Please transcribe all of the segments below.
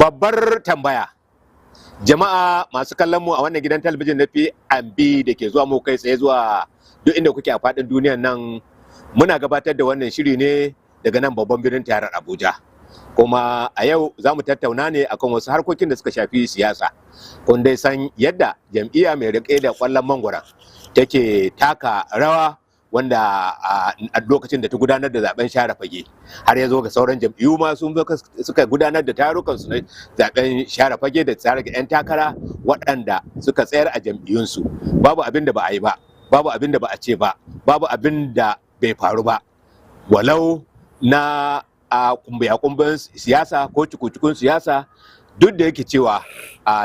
Babbar tambaya, jama'a masu kallon mu a wannan gidan talabijin na P&B da ke zuwa mu kai tsaye zuwa duk inda kuke a faɗin duniyan nan, muna gabatar da wannan shiri ne daga nan babban birnin tarayyar Abuja. Kuma a yau za mu tattauna ne akan wasu harkokin da suka shafi siyasa. Kun dai san yadda jam'iyya mai riƙe da ƙwallon mangwara take taka rawa wanda a lokacin da ta gudanar da zaben share fage har ya zo ga sauran jam'iyyu ma sun suka gudanar da tarukansu na zaben share fage da tsare ga 'yan takara waɗanda suka tsayar a jam'iyyunsu. Babu abin da ba a yi ba, babu abin da ba a ce ba, babu abin da bai faru ba, walau na kumbiya-kumbiyan siyasa ko cuku-cukun siyasa, duk da yake cewa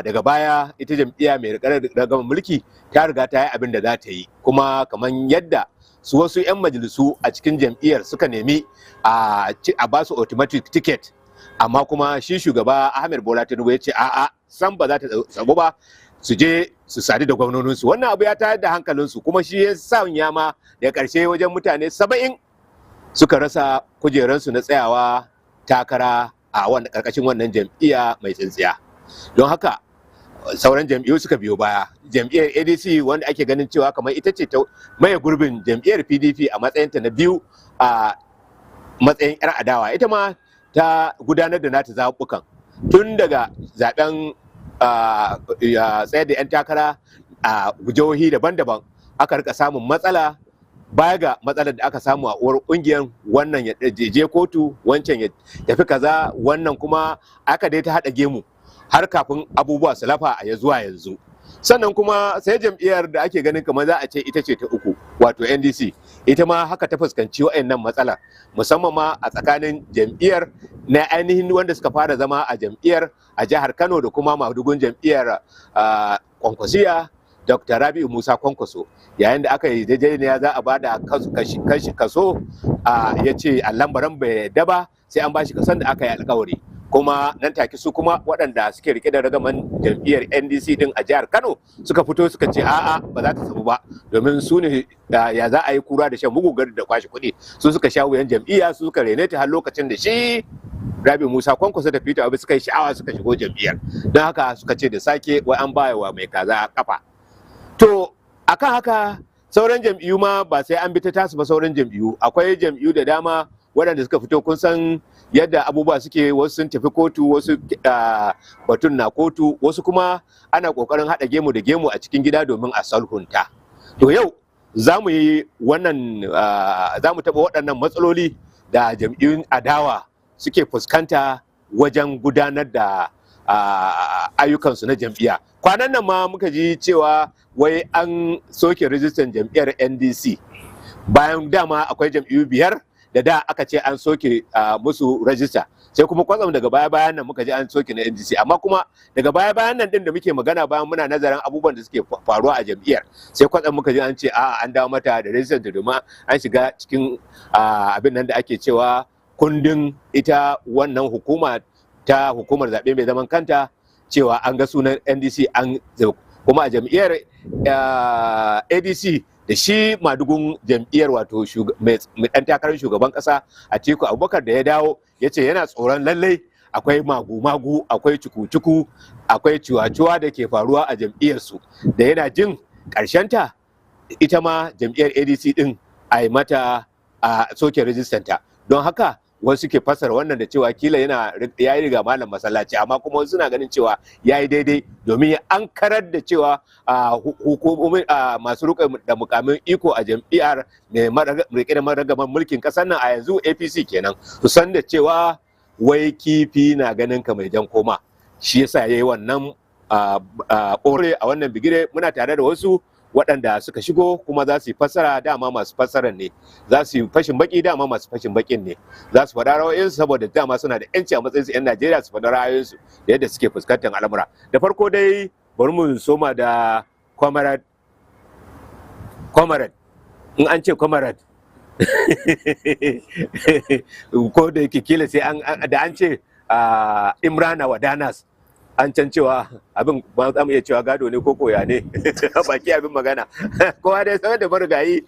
daga baya ita jam'iyya mai ragama mulki ta riga ta yi abin da za ta yi, kuma kamar yadda su wasu 'yan majalisu a cikin jam'iyyar suka nemi a ba su automatic ticket, amma kuma shi shugaba Ahmed Bola Tinubu ya ce a'a san ba za ta samu ba, su je su sadu da gwamnoninsu. Wannan abu ya tayar da hankalinsu, kuma shi ya sanya ma da ƙarshe wajen mutane 70 suka rasa kujeransu na tsayawa takara a ƙarƙashin wannan jam'iyya mai tsintsiya. Don haka sauran jam'iyyu suka biyo baya. Jam'iyyar ADC wanda ake ganin cewa kamar ita ce ta maye gurbin jam'iyyar PDP a matsayinta na biyu a matsayin 'yar adawa, ita ma ta gudanar da nata zaɓuɓɓukan tun daga zaɓen tsayar da 'yan takara a jihohi daban-daban. Aka rika samun matsala, baya ga matsalar da aka samu a uwar kungiyar, wannan ya je kotu, wancan ya tafi kaza, wannan kuma aka dai ta haɗa gemu har kafin abubuwa su lafa a zuwa yanzu. Sannan kuma sai jam'iyyar da ake ganin kamar za a ce ita ce ta uku, wato NDC, ita ma haka ta fuskanci wa'annan matsalar, musamman ma a tsakanin jam'iyyar na ainihin wanda suka fara zama a jam'iyyar a jihar Kano da kuma madugun jam'iyyar Kwankwasiya, Dr. Rabi'u Musa Kwankwaso. Yayin da aka yi daidaiya za a bada kaso, ya ce lambaran bai yadda ba sai an bashi kason da aka yi alkawari. Kuma nan take su kuma waɗanda suke rike da ragaman jam'iyyar NDC din a jihar Kano suka fito suka ce a'a ba za ta samu ba, domin su ne ya za a yi kura da shan bugu gari da kwashe kuɗi. Su suka sha wuyan jam'iyya, su suka rene ta har lokacin da shi Rabi Musa Kwankwaso da Peter Obi suka yi sha'awa suka shigo jam'iyyar. Don haka suka ce da sake wai an bayawa mai kaza kafa. To akan haka sauran jam'iyyu ma ba sai an bi ta tasu ba. Sauran jam'iyyu, akwai jam'iyyu da dama waɗanda suka fito, kun san yadda abubuwa suke, wasu sun tafi kotu, wasu batun na kotu, wasu kuma ana ƙoƙarin haɗa gemu da gemu a cikin gida domin a sulhunta. To yau za mu yi wannan, za mu taɓa waɗannan matsaloli da jam'iyyun adawa suke fuskanta wajen gudanar da ayyukansu na jam'iyya. Kwanan nan ma muka ji cewa wai an soke rijistan jam'iyyar NDC, bayan dama akwai jam'iyyu 5 da aka ce an soke musu rajista, sai kuma kwatsam daga baya-bayan nan muka ji an soke na NDC. Amma kuma daga baya-bayan nan din da muke magana, bayan muna nazarin abubuwan da suke faruwa a jam'iyyar, sai kwatsam muka ji an ce a'a an dawo mata da rajistar da domin an shiga cikin abin nan da ake cewa kundin ita wannan hukuma ta hukumar zaɓe mai zaman kanta, cewa an ga sunan NDC kuma a jam'iyyar ADC da shi madugun jam'iyyar wato mai ɗan takarar shugaban ƙasa Atiku Abubakar da ya dawo ya ce yana tsoron lallai akwai magu-magu, akwai cuku-cuku, akwai ciwa-ciwa da ke faruwa a jam'iyyarsu, da yana jin ƙarshenta ita ma jam'iyyar ADC ɗin a yi mata a soke rijistanta. Don haka wasu ke fassara wannan da cewa kila ya yi riga malam masallaci, amma kuma wasu suna ganin cewa ya yi daidai, domin an karar da cewa hukumomin masu rike da mukamin iko a jam'iyyar mai rike da maragaman mulkin kasar nan a yanzu APC kenan, su san da cewa wai kifi na ganin ka mai jan koma. Shi yasa yayi wannan kore a wannan bigire. Muna tare da wasu waɗanda suka shigo kuma za su yi fassara, dama masu fassarar ne, za su yi fashin baki, dama masu fashin bakin ne, za su faɗa ra'ayoyinsu saboda dama suna da yanci a matsayin su 'yan Najeriya su faɗa ra'ayoyinsu da yadda suke fuskantar al'amura. Da farko dai bari mu soma da comrade. In an ce comrade ko da yake kila sai an ce Imrana Wadanas, an can cewa abin ba za mu iya cewa gado ne ko koya ne baki abin magana kowa dai sanar da marigayi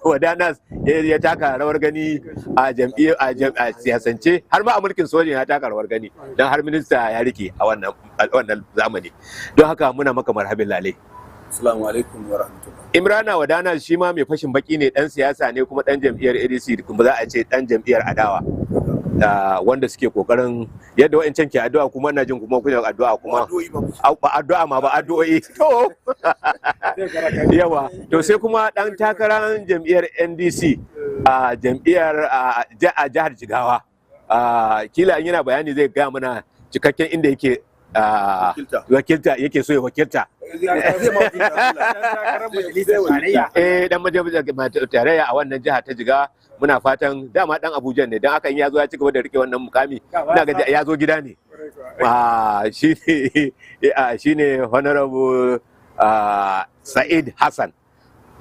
wadanas ya taka rawar gani a a siyasance har ma a mulkin sojin ya taka rawar gani don har minista ya rike a wannan zamani don haka muna maka marhabin lale. Assalamu alaikum wa rahmatullah. Imrana Wadana shi ma mai fashin baki ne, dan siyasa ne kuma dan jam'iyyar ADC, kuma za a ce dan jam'iyyar adawa wanda suke kokarin yadda wa'ancan ke addu'a kuma ina jin kuma kuke addu'a kuma ba addu'a ma ba addu'o'i to yawa to sai kuma dan takarar jam'iyyar NDC a jam'iyyar a jihar Jigawa kila in yana bayani zai ga mana cikakken inda yake wakilta yake so ya wakilta dan majalisar tarayya a wannan jiha ta Jigawa. Muna fatan dama dan Abuja ne, dan haka in ya zo ya ci gaba da rike wannan mukami ina ga ya zo gida ne. Shine honorable Sa'id Hassan,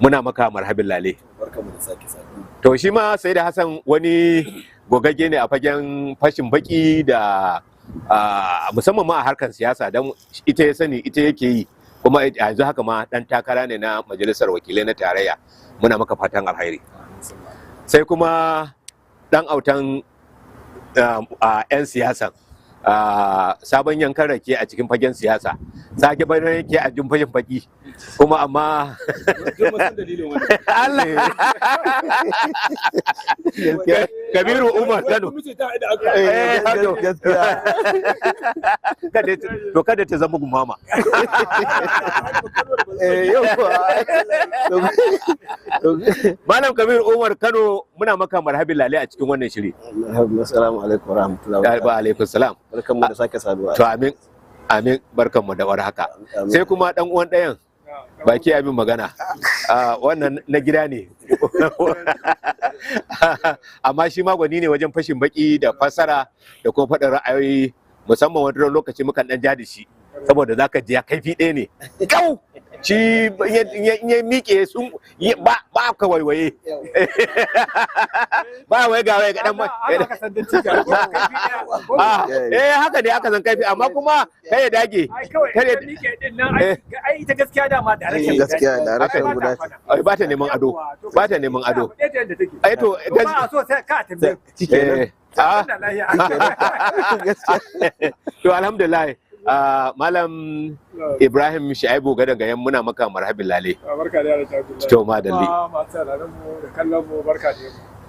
muna maka marhabin lale. To shi ma Sa'id Hassan wani gogagge ne a fagen fashin baki da musamman ma a harkar siyasa, don ita ya sani ita yake yi, kuma yanzu haka ma dan takara ne na majalisar wakilai na tarayya. Muna maka fatan alheri. Sai kuma dan autan 'yan siyasan sabon yankan rake a cikin fagen siyasa, sake bayan yake a jin fashin baki kuma amma Allah Kabiru Umar Kano to kada ta zama gumama. Malam Kabiru Umar Kano, muna maka marhabin lale a cikin wannan shiri. Assalamu alaikum warahmatullahi wa alaikum salam. Barkanmu da sake saduwa. To amin barkanmu da warhaka. Sai kuma dan uwan ɗayan baki abin magana wannan na gida ne amma shi ma gwani ne wajen fashin baki da fassara da kuma faɗin ra'ayoyi, musamman wani lokaci mukan dan ja da shi saboda zaka ji ya kaifi ɗaya ne kau shi ya miƙe sun ba ka waiwaye ba wai ga wai ga dan haka ne aka san kaifi, amma kuma kai ya dage kai ya miƙe din nan ai ita gaskiya dama da rashin gaskiya da rashin guda ai ba ta neman ado, ba ta neman ado ai to ba so sai ka tambaye to alhamdulillah. Malam Ibrahim Shaibu Gada Gayan, muna maka marhabin lale. Barka da yarda. To madalli.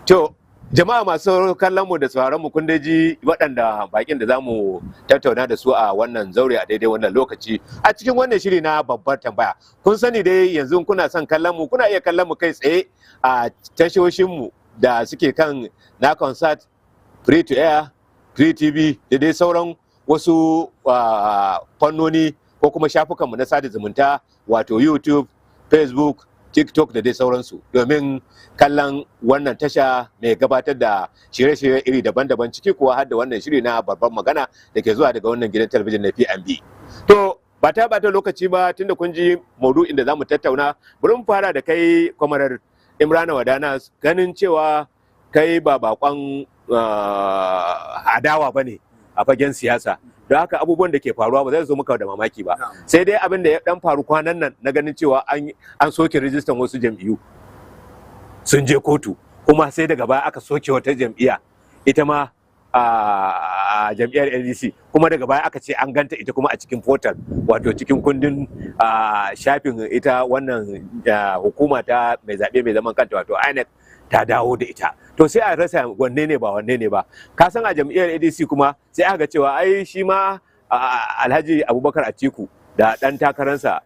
To jama'a masu kallon mu da sauraron mu, kun dai ji waɗanda bakin da zamu tattauna da su a wannan zaure a daidai wannan lokaci a cikin wannan shiri na babbar tambaya. Kun sani dai yanzu kuna son kallon mu, kuna iya kallon mu kai tsaye a tashoshin mu da suke kan na concert, free to air, free TV da dai sauran wasu fannoni ko kuma shafukanmu na sada zumunta, wato YouTube, Facebook, TikTok da dai sauransu, domin kallon wannan tasha mai gabatar da shirye-shirye iri daban-daban, ciki kuwa har da wannan shiri na babban magana da ke zuwa daga wannan gidan talabijin na PMB. To ba ta bata lokaci ba, tunda kun ji maudu'in da zamu tattauna, bari mu fara da kai Kwamarar Imrana Wadana, ganin cewa kai ba bakon adawa bane a fagen siyasa, don haka abubuwan da ke faruwa ba zai zo maka da mamaki ba, sai dai abin da ya dan faru kwanan nan na ganin cewa an soke rijistan wasu jam'iyyu sun je kotu, kuma sai daga baya aka soke wata jam'iyya ita ma a jam'iyyar NDC, kuma daga baya aka ce an ganta ita kuma a cikin portal, wato cikin kundin shafin ita wannan hukuma ta mai zaɓe mai zaman kanta wato INEC ta dawo da ita. To sai a rasa wanne ne ba. Ka san a jam'iyyar ADC kuma sai aka ga cewa ai shi ma Alhaji Abubakar Atiku da dan takararsa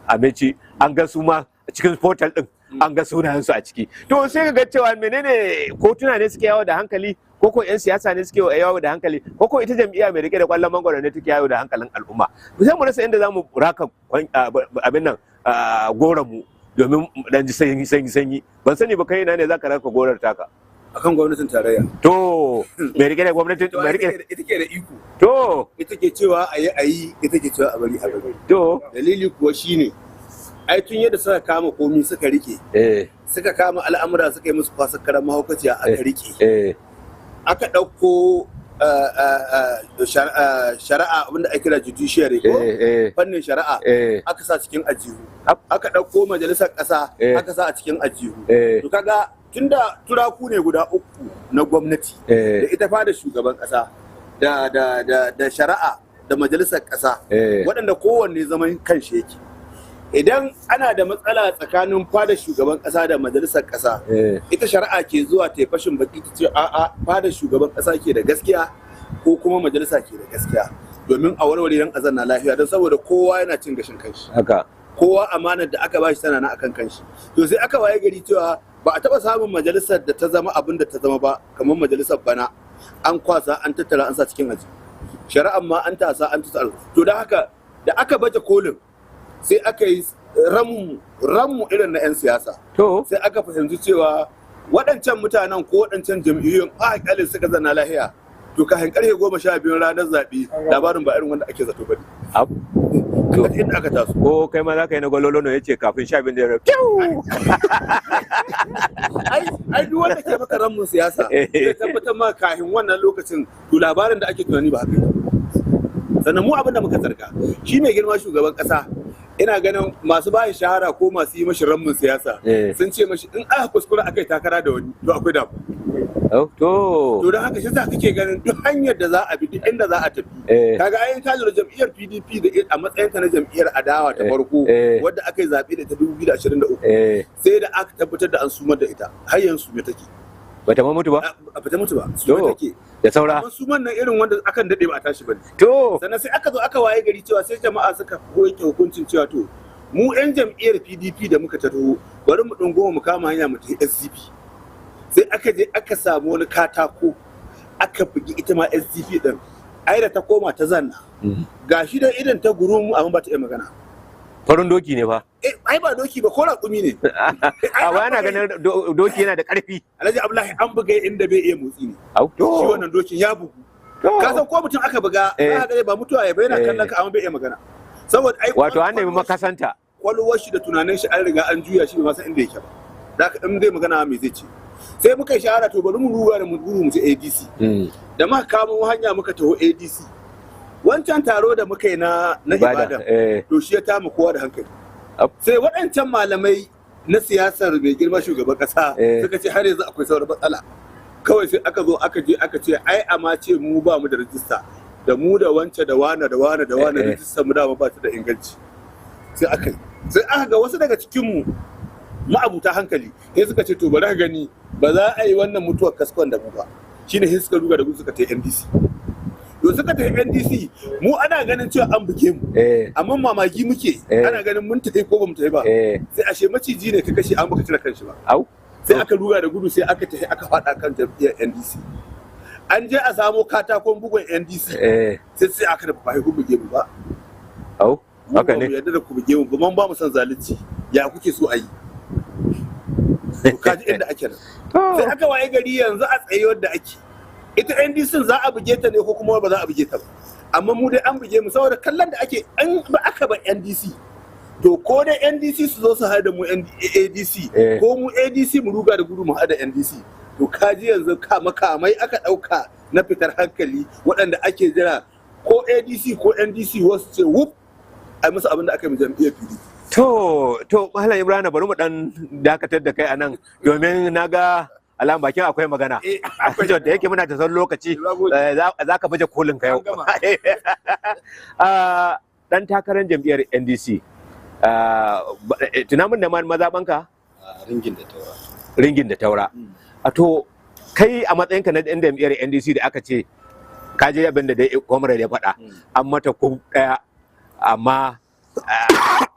Amechi an ga su ma cikin portal din an ga sunayensu a ciki. To sai ka ga cewa menene kotuna ne suke yawo da hankali, koko 'yan siyasa ne suke yawo da hankali, koko ita jam'iyya mai rike da kwallon mangwaro ne take yawo da hankalin al'umma. Sai mu rasa inda zamu raka abin nan goran mu domin dan ji sanyi. Ban sani ba kai ina ne zaka raka gorar taka akan gwamnatin tarayya. To mai rike da gwamnatin ita ke da iko. To ita ke cewa ayi, ita ke cewa a bari. To dalili kuwa shine ai tun yadda suka kama komi suka rike, suka kama al'amura suka yi musu kwasar karan mahaukaciya aka rike, aka ɗauko shari'a abinda ake kira judiciary ko fannin shari'a aka sa cikin ajihu, aka ɗauko majalisar ƙasa aka sa a cikin ajihu. To kaga tunda turaku ne guda uku na gwamnati da ita fa da shugaban ƙasa da shari'a da majalisar ƙasa waɗanda kowanne zaman kanshi yake. Idan ana da matsala tsakanin fada shugaban ƙasa da majalisar ƙasa, ita shari'a ke zuwa ta fashin baki ta ce a'a fada shugaban ƙasa ke da gaskiya ko kuma majalisa ke da gaskiya, domin a warware dan azan na lafiya, don saboda kowa yana cin gashin kanshi. Kowa amanar da aka bashi tana na akan kanshi. To sai aka waye gari cewa ba a taɓa samun majalisar da ta zama abin da ta zama ba kamar majalisar bana, an kwasa an tattara an sa cikin aji, shari'ar ma an tasa an tusa. To da haka da aka baje kolin sai aka yi ramu irin na 'yan siyasa. Sai aka fahimci cewa waɗancan mutanen ko waɗancan jam'iyyun a kyalin suka zana lahiya, to kafin karfe 12 ranar zaɓe labarin ba irin wanda ake zato ba ne. Inda aka taso. Ko kai ma za ka yi na gwalolono ya ce kafin 12 da yau. Ai duk wanda ke maka ramun siyasa zai tabbatar ma kafin wannan lokacin to labarin da ake tunani ba haka. Sannan mu abin da muka tsarka shi mai girma shugaban ƙasa, ina ganin masu bayan shahara ko masu yi mashi ramin siyasa sun ce mashi in aka kuskura aka yi takara da wani to akwai damu. To don haka shi za kake ganin duk hanyar da za a bi duk inda za a tafi. Kaga ayin ka lura jam'iyyar PDP da a matsayin ta na jam'iyyar adawa ta farko wadda aka yi zaɓe da ta 2023 sai da aka tabbatar da an sumar da ita har yanzu me take. Bata ma mutu ba? Bata mutu ba. Su take. Da saura. Amma su nan irin wanda akan dade ba a tashi bane. Sannan sai aka zo aka waye gari cewa sai jama'a suka yanke hukuncin cewa to mu yan jam'iyyar PDP da muka taho bari mu dungo mu kama hanya mu tafi SDP. Sai aka je aka samu wani katako aka bugi ita ma SDP din. Ai da ta koma ta zanna. Gashi da idan ta gurum amma ba ta iya magana. Farin doki ne fa. Ai ba doki ba, ko raƙumi ne. A ba na ganin doki yana da ƙarfi. Alhaji Abdullahi an buga inda bai iya motsi ne. Shi wannan dokin ya bugu. Ka san ko mutum aka buga, za ga ba mutuwa ya bayyana kallon ka amma bai iya magana. Saboda ai wato an nemi makasanta. Kwalwar shi da tunanin shi an riga an juya shi ba san inda yake ba. Da haka in zai magana me zai ce. Sai muka yi shahara to bari mu ruwa da mu guru mu ci ADC. Da muka kamo hanya muka taho ADC. Wancan taro da muka yi na Ibadan, to shi ya tamu kowa da hankali. Sai waɗancan malamai na siyasar mai girma shugaban ƙasa suka ce har yanzu akwai sauran matsala. Kawai sai aka zo aka je aka ce ai amma ce mu ba mu da rajista, da mu da wance da wane rajista mu da ba ta da inganci. Sai aka ga wasu daga cikinmu ma'abuta hankali sai suka ce to bari ka gani ba za a yi wannan mutuwar kaskon da mu ba. Shine sai suka ruga da gudu suka ta NDC. To suka tafi NDC mu ana ganin cewa an buge mu amma mamaki muke ana ganin mun tafi ko bamu tafi ba sai ashe maciji ne ka kashe an baka cire kanshi ba sai aka ruga da gudu sai aka tafi aka fada kan jam'iyyar NDC an je a samo katakon bugun NDC sai aka da ba ku buge mu ba haka ne yadda da ku buge mu ba man ba mu san zalunci ya kuke so a yi kaji inda ake nan sai aka waye gari yanzu a tsaye wadda ake ita NDC za a buge ta ne ko kuma ba za a buge ta ba, amma mu dai an buge mu saboda kallon da ake an ba aka ba NDC to ko dai NDC su zo su haɗa mu ADC ko mu ADC mu ruga da gudu mu haɗa NDC. To kaji yanzu makamai aka ɗauka na fitar hankali waɗanda ake jira ko ADC ko NDC wasu ce wuf a musu abin da aka yi mu jam'iyyar PDP. To Malam Ibrahim bari mu dan dakatar da kai anan domin naga alam bakin akwai magana. Da yake muna ta son lokaci za ka baje kolin ka yau. Dan takarar jam'iyyar NDC. Tunamin da mazaɓanka? Ringin da taura. To kai a matsayinka na ɗan jam'iyyar NDC da aka ce ka je abin da dai comrade ya faɗa an mata ko ɗaya amma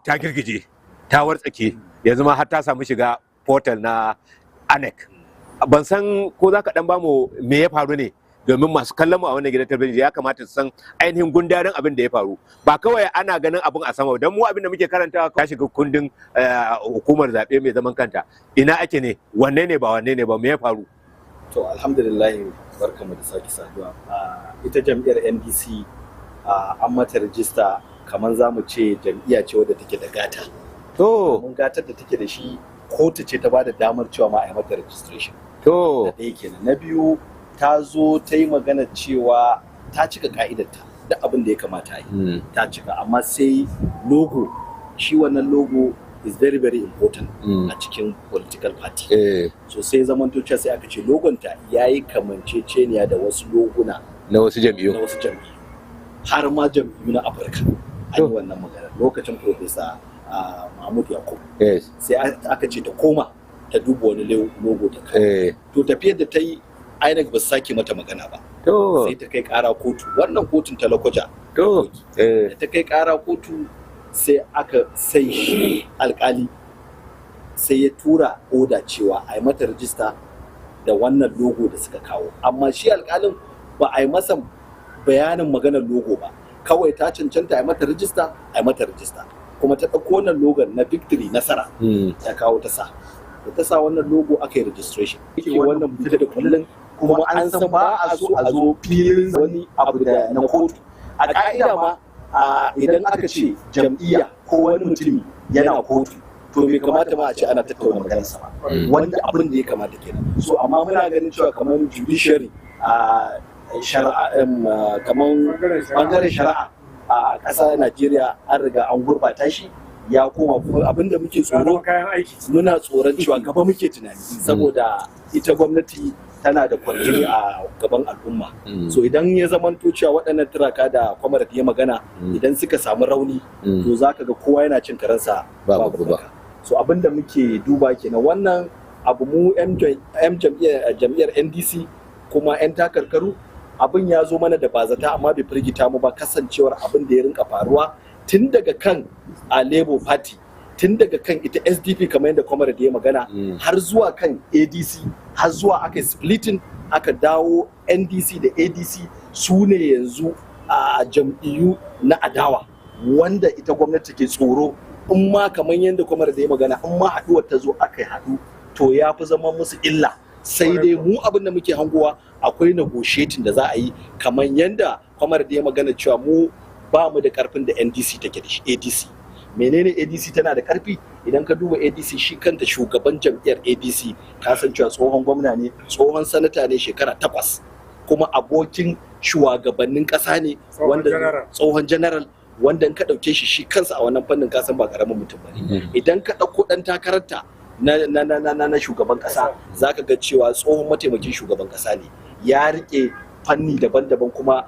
ta girgije ta wartsake yanzu ma har ta samu shiga portal na ANEC. Ban san ko za ka dan bamu me ya faru ne domin masu kallon mu a wannan gidan talabijin ya kamata su san ainihin gundarin abin da ya faru ba kawai ana ganin abin a sama don mu abin da muke karantawa ka shiga kundin hukumar zaɓe mai zaman kanta ina ake ne wanne ne ba me ya faru. To alhamdulillah barkamu da sake saduwa. Ita jam'iyyar NDC an mata rajista kamar za mu ce jam'iyya ce wadda take da gata. Mun gatar da take da shi kotu ce ta ba da damar cewa ma a yi mata registration. Da ɗaya kenan. Na biyu ta zo ta yi magana cewa ta cika ka'idarta da abin da ya kamata yi ta cika, amma sai logo, shi wannan logo is very very important a cikin political party. So sai zamanto cewa sai aka ce logonta ya yi kamanceceniya da wasu loguna na wasu jam'iyyu har ma jam'iyyu na Afirka. An yi wannan magana lokacin Professor Mahmud Yakub. Sai aka ce ta koma ta duba wani logo ta kawo. To tafiyar da ta yi INEC ba su sake mata magana ba. Sai ta kai kara kotu. Wannan kotun ta Lokoja. Da ta kai kara kotu sai shi alkali sai ya tura oda cewa a yi mata rajista da wannan logo da suka kawo. Amma shi alkalin ba a yi masa bayanin maganar logo ba. Kawai ta cancanta a yi mata rajista. Kuma ta ɗauko wannan logon na victory nasara ta kawo ta sa. Da ta sa wannan logo aka yi registration. Wannan fita da kullum kuma an san ba a so a zo filin wani abu da na kotu. A ka'ida ma idan aka ce jam'iyya ko wani mutumi yana kotu to bai kamata ma a ce ana tattauna maganarsa ba, wanda abin da ya kamata kenan. So amma muna ganin cewa kamar judiciary kamar bangaren shari'a a ƙasar Najeriya an riga an gurbata shi ya koma kuma abin da muke tsoro, muna tsoron cewa gaba muke tunani saboda ita gwamnati tana da kwarjini a gaban al'umma. So idan ya zamanto cewa waɗannan turaka da kwamar ya magana idan suka samu rauni to za ka ga kowa yana cin karansa babu baka. So abin da muke duba kenan wannan abu mu 'yan jam'iyyar NDC kuma 'yan takarkaru abin ya zo mana da bazata amma bai firgita mu ba, kasancewar abin da ya rinka faruwa tun daga kan a Labour Party, tun daga kan ita SDP kamar yadda kwamar da ya magana har zuwa kan ADC, har zuwa aka splitting aka dawo NDC da ADC su ne yanzu a jam'iyyu na adawa wanda ita gwamnati ke tsoro. In ma kamar yadda kwamar da ya magana, in ma haɗuwar ta zo aka haɗu to ya fi zama musu illa. Sai dai mu abin da muke hangowa akwai negotiating da za a yi kamar yadda kwamar da ya magana cewa mu ba mu da karfin da NDC take da shi. ADC menene ADC tana da karfi? Idan ka duba ADC shi kanta shugaban jam'iyyar ADC ka san cewa tsohon gwamna ne, tsohon sanata ne shekara 8, kuma abokin shugabannin ƙasa ne, wanda tsohon general wanda in ka ɗauke shi kansa a wannan fannin ka san ba karamin mutum bane. Idan ka ɗauko ɗan takararta na shugaban ƙasa zaka ga cewa tsohon mataimakin shugaban ƙasa ne, ya rike fanni daban-daban kuma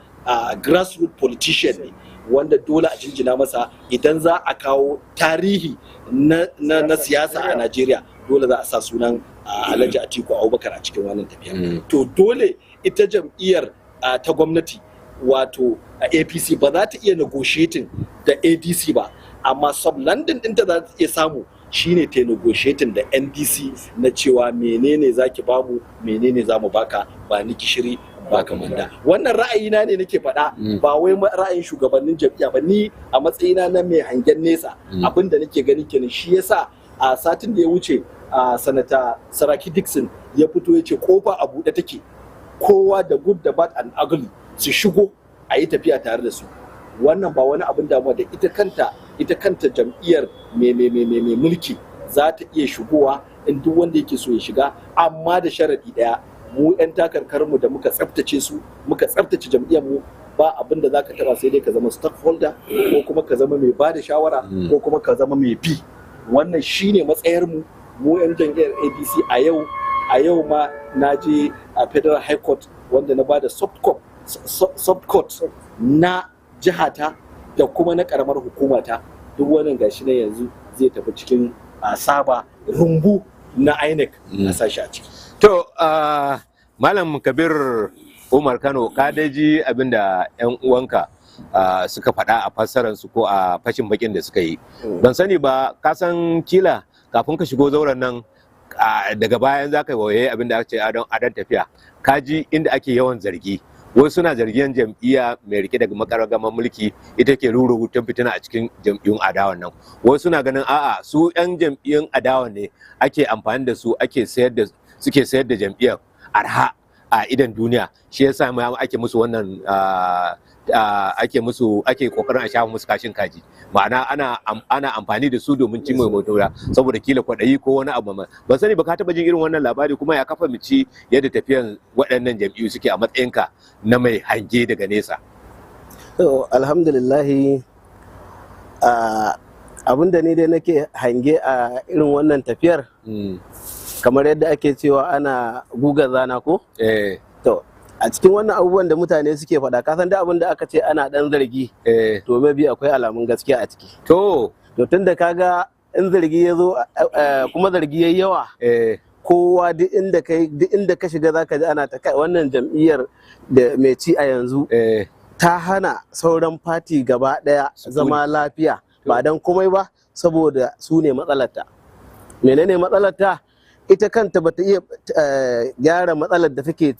grassroots politician ne wanda dole a jinjina masa. Idan za a kawo tarihi na siyasa a Najeriya dole za a sa sunan Alhaji Atiku Abubakar a cikin wannan tafiya. To dole ita jam'iyyar ta gwamnati wato APC ba za ta iya negotiating da ADC ba, amma sub-landing ɗinta za ta iya samu shine ta negotiating da NDC na cewa menene zaki bamu, menene zamu baka, ba ni gishiri baka manda. Wannan ra'ayina ne nake faɗa, ba wai ra'ayin shugabannin jam'iyya ba. Ni a matsayina na mai hangen nesa abin da nake gani kenan. Shi yasa a satin da ya wuce sanata Saraki Dixon ya fito ya ce kofa a buɗe take, kowa da good da bad and ugly su shigo a yi tafiya tare da su. Wannan ba wani abin damuwa da ita kanta jam'iyyar mai mulki za ta iya shigowa in duk wanda yake so ya shiga, amma da sharadi daya, mu 'yan takarkarmu da muka tsaftace jam'iyyar mu ba abin da zaka taba sai dai ka zama stockholder ko kuma ka zama mai bada shawara ko kuma ka zama mai bi. Wannan shine matsayar mu 'yan jam'iyyar APC. A yau ma na je a Federal High Court wanda na bada subcourt na jihata da kuma na karamar hukumata. Duk wannan gashi ne yanzu zai tafi cikin saba rumbu na INEC a sashi a ciki. To Malam Kabir Umar Kano, ka daji abinda 'yan uwanka suka faɗa a fassararsu ko a fashin bakin da suka yi. Ban sani ba, ka san kila kafin ka shigo zauren nan daga bayan za ka waye abinda aka ce adon tafiya, ka ji inda ake yawan zargi. Wasu suna zargin jam'iyya mai rike daga makaragaman mulki ita ke rura wutan fitina a cikin jam'iyyun adawan nan. Wasu suna ganin a'a, su 'yan jam'iyyun adawan ne ake amfani da su suke sayar da jam'iyyar arha a idan duniya, shi yasa ma ake musu wannan ake kokarin a shafa musu kashin kaji, ma'ana ana amfani da su domin cimma motora saboda kila kwaɗayi ko wani abu. Ban sani ba ka taɓa jin irin wannan labari, kuma ya kafa mici yadda tafiyan waɗannan jam'iyyu suke a matsayinka na mai hange daga nesa? Alhamdulillahi, abinda ni dai nake hange a irin wannan tafiyar, kamar yadda ake cewa ana guga zana ko? To, a cikin wannan abubuwan da mutane suke faɗa, kasan da abin da aka ce ana ɗan zargi, to maybe akwai alamun gaskiya a ciki. To tun da kaga in zargi ya zo kuma zargi ya yawa, kowa duk inda ka shiga zaka ji ana ta kai wannan jam'iyyar da mai ci a yanzu ta hana sauran fati gaba ɗaya zama lafiya, ba dan komai ba saboda su ne matsalarta. Menene matsalarta? Ita kanta bata iya gyara matsalar da take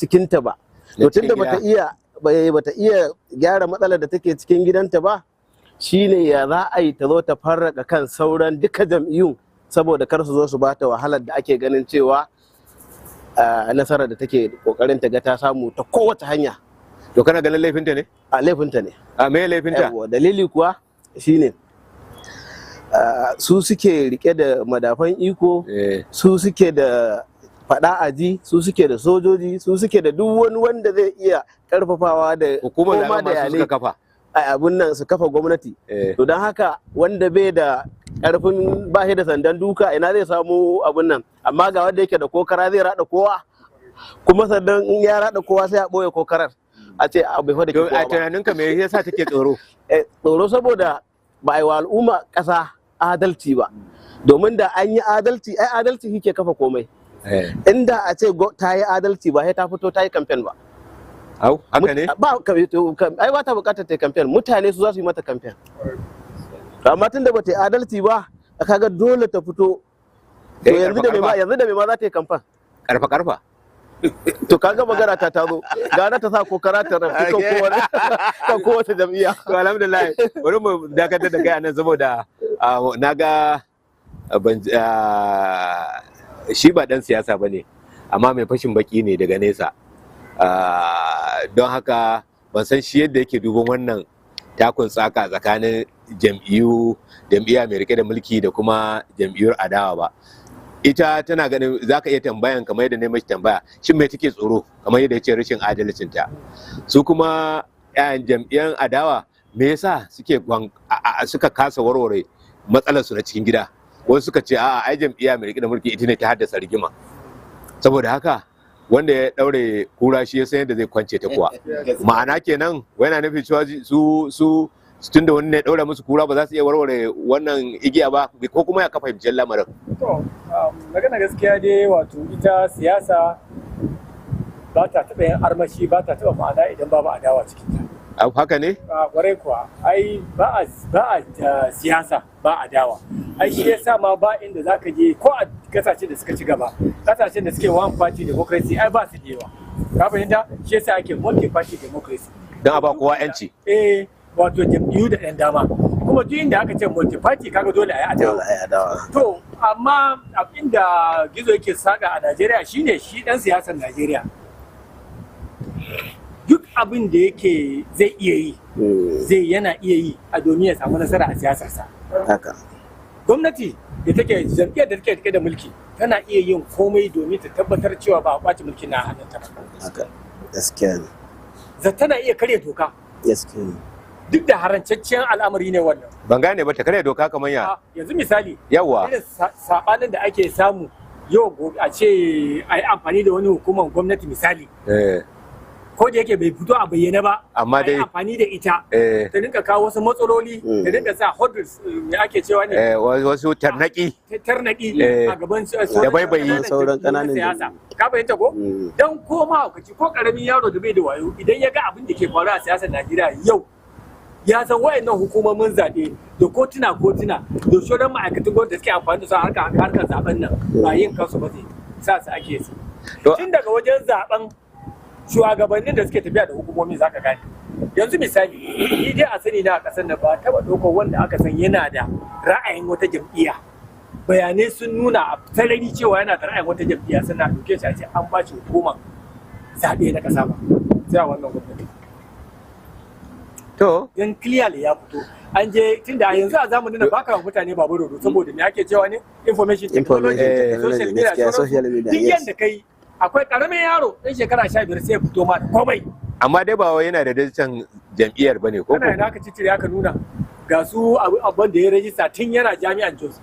cikinta ba. To tunda bata iya gyara matsalar da take cikin gidanta ba, shine ya za a yi ta zo ta farraka kan sauran duka jam'iyyun saboda kar su zo su bata wahalar da ake ganin cewa nasarar da take kokarin ta ga ta samu ta kowace hanya. To kana ganin laifinta ne? A laifinta ne. A me laifinta? Dalili kuwa shine su suke rike da madafan iko, su suke da fada aji, su suke da sojoji, su suke da duk wani wanda zai iya karfafawa da hukumar da suka kafa abun nan su kafa gwamnati. To don haka wanda bai da karfin bashi da sandan duka ina zai samu abun nan, amma ga wanda yake da kokara zai rada kowa, kuma sannan in ya rada kowa sai a boye kokarar a ce bai fa da kowa ba. A tunaninka me yasa take tsoro? Tsoro saboda ba a yi wa al'umma ƙasa adalci ba, domin da an yi adalci, ai adalci shi ke kafa komai. Inda a ce ta yi adalci ba sai ta fito ta yi kamfen ba. Au, haka ne? Ai ba ta bukatar ta yi kamfen, mutane su za su yi mata kamfen. Amma tun da ba ta yi adalci ba, kaga dole ta fito. To yanzu da me ma za ta yi kamfen? Karfa. To kaga magana ta tazo, gara ta sa kokara ta rafi kan kowace jam'iyya. To alhamdulillah, bari mu dakatar da kai anan saboda na ga shi ba dan siyasa bane, amma mai fashin baki ne daga nesa. Don haka ban san shi yadda yake duban wannan takun tsaka tsakanin jam'iyya mai rike da mulki da kuma jam'iyyar adawa ba. Ita tana ganin za ka iya tambayan kamar yadda mashi tambaya, shin mai take tsoro kamar yadda ya ce rashin adalcinta. Su kuma jam'iyyar adawa me yasa suka kasa warware matsalar su na cikin gida? Wasu suka ce a'a ai jam'iyya mai rike da mulki ita ne ta haddasa rigima, saboda haka wanda ya daure kura shi ya san yadda zai kwance ta kuwa. Ma'ana kenan yana nufin cewa su tun da wani ne daura musu kura ba za su iya warware wannan igiya ba, ko kuma ya kafa fahimcin lamarin? To, magana gaskiya dai, wato ita siyasa ba ta taɓa yin armashi, ba ta taɓa ma'ana idan babu adawa cikin ta. Haka ne? Kwarai kuwa, ai ba a siyasa ba adawa. Ai shi yasa ma ba inda za ka je ko a kasashen da suka ci gaba, kasashen da suke one party democracy ai ba su da yawa. Ka fahimta? Shi yasa ake multi party democracy. Don a ba kowa 'yanci. Wato jam'iyyu da ɗan dama, kuma duk inda aka ce multi-party kaga dole a yi adawa. To amma abinda gizo yake saka a Najeriya shine shi ɗan siyasar Najeriya duk abin da yake zai iya yi yana iya yi a domin ya samu nasara a siyasarsa. Gwamnati da take jam'iyyar da take da mulki tana iya yin komai domin ta tabbatar cewa ba a kwace mulki na hannunta ba. Gaskiya ne. Tana iya karya doka. Gaskiya ne. Duk da harancaccen al'amari ne wannan. Ban gane ba, ta karya doka kamar ya. Yanzu misali, yawa irin sabanin da ake samu yau gobe a ce a yi amfani da wani hukumar gwamnati misali. Ko da yake bai fito a bayyane ba, amma dai amfani da ita ta rinka kawo wasu matsaloli, ta rinka sa hurdles me ake cewa ne? Wasu tarnaki a gaban da baibayi sauran kananan siyasa. Ka fahimta ko? Dan ko mahaukaci ko karamin yaro da bai da wayo idan ya ga abin da ke faruwa a siyasar Najeriya yau, ya san wayannan hukumomin zaɓe da kotuna da shoran ma'aikatan gwamnati da suke amfani da su a harkar zaben nan ba yin kansu ba zai sa su ake su. Tun daga wajen zaben shugabannin da suke tafiya da hukumomi zaka gane. Yanzu misali, ni dai a sani na a ƙasar nan ba taɓa ɗaukar wanda aka san yana da ra'ayin wata jam'iyya. Bayanai sun nuna a sarari cewa yana da ra'ayin wata jam'iyya, sannan ɗauke shi a ce an ba shi hukumar zaɓe na ƙasa ba sai a wannan gwamnati. To. Yan clearly ya fito. An je tun da yanzu a zamanin da baka wa mutane babu rodo saboda me ake cewa ne information technology social media duk yanda kai akwai karamin yaro ɗan shekara 15 sai ya fito ma komai. Amma dai ba wai yana da dajin jam'iyyar bane ko? Kana yana aka cicire aka nuna ga su abin da ya rajista tun yana jami'an Jos.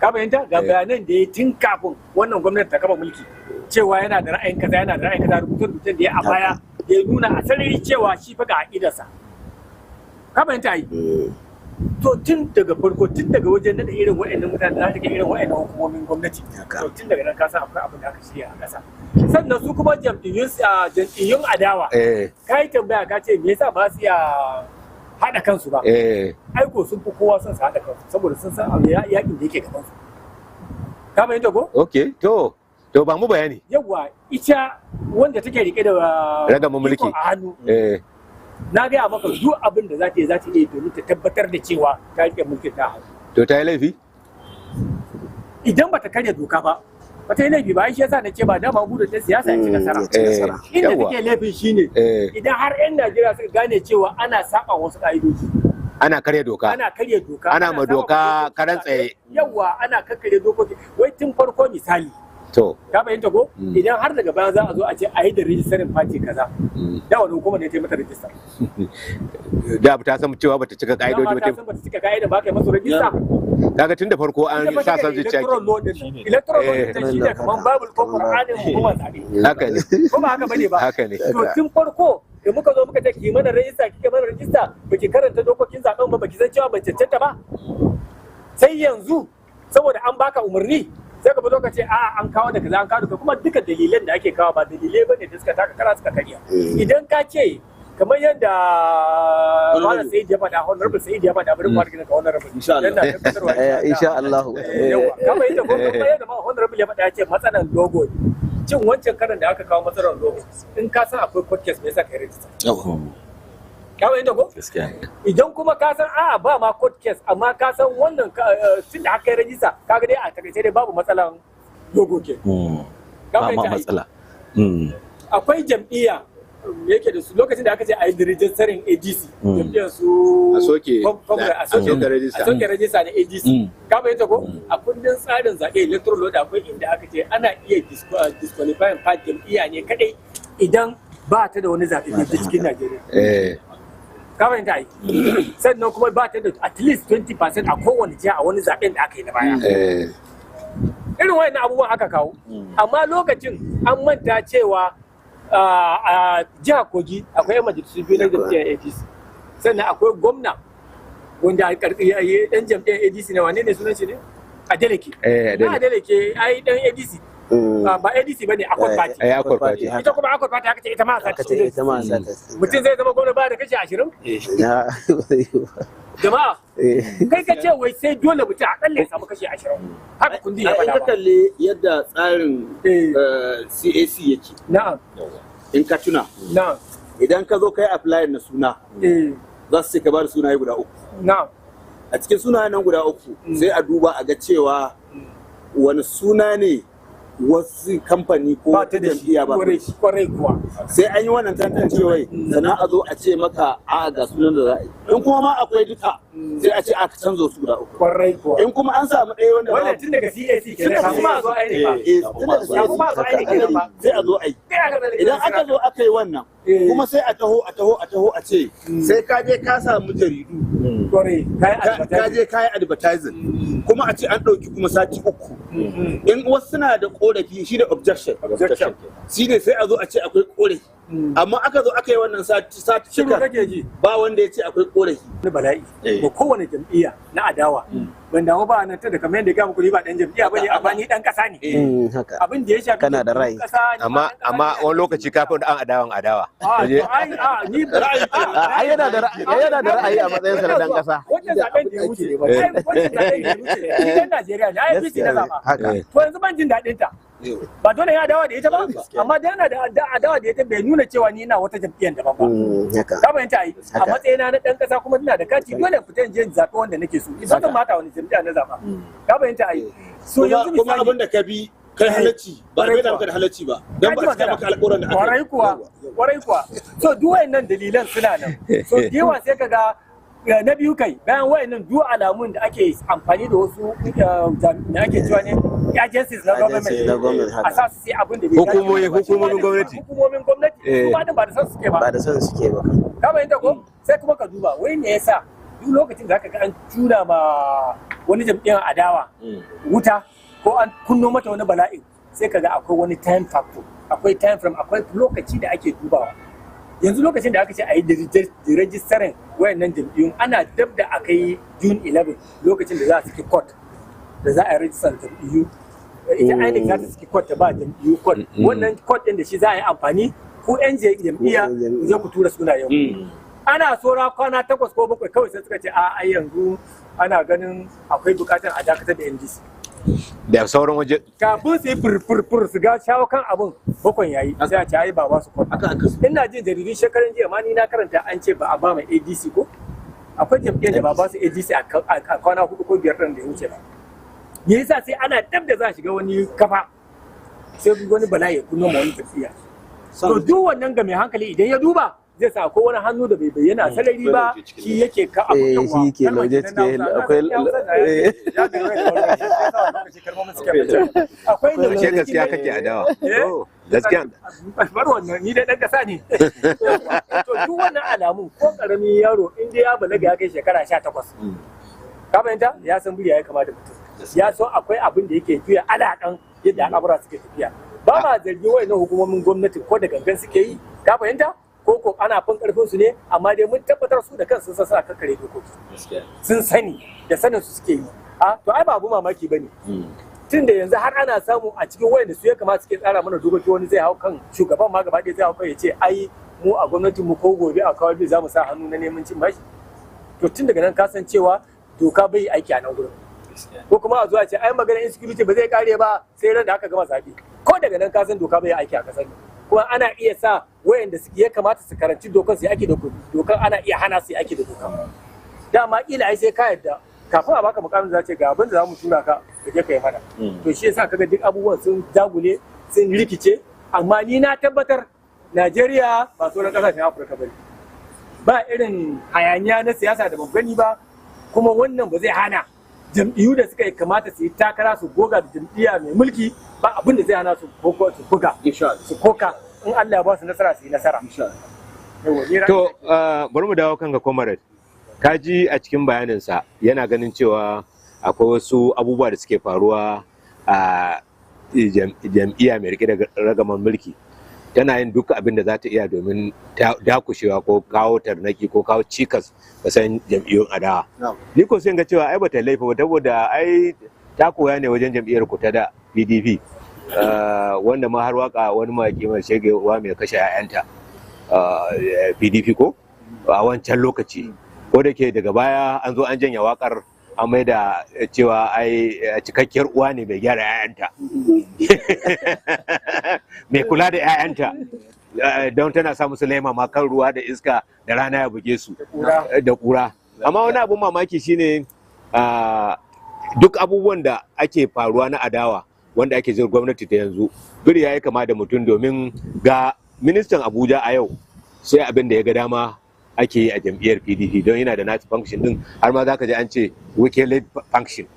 Ka fahimta ga bayanan da ya tun kafin wannan gwamnati ta kafa mulki cewa yana da ra'ayin kaza yana da ra'ayin kaza rubutun da ya a baya da ya nuna a sarari cewa shi fa ga aƙidarsa. Ka fahimta yi. To tun daga farko tun daga wajen da irin wa'annan mutane da take irin wa'annan hukumomin gwamnati. To tun daga nan ka san akwai abin da aka shirya a ƙasa. Sannan su kuma jam'iyyun adawa. Ka yi tambaya ka ce me yasa ba su iya haɗa kansu ba. Aiko sun fi kowa son su haɗa kansu saboda sun san abu yakin da yake gaban su. Ka fahimta ko? Okay, to ba mu bayani. Yawwa ita wanda take rike da ragaman mulki a hannu. Na gaya maka duk abin da za ta yi domin ta tabbatar da cewa ta rike mulkin ta hannu. To ta yi laifi? Idan ba ta karya doka ba, ba ta yi laifi ba, shi yasa na ce ba dama gudu ta siyasa ya ci nasara. Inda take laifin shine idan har 'yan Najeriya suka gane cewa ana saba wasu ƙa'idoji. Ana karya doka. Ana karya doka. Ana ma doka karan tsaye. Yawwa ana kakkarya dokoki. Wai tun farko misali. To. Ka fahimta ko? Idan har daga baya za a zo a ce a yi da rijistarin fati kaza. Da wani hukumar ne ta yi mata rijista. Da ta san cewa bata cika ka'idoji ba. Ta san bata cika ka'ida ba kai masa rijista. Kaga tun da farko an sa san zuciya. Electoral law shi ne kamar Bible ko Qur'anin hukumar zaɓe. Haka ne. Ko ba haka bane ba? Haka ne. To tun farko da muka zo muka ce ki mana rijista kike mana rijista baki karanta dokokin zaben ba baki san cewa ban cancanta ba. Sai yanzu saboda an baka umarni sai ka fito ka ce a'a an kawo da kaza an kawo da kuma duka dalilan da ake kawo ba dalilai bane da suka taka kara suka karya. Idan ka ce kamar yadda Malam Said ya faɗa Honorable Said ya faɗa bari mu fara ka Honorable insha Allah kamar yadda Honorable ya faɗa ya ce matsalan logo cin wancan karan da aka kawo matsalar logo in ka san akwai podcast me yasa ka register kawai inda ko? Idan kuma ka san a'a ba ma court case amma ka san wannan tun da aka yi rajista kaga dai a takaice dai babu matsalan logo ke. Ba ma matsala. Akwai jam'iyya yake da su lokacin da aka ce a yi rejistarin ADC jam'iyyar su a soke rajista na ADC. Ka fahimta ko? A kundin tsarin zaɓe electoral law da akwai inda aka ce ana iya disqualifying part jam'iyya ne kadai idan ba ta da wani zaɓe ne cikin Najeriya. Kawai ta yi sannan kuma ba ta da at least 20% a kowane jiha a wani zaben da aka yi na baya irin wayan abubuwan aka kawo amma lokacin an manta cewa a jihar Kogi akwai yan majalisu biyu na jam'iyyar ADC sannan akwai gwamna wanda dan jam'iyyar ADC ne wane ne sunan shi ne Adeleke ai dan ADC ba ADC bane Accord Party ita kuma Accord Party aka ce ita ma a sata mutum zai zama gwamna ba da kashi 20 jama'a kai ka ce wai sai dole mutum a kalle samu kashi 20 haka kundi ya faɗa ba kalle yadda tsarin CAC yake na'am in ka tuna na'am idan ka zo kai apply na suna za su ce ka ba da sunaye guda 3 na'am a cikin sunayen nan guda 3 sai a duba a ga cewa wani suna ne wasu kamfani ko ba ta da shi kwarai kuwa sai an yi wannan tantancewai sannan a zo a ce maka a ga sunan da za a yi in kuma ma akwai duka sai a ce aka canza su guda 3 kwarai kuwa in kuma an samu ɗaya wanda wannan tun daga CAC kenan kuma a zo a yi ba sai a zo a yi idan aka zo aka yi wannan kuma sai a taho a ce sai ka je ka samu jaridu ka je ka yi advertising kuma a ce an ɗauki kuma sati 3 in wasu suna da korafi shi da objection shi ne sai a zo a ce akwai korafi amma aka zo aka yi wannan sati ba wanda ya ce akwai korafi wani bala'i ba kowane jam'iyya na adawa ban damu ba nan ta da kamar yadda ga muku ba dan jam'iyya bane amma ni dan kasa ne abin da ya shafi kana da rai amma wani lokaci kafin da an adawa ni ra'ayi ai yana da ra'ayi a matsayin sa na dan kasa wannan zaben da ya wuce wannan zaben da ya wuce idan Najeriya ne ai bisi na zaba to yanzu ban jin dadin ta ba dole ya adawa da ita ba amma da yana da adawa da ita bai nuna cewa ni ina wata jam'iyyar daban ba ka bayanta ai a matsayina na dan kasa kuma ina da kati dole fitan je zaɓi wanda nake so idan zan mata wani jam'iyya na zaba ka bayanta ai so yanzu kuma abin da ka bi kai halacci ba bai da maka da halacci ba dan ba ka maka alƙawarin da kwarai kuwa so duk wayannan dalilan suna nan so yawa sai kaga na biyu kai bayan wayannan duk alamun da ake amfani da wasu da ake cewa ne agencies na government a sa su sai abin da hukumomin gwamnati su ba da san suke ba ka bayyana ko sai kuma ka duba wai ne yasa duk lokacin da aka ga an juna ma wani jam'iyyar adawa wuta ko an kunno mata wani bala'in sai kaga akwai wani time factor akwai time frame akwai lokaci da ake dubawa yanzu lokacin da aka ce a yi da rejistarin wayannan jam'iyyun ana dab da aka yi June 11 lokacin da za a saki court da za a yi rajistar jam'iyyu ita ainihin za ta saki court ta ba jam'iyyu court wannan court din da shi za a yi amfani ko yan jam'iyya zai ku tura sunayen ana tsora kwana 8 ko 7 kawai sai suka ce a yanzu ana ganin akwai bukatar a dakatar da NDC da sauran waje kafin su yi furfurfur su ga shawo kan abin bakon yayi sai a ce ai ba su kwata ina jin jaridun shekaran jiya ma ni na karanta an ce ba a ba mai ADC ko akwai jam'iyyar da ba su ADC a kwana 4 ko 5 ɗin da ya wuce ba me yasa sai ana dab da za a shiga wani kafa sai wani bala'i ya kunno ma wani tafiya to duk wannan ga mai hankali idan ya duba zai sa ko wani hannu da bai bayyana salari ba shi yake ka abu kan shi ke lauje cikin akwai akwai lauje gaskiya kake adawa gaskiya bar wannan ni dai dan kasa ne to duk wannan alamun ko karamin yaro in dai ya balaga ya kai shekara 18 ka fahimta ya san buriya ya kamata mutum ya so akwai abin da yake juya alaƙan yadda al'amura suke tafiya ba ma zargi wayannan hukumomin gwamnati ko da gangan suke yi ka fahimta ko ana fin karfin su ne amma dai mun tabbatar su da kansu sun sa kakkare dokoki sun sani da sanin su suke yi to ai ba abu mamaki bane tun da yanzu har ana samu a cikin wayanda su ya kamata suke tsara mana dokoki wani zai hau kan shugaban ma gaba ɗaya zai hau kan ya ce ai mu a gwamnatin mu ko gobe a kawai za mu sa hannu na neman cin bashi to tun daga nan ka san cewa doka bai aiki a nan gurin ko kuma a zuwa ce ai maganar insecurity ba zai kare ba sai ran da aka gama zaɓe ko daga nan ka san doka bai aiki a kasar kuma ana iya sa wayanda ya kamata su karanci dokan su ake da dokan ana iya hana su ake da dokan dama ila ai sai ka yadda kafin a baka mukamin za ce ga abin da za mu tura ka da je ka yi mana to shi yasa kaga duk abubuwan sun dagule sun rikice amma ni na tabbatar Najeriya ba sauran kasashen Afirka bane ba irin hayaniya na siyasa da ban gani ba kuma wannan ba zai hana jam'iyyu da suka kamata su yi takara su goga da jam'iyya mai mulki ba abin da zai hana su buga su koka in Allah ya ba su nasara su yi nasara. To bari mu dawo kan ga comrade. Ka ji a cikin bayaninsa yana ganin cewa akwai wasu abubuwa da suke faruwa a jam'iyya mai rike da ragaman mulki. Tana yin duk abin da za ta iya domin dakushewa ko kawo tarnaki ko kawo cikas ga san jam'iyyun adawa. Ni ko sai ga cewa ai bata laifa ba saboda ai ta koya ne wajen jam'iyyar ku ta da PDP. Wanda ma har waka wani mawaki mai shegewa mai kashe 'ya'yanta PDP ko a wancan lokaci ko da ke daga baya an zo an janya wakar an mai da cewa ai cikakkiyar uwa ne mai gyara 'ya'yanta mai kula da 'ya'yanta don tana sa musu laima ma kan ruwa da iska da rana ya buge su da kura amma wani abun mamaki shine duk abubuwan da ake faruwa na adawa wanda ake jin gwamnati ta yanzu biri ya yi kama da mutum domin ga ministan Abuja a yau sai abin da ya ga dama ake yi a jam'iyyar PDP don yana da nati function din har ma za ka ji an ce wike-led function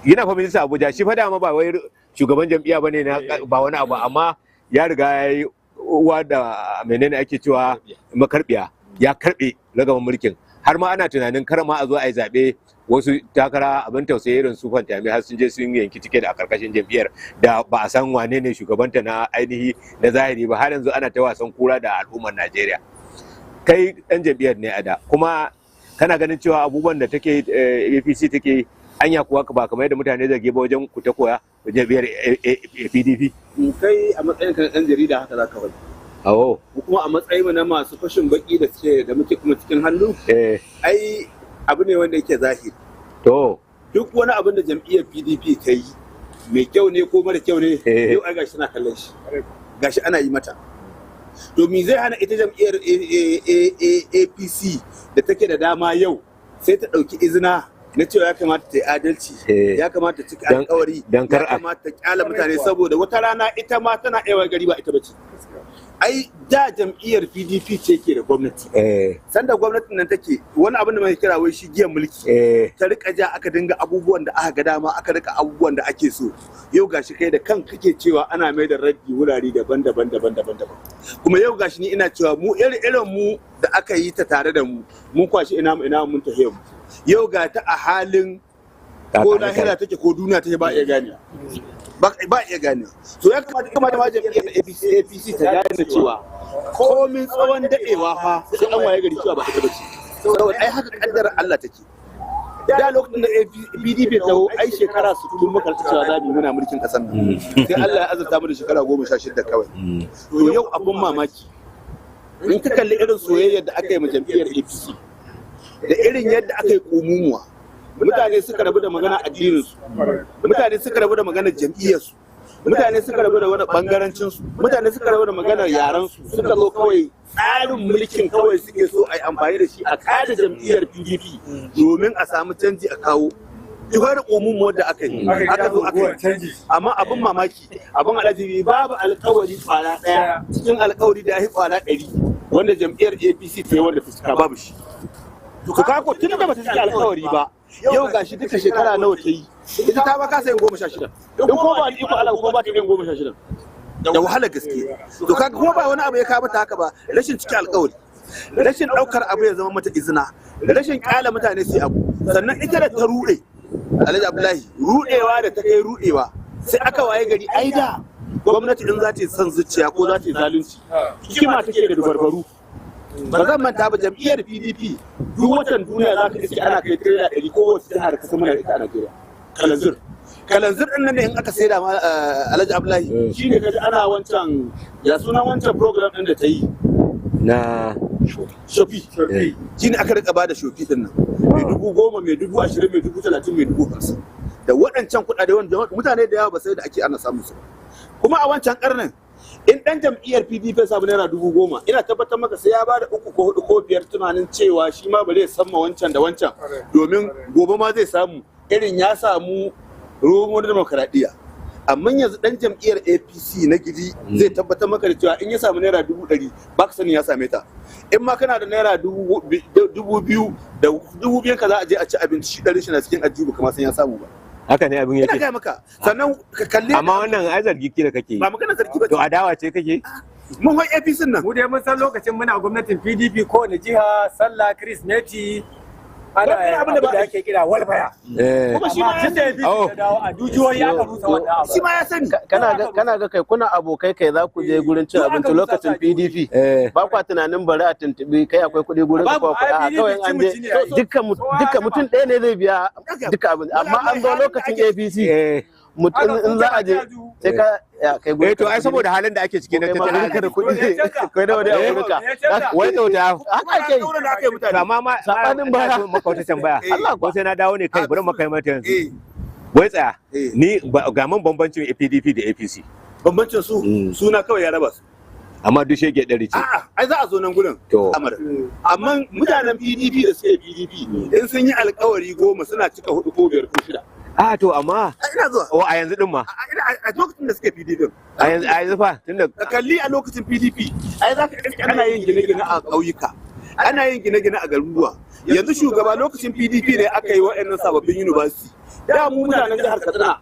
yana fa ministan Abuja shi fa dama ba wai shugaban jam'iyya bane na ba wani abu amma ya riga ya yi uwa da menene ake cewa makarbiya ya karbe ragaman mulkin har ma ana tunanin kar ma a zo a yi zaɓe wasu takara abin tausayi irin su fantami har sun je sun yanki tiket a karkashin jam'iyyar da ba a san wane ne shugabanta na ainihi na zahiri ba har yanzu ana ta wasan kura da al'ummar Najeriya kai dan jam'iyyar ne a da kuma kana ganin cewa abubuwan da take APC take anya kuwa ba kamar yadda mutane zage ba wajen ku ta koya jam'iyyar PDP kai a matsayin kan dan jarida haka zaka faɗi kuma a matsayin na masu fashin baki da suke da muke kuma cikin hannu ai abu ne wanda yake zahiri to duk wani abin da jam'iyyar PDP ta yi mai kyau ne ko mara kyau ne yau ai gashi na kallon shi gashi ana yi mata to me zai hana ita jam'iyyar APC da take da dama yau sai ta ɗauki izina na cewa ya kamata ta yi adalci, ya kamata ta cika alkawari, ya kamata ta kyala mutane saboda wata rana ita ma tana yawa gari ba ita bace. Ai da jam'iyyar PDP ce ke da gwamnati. Sanda gwamnatin nan take wani abin da mai kira wai shi giyan mulki. Ta rika ja aka dinga abubuwan da aka ga dama, aka rika abubuwan da ake so. Yau gashi kai da kan kake cewa ana mai da raddi wurare daban-daban. Kuma yau gashi ni ina cewa mu irin mu da aka yi ta tare da mu, mun kwashi ina mun tahe mu. Yau ga ta a halin ko lahira take ko duniya take ba iya gane. Ba iya gane. So ya kamata ma jam'iyyar APC ta gane cewa komin tsawon daɗewa fa sai an waye gari cewa ba ita bace. Saboda ai haka kaddara Allah take. Da lokacin da PDP ta ai shekara 60 muka cewa za mu muna mulkin kasar nan. Sai Allah ya azurta mu da shekara 16 kawai. To yau abun mamaki. In ka kalli irin soyayya da aka yi ma jam'iyyar APC da irin yadda aka yi kumumuwa, mutane suka rabu da magana addininsu, mutane suka rabu da magana jam'iyyarsu, mutane suka rabu da wani bangarancinsu, mutane suka rabu da maganar yaransu, suka zo kawai tsarin mulkin kawai suke so a yi amfani da shi a kada jam'iyyar PDP domin a samu canji a kawo. Jihar umumu da aka yi, aka zo aka yi, amma abin mamaki, abin alajibi babu alkawari kwana ɗaya cikin alkawari da ya yi kwana 100 wanda jam'iyyar APC ta yi wanda fuska babu shi. To kako tun da bata cika alkawari ba, yau gashi duka shekara nawa ta yi, ita ta ba kasa yin 16. In kuma ba iko Allah ko ba ta yin 16. Da wahala gaske. To kaga kuma ba wani abu ya kawo ta haka ba, rashin cika alkawari. Rashin daukar abu ya zama mata izina, rashin kyala mutane sai abu. Sannan ita da ta ruɗe, Alhaji Abdullahi, ruɗewa da ta kai ruɗewa, sai aka waye gari ai da gwamnati in za ta yi son zuciya ko za ta yi zalunci, hikima take da dubarbaru. Ba zan manta ba jam'iyyar PDP duk watan duniya za ka iske ana kai tirela 100 kowace jihar ka muna da ita a Najeriya. Kalanzir din nan ne in aka saida ma Alhaji Abdullahi shine kaji ana wancan ya sunan wancan program din da ta yi na shofi shine aka rika bada shofi din nan mai 10,000 mai 20,000 mai 30,000 mai 50,000 da waɗancan kuɗaɗe wanda mutane da yawa ba sai da ake ana samun su kuma a wancan karnin in dan jam'iyyar PDP samu naira 10,000 ina tabbatar maka sai ya bada 3 ko 4 ko 5 tunanin cewa shi ma ba zai samma wancan da wancan domin gobe ma zai samu irin ya samu ruwan demokradiyya. Amma yanzu dan jam'iyyar APC na gidi zai tabbatar maka da cewa in ya samu naira 100,000 ba ka sani ya same ta. In ma kana da naira 2,000 da 2,000 ka za a je a ci abinci shi 100 shi na cikin ajibu kamar san ya samu ba. Haka ne abin yake. Ina ga maka. Sannan ka kalle amma wannan ai zargi kira kake. Ba magana zargi ba. To adawa ce kake? Mun hoi APC nan. Mu dai mun san lokacin muna gwamnatin PDP ko wani jiha sallah Kirsimeti ana abin da ake kira walbaya. Kuma shi ma ya da dawo a dujiyoyi aka rusa wannan abu. Shi ma ya sani. Kana ga kai kuna abokai kai za ku je gurin cin abinci lokacin PDP. Ba kwa tunanin bari a tuntubi kai akwai kuɗi gurin ka kawai an je duka mutum ɗaya ne zai biya duka abin amma an zo lokacin APC mutum in za a je sai ka kai gurin. To ai saboda halin da ake ciki na tattalin da kuɗi kai da wani a gurin ka wai kyauta haka ke amma ma sabanin baya maka wata tambaya Allah ko sai na dawo ne kai bari maka mata yanzu wai tsaya ni ga man bambancin PDP da APC bambancin su suna kawai ya raba su amma duk shege ɗari ce a'a ai za a zo nan gurin amma mutanen PDP da suke PDP in sun yi alkawari 10 suna cika 4 ko 5 ko 6 a to amma ina zuwa a yanzu din ma a lokacin da suke PDP a yanzu fa tunda kalli a lokacin PDP ai za ka ana yin gine-gine a ƙauyuka ana yin gine-gine a garuruwa yanzu shugaba lokacin PDP ne aka yi waɗannan sababbin university da mu mutanen jihar Katsina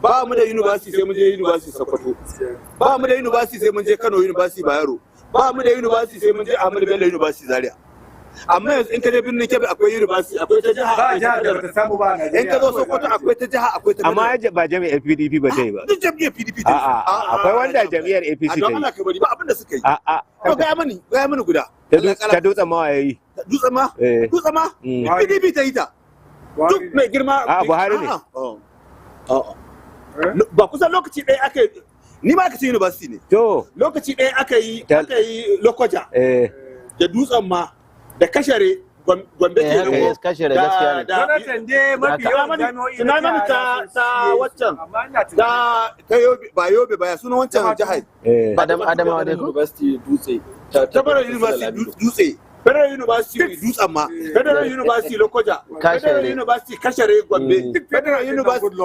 ba mu da university sai mun je university Sokoto ba mu da university sai mun je Kano university Bayero ba mu da university sai mun je Ahmadu Bello university Zaria amma yanzu in ka je birnin Kebbi akwai university akwai ta jiha ba jihar da ta samu ba Najeriya in ka zo Sokoto akwai ta jiha akwai ta amma ba jami'ar PDP ba ta yi ba duk jami'ar PDP ta yi akwai wanda jami'ar APC ta yi don Allah ka bari ba abin da suka yi to ga mani guda ta dutsen ma yayi dutsen ma PDP ta yi ta duk mai girma Buhari ne ba kusan lokaci ɗaya aka yi ni ma aka ce university ne to lokaci ɗaya aka yi Lokoja da dutsen ma da Kashare Gombe ke nan Kashare gaskiya ne gwamnatin dai mafi yawan jami'o'i tunanin ta waccan ta Yobe baya sunan wancan jihar Adamawa da University Dutse ta bara University Dutse Federal University Dutsen ma, Federal University Lokoja, Federal University Kashare Gombe, Federal University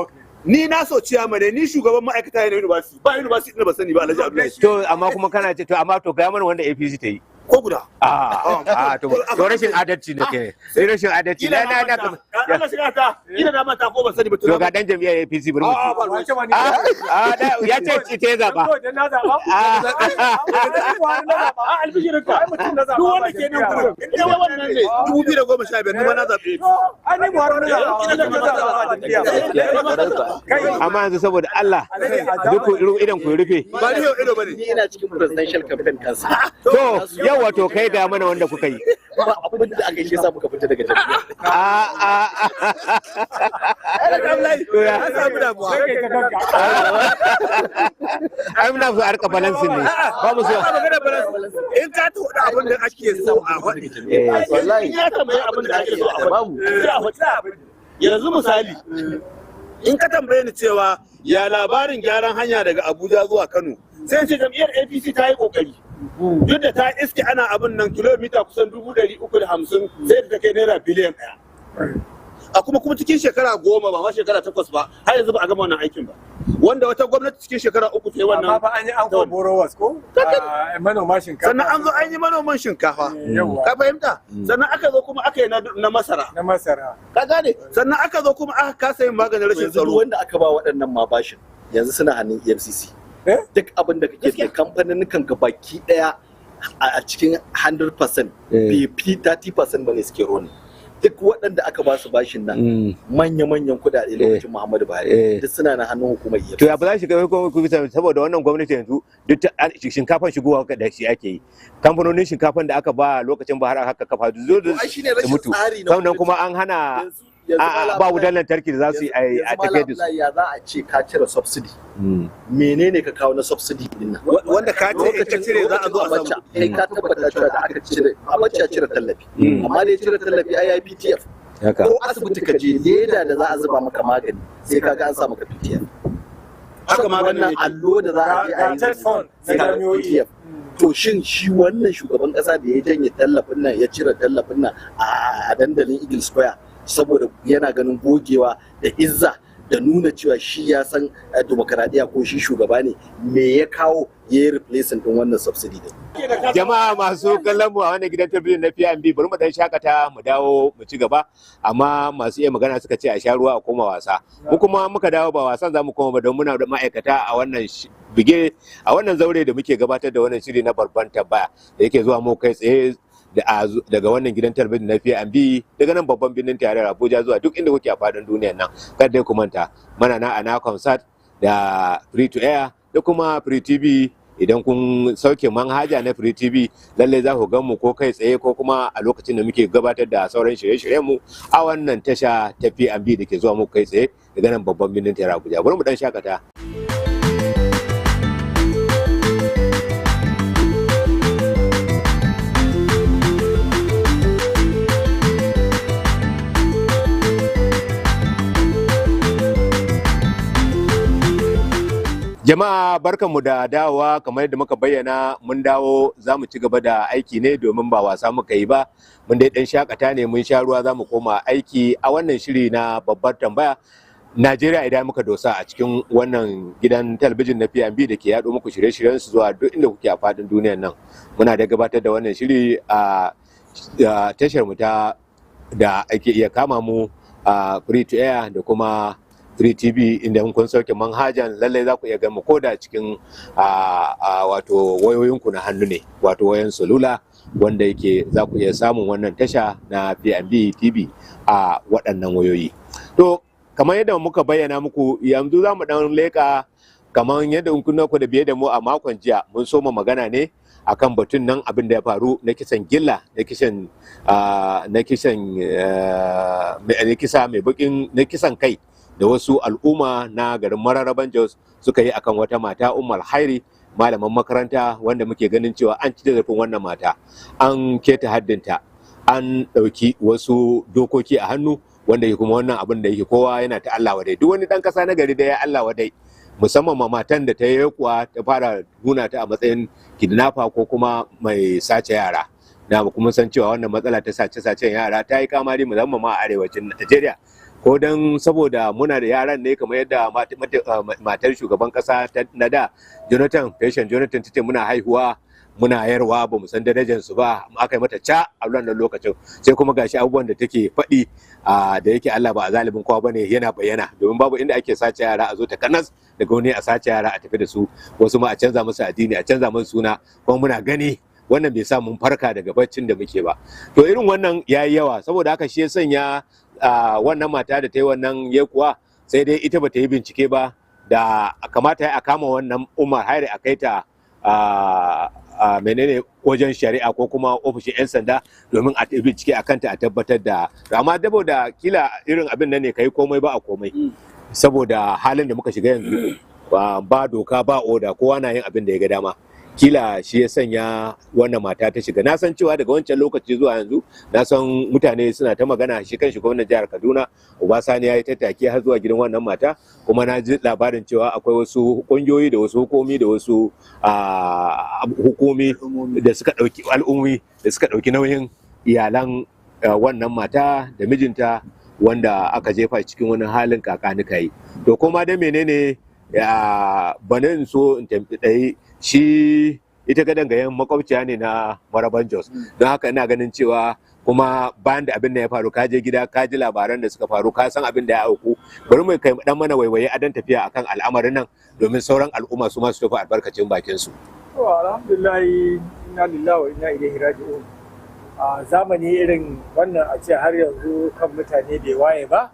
ni na so ciyama ne ni shugaban ma'aikata ne university ba university ne ba sani ba Alhaji Abdullahi. To amma kuma kana ce to amma to ga mana wanda APC ta yi. Ko guda. To rashin adalci ne ke. Sai rashin adalci. Na Allah shiga ta. Ina na mata ko ba sani ba to ga dan jami'ar APC bari mu. Ya ce ita ya zaba. Dan na zaba. Albishirinka. Duk wanda ke nan gurin. Ina wannan ne 2015 ni ma na zabe. Ai ni Buhari na zaba. Amma yanzu saboda Allah duk idan ku rufe. Ba ni ido bane. Ni ina cikin presidential campaign kansa. To yawa to kai ga mana wanda kuka yi. Ba abin da aka yi shi yasa muka fita daga jami'a. Ai muna so a rika balansin ne. Ba mu so. In ka ta wada abin da ake so a wadi. Wallahi ya tambaye abin da ake so a babu. Yanzu misali in ka tambaye ni cewa ya labarin gyaran hanya daga Abuja zuwa Kano sai ce jam'iyyar APC ta yi kokari duk da ta iske ana abin nan kilomita kusan 350 sai da ta kai naira biliyan 1 a kuma cikin shekara 10 ba ma shekara 8 ba har yanzu ba a gama wannan aikin ba wanda wata gwamnati cikin shekara 3 ta yi wannan amma ba an yi anko borowas ko manoma shinkafa sannan an zo an yi manoman shinkafa ka fahimta sannan aka zo kuma aka yi na masara ka gane sannan aka zo kuma aka kasa yin maganin rashin tsaro wanda aka ba waɗannan ma bashin yanzu suna hannun EFCC duk abin da kake da kamfanin kan gabaki daya a cikin 100% bai fi 30% bane suke roni duk waɗanda aka ba su bashin nan manya-manyan kuɗaɗe lokacin Muhammadu Buhari duk suna na hannun hukumar EFCC. To ya ba za shi kai hukumar saboda wannan gwamnati yanzu duk shinkafan shigowa da shi ake yi. Kamfanonin shinkafan da aka ba lokacin Buhari aka kafa zo da mutu. Sannan kuma an hana ba wutar lantarki da za su yi a tafiye da su. Ya za a ce ka cire subsidy. Menene ka kawo na subsidy din nan? Wanda ka cire za a zo a samu. Kai ka tabbata cewa da aka cire a wacce cire tallafi. Amma da ya cire tallafi ai PTF. Ko asibiti ka je leda da za a zuba maka magani sai ka ga an sa maka PTF. Haka maganin allo da za a je a yi sai ka ga PTF. To shin shi wannan shugaban kasa da ya janye tallafin nan ya cire tallafin nan a dandalin Eagle Square saboda yana ganin gogewa da izza da nuna cewa shi ya san demokaradiyya ko shi shugaba ne me ya kawo ya yi replacing din wannan subsidy din. Jama'a masu kallon mu a wannan gidan talabijin na PMB bari mu dan shakata mu dawo mu ci gaba amma masu iya magana suka ce a sha ruwa a koma wasa. Mu kuma muka dawo ba wasan za mu koma ba don muna da ma'aikata a wannan bige a wannan zaure da muke gabatar da wannan shiri na babban tambaya da yake zuwa mu kai tsaye daga wannan gidan talabijin na PMB daga nan babban birnin tarayyar Abuja zuwa duk inda kuke a fadin duniyar nan kada ku manta mana na concert da free to air da kuma free TV idan kun sauke manhaja na free TV lalle za ku gan mu ko kai tsaye ko kuma a lokacin da muke gabatar da sauran shirye-shiryen mu a wannan tasha ta PMB da ke zuwa mu kai tsaye daga nan babban birnin tarayyar Abuja bari mu dan shakata. Jama'a barkanmu da dawowa kamar yadda muka bayyana mun dawo za mu ci gaba da aiki ne domin ba wasa muka yi ba mun dai dan shakata ne mun sha ruwa za mu koma aiki a wannan shiri na babbar tambaya Najeriya idan muka dosa a cikin wannan gidan talabijin na PMB da ke yaɗo muku shirye-shiryen su zuwa duk inda kuke a faɗin duniyar nan muna da gabatar da wannan shiri a tashar mu ta da ake iya kama mu a free to air da kuma Free TV inda kun sauke manhajan lallai za ku iya gama koda cikin wato wayoyinku na hannu ne wato wayan salula wanda yake za ku iya samun wannan tasha na PMB TV a waɗannan wayoyi. To kamar yadda muka bayyana muku yanzu za mu ɗan leƙa kamar yadda kun ku da biye da mu a makon jiya mun soma magana ne akan batun nan abin da ya faru na kisan gilla na kisan kai da wasu al'umma na garin Mararaban Jos suka yi akan wata mata Ummul Hairi malaman makaranta wanda muke ganin cewa an ci zarafin wannan mata an keta haddinta an ɗauki wasu dokoki a hannu wanda kuma wannan abin da yake kowa yana ta Allah wadai duk wani ɗan ƙasa na gari da ya Allah wadai musamman ma matan da ta yi kuwa ta fara nuna ta a matsayin kidnapper ko kuma mai sace yara na kuma san cewa wannan matsala ta sace-sacen yara ta yi kamari musamman ma a arewacin Najeriya. Ko don saboda muna da yaran ne kamar yadda matar shugaban kasa na da Jonathan ta ce muna haihuwa muna yarwa ba mu san darajar su ba, aka yi mata ca a wannan lokacin, sai kuma gashi abubuwan da take faɗi da yake Allah ba a zalibin kowa bane yana bayyana, domin babu inda ake sace yara a zo ta kanas daga wani a sace yara a tafi da su, wasu ma a canza musu addini, a canza musu suna, kuma muna gani wannan bai sa mun farka daga baccin da muke ba. To irin wannan yayi yawa, saboda haka shi ya sanya wannan mata da ta yi wannan yekuwa sai dai ita bata yi bincike ba, da kamata a kama wannan Umar Haire a kai ta menene wajen shari'a ko kuma ofishin 'yan sanda domin a bincike a kanta a tabbatar da, amma dabo da kila irin abin nan ne kai komai ba a komai, saboda halin da muka shiga yanzu ba doka ba oda, kowa na yin abin da ya ga dama. Kila shi ya sanya wannan mata ta shiga. Na san cewa daga wancan lokaci zuwa yanzu na san mutane suna ta magana, shi kan gwamnan jihar Kaduna Obasani ya yi tattaki har zuwa gidan wannan mata, kuma na ji labarin cewa akwai wasu kungiyoyi da wasu hukumi da wasu hukumi da suka dauki al'ummi da suka dauki nauyin iyalan wannan mata da mijinta wanda aka jefa cikin wani halin kakanika yi. To kuma da menene banin so in tambayi shi ita gadan gayen makwabciya ne na Maraban Jos, don haka ina ganin cewa kuma bayan da abin da ya faru ka je gida ka ji labaran da suka faru ka san abin da ya auku, bari mu kai dan mana waiwaye a dan tafiya akan al'amarin nan domin sauran al'umma su ma su tafi albarkacin bakin su. To alhamdulillah, inna lillahi wa inna ilaihi raji'un. A zamani irin wannan a ce har yanzu kan mutane bai waye ba,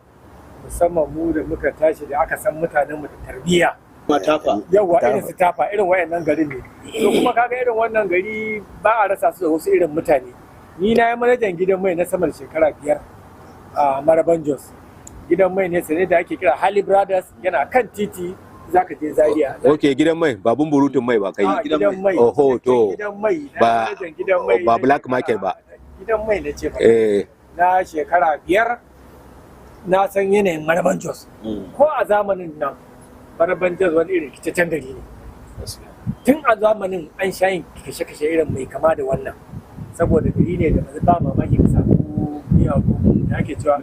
musamman mu da muka tashi da aka san mutanen mu da tarbiyya. Matafa. Yawwa irin su tafa irin wayannan garin ne. To kuma kaga irin wannan gari ba a rasa su da wasu irin mutane. Ni na yi manajan gidan mai na sama da shekara 5 a Maraban Jos. Gidan mai ne sane da ake kira Hali Brothers, yana kan titi zaka je Zaria. Ok, gidan mai ba bumburutun mai ba kai. Gidan mai. Oho to. Gidan mai. Ba black market ba. Gidan mai na ce ba. Na shekara 5 na san yanayin Maraban Jos. Ko a zamanin nan Maraban Jos wani irin kitaccen gari ne. Tun a zamanin an sha yin kashe-kashe irin mai kama da wannan, saboda gari ne da ba mamaki ka samu miyagun da ake cewa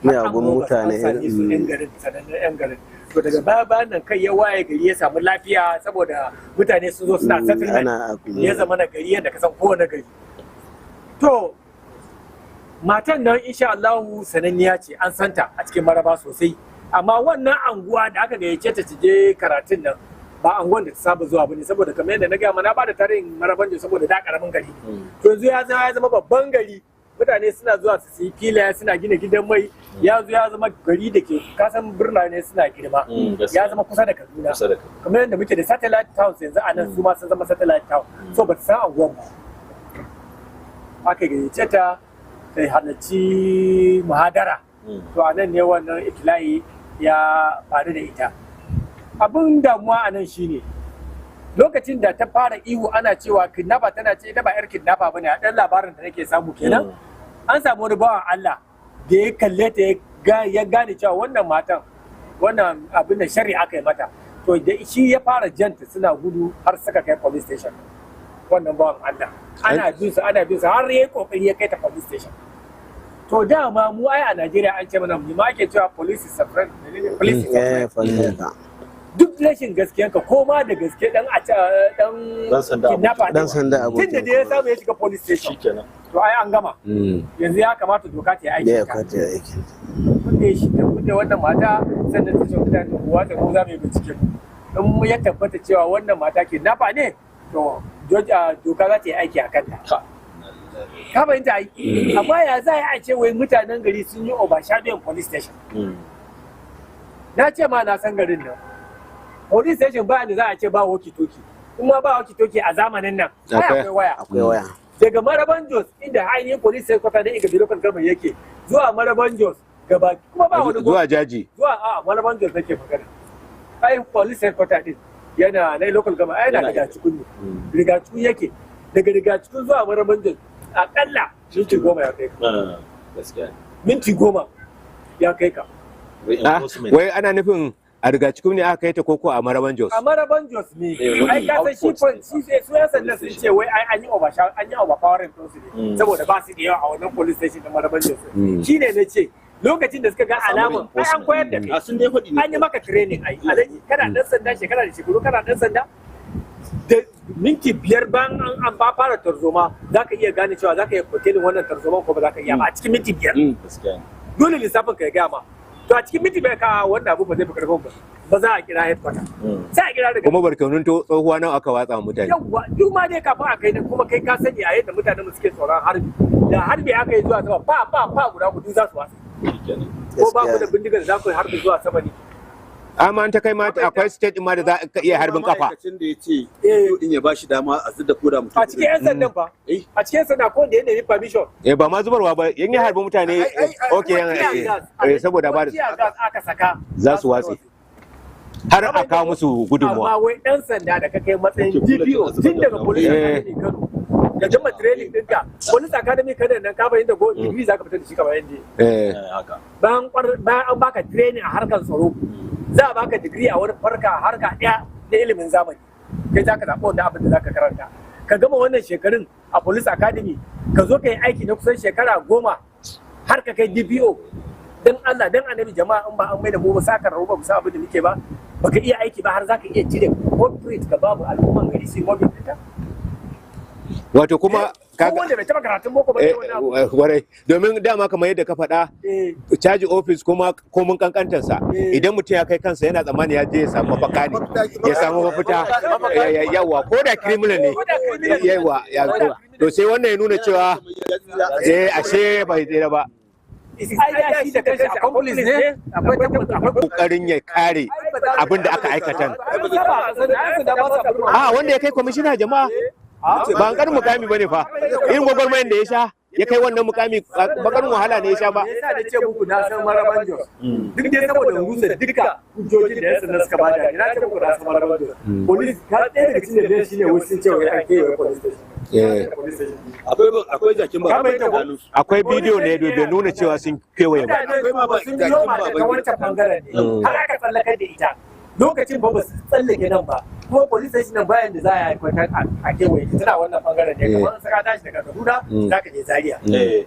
miyagun mutane su yan garin, sanannun yan garin. To daga baya bayan nan kai ya waye gari ya samu lafiya saboda mutane sun zo suna settlement, ya zama na gari yadda ka san kowane gari. To matan nan insha Allahu sananniya ce, an santa a cikin Maraba sosai, amma wannan anguwa da aka gayyace ta je karatun nan ba anguwan da ta saba zuwa bane, saboda kamar yadda na gaya mana ba da tarihin Maraban saboda da karamin gari ne. To yanzu ya zama babban gari, mutane suna zuwa su yi filaye, suna gina gidan mai, ya zama gari da ke kasan birane suna girma, ya zama kusa da Kaduna, kamar yadda muke da satellite towns yanzu a nan su ma sun zama satellite town, so ba ta san anguwan ba. Aka gayyace ta ta halarci muhadara, to a nan ne wannan ikilayi ya faru da ita. Abin damuwa a nan shine lokacin da ta fara ihu ana cewa kidnapper, tana ce ita ba yar kidnapper bane, a dan labarin da nake samu kenan. An samu wani bawan Allah da ya kalle ta ya gane cewa wannan matan wannan abin da shari aka yi mata, to da shi ya fara janta suna gudu har suka kai police station. Wannan bawan Allah ana bin su har yayi kokari ya kai ta police station. To dama mu ai a Najeriya an ce mana mu ma ake cewa police is a friend, police is a friend. Duk rashin gaskiyanka ko ma da gaske dan kidnapper dan sanda abu tunda da ya samu ya shiga police station to ai an gama. Yanzu ya kamata doka ta yi aiki ka. Wanda ya shiga da wannan mata sannan ta ce mutane kuwa da mu za mu yi bincike. In mu ya tabbata cewa wannan mata kidnapper ne, to doka za ta yi aiki a kanta. Ka fahimta ai, amma ya za a ce wai mutanen gari sun yi overshadowing police station. Na ce ma na san garin nan police station ba da za a ce ba walkie talkie, kuma ba walkie talkie a zamanin nan akwai waya. Daga Maraban Jos inda ainihin police headquarter na Igabi local government yake zuwa Maraban Jos gaba, kuma ba wani zuwa jaji zuwa Maraban Jos nake magana. Ai police headquarter din yana na local government ai na daga cikin ne, riga cikin yake, daga riga cikin zuwa Maraban Jos akalla minti 10 ya kai ka. Gaskiya minti 10 ya kai ka. Wai ana nufin A riga cikin ne aka kai ta koko a Maraban Jos? A Maraban Jos ne. Ai ka san shi su yan sanda sun ce wai ai an yi overpowering din su ne saboda ba su da yawa a wannan police station na Maraban Jos. Shi ne na ce lokacin da suka ga alamun ai an koyar da kai sun dai faɗi an yi maka training ai kana dan sanda shekara da shekaru kana dan sanda da minti 5 bayan an ba fara tarzoma za ka iya gane cewa za ka iya kotelin wannan tarzoman ko ba za ka iya ba a cikin minti 5 dole lissafin ka ya gama to a cikin minti 5 ka wannan abu ba zai fi karfin ba za a kira headquarter sai a kira daga kuma barkanun tsohuwa nan aka watsa mutane yawa duk ma dai kafin a kai kuma kai ka sani a yadda mutanen mu suke tsoron harbi da harbi aka yi zuwa sama fa guda gudu za su watsa ko ba ku da bindigar za ku yi harbi zuwa sama ne amma ta kai ma akwai state ma da za ka iya harbin kafa ma'aikacin da ya ce din ya bashi dama a zidda koda mutum a cikin yan sandan fa a cikin sanda ko da ya nemi permission ba ma zubarwa ba yan yi harbin mutane okay saboda ba da aka saka za su watse har a kawo musu gudunmuwa amma wai dan sanda da ka kai matsayin DPO tun daga police academy Kano da gama training ɗinka police academy Kano nan ka bayyana go degree zaka fita da shi kamar yanda haka bayan an baka training a harkar tsaro za a baka digiri a wani harka ɗaya na ilimin zamani kai za ka zaɓi wanda abin da za ka karanta ka gama wannan shekarun a police academy ka zo ka yi aiki na kusan shekara 10 har ka kai DPO dan Allah dan annabi jama'a in ba an mai da mu ba sakar ruba ba abin da muke ba baka iya aiki ba har za ka iya cire corporate ka babu al'umman gari sai mobil ɗinka wato kuma wanda bai taɓa karatun boko ba ne wannan warai domin dama kamar yadda ka faɗa caji office kuma komun kankantarsa idan mutum ya kai kansa yana tsammani ya je ya samu mafaka ne ya samu mafita yawa ko da criminal ne yawa to sai wannan ya nuna cewa ashe bai tsira ba kokarin ya kare abin da aka aikata wanda ya kai kwamishina jama'a ba an karin mukami bane fa irin gwagwarmayan da ya sha ya kai wannan mukami bakar wahala ne ya sha ba yasa da ce muku na san Maraban Jos duk dai saboda rusa duka hujjojin da yasa suka bada ina ce muku na san Maraban Jos police ka ɗaya daga cikin da shine wasu sun ce wai an kai wa police station akwai jakin ba akwai bidiyo ne da nuna cewa sun kewaye ba sun biyo ma daga wancan bangaren ne har aka tsallakar da ita lokacin ba su tsallake nan ba kuma police station nan bayan da za a aikwatar a kewaye tana wannan bangaren ne kamar saka tashi daga Kaduna za ka je Zaria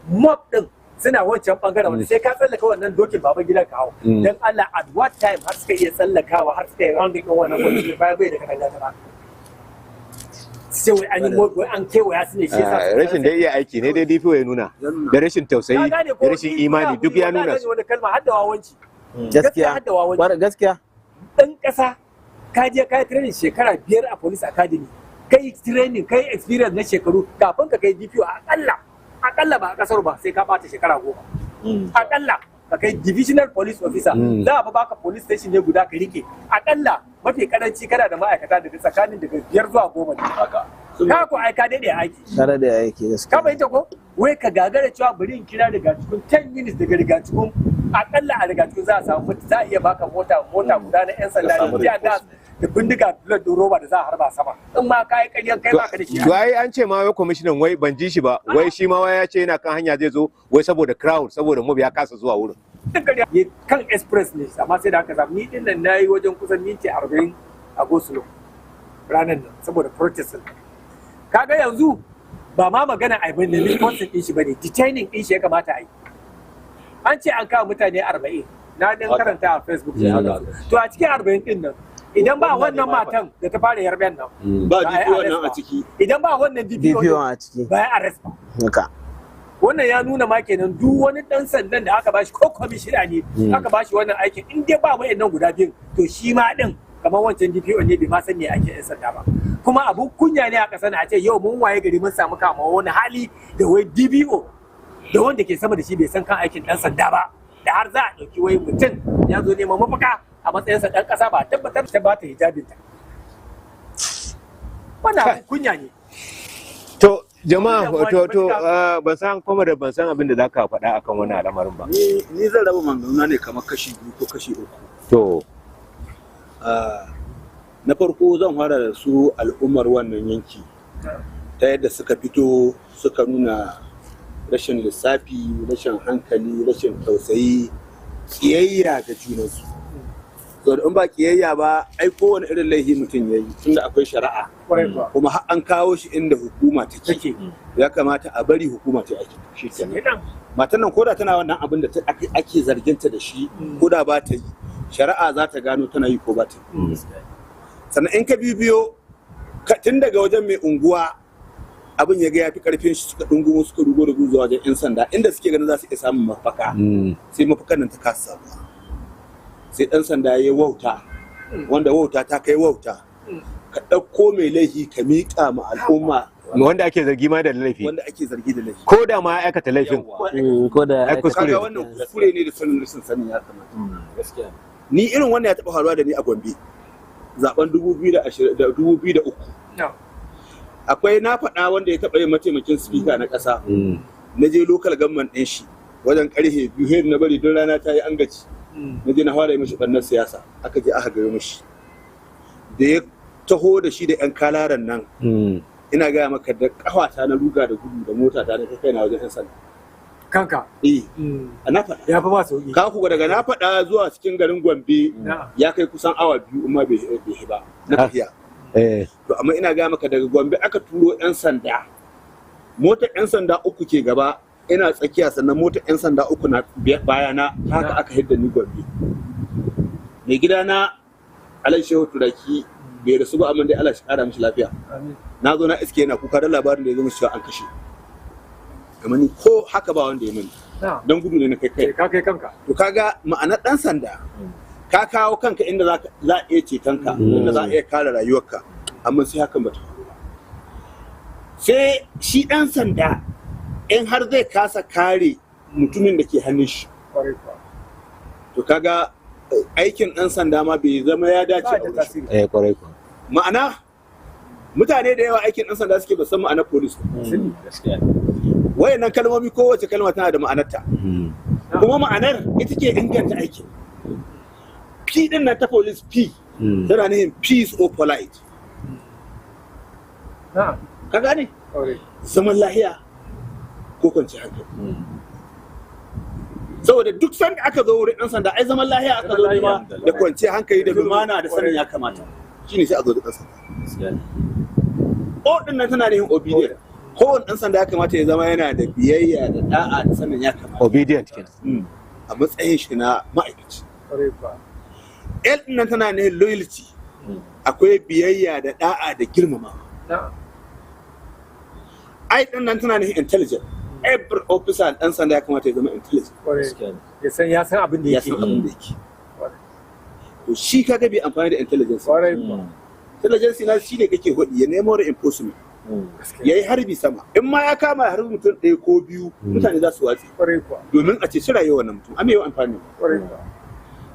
mob din suna wancan bangaren wanda sai ka tsallaka wannan dokin baban gidan ka hau dan Allah at what time har suka iya tsallakawa har suka yi rounding din wannan police bayan bai da katanga ta ba sai wai an yi wai an kewaya su ne shi yasa rashin da iya aiki ne dai DPO ya nuna da rashin tausayi da rashin imani duk ya nuna su wani kalma har da wawanci gaskiya dan kasa ka je kai training shekara 5 a police academy kai training kai experience na shekaru kafin ka kai DPO akalla ba a kasar ba sai ka bata shekara 10 akalla ka kai divisional police officer za a baka police station ne guda ka rike akalla mafi karanci kana da ma'aikata daga tsakanin daga 5 zuwa 10 ne haka ka ko aika daidai aiki tare da aiki gaskiya ka bayyana ko wai ka gagara cewa bari in kira daga cikin 10 minutes daga riga cikin akalla a riga cikin za a samu za a iya baka mota guda na yan sanda da bindiga da roba da za a harba sama in ma kai ƙaryan kai baka da shi wai an ce ma wai commissioner wai ban ji shi ba wai shi ma ya ce yana kan hanya zai zo wai saboda crowd saboda mob ya kasa zuwa wurin kan express ne amma sai da aka samu ni din nan nayi wajen kusan minti 40 a Goslo ranar nan saboda protest kaga yanzu ba ma magana a bin ne response din shi bane detaining din shi ya kamata a yi an ce an kawo mutane 40 na dan karanta a Facebook to a cikin 40 din nan idan ba wannan matan da ta fara yarben nan ba DPO nan a ciki idan ba wannan DPO a ciki ba ya arrest ba haka wannan ya nuna ma kenan duk wani dan sandan da aka bashi ko kwamishina ne aka bashi wannan aikin in dai ba wayannan guda biyun to shi ma din kamar wancan DPO ne bai ma san me ake yan sanda ba kuma abun kunya ne a kasar a ce yau mun waye gari mun samu kama wani hali da wai DPO da wanda ke sama da shi bai san kan aikin dan sanda ba da har za a ɗauki wai mutum ya zo neman mafaka a matsayinsa ɗan ƙasa ba tabbatar ta ba ta hijabinta wannan kunya ne to jama'a to ban san kuma da ban san abin da zaka faɗa akan wannan al'amarin ba ni zan raba maganganu ne kamar kashi 2 ko kashi 3 to na farko zan fara da su al'ummar wannan yanki ta yadda suka fito suka nuna rashin lissafi rashin hankali rashin tausayi kiyayya ga junansu to in ba kiyayya ba ai kowane irin laifi mutum yayi tunda akwai shari'a kuma har an kawo shi inda hukuma take ya kamata a bari hukuma ta aiki shi kenan matan nan koda tana wannan abin da ake zarginta da shi koda ba ta yi shari'a za ta gano tana yi ko ba ta yi sannan in ka bibiyo tun daga wajen mai unguwa abin ya ga ya fi karfin shi suka dungumo suka rugo da zuwa wajen 'yan sanda inda suke ganin za su iya samun mafaka sai mafakan nan ta kasa samuwa sai ɗan sanda ya yi wauta wanda wauta ta kai wauta ka ɗauko mai laifi ka miƙa ma al'umma wanda ake zargi ma da laifi ko da ma ya aikata laifin ko da ya kuskure wannan kuskure ne da sanin ya kamata gaskiya ni irin wannan ya taɓa faruwa da ni a Gombe zaben 2003 akwai na faɗa wanda ya taɓa yin mataimakin speaker na ƙasa na je local government ɗin shi wajen ƙarfe 2 na bari don rana ta yi an gaci na je na fara yi mashi ɓannar siyasa aka je aka gari mashi da ya taho da shi da 'yan kalaran nan ina gaya maka da ƙawata na ruga da gudu da mota ta da kai na wajen 'yan sanda kanka a na faɗa ya fi ba sauki kaku daga na faɗa zuwa cikin garin Gombe ya kai kusan awa 2 amma bai ba na tafiya to amma ina gaya maka daga Gombe aka turo 'yan sanda motar 'yan sanda 3 ke gaba ina tsakiya sannan motar 'yan sanda 3 na bayana haka aka hidda ni Gombe mai gida na Alhaji Shehu Turaki bai rasu ba amma dai Allah shi kara mishi lafiya na zo na iske yana kuka da labarin da ya zo mishi cewa an kashe kamar ni ko haka ba wanda ya mani don gudu ne na kai ka kai kanka to kaga ma'anar dan sanda ka kawo kanka inda za a iya cetonka inda za a iya kare rayuwarka amma sai hakan ba ta faru ba sai shi dan sanda in har zai kasa kare mutumin da ke hannun shi to kaga aikin dan sanda ma bai zama ya dace a wurin ma'ana mutane da yawa aikin dan sanda suke ba san ma'anar police wayannan kalmomi kowace kalma tana da ma'anarta kuma ma'anar ita ke inganta aikin P din nan ta police P tana nufin peace or polite ka gane zaman lahiya ko kwanci hankali saboda duk sanda aka zo wurin ɗan sanda ai zaman lahiya aka zo nema da kwanci hankali da lumana da sanin ya kamata shine sai a zo da ɗan sanda o din nan tana nufin obedient kowane ɗan sanda ya kamata ya zama yana da biyayya da da'a da sanin ya kamata obedient kenan a matsayin shi na ma'aikaci L din nan tana nufin loyalty akwai biyayya da da'a da girmama I din nan tana nufin intelligent every officer ɗan sanda ya kamata ya zama intelligent ya san abin da yake to shi kaga bai amfani da intelligence intelligence na shi ne kake hudi ya nemo reinforcement ya yi harbi sama in ma ya kama harbi mutum ɗaya ko biyu mutane za su watsi domin a ce shi rayuwa wannan mutum amma yau amfani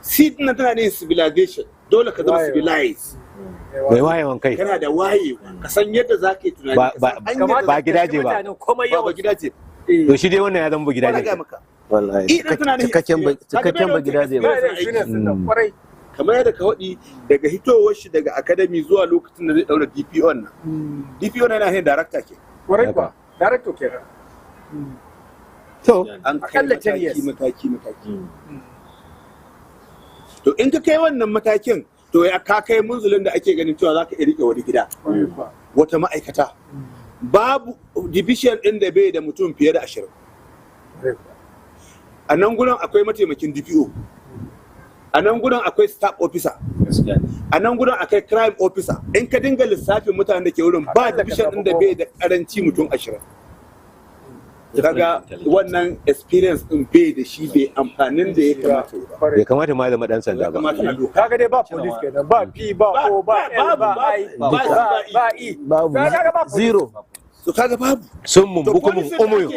C din nan tana ne civilization dole ka zama civilized mai wayewan kai kana da wayewa ka san yadda za ka yi tunani ba gidaje ba ba gidaje to shi dai wannan ya zama ba gidaje wallahi cikakken ba gidaje ba kamar yadda ka waɗi daga hitowar shi daga academy zuwa lokacin da zai daura DPO nan DPO na yana yin director ke kwarai kuwa director ke to an kai mataki to in ka kai wannan matakin to ya ka kai munzulin da ake ganin cewa za ka iya riƙe wani gida wata ma'aikata babu division ɗin da bai da mutum fiye da 20 a nan gurin akwai mataimakin DPO a nan gudun akwai staff officer a nan gudun akwai crime officer in ka dinga lissafin mutanen da ke wurin ba division din da bai da karanci mutum 20 kaga wannan experience din bai da shi bai amfanin da ya kamata bai kamata ma zama dan sanda ba kaga dai ba police kenan ba P ba O ba L ba I ba E babu zero to kaga babu sun mun bukumun umuyo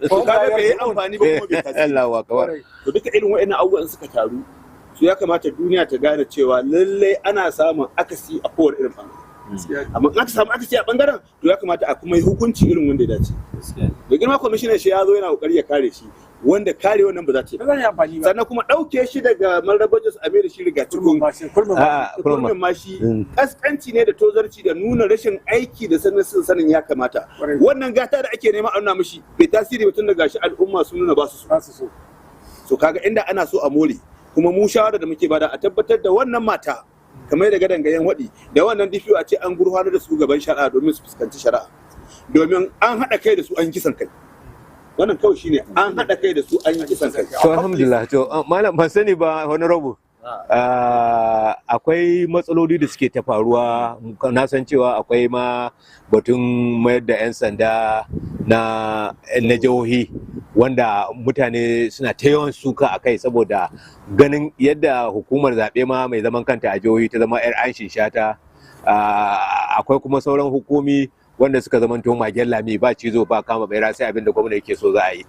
to kaga bai amfani ba kuma bai tasiri Allahu akbar to duka irin waɗannan abubuwan suka taru su ya kamata duniya ta gane cewa lallai ana samun akasi a kowane irin bangare amma in aka samu akasi a bangaren to ya kamata a kuma yi hukunci irin wanda ya dace da girma kwamishinan shi ya zo yana kokari ya kare shi wanda kare wannan ba za ta yi sannan kuma ɗauke shi daga marabajin a da shi riga cikin kurmin mashi kaskanci ne da tozarci da nuna rashin aiki da sanin ya kamata wannan gata da ake nema a nuna mishi bai tasiri mutum da gashi al'umma sun nuna ba su so so kaga inda ana so a more kuma mu shawara da muke bada a tabbatar da wannan mata kamar da gadan gayen waɗi da wannan DPO a ce an gurfanar da su gaban shari'a domin su fuskanci shari'a, domin an haɗa kai da su an kisan kai. Wannan kawai shine an haɗa kai da su an yi kisan kai. To alhamdulillah, to malam ban sani ba wani rabu. Akwai matsaloli da suke ta faruwa, na san cewa akwai ma batun mayar da 'yan sanda na jihohi wanda mutane suna ta yawan suka a kai saboda ganin yadda hukumar zaɓe ma mai zaman kanta a jihohi ta zama 'yar anshin shata. Akwai kuma sauran hukumi wanda suka zama to magen lami ba cizo ba kama bai sai abin da gwamna yake so za a yi.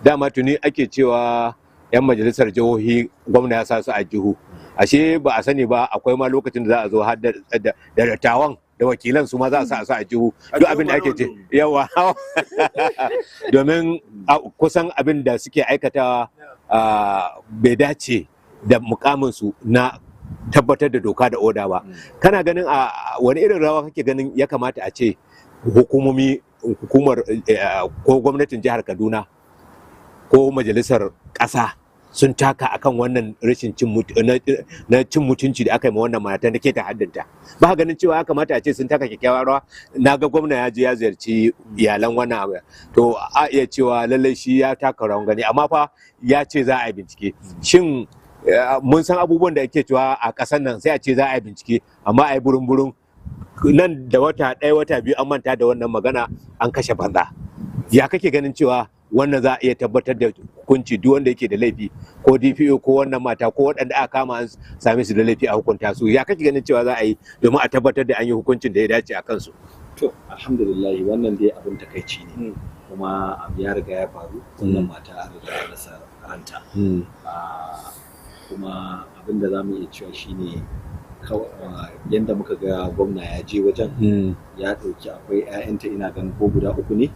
Dama tuni ake cewa 'yan majalisar jihohi gwamna ya sa su a jihu, ashe ba a sani ba akwai ma lokacin da za a zo har da dattawan da wakilan su ma za a sa su a jihu, duk abin da ake ce yawa domin kusan abin da suke aikatawa bai dace da mukamin su na tabbatar da doka da oda ba. Kana ganin a wani irin rawa kake ganin ya kamata a ce hukumar ko gwamnatin jihar Kaduna ko majalisar ƙasa sun taka akan wannan rashin cin mutunci da aka yi ma wannan mata da ke ta haddanta? Ba ganin cewa ya kamata a ce sun taka kyakkyawar rawa? Na ga gwamna ya je ya ziyarci iyalan wannan abu, to a iya cewa lallai shi ya taka rawan gani, amma fa ya ce za a yi bincike. Shin mun san abubuwan da ake cewa a ƙasar nan sai a ce za a yi bincike, amma a yi burin nan da wata ɗaya wata biyu an manta da wannan magana an kashe banza. Ya kake ganin cewa wannan za a iya tabbatar da hukunci duk wanda yake da laifi, ko DPO ko wannan mata ko waɗanda aka kama an same su da laifi a hukunta su? Ya kake ganin cewa za a yi domin a tabbatar da an yi hukuncin da ya dace a kansu? To alhamdulillah wannan dai abin takaici ne, kuma abu ya riga ya faru. Wannan mata a riga ya rasa ranta, kuma abin da za mu iya cewa shine yadda muka ga gwamna ya je wajen ya ɗauki akwai 'ya'yanta ina ganin ko guda 3 ne,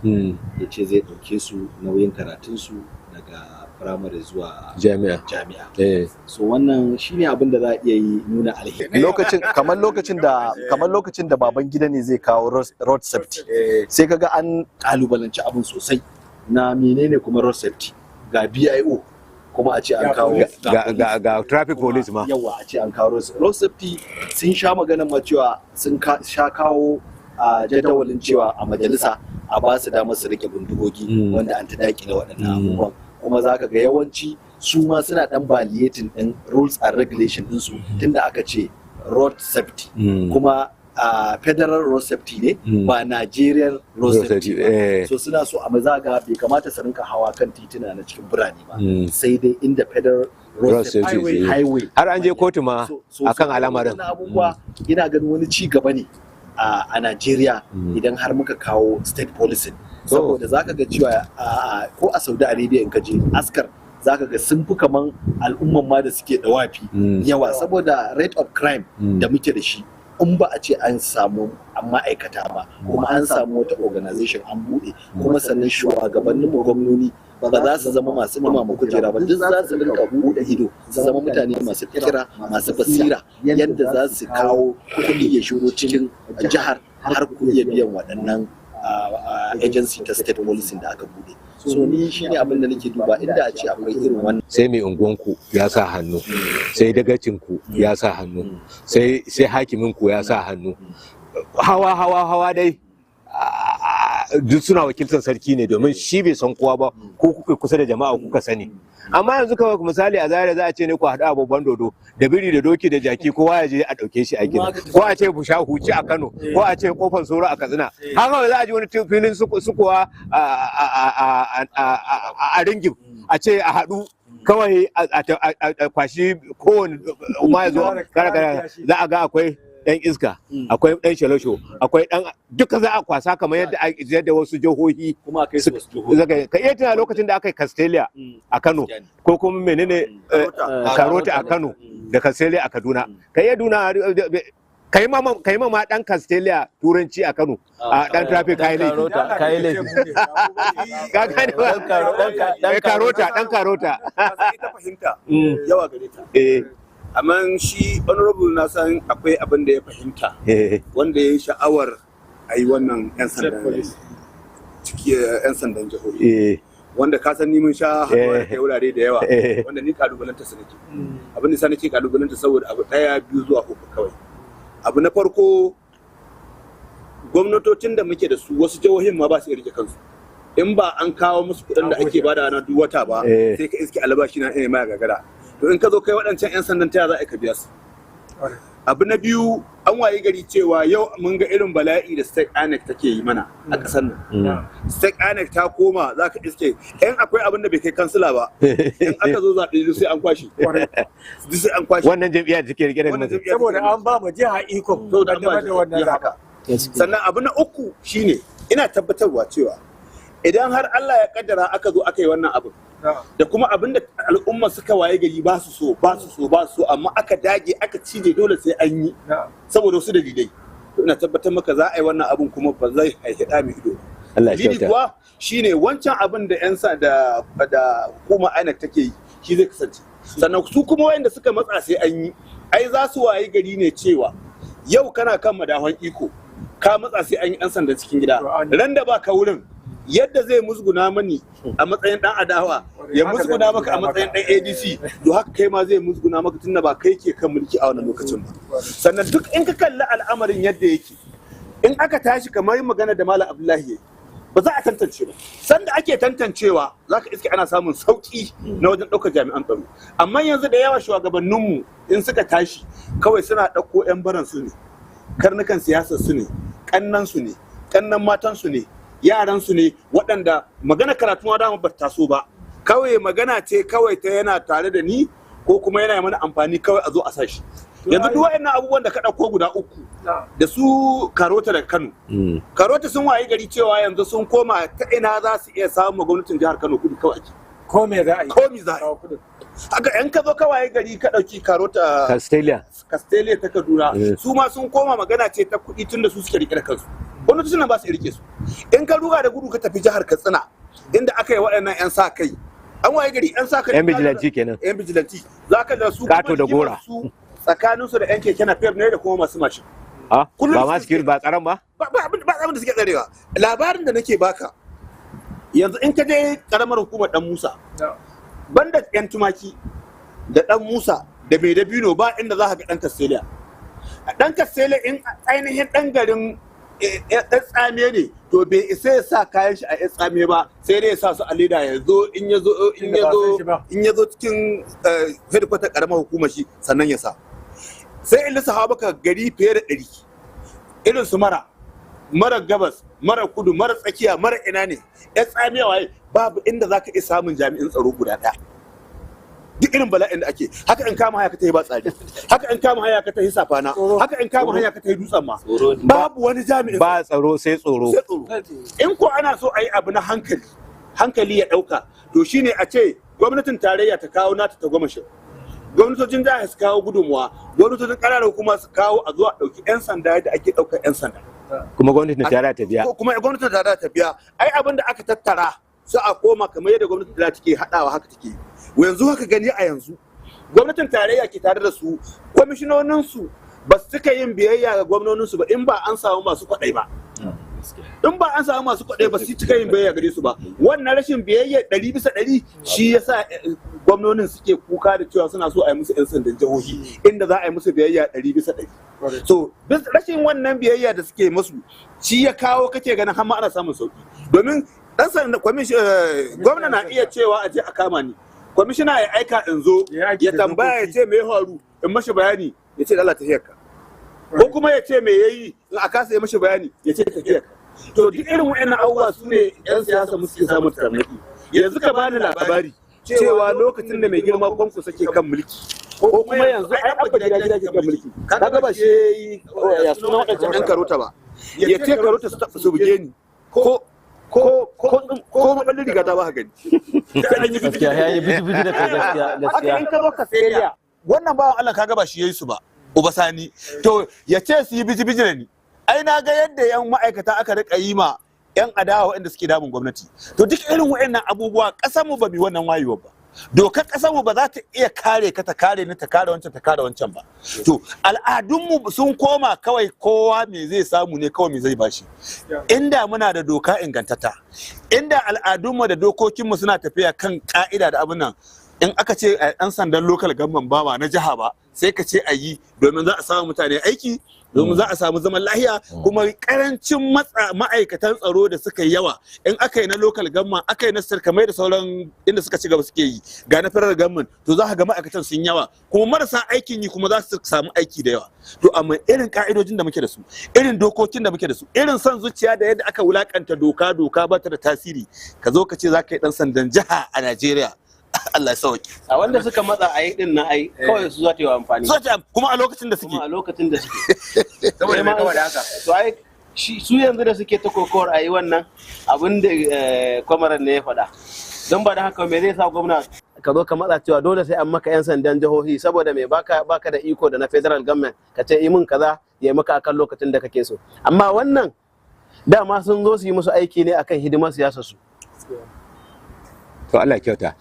ya ce zai ɗauke su nauyin karatunsu daga firamare zuwa jami'a. So wannan shine abin da za a iya yi nuna alheri. Kamar lokacin da baban gida ne zai kawo road safety, sai kaga an kalubalanci abin sosai na menene kuma road safety, ga BIO kuma a ce an kawo ga traffic police ma, yawa a ce an kawo road safety. Sun sha maganar ma cewa sun sha kawo jadawalin cewa a majalisa a ba su damar su rike bindigogi wanda an ta dakile waɗannan abubuwan, kuma za ka ga yawanci su ma suna ɗan validating ɗin rules and regulation ɗinsu tunda aka ce road safety, kuma federal road safety ne ba Nigerian road safety ba. So suna so a mazaga bai kamata su rinka hawa kan tituna na cikin birane ba, sai dai inda federal road safety highway. Har an je kotu ma akan al'amarin. Abubuwa ina ganin wani ci gaba ne a Najeriya idan har muka kawo state policing, saboda zaka ga cewa ko a Saudi Arabia in ka je askar zaka ga sun fi kaman al'umman ma da suke dawafi yawa, saboda rate of crime da muke da shi. In ba a ce an samu ma'aikata ba, kuma an samu wata organization an buɗe, kuma sannan shugabannin mu gwamnoni ba za su zama masu dumama kujera ba, duk za su rinka buɗe ido, su zama mutane masu fikira, masu basira, yadda za su kawo kuɗi ya shigo cikin jihar har ku iya biyan waɗannan agency ta state policing da aka buɗe. So ni shi ne abin da nake duba, inda a ce akwai irin wannan. Sai mai unguwanku ya sa hannu, sai dagacinku ya sa hannu, sai hakiminku ya sa hannu, hawa dai duk suna wakiltar sarki ne, domin shi bai san kowa ba, ko kuka kusa da jama'a kuka sani. Amma yanzu kawai misali a Zaria za a ce ne ku haɗu a babban dodo da biri da doki da jaki, kowa ya je a ɗauke shi a gida, ko a ce busha huci a Kano, ko a ce kofar soro a Katsina. Haka za a ji wani filin sukuwa a ringin a ce a haɗu kawai a kwashi kowane ma ya zo kara za a ga akwai ɗan iska, akwai ɗan shalosho, akwai ɗan duka za a kwasa kamar yadda wasu jihohi ka iya tuna lokacin da aka yi Castelia a Kano, ko kuma menene Karota a Kano da Castelia a Kaduna. Ka iya duna ka yi ma ɗan Castelia turanci a Kano a ɗan traffic kayi laifi. Ka gane ba? Ɗan Karota. Ita fahimta yawa gare ta. Amma shi honorable na san akwai abin da ya fahimta wanda ya yi sha'awar a yi wannan 'yan sandan jihohi. wanda ka san ni mun sha haɗuwa da kai wurare da yawa wanda ni kalubalanta su nake abin da sa nake kalubalanta saboda abu ɗaya biyu zuwa uku kawai. Abu na farko, gwamnatocin da muke da su wasu jihohin ma ba su rike kansu, in ba an kawo musu kuɗin da ake bada na duk wata ba sai ka iske albashi na ma gagara. To in ka zo kai waɗancan 'yan sandan ta za a ka biya su. Abu na biyu, an wayi gari cewa yau mun ga irin bala'i da state annex take yi mana a ƙasar nan. State annex ta koma za ka iske in akwai abin da bai kai kansila ba in aka zo zaɓe duk sai an kwashe. Wannan jam'iyyar da take rike da gwamnati. Saboda an ba mu jiha iko da wannan haka. Sannan abu na uku shine ina tabbatarwa cewa idan har Allah ya kaddara aka zo aka yi wannan abin da kuma abin da al'umma suka waye gari ba su so amma aka dage aka cije dole sai an yi saboda wasu dalilai, ina tabbatar maka za a yi wannan abin kuma ba zai haifi da mai ido. Dalili kuwa shine wancan abin da 'yan sa da hukuma INEC take yi shi zai kasance. Sannan su kuma wayanda suka matsa sai an yi, ai za su waye gari ne cewa yau kana kan madahon iko ka matsa sai an yi 'yan sanda cikin gida, ran da ba ka wurin yadda zai musguna mani a matsayin dan adawa ya musguna maka a matsayin dan ADC, to haka kai ma zai musguna maka tunda ba kai ke kan mulki a wannan lokacin ba. Sannan duk in ka kalli al'amarin yadda yake, in aka tashi kamar magana da Malam Abdullahi ba za a tantance ba. Sanda ake tantancewa za ka iske ana samun sauki na wajen ɗaukar jami'an tsaro, amma yanzu da yawa shugabanninmu in suka tashi kawai suna ɗauko 'yan baran su ne, karnukan siyasar su ne, ƙannan su ne, ƙannan matan su ne, yaran su ne, waɗanda magana karatu ma dama ba ta so ba, kawai magana ce kawai ta yana tare da ni ko kuma yana mana amfani kawai a zo a sashi. Yanzu duk waɗannan abubuwan da ka ɗauko guda uku da su Karota da Kano, Karota sun waye gari cewa yanzu sun koma ta ina za su iya samun gwamnatin jihar Kano kuɗi kawai. Ko me za a yi? Ko me za a yi? Haka in ka zo ka waye gari ka ɗauki Karota Castelia ta Kaduna, su ma sun koma magana ce ta kuɗi tun da su suke riƙe da kansu. Gwamnatocin nan ba su rike su. In ka ruga da gudu ka tafi jihar Katsina inda aka yi waɗannan 'yan sa kai, an waye gari 'yan sa kai, 'yan bijilanti kenan, 'yan bijilanti za ka da su kato da gora tsakanin su da 'yan keke na fiyar ne da kuma masu mashin. Ba ma security ba tsaron ba? Ba abin da suke tsarewa. Labarin da nake baka yanzu in ka je karamar hukumar Dan Musa, banda 'yan tumaki da Dan Musa da mai dabino ba inda za ka ga ɗan Castelia. Ɗan Castelia in ainihin ɗan garin ɗan tsamiya ne, to bai isa ya sa kayan shi a ɗan tsamiya ba, sai dai ya sa su a leda ya zo in ya zo cikin headquarter karamar hukumar shi sannan ya sa. Sai in lissafa maka gari fiye da 100 irin su mara gabas, mara kudu, mara tsakiya, mara ina ne, ɗan tsamiya waye babu inda za ka iya samun jami'in tsaro guda ɗaya. Duk irin bala'in da ake, haka in kama haya ka tafi ba tsari, haka in kama haya ka tafi safana, haka in kama haya ka tafi dutsen ma, babu wani jami'in ba tsaro sai tsoro. In ko ana so a yi abu na hankali ya ɗauka, to shine a ce gwamnatin tarayya ta kawo nata ta gwamashin, gwamnatocin jiha su kawo gudunmuwa, gwamnatocin ƙananan hukuma su kawo a zuwa ɗauki 'yan sanda yadda ake ɗaukar 'yan sanda. Kuma gwamnatin tarayya ta biya. Kuma gwamnatin tarayya ta biya. Ai abin da aka tattara sai a koma kamar yadda gwamnatin tarayya take haɗawa haka take. Yanzu haka gani a yanzu gwamnatin tarayya ke tare da su, kwamishinoninsu ba su cika yin biyayya ga gwamnoninsu ba in ba an samu masu kwaɗai ba. In ba an samu masu kwaɗai ba su cika yin biyayya gare su ba. Wannan rashin biyayya 100% shi yasa gwamnonin suke kuka da cewa suna so a yi musu 'yan sandan jihohi inda za a yi musu biyayya 100%. So rashin wannan biyayya da suke musu shi ya kawo kake ganin har ma ana samun sauki. Domin dan sanda gwamna na iya cewa a je a kama ni, kwamishina ya aika in zo ya tambaya ya ce me ya faru in mashi bayani ya ce Allah ta hiyarka, ko kuma ya ce me yayi in a kasa ya mashi bayani ya ce ta hiyarka. To duk irin waɗannan abubuwa su ne 'yan siyasa musu ke samun tarnaki. Yanzu ka bani labari cewa lokacin da mai girma Kwanko sake kan mulki, ko kuma yanzu ai abba gida ke kan mulki, kaga ba shi ya suna waɗancan 'yan Karota ba, ya ce Karota su buge ni ko maballin riga ta ba gani. Gaskiya ya yi biji-biji da kai gaskiya. Haka in ka zo Castelia, wannan bawan Allah kaga ba shi yayi su ba, Obasani. To ya ce su yi biji-biji da ni. Ai na ga yadda 'yan ma'aikata aka rika yi ma 'yan adawa waɗanda suke damun gwamnati. To duk irin waɗannan abubuwa ƙasar mu ba bi wannan wayewa ba. dokar ƙasar mu ba za ta iya kare ka ta kare ni ta kare wancan ba. To al'adunmu sun koma kawai kowa me zai samu ne kawai me zai bashi. Inda muna da doka ingantata, inda al'adunmu da dokokinmu suna tafiya kan ka'ida da abin nan, in aka ce ɗan sandan local government ba na jiha ba, sai ka ce a yi domin za a samu mutane aiki, domin za a samu zaman lahiya, kuma karancin ma'aikatan tsaro da suka yi yawa in aka yi na local government aka yi na state kamar da sauran inda suka ci gaba suke yi ga na federal government, to za ka ga ma'aikatan sun yawa kuma marasa aikin yi kuma za su samu aiki da yawa. To amma irin ka'idojin da muke da su, irin dokokin da muke da su, irin son zuciya da yadda aka wulakanta doka ba ta da tasiri, ka zo ka ce za ka yi dan sandan jiha a Najeriya. Allah ya sauki. A wanda suka matsa a yi din na ai kawai su za ta yi amfani. Kuma a lokacin da suke. Saboda mai kawai da haka. To ai su yanzu da suke ta kokowar a yi wannan abin da kwamaran ne ya faɗa. Don ba da haka me zai sa gwamna ka zo ka matsa cewa dole sai an maka 'yan sandan jihohi saboda mai baka da iko da na federal government ka ce yi min kaza ya maka akan lokacin da kake so. Amma wannan dama sun zo su yi musu aiki ne akan hidimar siyasar su. To Allah kyauta.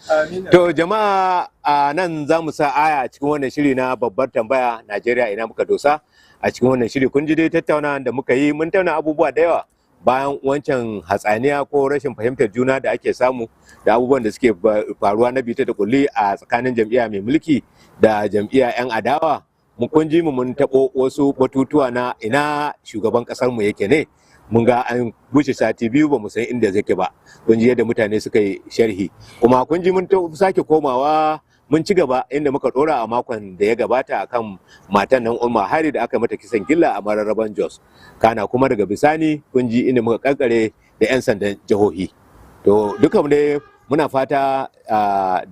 To jama'a a nan za mu sa aya a cikin wannan shiri na babbar tambaya Najeriya ina muka dosa. A cikin wannan shiri kun ji dai tattauna da muka yi, mun tauna abubuwa da yawa bayan wancan hatsaniya ko rashin fahimtar juna da ake samu da abubuwan da suke faruwa na bita da kulli a tsakanin jam'iyya mai mulki da jam'iyya 'yan adawa. Kun ji mu mun taɓo wasu batutuwa na ina shugaban ƙasar mu yake ne. Mun ga an bushe sati biyu ba mu san inda zake ba. Kun ji yadda mutane suka yi sharhi, kuma kun ji mun sake komawa mun ci gaba inda muka dora a makon da ya gabata akan matan nan Umma Hari da aka mata kisan gilla a Mararraban Jos. Kana kuma daga bisani kun ji inda muka kankare da 'yan sandan jihohi. To dukan dai muna fata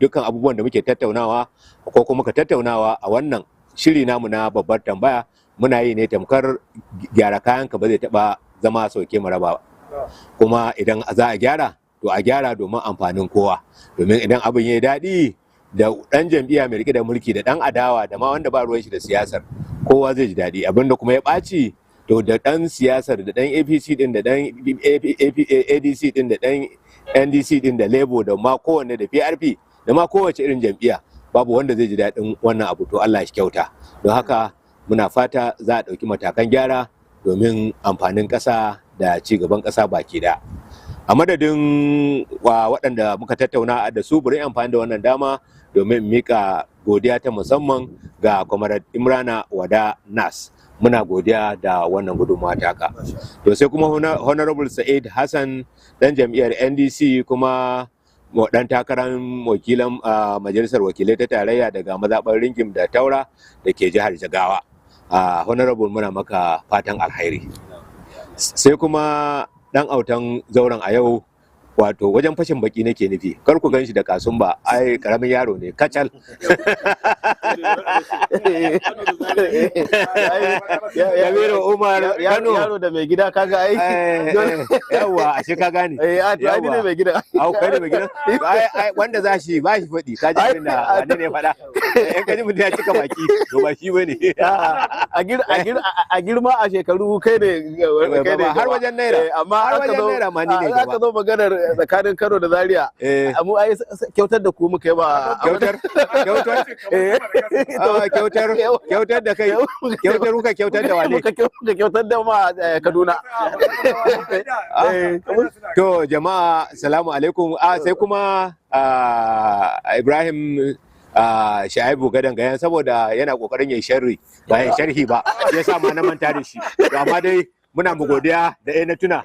dukkan abubuwan da muke tattaunawa ko kuma muka tattaunawa a wannan shiri namu na babbar tambaya muna yi ne tamkar gyara kayanka ba zai taba zama sauke maraba. Kuma idan za a gyara to a gyara domin amfanin kowa, domin idan abin ya yi daɗi da ɗan jam'iyya mai rike da mulki da ɗan adawa da ma wanda ba ruwan shi da siyasar kowa zai ji daɗi. Abin da kuma ya ɓaci to da ɗan siyasar da ɗan APC ɗin da ɗan ADC ɗin da ɗan NDC ɗin da Labour da ma kowanne da PRP da ma kowace irin jam'iyya babu wanda zai ji daɗin wannan abu. To Allah shi kyauta. Don haka muna fata za a ɗauki matakan gyara domin amfanin ƙasa da ci gaban ƙasa baki da. A madadin waɗanda muka tattauna da su, bari amfani da wannan dama domin mika godiya ta musamman ga Comrade Imrana Wada Nas. Muna godiya da wannan gudunmawa taka. To sai kuma Honorable Sa'id Hassan ɗan jam'iyyar NDC kuma ɗan takarar wakilan majalisar wakilai ta tarayya daga mazaɓar Ringim da Taura da ke jihar Jigawa. Honorable muna maka fatan alhairi. Sai kuma dan autan zauren a yau, wato wajen fashin baki nake nufi, kar ku ganshi da kasumba, ai karamin yaro ne kacal. Yamiru Umar Kano yaro da mai gida kaga ai yawa ashe ka gane. Ai ne mai gida. Au kai ne mai gida. Ai wanda za shi ba shi faɗi, ka ji abin da wani ne faɗa. In ka ji mutum ya cika baki to ba shi bane. A girma a shekaru kai ne har wajen naira. Amma har wajen naira ma ni ne gaba. Aka zo maganar tsakanin Kano da Zaria. Mu ai kyautar da ku muka yi ba. Kyautar da kai. Kyautar da wane? Kyautar da ma Kaduna. To jama'a salamu alaikum. Sai kuma Ibrahim Shaibu gadan gayan saboda yana kokarin yin sharri ba yin sharhi ba, ya sa ma na manta da shi. To amma dai muna mu godiya da na tuna.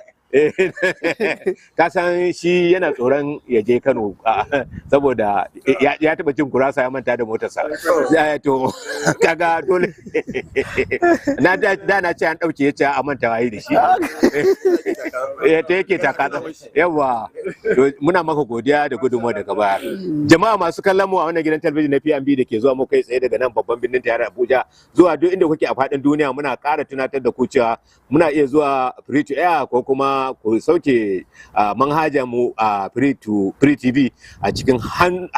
Ka san shi yana tsoron ya je Kano saboda ya taba cin kurasa ya manta da motarsa. To kaga dole na na ce an dauke ya ce a manta wayi da shi. Ta yake takatsa yawa. Muna maka godiya da gudunmuwa daga baya. Jama'a masu kallon mu a wannan gidan talabijin na PMB da ke zuwa mu kai tsaye daga nan babban birnin tarayyar Abuja zuwa duk inda kuke a faɗin duniya, muna ƙara tunatar da ku cewa muna iya zuwa free to air ko kuma ku sauke manhajar mu a free TV a cikin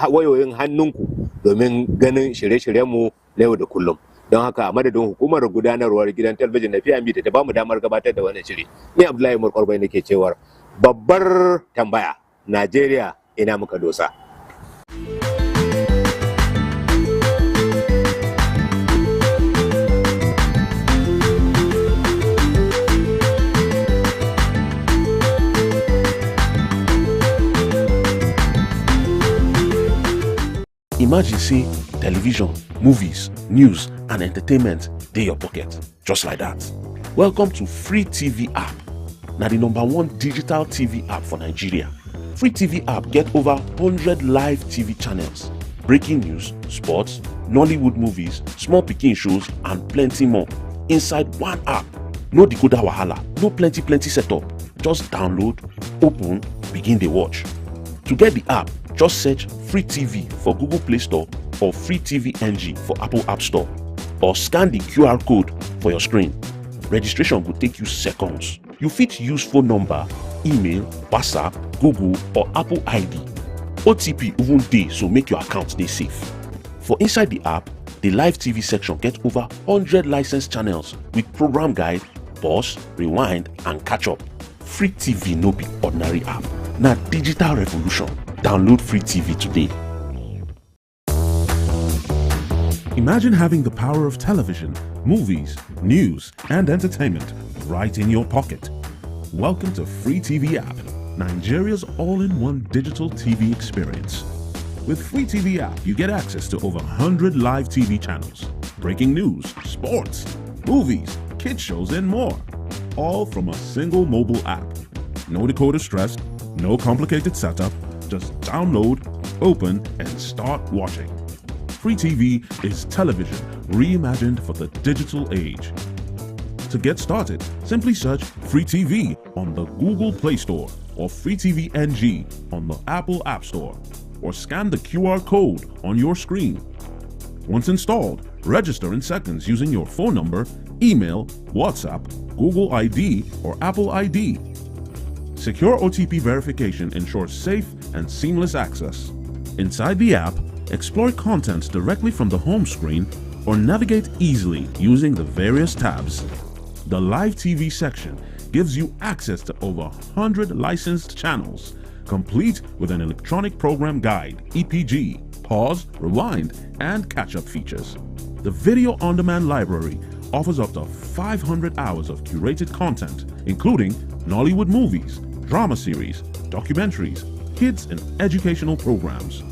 wayoyin hannunku domin ganin shirye-shiryen mu na yau da kullum. Don haka madadin hukumar gudanarwar gidan talabijin na PMB da ta bamu damar gabatar da wannan shiri, ni Abdullahi Murƙwarbai nake cewar babbar tambaya Najeriya ina muka dosa. Imagine say television, movies, news and entertainment dey your pocket just like that. Welcome to Free TV app. Now the #1 digital TV app for Nigeria. Free TV app get over 100 live TV channels, breaking news, sports, Nollywood movies, small pikin shows and plenty more inside one app. No decoder wahala, no plenty setup. Just download, open, begin the watch. To get the app, just search Free TV for Google Play Store or Free TV NG for Apple App Store, or scan the QR code for your screen. Registration will take you seconds. You fit use phone number, email, WhatsApp, Google or Apple ID. OTP even dey, so make your account stay safe. For inside the app, the live TV section get over 100 licensed channels with program guide, pause, rewind and catch up. Free TV no be ordinary app. Na digital revolution. Download Free TV today. Imagine having the power of television, movies, news, and entertainment right in your pocket. Welcome to Free TV app, Nigeria's all-in-one digital TV experience. With Free TV app, you get access to over 100 live TV channels, breaking news, sports, movies, kids shows, and more, all from a single mobile app. No decoder stress, no complicated setup, just download, open, and start watching. Free TV is television reimagined for the digital age. To get started, simply search Free TV on the Google Play Store or Free TV NG on the Apple App Store, or scan the QR code on your screen. Once installed, register in seconds using your phone number, email, WhatsApp, Google ID, or Apple ID. Secure OTP verification ensures safe and seamless access. Inside the app, explore content directly from the home screen or navigate easily using the various tabs. The live TV section gives you access to over 100 licensed channels, complete with an electronic program guide, EPG, pause, rewind, and catch-up features. The video on-demand library offers up to 500 hours of curated content, including Nollywood movies, drama series, documentaries, kids and educational programs.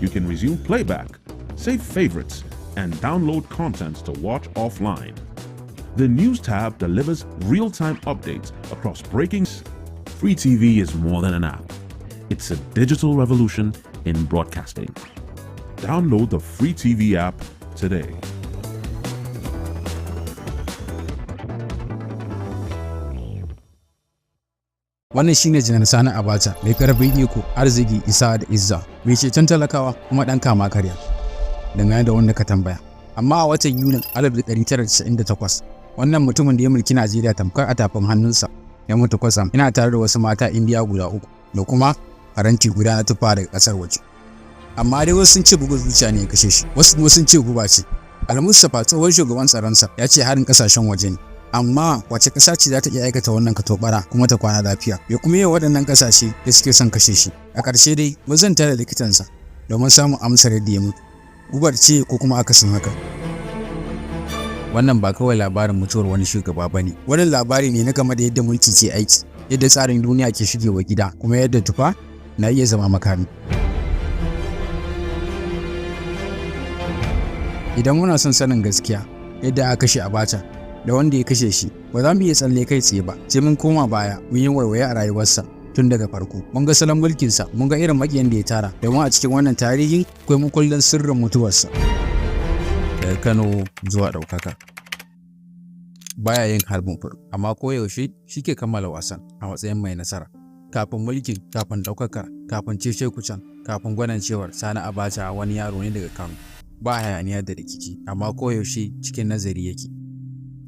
You can resume playback, save favorites, and download content to watch offline. The News tab delivers real-time updates across breaking. Free TV is more than an app. It's a digital revolution in broadcasting. Download the Free TV app today. Wannan shine Janar Sani Abacha, mai karfin iko, arziki, isa da izza, mai ceton talakawa kuma dan kama karya. Dangane da wanda ka tambaya. Amma a watan Yunin 1998, wannan mutumin da ya mulki Najeriya tamkar a tafin hannunsa ya mutu kwasam, yana tare da wasu mata Indiya guda 3 da kuma faranti guda na tufa daga kasar waje. Amma dai wasu sun ce bugun zuciya ne ya kashe shi, wasu kuma sun ce guba ce. Al-Mustapha tsohon shugaban tsaronsa ya ce harin kasashen waje ne. Amma wace ƙasa ce za ta iya aikata wannan katobara kuma ta kwana lafiya? Ya kuma yi waɗannan ƙasashe da suke son kashe shi. A ƙarshe dai ba zan tare likitansa domin samun amsar yadda ya mutu. Gubar ce ko kuma akasin haka. Wannan ba kawai labarin mutuwar wani shugaba ba ne. Wannan labari ne na game da yadda mulki ke aiki, yadda tsarin duniya ke shigewa gida, kuma yadda tufa na iya zama makami. Idan muna son sanin gaskiya yadda aka kashe Abacha da wanda ya kashe shi, ba za mu iya tsalle kai tsaye ba, sai mun koma baya mun yi waiwaye a rayuwarsa tun daga farko. Mun ga salon mulkinsa, mun ga irin makiyan da ya tara, domin a cikin wannan tarihi akwai makullin sirrin mutuwarsa. Daga Kano zuwa ɗaukaka. Baya yin harbin fur, amma koyaushe shi ke kammala wasan a matsayin mai nasara. Kafin mulkin, kafin ɗaukakar, kafin cece kucan, kafin gwanancewar Sani Abacha wani yaro ne daga Kano. Ba hayaniya da rikici, amma koyaushe cikin nazari yake.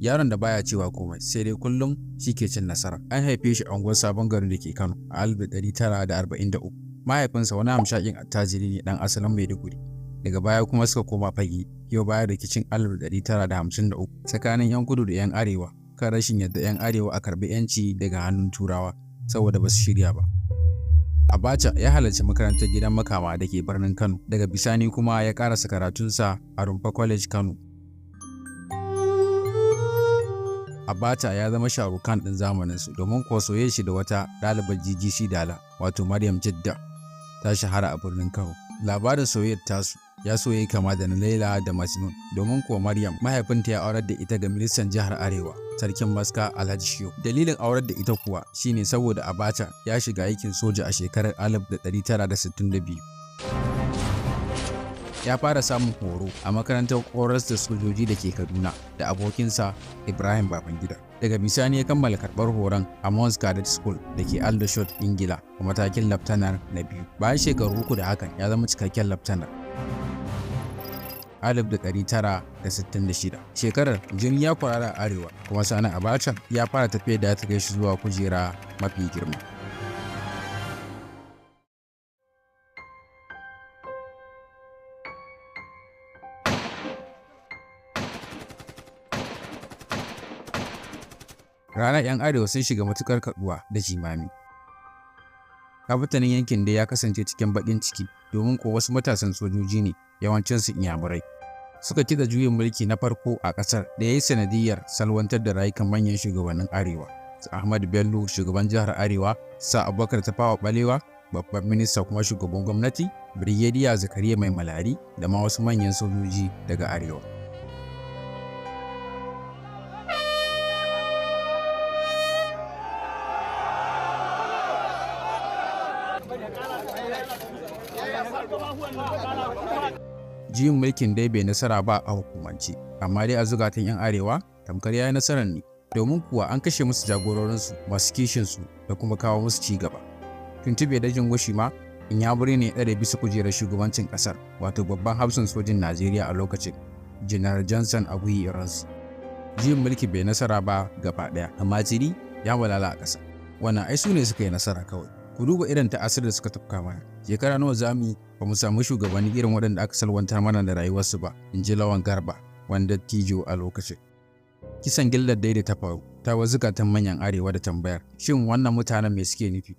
Yaron da baya cewa komai, sai dai kullum shi ke cin nasara. An haife shi a unguwar Sabon Garin da ke Kano a 1943. Mahaifinsa wani hamshakin attajiri ne dan asalin Maiduguri. Daga baya kuma suka koma Fage, yau bayan rikicin 1953 tsakanin 'yan kudu da 'yan arewa kan rashin yadda 'yan arewa a karbi 'yanci daga hannun Turawa saboda ba su shirya ba. Abacha ya halarci makarantar gidan makama da ke birnin Kano, daga bisani kuma ya karasa karatunsa a Rumfa College Kano. Abacha ya zama sharukan ɗin zamaninsu domin kuwa soyayya shi da wata ɗalibar GGC Dala wato Maryam Jidda ta shahara a birnin Kano. Labarin soyayyar tasu ya so ya yi kama da na Laila da Majnun, domin kuwa Maryam mahaifinta ya aurar da ita ga ministan jihar Arewa, Sarkin Maska Alhaji Shehu. Dalilin aurar da ita kuwa shine saboda Abacha ya shiga aikin soja a shekarar 1962. Ya fara samun horo a makarantar horas da sojoji da ke Kaduna da abokinsa Ibrahim Babangida. Daga bisani ya kammala karɓar horon a Mons Cadet School da ke Aldershot, Ingila a matakin laftanar na 2. Bayan shekaru 3 da hakan ya zama cikakken laftanar. 1966 shekarar jini ya kwarara a Arewa, kuma Sani Abacha ya fara tafiya da ta kai shi zuwa kujera mafi girma. Ranar 'yan Arewa sun shiga matukar kaduwa da jimami. Kafitanin yankin da ya kasance cikin baƙin ciki, domin ko wasu matasan sojoji ne, yawancinsu Inyamurai, suka kida juyin mulki na farko a ƙasar da ya yi sanadiyar salwantar da rayukan manyan shugabannin Arewa. Su Ahmadu Bello, shugaban jihar Arewa, Sa Abubakar Tafawa Balewa, babban minista kuma shugaban gwamnati, Brigadier Zakariya Mai Malari, da ma wasu manyan sojoji daga Arewa. Juyin mulkin dai bai nasara ba a hukumance, amma dai a zukatan 'yan Arewa tamkar ya yi nasarar ne, domin kuwa an kashe musu jagororinsu, masu kishinsu da kuma kawo musu ci gaba. Tuntube da jin goshi ma Inyamuri ne ɗare bisa kujerar shugabancin ƙasar, wato babban hafsan sojin Najeriya a lokacin, General Johnson Aguiyi Ironsi. Juyin mulki bai nasara ba gaba ɗaya, amma jini ya walala a ƙasa. Wannan ai su ne suka yi nasara kawai. Ku duba irin ta'asir da suka tafka mana. Shekara nawa zamu ba mu samu shugabanni irin waɗanda aka salwantar mana da rayuwarsu ba, in ji Lawan Garba, wanda tijo a lokacin. Kisan gillar da ta faru ta wazukatan manyan Arewa da tambayar, shin wannan mutanen me suke nufi?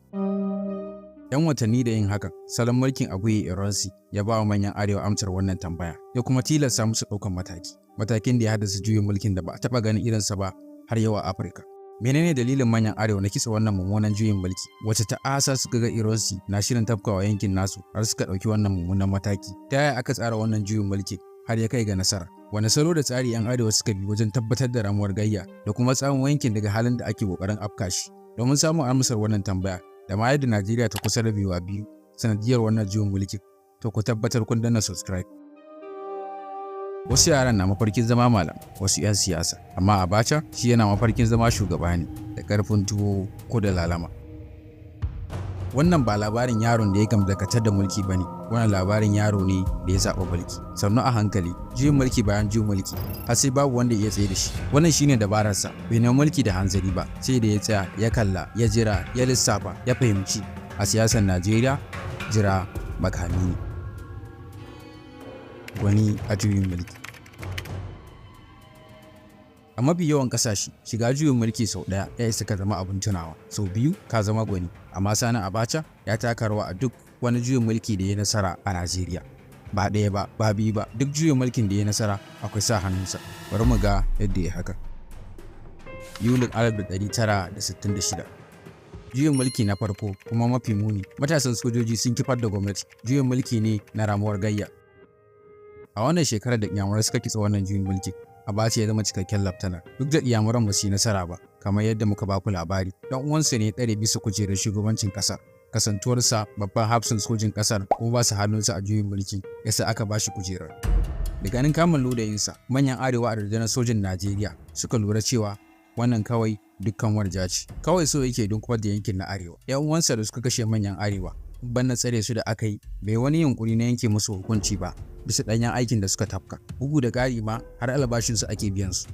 'Yan watanni da yin hakan, salon mulkin Aguiyi Ironsi ya ba wa manyan Arewa amsar wannan tambaya, ya kuma tilasta musu ɗaukan mataki. Matakin da ya haddasa juyin mulkin da ba a taɓa ganin irinsa ba har yau a Afirka. Menene dalilin manyan Arewa na kisa wannan mummunan juyin mulki? Wace ta'asa suka ga Ironsi na shirin tafkawa yankin nasu har suka ɗauki wannan mummunan mataki? Ta yaya aka tsara wannan juyin mulki har ya kai ga nasara? Wane salo da tsari 'yan Arewa suka bi wajen tabbatar da ramuwar gayya da kuma tsawon yankin daga halin da ake kokarin afka shi? Domin samun amsar wannan tambaya da ma yadda Najeriya ta kusa rabewa biyu sanadiyar wannan juyin mulki, to ku tabbatar kun danna subscribe. Wasu yaran na mafarkin zama malam, wasu 'yan siyasa, amma Abacha shi yana mafarkin zama shugaba ne da ƙarfin tuwo ko da lalama. Wannan ba labarin yaron da ya gamdakatar da mulki bane, wannan labarin yaro ne da ya zaɓa mulki. Sannu a hankali, juyin mulki bayan juyin mulki, har sai babu wanda ya tsaye da shi. Wannan shine dabararsa, bai nemi mulki da hanzari ba, sai da ya tsaya, ya kalla, ya jira, ya lissafa, ya fahimci a siyasar Najeriya jira makami ne. Wani a juyin mulki. A mafi yawan kasashe, shiga juyin mulki sau ɗaya ya isa ka zama abin tunawa, sau biyu ka zama gwani, amma Sani Abacha ya taka rawa a duk wani juyin mulki da ya nasara a Najeriya. Ba ɗaya ba, ba biyu ba, duk juyin mulkin da ya nasara akwai sa hannunsa. Bari mu ga yadda ya haka. Yulin 1966. Juyin mulki na farko kuma mafi muni, matasan sojoji sun kifar da gwamnati. Juyin mulki ne na ramuwar gayya. A wannan shekarar da Inyamurai suka kitsa wannan juyin mulki, Abacha ya zama cikakken laftanar. Duk da Inyamuran ba su yi nasara ba, kamar yadda muka ba ku labari, dan uwansa ne ɗare bisa kujerar shugabancin ƙasar. Kasantuwarsa babban hafsan sojin ƙasar ko ba su hannunsa a juyin mulki, yasa aka ba shi kujerar. Da ganin kamun ludayinsa, manyan Arewa a rundunar sojin Najeriya suka lura cewa wannan kawai dukkan warja ce. Kawai so yake don kuma da yankin na Arewa. 'Yan uwansa da suka kashe manyan Arewa, ban tsare su da aka yi, bai wani yunkuri na yanke musu hukunci ba bisa ɗanyen aikin da suka tafka. Bugu da ƙari ma har albashinsu ake biyan su.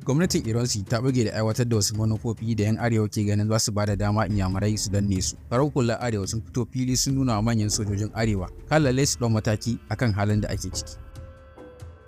Gwamnatin Ironsi ta buge da aiwatar da wasu manufofi da 'yan Arewa ke ganin za su ba da dama Inyamurai su danne su. Farar hular Arewa sun fito fili sun nuna wa manyan sojojin Arewa kan lalle su ɗau mataki akan halin da ake ciki.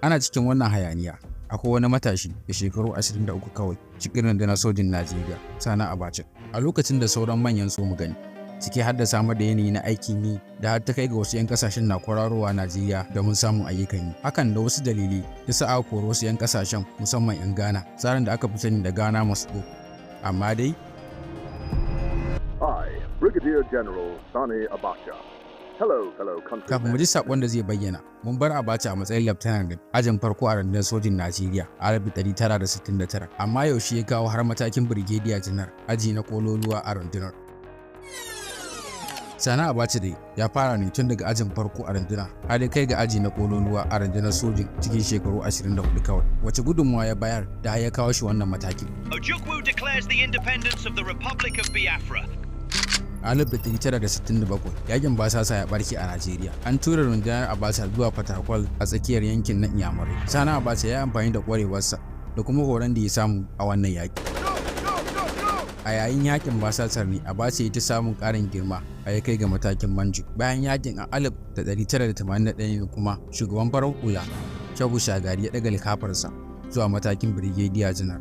Ana cikin wannan hayaniya, akwai wani matashi da shekaru 23 kawai cikin rundunar sojin Najeriya, Sani Abacha. A lokacin da sauran manyan so mu gani, ciki har da samar da yanayi na aikin yi da har ta kai ga wasu 'yan kasashen na kwararowa Najeriya domin samun ayyukan yi. Hakan da wasu dalilai ya sa aka kori wasu 'yan kasashen musamman 'yan Ghana, tsarin da aka fi sani da Ghana masu. Amma dai I, Brigadier General Sani Abacha, Kafin mu ji sakon da zai bayyana, mun bar Abacha a matsayin Lieutenant din ajin farko a rundunar sojin Najeriya a 1969, amma yaushe ya kawo har matakin Brigadier General aji na kololuwa a rundunar. Sani Abacha dai ya fara ne tun daga ajin farko a runduna har kai ga aji na kololuwa a rundunar sojin cikin shekaru 24 kawai. Wace gudunmawa ya bayar da ya kawo shi wannan matakin? Ojukwu declares the independence of the Republic of Biafra. A 1967 yakin basasa ya barke a Najeriya. An tura rundunar Abacha zuwa Fatakwal a tsakiyar yankin na Inyamurai. Sani Abacha ya amfani da kwarewarsa da kuma horon da ya samu a wannan yaki. A yayin yakin basasar ne Abacha ya ta samun karin girma a ya kai ga matakin manjo. Bayan yakin a 1981 ne kuma shugaban farar hula Shehu Shagari ya daga likafarsa zuwa matakin Brigadier General.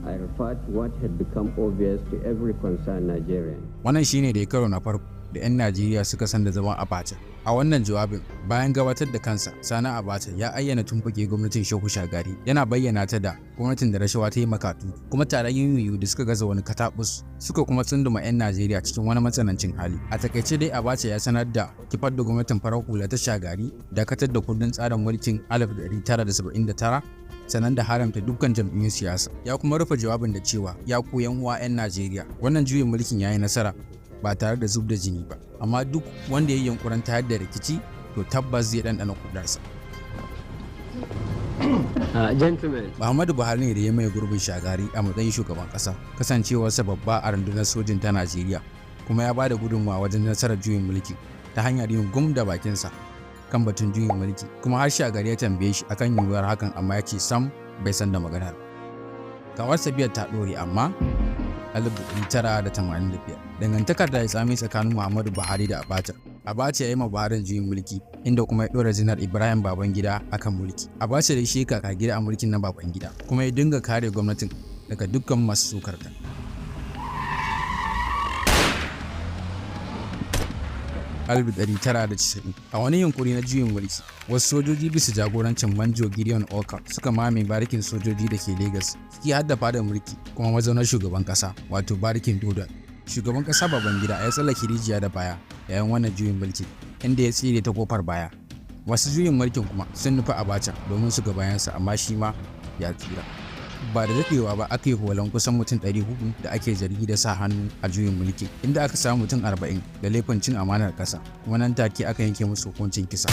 I referred to what had become obvious to every concerned Nigerian. Wannan shine da ya karo na farko da 'yan Najeriya suka san da zaman Abacha. A wannan jawabin, bayan gabatar da kansa, Sani Abacha ya ayyana tumfuke gwamnatin Shehu Shagari, yana bayyana ta da gwamnatin da rashawa ta yi makatu, kuma taron yuyu da suka gaza wani katabus, suka kuma tsunduma 'yan Najeriya cikin wani matsanancin hali. A takaice dai Abacha ya sanar da kifar da gwamnatin farar hula ta Shagari, dakatar da kundin tsarin mulkin 1979, sannan da haramta dukkan jam'iyyun siyasa. Ya kuma rufe jawabin da cewa ya ku 'yan uwa 'yan Najeriya, wannan juyin mulkin ya yi nasara ba tare da zub da jini ba, amma duk wanda ya yi yunkurin tayar da rikici to tabbas zai ɗanɗana kudarsa. Muhammadu Buhari ne da ya mai gurbin Shagari a matsayin shugaban ƙasa, kasancewarsa babba a rundunar sojin ta Najeriya, kuma ya ba da gudunmawa wajen nasarar juyin mulki ta hanyar yin gum da bakinsa kan batun juyin mulki, kuma har Shagari ya tambaye shi akan yiwuwar hakan, amma ya ce sam bai san da maganar. Kawarsa biyar ta ɗore, amma 1985 dangantakar da ya tsami tsakanin Muhammadu Buhari da Abacha. Abacha ya yi ma Buhari juyin mulki, inda kuma ya ɗora Janar Ibrahim Babangida akan mulki. Abacha da shi kaka gida a mulkin na Babangida, kuma ya dinga kare gwamnatin daga dukkan masu sukarta. A 1990, a wani yunkuri na juyin mulki, wasu sojoji bisa jagorancin Manjo Gideon Oka suka mame barikin sojoji da ke Lagos, suke hadda fadar mulki kuma mazaunar shugaban kasa, wato barikin Dodo. Shugaban kasa Babangida ya tsallake rijiya da baya yayin wannan juyin mulki, inda ya tsire ta kofar baya. Wasu juyin mulkin kuma sun nufi Abacha domin su ga bayansa, amma shi ma ya tsira. Ba da daɗewa ba aka yi horon kusan mutum 400 da ake zargi da sa hannu a juyin mulki, inda aka samu mutum 40 da laifin cin amanar ƙasa, kuma nan take aka yanke musu hukuncin kisa.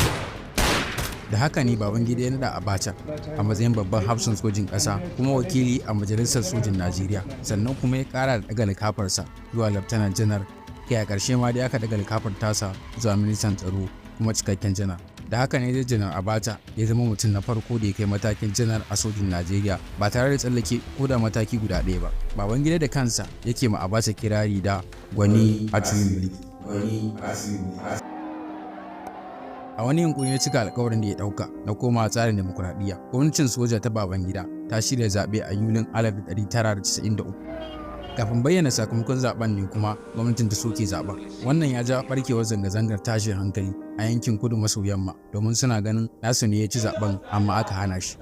Da haka ne Babangida ya naɗa Abacha a matsayin babban hafsan sojin ƙasa kuma wakili a majalisar sojin Najeriya, sannan kuma ya ƙara da daga likafarsa zuwa Lieutenant General, kai a ƙarshe ma dai aka daga likafar tasa zuwa ministan tsaro kuma cikakken janar. Da haka ne Janar Abacha ya zama mutum na farko da ya kai matakin janar a sojin Najeriya ba tare da tsallake ko da mataki guda ɗaya ba. Babangida da kansa yake ma Abacha kirari da gwani a juyin mulki. A wani yunkuri ya cika alkawarin da ya ɗauka na koma tsarin demokuraɗiyya, gwamnatin soja ta Babangida ta shirya zaɓe a Yulin 1993. Kafin bayyana sakamakon zaben ne kuma gwamnatin ta soke zaben. Wannan ya ja barkewar zanga-zangar tashin hankali a yankin kudu maso yamma, domin suna ganin nasu ne ya ci zaben amma aka hana shi.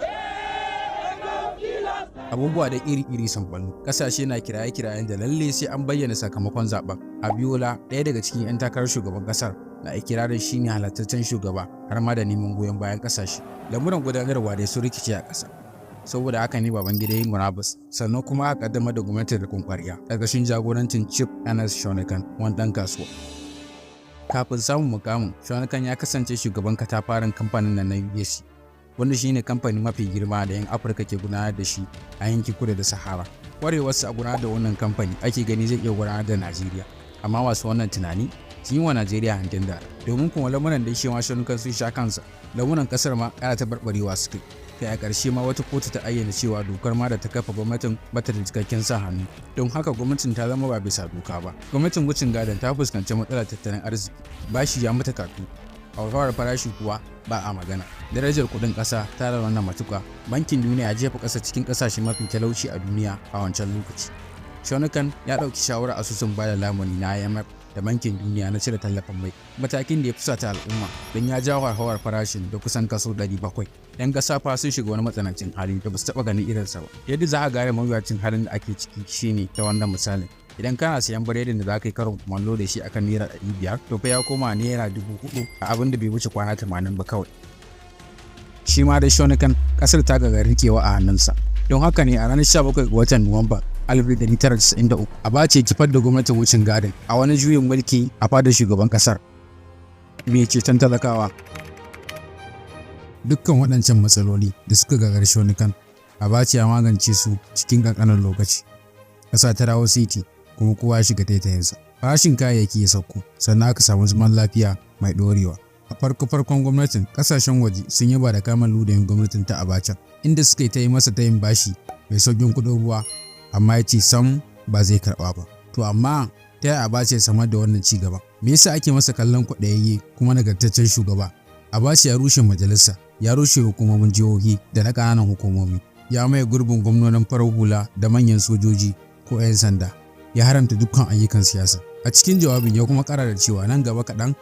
Abubuwa da iri-iri sun ballo. Kasashe na kiraye-kirayen da lalle sai an bayyana sakamakon zaben. Abiola, ɗaya daga cikin 'yan takarar shugaban kasar, na ikirarin shi ne halattaccen shugaba har ma da neman goyon bayan kasashe. Lamuran gudanarwa dai sun rikice a ƙasa. Saboda haka ne Babangida ya yi murabus, sannan kuma aka kaddamar da gwamnatin riƙon ƙwarya ƙarƙashin jagorancin Chief Ernest Shonekan, wani ɗan kasuwa. Kafin samun mukamin, Shonekan ya kasance shugaban katafaren kamfanin nan na UAC, wanda shine kamfani mafi girma da 'yan Afirka ke gudanar da shi a yankin kudu da Sahara. Ƙwarewarsa a gudanar da wannan kamfani ake gani zai iya gudanar da Najeriya, amma masu wannan tunani sun yi wa Najeriya hangen da, domin kuma lamuran da shi ma Shonekan sun sha kansa, lamuran ƙasar ma ƙara taɓarɓarewa suke. Kai a ƙarshe ma wata kotu ta ayyana cewa dokar ma da ta kafa gwamnatin bata da cikakken sa hannu, don haka gwamnatin ta zama ba bisa doka ba. Gwamnatin wucin gadon ta fuskanci matsalar tattalin arziki, bashi ya mata katu, hauhawar farashi kuwa ba a magana. Darajar kuɗin ƙasa ta rawana matuƙa. Bankin Duniya ya jefa ƙasa cikin ƙasashe mafi talauci a duniya a wancan lokaci. Shonekan ya ɗauki shawarar asusun bada lamuni na IMF da Bankin Duniya na cire tallafin mai, matakin da ya fusata al'umma don ya jawo hauhawar farashin da kusan kaso 700. 'Yan ƙasa fa sun shiga wani matsanancin hali da ba su taɓa ganin irinsa ba. Yadda za a gane mawuyacin halin da ake ciki shine ta wannan misalin. idan kana sayan biredin da za ka yi karin kumallo da shi akan naira 500 to fa ya koma naira 4000 a abin da bai wuce kwana 80 ba kawai. Shi ma da Shonikan kasar ta gagari rikewa a hannunsa. Don haka ne a ranar 17 ga watan Nuwamba 1993 Abacha ya kifar da gwamnatin wucin gadin a wani juyin mulki a fadar shugaban kasar. Me ceton talakawa? Dukkan waɗancan matsaloli da suka gagari Shonikan Abacha ya magance su cikin ƙanƙanin lokaci. Ƙasa ta dawo siti kuma kowa ya shiga taitayinsa. Farashin kayayyaki ya sauko sannan aka samu zaman lafiya mai ɗorewa. A farkon gwamnatin ƙasashen waje sun yaba da kamun ludayin gwamnatin ta Abacha inda suka yi ta yi masa tayin bashi mai sauƙin kuɗin ruwa amma ya ce sam ba zai karɓa ba. To amma ta yaya Abacha ya samar da wannan ci gaba? Me yasa ake masa kallon kwaɗayayye kuma nagartaccen shugaba? Abacha ya rushe majalisa, ya rushe hukumomin jihohi da na ƙananan hukumomi, ya maye gurbin gwamnonin farar hula da manyan sojoji ko 'yan sanda, ya haramta dukkan ayyukan siyasa. A cikin jawabin ya kuma ƙara da cewa nan gaba kaɗan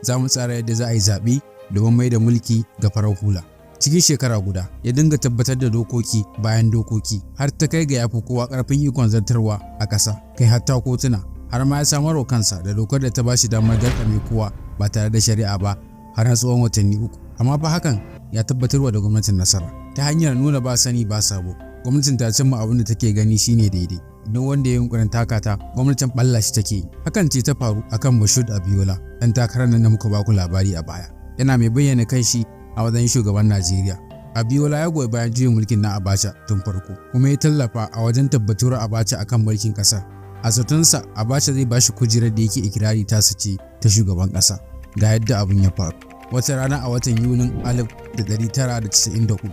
za mu tsara yadda za a yi zaɓe domin mai da mulki ga farar hula. Cikin shekara guda ya dinga tabbatar da dokoki bayan dokoki har ta kai ga ya fi kowa ƙarfin ikon zartarwa a ƙasa, kai hatta kotuna, har ma ya samarwa kansa da dokar da ta ba shi damar garkame kowa ba tare da shari'a ba har na tsawon watanni 3. Amma fa hakan ya tabbatarwa da gwamnatin nasara ta hanyar nuna ba sani ba sabo. Gwamnatin ta cimma abin da take gani shine daidai. Idan wanda ya yunkurin takata, gwamnatin balla shi take yi. Hakan ce ta faru akan Bashir Abiola, ɗan takarar nan da muka baku labari a baya. Yana mai bayyana kanshi a matsayin shugaban Najeriya. Abiola ya goyi bayan juyin mulkin na Abacha tun farko, kuma ya tallafa a wajen tabbatuwar Abacha akan mulkin ƙasar. A zatonsa Abacha zai bashi kujerar da yake ikirari tasa ce ta shugaban ƙasa. Ga yadda abin ya faru. Wata rana a watan Yunin 1994.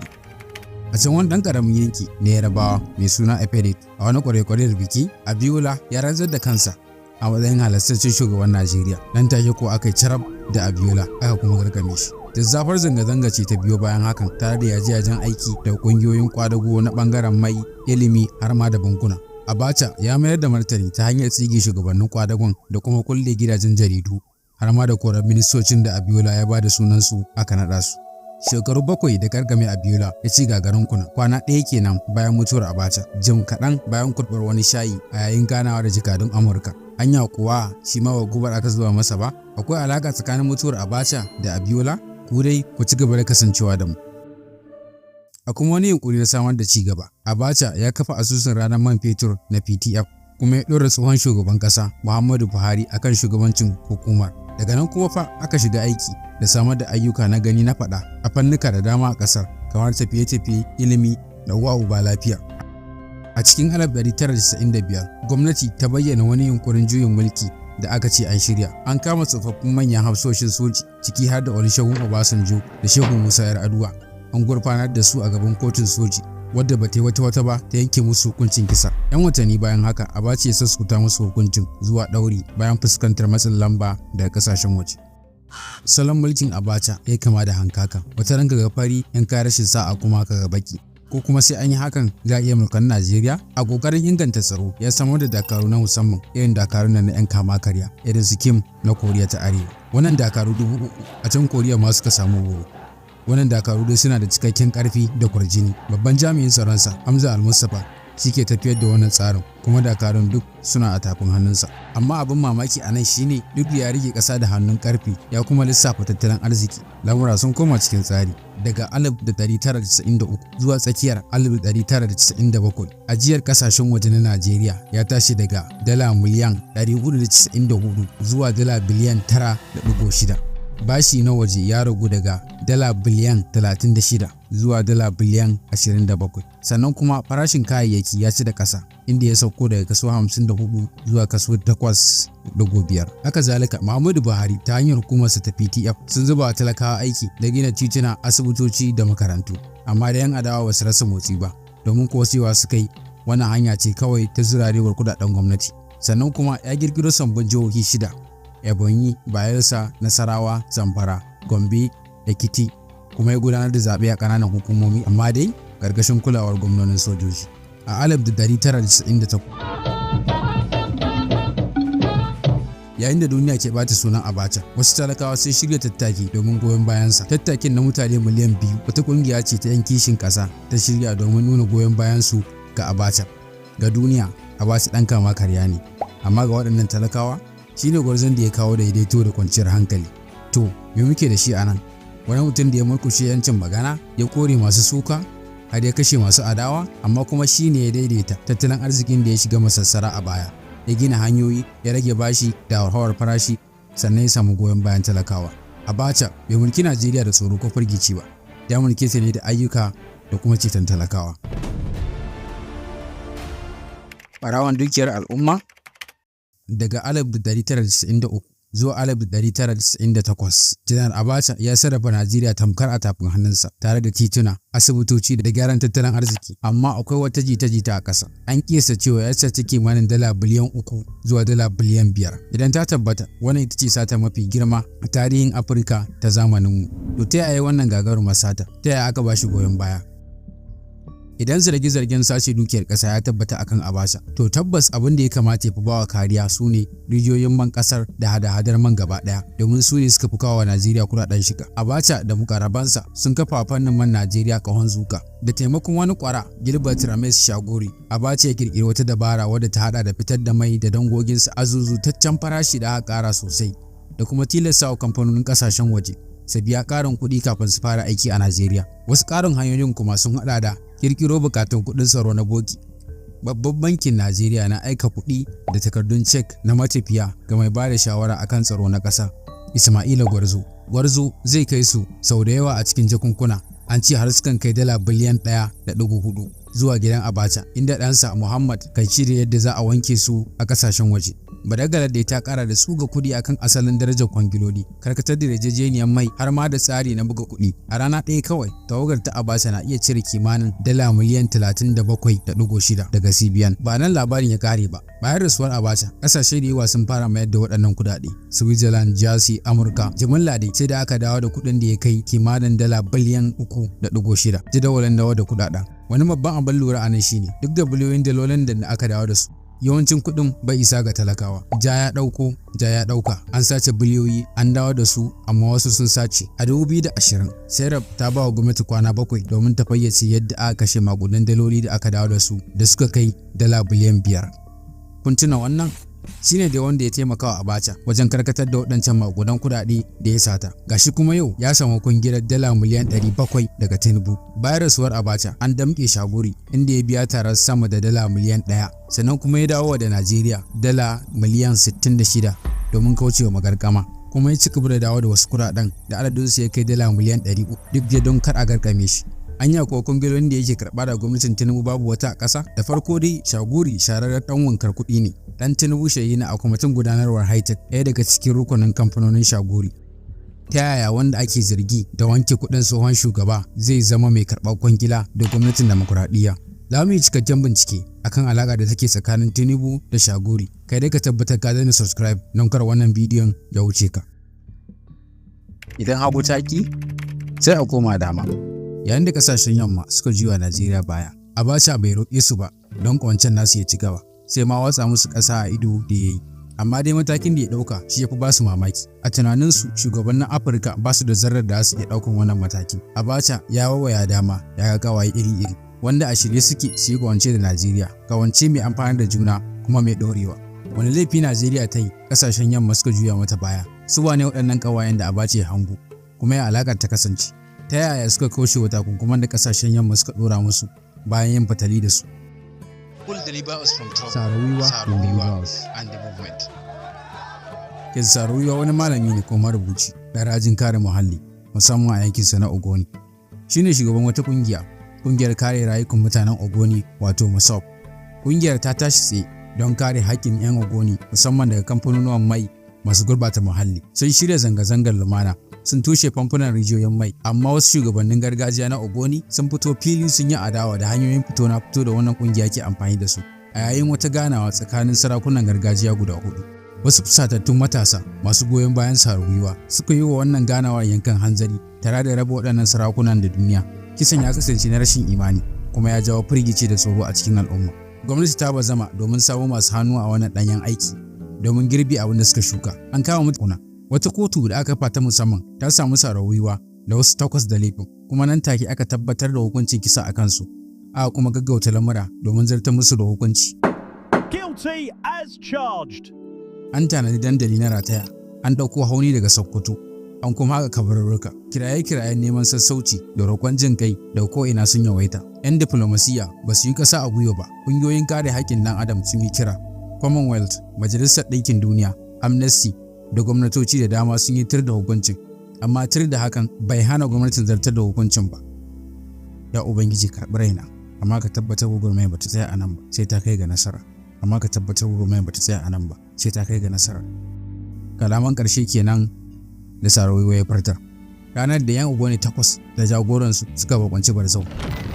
A can wani ɗan ƙaramin yanki na Yarabawa mai suna Epedet a wani kwarekwarar biki, Abiola ya rantsar da kansa a matsayin halastaccen shugaban Najeriya. Nan take ko aka yi carab da Abiola aka kuma garkame shi. Zazzafar zanga-zanga ce ta biyo bayan hakan tare da yaje-yajen aiki da ƙungiyoyin kwadago na ɓangaren mai, ilimi har ma da bankuna. Abacha ya mayar da martani ta hanyar tsige shugabannin kwadagon da kuma kulle gidajen jaridu har ma da korar ministocin da Abiola ya ba da sunansu aka naɗa su. Shekaru 7 da gargame Abiola ya ci gagarin kuna, kwana ɗaya kenan bayan mutuwar Abacha, jim kaɗan bayan kurɓar wani shayi a yayin ganawa da jakadun Amurka. Anya kuwa shi ma ba gubar aka zuba masa ba? Akwai alaka tsakanin mutuwar Abacha da Abiola? Ku dai ku ci gaba da kasancewa da mu. A kuma wani yunkuri na samar da ci gaba, Abacha ya kafa asusun ranar man fetur na PTF kuma ya ɗora tsohon shugaban ƙasa Muhammadu Buhari akan shugabancin hukumar. Daga nan kuma fa aka shiga aiki da samar da ayyuka na gani na faɗa a fannuka da dama a ƙasar, kamar tafiye-tafiye, ilimi da uwa lafiya. A cikin 1995, gwamnati ta bayyana wani yunkurin juyin mulki da aka ce an shirya. An kama tsofaffin manyan hafsoshin soji ciki har da Olusegun Obasanjo da Shehu Musa Yar'adua. An gurfanar da su a gaban kotun soji wadda ba ta yi wata ba ta yanke musu hukuncin kisa. 'Yan watanni bayan haka Abacha ya sassauta musu hukuncin zuwa ɗauri bayan fuskantar matsin lamba daga kasashen waje. Salon mulkin Abacha ya kama da hankaka, wata ranka ga fari in ka rashin sa'a kuma ka ga baki. Ko kuma sai an yi hakan za a iya mulkan Najeriya. A kokarin inganta tsaro ya samar da dakaru na musamman irin dakarun nan na 'yan kama karya irin su Kim na Koriya ta Arewa. Wannan dakaru 3,000 a can Koriya ma suka samu horo. Wannan dakaru dai suna da cikakken karfi da kwarjini. Babban jami'in tsaronsa Hamza Al-Mustapha shi ke tafiyar da wannan tsarin, kuma dakarun duk suna a tafin hannunsa. Amma abin mamaki a nan shine duk da ya rike ƙasa da hannun ƙarfi ya kuma lissafa tattalin arziki. Lamura sun koma cikin tsari. Daga 1993 zuwa tsakiyar 1997 ajiyar kasashen waje na Najeriya ya tashi daga dala miliyan 494 zuwa dala biliyan 9.6. Bashi na waje ya ragu daga dala biliyan 36 zuwa dala biliyan 27. Sannan kuma farashin kayayyaki ya ci da ƙasa inda ya sauko daga kaso 54 zuwa kaso 8.5. Haka zalika Muhammadu Buhari ta hanyar hukumarsa ta PTF sun zuba wa talakawa aiki da gina tituna, asibitoci da makarantu. Amma da 'yan adawa ba su rasa motsi ba, domin kuwa cewa suka yi wannan hanya ce kawai ta zurarewar kudaden gwamnati. Sannan kuma ya girgiro sabbin jihohi 6: Ebonyi, Bayelsa, Nasarawa, Zamfara, Gombe, Ekiti, kuma ya gudanar da zaɓe a ƙananan hukumomi, amma dai ƙarƙashin kulawar gwamnonin sojoji. A 1998, yayin da duniya ke bata sunan Abacha, wasu talakawa sun shirya tattaki domin goyon bayansa. Tattakin na mutane miliyan 2 wata ƙungiya ce ta 'yan kishin ƙasa ta shirya domin nuna goyon bayansu ga Abacha. Ga duniya, Abacha ɗan kama karya ne. amma ga waɗannan talakawa shine gwarzon da ya kawo daidaito da kwanciyar hankali. To me muke da shi anan? Wani mutum da ya murkushe yancin magana, ya kore masu suka, har ya kashe masu adawa, amma kuma shine ya daidaita tattalin arzikin da ya shiga masassara a baya, ya gina hanyoyi, ya rage bashi da hauhawar farashi, sannan ya samu goyon bayan talakawa. Abacha bai mulki Najeriya da tsoro ko firgici ba, ya mulke ta ne da ayyuka da kuma ceton talakawa. Ɓarawan dukiyar al'umma daga 1993 zuwa 1998, Janar Abacha ya sarrafa Najeriya tamkar a tafin hannunsa, tare da tituna, asibitoci da gyaran tattalin arziki. Amma akwai wata jita-jita a ƙasa. An kiyasta cewa ya saci kimanin dala biliyan 3 zuwa dala biliyan 5. Idan ta tabbata, wannan ita ce sata mafi girma a tarihin Afirka ta zamaninmu. To ta yaya wannan gagarumar sata? Ta yaya aka ba shi goyon baya? Idan zarge-zargen sace dukiyar ƙasa ya tabbata akan Abacha, to tabbas abin da ya kamata ya fi bawa kariya su ne rijiyoyin man ƙasar da hada-hadar man gaba ɗaya, domin su ne suka fi kawo wa Najeriya kuɗaɗen shiga. Abacha da mukarabansa sun kafa fannin man Najeriya ƙahon zuƙa. Da taimakon wani ƙwara, Gilbert Rames Shagori, Abacha ya ƙirƙiri wata dabara wadda ta haɗa da fitar da mai da dangoginsa a zuzutaccen farashi da aka ƙara sosai, da kuma tilastawa kamfanonin ƙasashen waje su biya ƙarin kuɗi kafin su fara aiki a Najeriya. Wasu ƙarin hanyoyin kuma sun haɗa da kirkiro bukatun kuɗin tsaro na bogi. Babban bankin Najeriya na aika kuɗi da takardun cek na matafiya ga mai bada shawara akan tsaro na ƙasa, Ismaila Gwarzo. Gwarzo zai kai su sau da yawa a cikin jakunkuna, an ce har sukan kai dala biliyan 1.4 zuwa gidan Abacha, inda ɗansa Muhammad kan shirya yadda za a wanke su a ƙasashen waje. Badagalar da ta kara da tsuga kuɗi akan asalin darajar kwangiloli, karkatar da yarjejeniyar mai har ma da tsari na buga kuɗi. A rana ɗaya kawai, tawagar ta Abacha na iya cire kimanin dala miliyan 37.6 daga CBN. Ba nan labarin ya kare ba. Bayan rasuwar Abacha, ƙasashe da yawa sun fara mayar da waɗannan kuɗaɗe. Switzerland, Jersey, Amurka, jimilla dai sai da aka dawo da kuɗin da ya kai kimanin dala biliyan 3.6. Jadawalin dawo da kuɗaɗen. Wani babban abin lura a nan shine duk da biliyoyin dalolin da aka dawo da su, yawancin kuɗin bai isa ga talakawa. Ja ya ɗauka, an sace biliyoyi, an dawo da su, amma wasu sun sace. A 2020, Serap ta ba wa gwamnati kwana 7 domin ta fayyace yadda aka kashe magudan daloli da aka dawo da su, da suka kai dala biliyan 5. Kun tuna wannan? Shine da wanda ya taimaka wa Abacha wajen karkatar da waɗancan magudan kuɗaɗe da ya sata. Gashi kuma yau ya samu kungilar dala miliyan 700 daga Tinubu. Bayan rasuwar Abacha, an damƙe Shaguri, inda ya biya tarar sama da dala miliyan 1, sannan kuma ya dawo da Najeriya dala miliyan 66 domin kaucewa magarkama. Kuma ya ci gaba da dawo da wasu kuɗaɗen da adadinsu ya kai dala miliyan 300 duk da don kar a garkame shi. Anya ko kungilolin da yake karɓa da gwamnatin Tinubu babu wata a ƙasa? Da farko dai Shaguri shararren ɗan wankar kuɗi ne. Dan Tinubu shayi na a kwamitin gudanarwar Hightech, ɗaya daga cikin rukunin kamfanonin Shaguri. Ta yaya wanda ake zargi da wanke kuɗin tsohon shugaba zai zama mai karɓar kwangila da gwamnatin demokuraɗiyya? Za mu yi cikakken bincike akan alaƙa da take tsakanin Tinubu da Shaguri. Kai dai ka tabbatar ka daina subscribe don kar wannan bidiyon ya wuce ka. Idan hagu taki, sai a koma dama. Yayin da kasashen yamma suka juya Najeriya baya, Abacha bai roƙe su ba don ƙawancen nasu ya ci gaba, sai ma watsa musu ƙasa a ido da ya yi. Amma dai matakin da ya ɗauka shi ya fi ba su mamaki. A tunaninsu, shugabannin Afirka ba su da zarar da su iya ɗaukan wannan mataki. Abacha ya wawaya dama, ya ga kawaye iri-iri, wanda a shirye suke su yi ƙawance da Najeriya, ƙawance mai amfani da juna kuma mai ɗorewa. Wani laifi Najeriya ta yi, ƙasashen yamma suka juya mata baya. Su wane waɗannan ƙawayen da Abacha ya hango, kuma ya alaƙar ta kasance? Ta yaya suka kauce wa takunkuman da ƙasashen yamma suka ɗora musu bayan yin fatali da su? Sarawiwa wani malami ne ko marubuci da rajin kare muhalli, musamman a yankinsa na Ogoni. Shi ne shugaban wata ƙungiyar kare rayukan mutanen Ogoni, wato Masu. Ƙungiyar ta tashi tsaye don kare haƙƙin 'yan Ogoni, musamman daga kamfanonuwan mai masu gurbata muhalli. Sun shirya zanga-zangar lumana, sun toshe famfunan rijiyoyin mai, amma wasu shugabannin gargajiya na Ogoni sun fito fili sun yi adawa da hanyoyin fito na fito da wannan kungiya ke amfani da su. A yayin wata ganawa tsakanin sarakunan gargajiya guda 4, wasu fusatattun matasa masu goyon bayan Sarawiwa suka yi wa wannan ganawar yankan hanzari tare da raba waɗannan sarakunan da duniya. Kisan ya kasance na rashin imani, kuma ya jawo firgici da tsoro a cikin al'umma. Gwamnati ta bazama domin samo masu hannu a wannan ɗanyen aiki, domin girbi abin da suka shuka. An kama mutuna. Wata kotu da aka fata musamman ta samu Sarawiwa da wasu 8 da laifin, kuma nan take aka tabbatar da hukuncin kisa a kansu. Aka kuma gaggauta lamura domin zartar musu da hukunci. guilty as charged. An tanadi dandali na rataya, an ɗauko hauni daga Sokoto, an kuma haka kabarurruka. Kiraye-kirayen neman sassauci da roƙon jin kai da ko'ina sun yawaita. 'Yan diflomasiya ba su yi ƙasa a gwiwa ba, ƙungiyoyin kare haƙƙin ɗan adam sun yi kira. Commonwealth, Majalisar Ɗinkin Duniya, Amnesty da gwamnatoci da dama sun yi tir da hukuncin, amma tir da hakan bai hana gwamnatin zartar da hukuncin ba. Ya Ubangiji karɓi raina, amma ka tabbatar gwagwarmaya ba ta tsaya a nan ba sai ta kai ga nasara. Amma ka tabbatar gwagwarmaya ba ta tsaya a nan ba sai ta kai ga nasara. Kalaman ƙarshe kenan da Sarawiwa ya fartar. Ranar da 'yan Ogoni 8 da jagoransu suka bakwanci Barzau,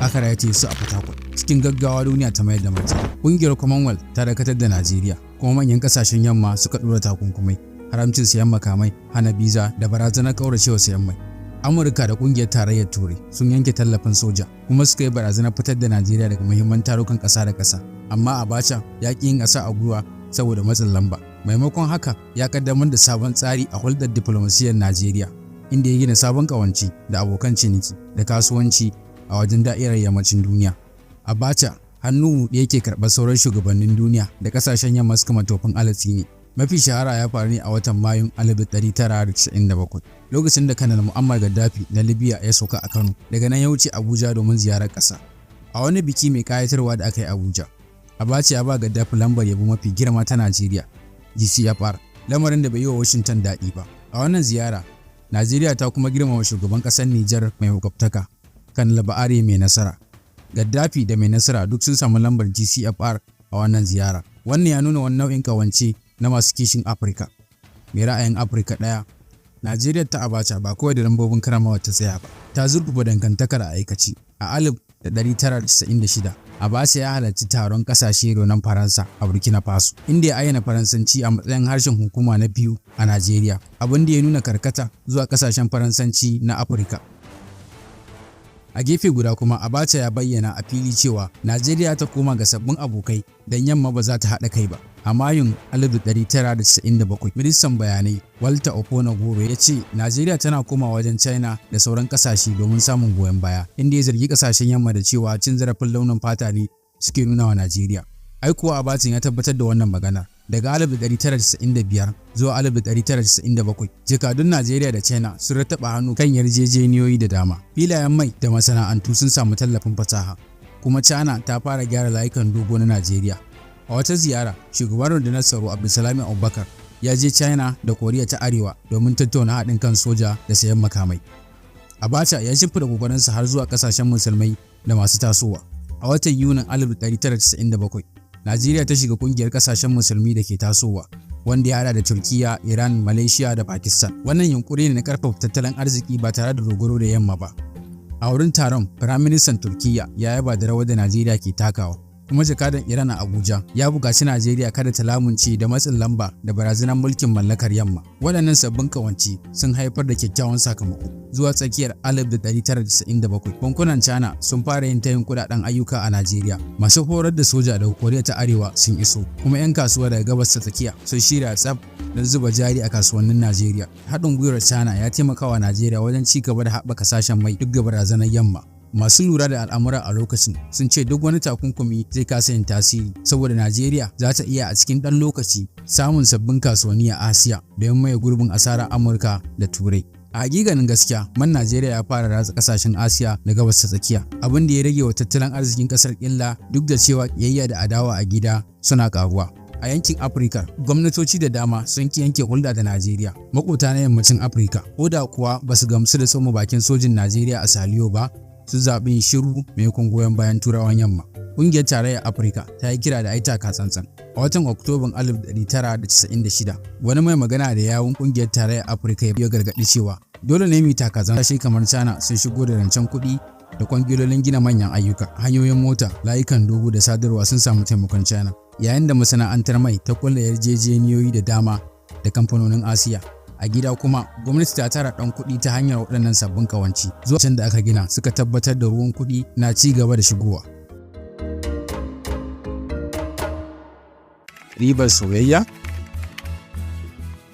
aka rataye su a Fatakwal. Cikin gaggawa duniya ta mayar da martani. Ƙungiyar Commonwealth ta dakatar da Najeriya, kuma manyan ƙasashen yamma suka ɗora takunkumai, haramcin sayan makamai, hana biza da barazanar ƙauracewa sayan mai. Amurka da ƙungiyar tarayyar Turai sun yanke tallafin soja, kuma suka yi barazanar fitar da Najeriya daga muhimman tarukan ƙasa da ƙasa. Amma Abacha ya ƙi yin ƙasa a gwiwa saboda matsin lamba. Maimakon haka ya kaddamar da sabon tsari a hulɗar diflomasiyyar Najeriya, inda ya gina sabon ƙawance da abokan ciniki da kasuwanci a wajen da'irar yammacin duniya. Abacha hannu da yake karɓar sauran shugabannin duniya da ƙasashen yamma suka matofin alatsi ne. Mafi shahara ya faru ne a watan Mayun 1997, lokacin da Kanar Muammar Gaddafi na Libya ya sauka a Kano, daga nan ya wuce Abuja domin ziyarar ƙasa. A wani biki mai ƙayatarwa da aka yi Abuja, Abacha ya ba Gaddafi lambar yabo mafi girma ta Najeriya, GCFR, lamarin da bai yi wa Washington daɗi ba. A wannan ziyara, Najeriya ta kuma girmama shugaban ƙasar Nijar mai makwabtaka, Kanar Ba'are mai nasara. Gaddafi da mai nasara duk sun samu lambar GCFR a wannan ziyara. Wannan ya nuna wani nau'in ƙawance na masu kishin Afirka, mai ra'ayin Afirka ɗaya. Najeriya ta Abacha ba kawai da lambobin karamawa ta tsaya ba, ta zurfafa dangantakar a aikaci. A 1996, Abacha ya halarci taron ƙasashe renon Faransa a Burkina Faso, inda ya ayyana Faransanci a matsayin harshen hukuma na biyu a Najeriya, abin da ya nuna karkata zuwa ƙasashen Faransanci na Afirka. A gefe guda kuma, Abacha ya bayyana a fili cewa Najeriya ta koma ga sabbin abokai don yamma ba za ta haɗa kai ba. A Mayun 1997, ministan bayanai Walter Oponagoro ya ce Najeriya tana koma wajen China da sauran ƙasashe domin samun goyon baya, inda ya zargi ƙasashen yamma da cewa cin zarafin launin fata ne suke nuna wa Najeriya. Ai kuwa Abacha ya tabbatar da wannan magana. Daga 1995 zuwa 1997, jakadun Najeriya da China sun rattaba hannu kan yarjejeniyoyi da dama. Filayen mai da masana'antu sun samu tallafin fasaha, kuma China ta fara gyara layukan dogo na Najeriya. A wata ziyara, shugaban rundunar tsaro Abdulsalami Abubakar ya je China da Koriya ta Arewa domin tattauna haɗin kan soja da sayan makamai. Abacha ya shimfida kokarinsa har zuwa ƙasashen musulmai da masu tasowa. A watan Yunin 1997, Najeriya ta shiga kungiyar kasashen musulmi da ke tasowa, wanda ya hada da Turkiya, Iran, Malaysia da Pakistan. Wannan yunkuri ne na karfafa tattalin arziki ba tare da dogaro da yamma ba. A wurin taron, Firaministan Turkiya ya yaba da rawar da Najeriya ke takawa, kuma jakadan Iran a Abuja ya buƙaci Najeriya kada ta lamunce da matsin lamba da barazanar mulkin mallakar yamma. Waɗannan sabbin kawanci sun haifar da kyakkyawan sakamako. Zuwa tsakiyar 1997, bankunan China sun fara yin tayin kudaden ayyuka a Najeriya. Masu horar da soja daga Koriya ta Arewa sun iso, kuma 'yan kasuwa daga gabas ta tsakiya sun shirya tsaf don zuba jari a kasuwannin Najeriya. Haɗin gwiwar China ya taimaka wa Najeriya wajen ci gaba da haɓaka sashen mai duk da barazanar yamma. Masu lura da al'amura a lokacin sun ce duk wani takunkumi zai kasa yin tasiri, saboda Najeriya za ta iya a cikin ɗan lokaci samun sabbin kasuwanni a Asiya don maye gurbin asarar Amurka da Turai. A hakikanin gaskiya, man Najeriya ya fara ratsa kasashen Asiya da gabas ta tsakiya, abin da ya rage wa tattalin arzikin kasar illa, duk da cewa kiyayya da adawa a gida suna karuwa. A yankin Afirka, gwamnatoci da dama sun ki yanke hulɗa da Najeriya. Makota na yammacin Afirka, ko da kuwa ba su gamsu da tsoma bakin sojin Najeriya a Saliyo ba, su zaɓi shiru maimakon goyon bayan Turawan yamma. Ƙungiyar Tarayyar Afirka ta yi kira da ai taka tsantsan. A watan Oktoban 1996, wani mai magana da yawun Ƙungiyar Tarayyar Afirka ya gargaɗi cewa dole ne mu taka tsantsan kamar China sun shigo da rancen kuɗi da kwangilolin gina manyan ayyuka, hanyoyin mota, layukan dogo da sadarwa sun samu taimakon China. Yayin da masana'antar mai ta kulla yarjejeniyoyi da dama da kamfanonin Asiya. A gida kuma, gwamnati ta tara ɗan kuɗi ta hanyar waɗannan sabbin kawanci. Zuwa can da aka gina suka tabbatar da ruwan kuɗi na ci gaba da shigowa. Ribar soyayya?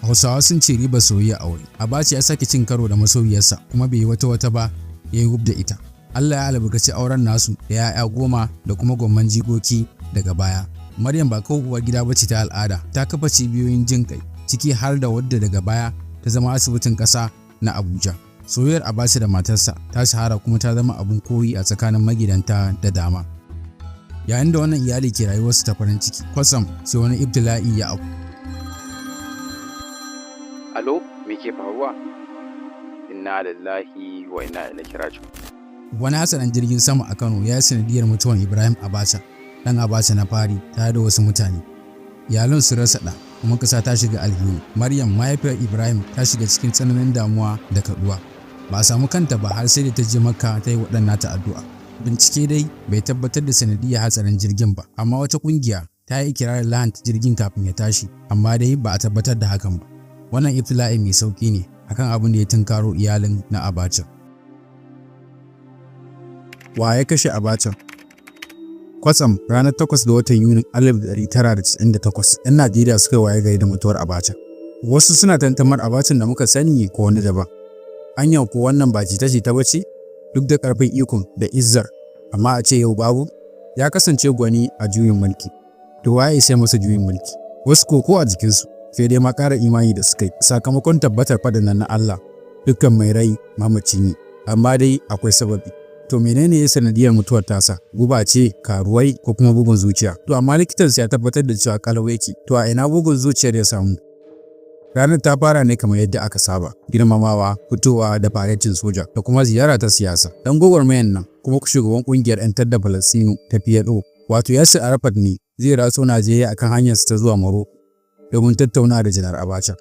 Hausawa sun ce ribar soyayya a wuri. Abacha ya sake cin karo da masoyiyarsa, kuma bai yi wata ba ya yi da ita. Allah ya albarkaci auren nasu da 'ya'ya 10 da kuma gwamman jikoki daga baya. Maryam ba kawai uwar gida bace ta al'ada, ta kafa cibiyoyin jin kai ciki har da wadda daga baya ta zama asibitin ƙasa na Abuja. Soyayyar Abacha da matarsa ta shahara kuma ta zama abun koyi a tsakanin magidanta da dama. Yayin da wannan iyali ke rayuwarsu ta farin ciki, kwatsam sai wani ibtila'i ya auku. Alo, me ke faruwa? Inna lillahi wa inna ilaihi raji'un. Wani hatsarin jirgin sama a Kano ya yi sanadiyar mutuwar Ibrahim Abacha, ɗan Abacha na fari tare da wasu mutane. Iyalan su rasa ɗa, kuma ƙasa ta shiga alhini. Maryam, mahaifiyar Ibrahim, ta shiga cikin tsananin damuwa da kaɗuwa. Ba a samu kanta ba har sai da ta je Makka ta yi waɗannan ta addu'a. Bincike dai bai tabbatar da sanadiyar hatsarin jirgin ba, amma wata ƙungiya ta yi ikirarin lahanta jirgin kafin ya tashi, amma dai ba a tabbatar da hakan ba. Wannan ibtila'i mai sauƙi ne akan abin da ya tunkaro iyalin na Abacha. Wa ya kashe Abacha? Kwatsam ranar 8 ga watan Yunin 1998, 'yan Najeriya suka waye gari da mutuwar Abacha. Wasu suna tantamar Abachan da muka sani ko wani daban. Anya ko wannan ba jita-jita ba ce? Duk da ƙarfin ikon da izzar, amma a ce yau babu? Ya kasance gwani a juyin mulki. To waye sai masa juyin mulki? Wasu koko a jikinsu, sai dai ma ƙara imani da suka yi sakamakon tabbatar faɗin nan na Allah. Dukkan mai rai mamaci ne, amma dai akwai sababi. To menene ya sanadiyar mutuwar tasa? Guba ce, karuwai ko kuma bugun zuciya? To amma likitansa ya tabbatar da cewa kalau yake. To a ina bugun zuciyar ya samu? Ranar ta fara ne kamar yadda aka saba, girmamawa, fitowa da faretin soja da kuma ziyara ta siyasa. Dan gwagwarmayan nan kuma shugaban kungiyar 'yantar da Falasɗinu ta PLO, wato Yasir Arafat ne zai ratso Najeriya akan hanyarsa ta zuwa Morocco domin tattauna da Janar Abacha.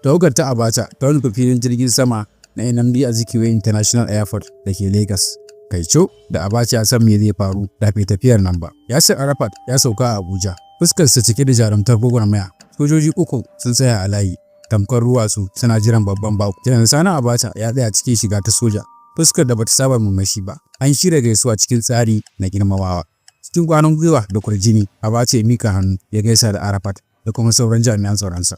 Tawagar ta Abacha ta nufi filin jirgin sama na Nnamdi Azikiwe International Airport da ke Lagos. Kaico da Abacha ya san me zai faru da bai tafiyar nan ba. Yasir Arafat ya sauka a Abuja, fuskarsa cike da jarumtar gwagwarmaya. Sojoji uku sun tsaya a layi, tamkar ruwatsu suna jiran babban bako. Janar Sani Abacha ya tsaya cikin shiga ta soja, fuskar da bata saba murmushi ba. An shirya gaisuwa cikin tsari na girmamawa. Cikin kwanan gwiwa da kurjini, Abacha ya mika hannu ya gaisa da Arafat da kuma sauran jami'an tsaronsa.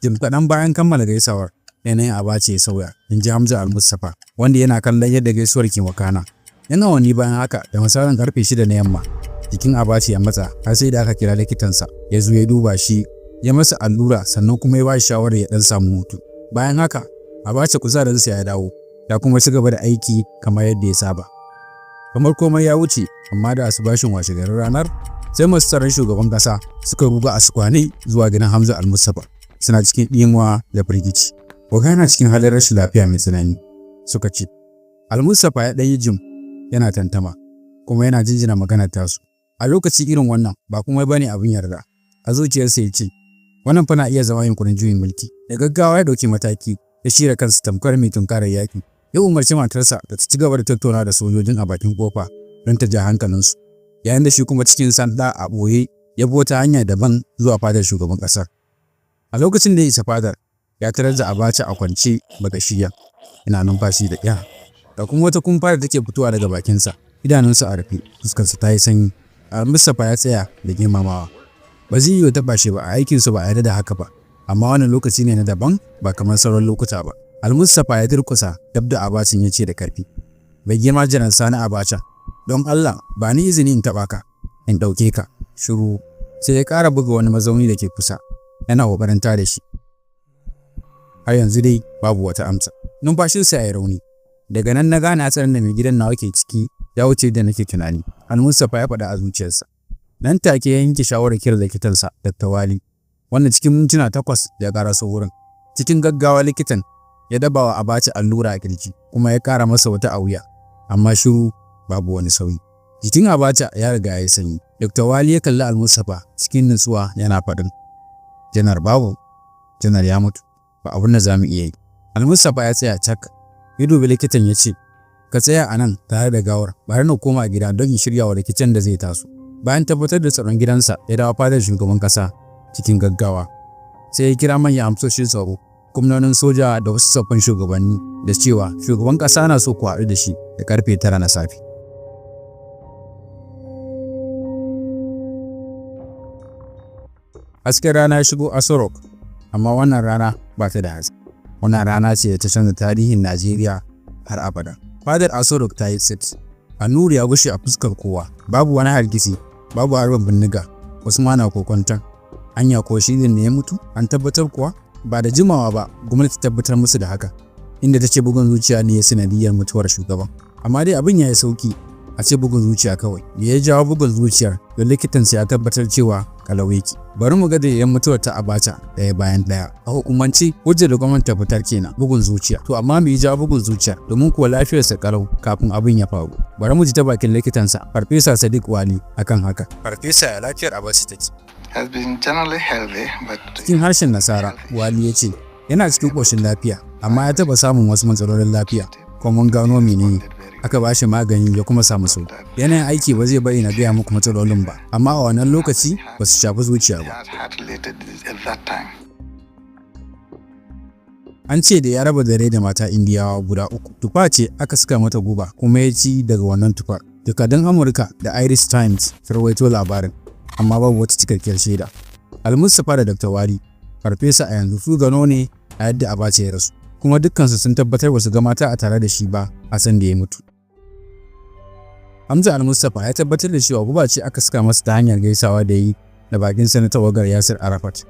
Jim kaɗan bayan kammala gaisawar, yanayin Abacha ya sauya, in ji Hamza Al-Mustapha, wanda yana kallon yadda gaisuwar ke wakana. Yana wani bayan haka da misalin karfe 6 na yamma, jikin Abacha ya matsa har sai da aka kira likitansa ya zo ya duba shi, ya masa allura sannan kuma ya ba shi shawarar ya dan samu hutu. Bayan haka Abacha kuzarinsa ya dawo, ya kuma ci gaba da aiki kamar yadda ya saba. Kamar komai ya wuce, amma da asubashin washe garin ranar sai masu tsaron shugaban kasa suka buga asukwane zuwa gidan Hamza Al-Mustapha. Suna cikin ɗimuwa da firgici. Abokai yana cikin halin rashin lafiya mai tsanani, suka ce. Al-Mustapha ya ɗanyi jim yana tantama, kuma yana jinjina maganar tasu. A lokaci irin wannan ba kuma bane abin yarda. A zuciyarsa ya ce, wannan fa na iya zama yunkurin juyin mulki. Da gaggawa ya ɗauki mataki, ya shirya kansa tamkar mai tunkarar yaƙi. Ya umarci matarsa da ta ci gaba da tattauna da sojojin a bakin kofa don ta ja hankalinsu. Yayin da shi kuma cikin sanda a ɓoye ya bi wata hanya daban zuwa fadar shugaban ƙasar. A lokacin da ya isa fadar, ya tarar da Abacha a kwance bagashiya, yana numfashi da ƙyar. Da kuma wata kumfa da take fitowa daga bakinsa, idanunsa a rufe, fuskarsa ta yi sanyi. Al-Mustapha ya tsaya da girmamawa. Ba zai yi taɓa shi ba, a aikinsu ba a yarda da haka ba, amma wannan lokaci ne na daban ba kamar sauran lokuta ba. Al-Mustapha ya durƙusa dab da Abacin ya ce da ƙarfi, bai girma Janar Sani Abacha, don Allah ba ni izini in taɓa ka, in ɗauke ka. Shiru, sai ya ƙara buga wani mazauni da ke kusa, yana ƙoƙarin tada shi. Har yanzu dai babu wata amsa. Numfashinsa ya yi rauni. Daga nan na gane hatsarin da mai gidan nawa ke ciki ya wuce da nake tunani. Al-Mustapha ya faɗa a zuciyarsa. Nan take ya yanke shawarar kira likitansa, Dr. Wali, wanda cikin mintuna 8 ya ƙaraso wurin. Cikin gaggawa likitan ya daba wa Abacha allura a kirji, kuma ya ƙara masa wata a wuya, amma shiru, babu wani sauyi. Jikin Abacha ya riga ya yi sanyi. Dr. Wali ya kalli Al-Mustapha cikin nutsuwa yana faɗin, Janar babu, Janar ya mutu, ba abin da za mu iya yi. Al-Mustapha ya tsaya cak, ya dubi likitan ya ce, ka tsaya a nan tare da gawar, bari na koma gida don in shirya wa rikicin da zai taso. Bayan tabbatar da tsaron gidansa, ya dawo fadar shugaban ƙasa cikin gaggawa. Sai ya kira manyan amsoshin tsaro, gwamnonin soja da wasu sabbin shugabanni da cewa shugaban ƙasa na so ku haɗu da shi da karfe 9 na safe. Hasken rana ya shigo Aso Rock, amma wannan rana ba ta da haske. Wannan rana ce da ta canza tarihin Najeriya har abada. Fadar Aso Rock ta yi tsit. Annuri ya gushe a fuskar kowa. Babu wani hargitsi, babu harbin bindiga, wasu ma na kokwanton anya ko shi ne ya mutu. An tabbatar kuwa ba da jimawa ba gwamnati tabbatar musu da haka, inda ta ce bugun zuciya ne ya sanadiyar mutuwar shugaban. Amma dai abin ya yi sauki a ce bugun zuciya kawai, da ya jawo bugun zuciyar da likitan sai ya tabbatar cewa kalau yake. Bari mu ga da yan mutuwar ta Abacha ɗaya bayan ɗaya. A hukumance hujjar da gwamnati ta fitar kenan bugun zuciya. To amma me ya jawo bugun zuciya? Domin kuwa lafiyarsa kalau kafin abin ya faru. Bari mu ji ta bakin likitansa Farfesa Sadiq Wali akan haka. Farfesa, ya lafiyar Abacha take? Has been generally healthy, but cikin harshen Nasara, Wali ya ce yana cikin ƙoshin lafiya amma ya taɓa samun wasu matsalolin lafiya kuma mun gano menene. Aka ba shi magani ya kuma samu sauki. Yanayin aiki ba zai bari na gaya muku matsalolin ba, amma a wannan lokaci ba su shafi zuciya ba. An ce da ya raba dare da mata Indiyawa guda 3. Tufa ce aka saka mata guba kuma ya ci daga wannan tufar. Jakadun Amurka da Irish Times sun rawaito labarin, amma babu wata cikakkiyar shaida. Al-Mustapha da Dr. Wali, farfesa a yanzu su gano ne a yadda Abacha ya rasu, kuma dukkansu sun tabbatar ba su ga mata a tare da shi ba a san da ya mutu. Hamza Al-Mustapha ya tabbatar da cewa guba ce aka saka masa ta hanyar gaisawa da yi da bakin sanatawagar Yasir Arafat.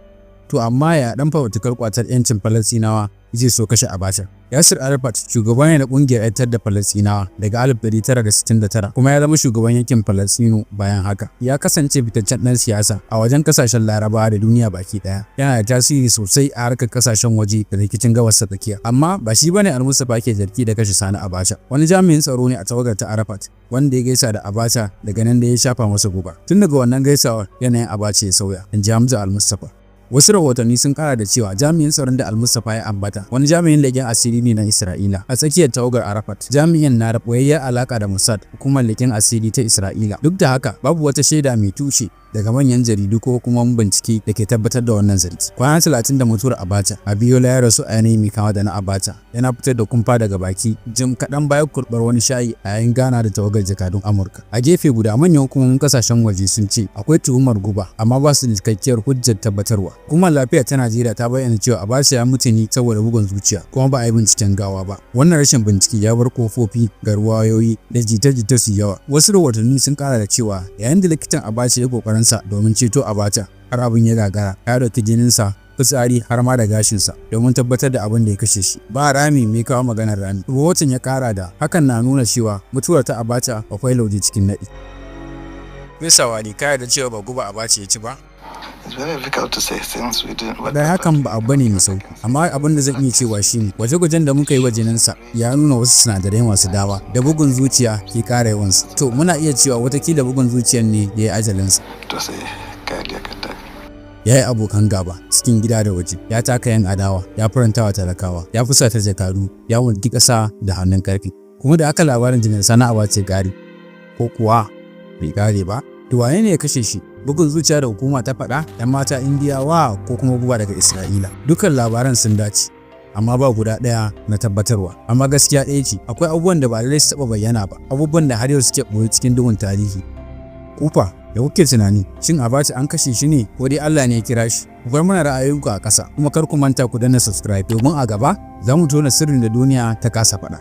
To amma ya dan fafutukar kwatar 'yancin Falasɗinawa zai so kashe Abacha. Yasir Arafat shugaba ne na kungiyar 'yantar da Falasɗinawa daga 1969 kuma ya zama shugaban yankin Falasɗinu bayan haka. Ya kasance fitaccen dan siyasa a wajen kasashen Larabawa da duniya baki daya. Yana da tasiri sosai a harkar kasashen waje da rikicin gabas ta tsakiya. Amma ba shi bane Al-Mustapha ke zargi da kashe Sani Abacha. Wani jami'in tsaro ne a tawagar ta Arafat wanda ya gaisa da Abacha daga nan da ya shafa masa guba. Tun daga wannan gaisawar yanayin Abacha ya sauya, in ji Hamza Al-Mustapha. Wasu rahotanni sun kara da cewa jami'in tsaron da Al-Mustapha ya ambata wani jami'in leƙen asiri ne na Isra'ila a tsakiyar tawagar Arafat. Jami'in na da boyayyar alaka da Mossad, hukumar leƙen asiri ta Isra'ila. Duk da haka babu wata shaida mai tushe daga manyan jaridu ko kuma bincike da ke tabbatar da wannan zargi. Kwana 30 da mutuwar Abacha, Abiola ya rasu a yanayi mai kama da na Abacha. Yana fitar da kumfa daga baki jim kaɗan bayan kurɓar wani shayi a yayin gana da tawagar jakadun Amurka. A gefe guda manyan hukumomin kasashen waje sun ce akwai tuhumar guba amma ba su da cikakkiyar hujjar tabbatarwa. Hukumar lafiya ta Najeriya ta bayyana cewa Abacha ya mutu ne saboda bugun zuciya kuma ba a yi binciken gawa ba. Wannan rashin bincike ya bar kofofi ga ruwayoyi da jita-jita su yawa. Wasu rahotanni sun kara da cewa yayin da likitan Abacha ya kokarin sa domin ceto Abacha har abin ya gagara, ya dauki jininsa, fitsari har ma da gashinsa domin tabbatar da abin da ya kashe shi. Ba rami mai kawo maganar rami. Rahoton ya kara da hakan na nuna cewa mutuwar ta Abacha akwai lauje cikin nadi. Bisa Wali, ka yarda cewa ba guba Abacha ya ci ba? Da hakan ba abu ne mai sauki, amma abin da zan iya cewa shine gwaje-gwajen da muka yi wa jininsa ya nuna wasu sinadarai masu dawa da bugun zuciya ke kara yawansu. To muna iya cewa watakila bugun zuciyar ne ya yi ajalinsa. Ya yi abokan gaba cikin gida da waje, ya taka yan adawa, ya faranta wa talakawa, ya fusata jakadu, ya mulki ƙasa da hannun ƙarfi. Kuma da aka labarin jinin Sani Abacha gari ko kuwa bai gare ba, to wane ne ya kashe shi? Bugun zuciya da hukuma ta faɗa, 'yan mata Indiyawa ko kuma guba daga Isra'ila. Dukan labaran sun dace, amma ba guda ɗaya na tabbatarwa. Amma gaskiya ɗaya ce, akwai abubuwan da ba lallai su taɓa bayyana ba, abubuwan da har yau suke ɓoye cikin duhun tarihi. Kufa, da kuke tunani, shin Abacha an kashe shi ne ko dai Allah ne ya kira shi? Ku bar mana ra'ayoyinku a ƙasa, kuma kar ku manta ku danna subscribe domin a gaba za mu tona sirrin da duniya ta kasa faɗa.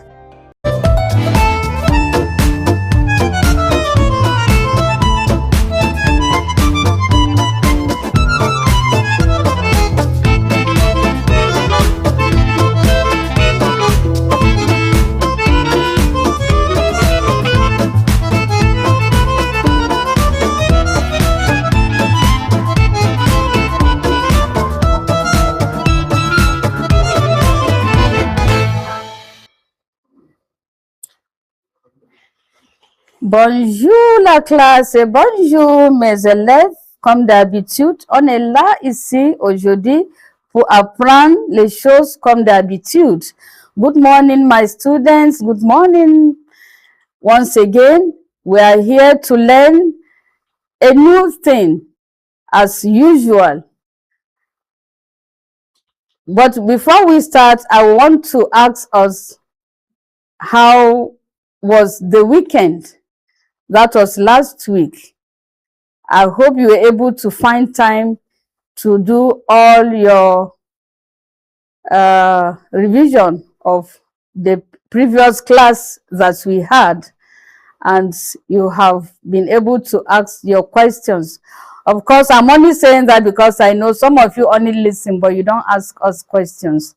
Bonjour la classe et bonjour mes élèves. Comme d'habitude, on est là ici aujourd'hui pour apprendre les choses comme d'habitude. Good morning my students, good morning. Once again, we are here to learn a new thing as usual. But before we start, I want to ask us, how was the weekend? That was last week. I hope you were able to find time to do all your revision of the previous class that we had, and you have been able to ask your questions. Of course, I'm only saying that because I know some of you only listen, but you don't ask us questions.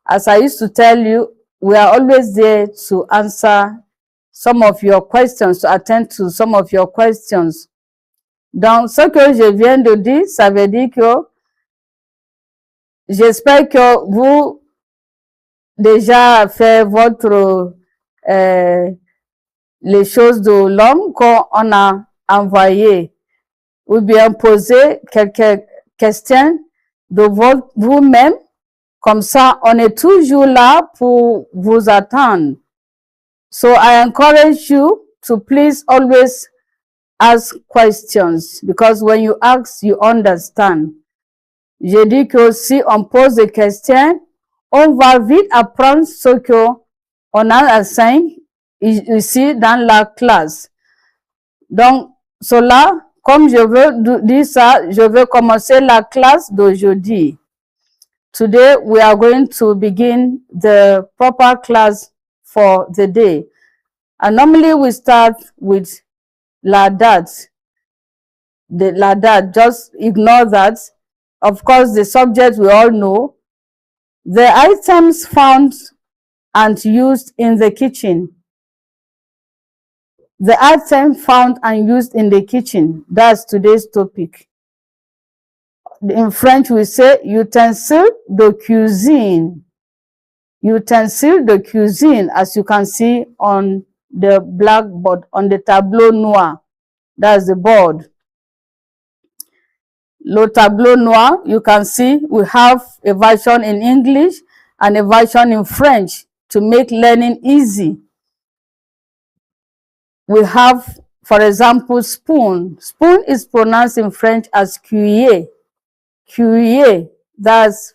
As I used to tell you, we are always there to answer some of your questions, to attend to some of your questions. Donc, ce que je viens de dire, ça veut dire que j'espère que vous déjà fait votre les choses de l'homme qu'on a envoyé, ou bien poser quelques questions de vous-même. Comme ça, on est toujours là pour vous attendre. So I encourage you to please always ask questions, because when you ask, you understand. Je dis que si on pose des questions, on va vite apprendre ce que on a enseigné ici dans la classe. Donc, cela, comme je veux dire ça, je veux commencer la classe d'aujourd'hui. Today, we are going to begin the proper class for the day. And normally we start with la date. La date, just ignore that. Of course, the subject we all know. The items found and used in the kitchen. The item found and used in the kitchen. That's today's topic. In French, we say utensiles de cuisine. Utensiles de cuisine, as you can see on the blackboard, on the tableau noir. That's the board. Le tableau noir, you can see we have a version in English and a version in French to make learning easy. We have, for example, spoon. Spoon is pronounced in French as cuillère. Cuillère, that's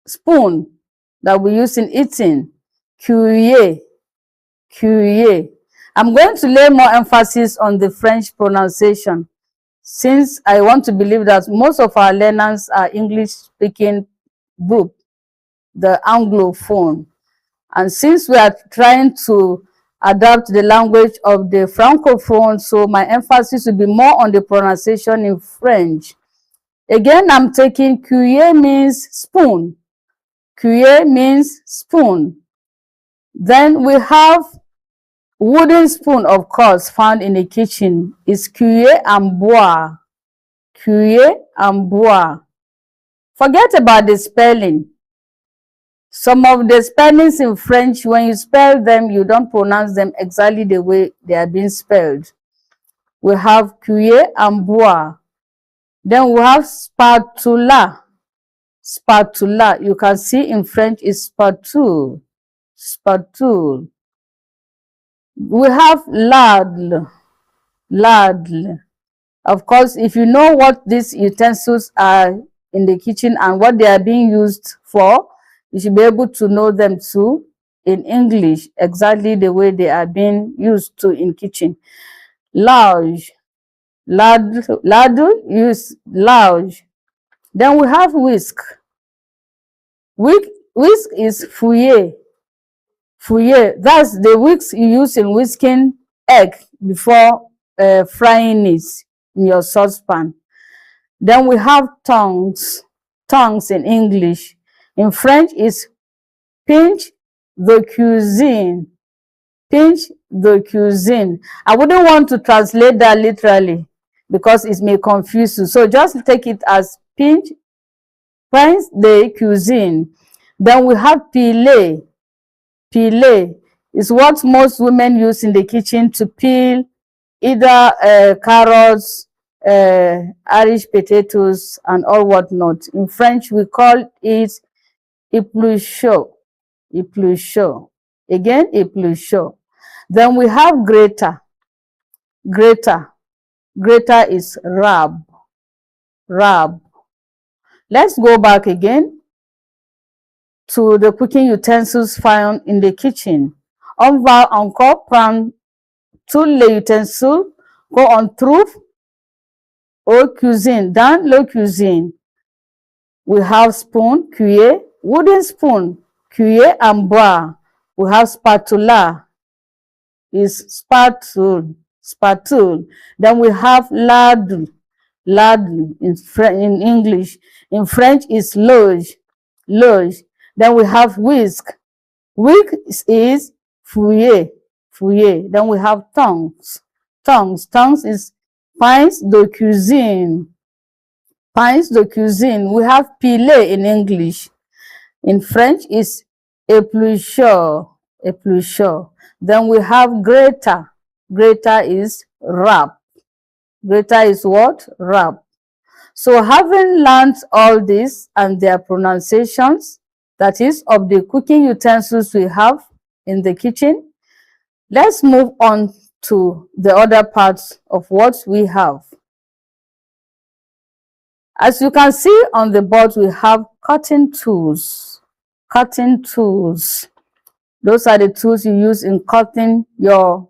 spoon that we use in eating. Cuillère, cuillère. I'm going to lay more emphasis on the French pronunciation, since I want to believe that most of our learners are English-speaking group, the Anglophone. And since we are trying to adapt the language of the Francophone, so my emphasis will be more on the pronunciation in French. Again, I'm taking cuillère means spoon. Cuillère means spoon. Then we have wooden spoon, of course, found in the kitchen. Is cuillère en bois. Cuillère en bois. Forget about the spelling. Some of the spellings in French, when you spell them, you don't pronounce them exactly the way they are being spelled. We have cuillère en bois. Then we have spatula. Spatula, you can see in French is spatule. Spatule. We have ladle. Ladle. Of course, if you know what these utensils are in the kitchen and what they are being used for, you should be able to know them too in English, exactly the way they are being used to in kitchen. Large. Ladle, use large. Then we have whisk. Whisk is fouiller. Fouiller, that's the whisk you use in whisking egg before frying it in your saucepan. Then we have tongs. Tongs in English. In French is pinch de cuisine. Pinch de cuisine. I wouldn't want to translate that literally because it may confuse you. So just take it as pinch de cuisine. Then we have piler. Piler is what most women use in the kitchen to peel either carrots, Irish potatoes, and all whatnot. In French, we call it épluchot. Épluchot. Again, épluchot. Then we have grater. Grater. Grater is rab. Rab. Let's go back again to the cooking utensils found in the kitchen. On va encore prendre tous les ustensiles qu'on trouve au cuisine, dans la cuisine. We have spoon, cuillère, wooden spoon, cuillère en bois. We have spatula, is spatule, spatule. Then we have ladle. ladle in English. In French is loge, loge. Then we have whisk. Whisk is fouiller, fouiller. Then we have tongs, tongs. Tongs is pains de cuisine, pains de cuisine. We have piler in English. In French is éplucheur, éplucheur. Then we have grater. Grater is wrap. Grater is what? Wrap. So having learned all this and their pronunciations, that is, of the cooking utensils we have in the kitchen, let's move on to the other parts of what we have. As you can see on the board, we have cutting tools. Cutting tools. Those are the tools you use in cutting your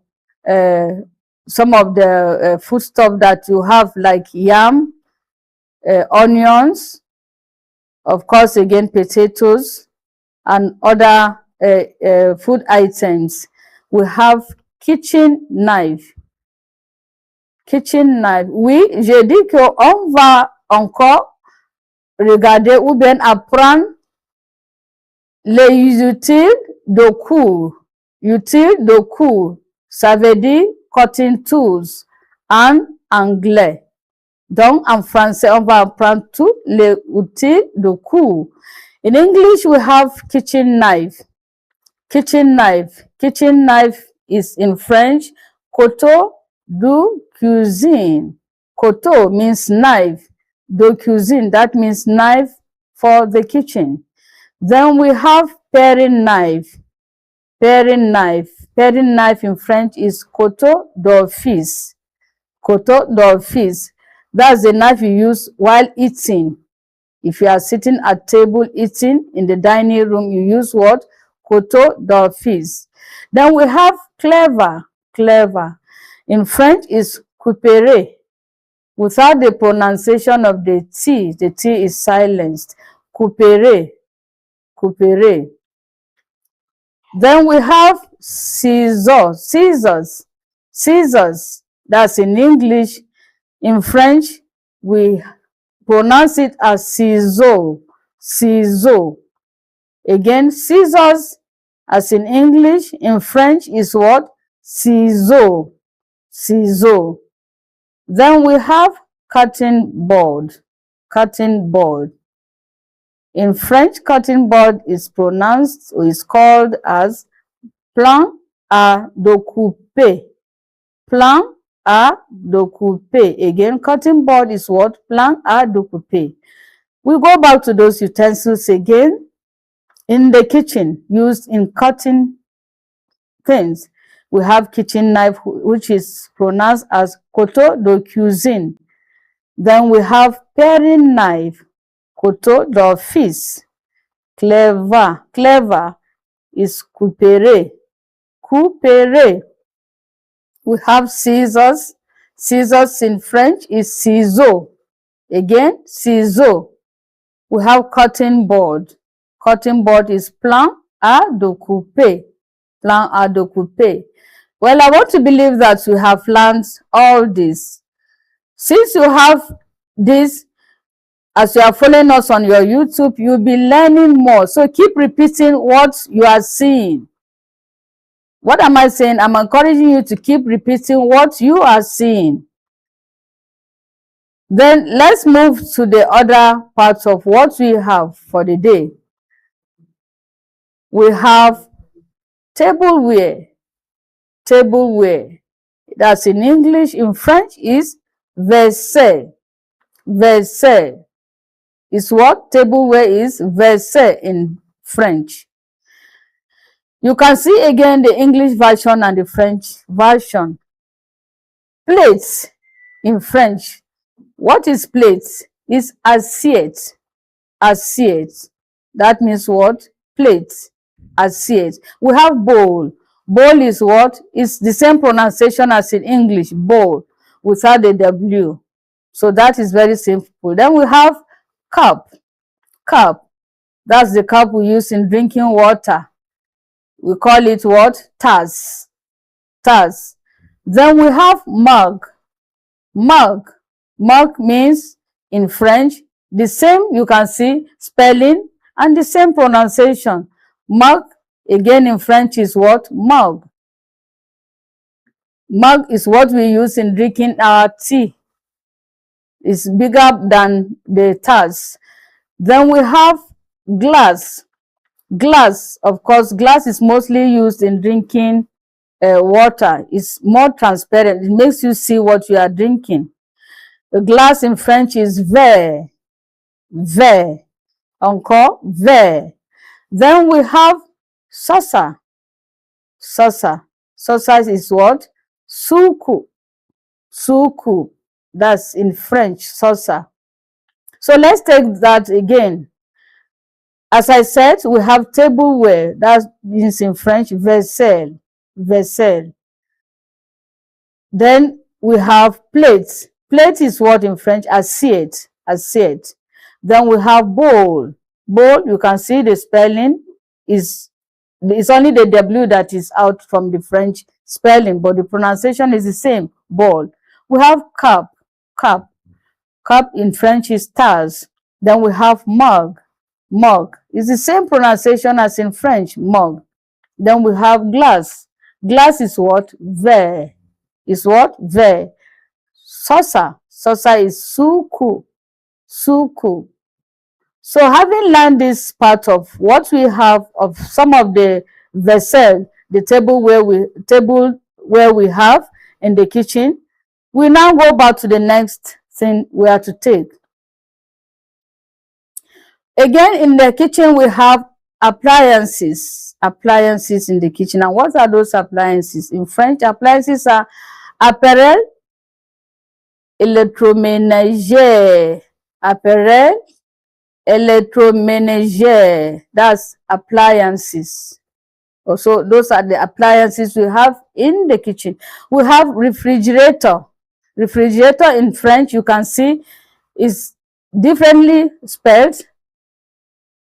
some of the foodstuff that you have, like yam, onions, of course, again, potatoes, and other food items. We have kitchen knife. Kitchen knife. Oui, j'ai dit qu'on va encore regarder ou bien apprendre les utiles de cours. Utiles de cours, ça veut dire cutting tools en anglais. Donc, en français, on va apprendre tous les outils de cours. In English, we have kitchen knife. Kitchen knife. Kitchen knife is in French, couteau de cuisine. Couteau means knife. De cuisine, that means knife for the kitchen. Then we have paring knife. Paring knife. Paring knife in French is couteau d'office. Couteau d'office. That's the knife you use while eating. If you are sitting at table eating in the dining room, you use what? Couteau d'office. Then we have clever. Clever. In French is couperet. Without the pronunciation of the T is silenced. Couperet. Couperet. Then we have scissors. Scissors. Scissors. That's in English. In French, we pronounce it as ciseaux. Ciseaux. Again, scissors, as in English, in French is what? Ciseaux. Ciseaux. Then we have cutting board. Cutting board. In French, cutting board is pronounced or is called as plan à découper. Plan à découper. Again, cutting board is what? Plan à découper. We go back to those utensils again. In the kitchen, used in cutting things, we have kitchen knife, which is pronounced as couteau de cuisine. Then we have paring knife, couteau d'office. Clever. Clever is couperet. Couperet. We have scissors. Scissors in French is ciseaux. Again, ciseaux. We have cutting board. Cutting board is plan à découper. Plan à découper. Well, I want to believe that you have learned all this. Since you have this, as you are following us on your YouTube, you'll be learning more. So keep repeating what you are seeing. What am I saying? I'm encouraging you to keep repeating what you are seeing. Then let's move to the other parts of what we have for the day. We have tableware. Tableware. That's in English. In French is vaisselle. Vaisselle is what? Tableware is vaisselle in French. You can see again the English version and the French version. Plates in French. What is plates? Is assiette. Assiette. That means what? Plates. Assiette. We have bowl. Bowl is what? It's the same pronunciation as in English. Bowl. Without the W. So that is very simple. Then we have cup. Cup. That's the cup we use in drinking water. We call it what? Tas. Tas. Then we have mug. Mug. Mug means in French, the same you can see spelling and the same pronunciation. Mug, again in French, is what? Mug. Mug is what we use in drinking our tea. It's bigger than the taz. Then we have glass. Glass, of course, glass is mostly used in drinking water. It's more transparent. It makes you see what you are drinking. The glass in French is verre. Verre. Encore, verre. Then we have saucer. Saucer. Saucer is what? Suku. Suku. That's in French, saucer. So let's take that again. As I said, we have tableware. That means in French, vaisselle. Vaisselle. Then we have plates. Plate is what in French? Assiette. Assiette. Then we have bowl. Bowl, you can see the spelling is, it's only the W that is out from the French spelling, but the pronunciation is the same, bowl. We have cup. Cup. Cup in French is tasse. Then we have mug. Mug. It's the same pronunciation as in French, mug. Then we have glass. Glass is what? Verre. Is what? Verre. Saucer. Saucer is suku. Suku. So having learned this part of what we have of some of the vessel, the table where we have in the kitchen, we now go back to the next thing we are to take. Again, in the kitchen, we have appliances. Appliances in the kitchen. And what are those appliances? In French, appliances are appareil électroménager. Appareil électroménager. That's appliances. Also, those are the appliances we have in the kitchen. We have refrigerator. Refrigerator in French, you can see, is differently spelled,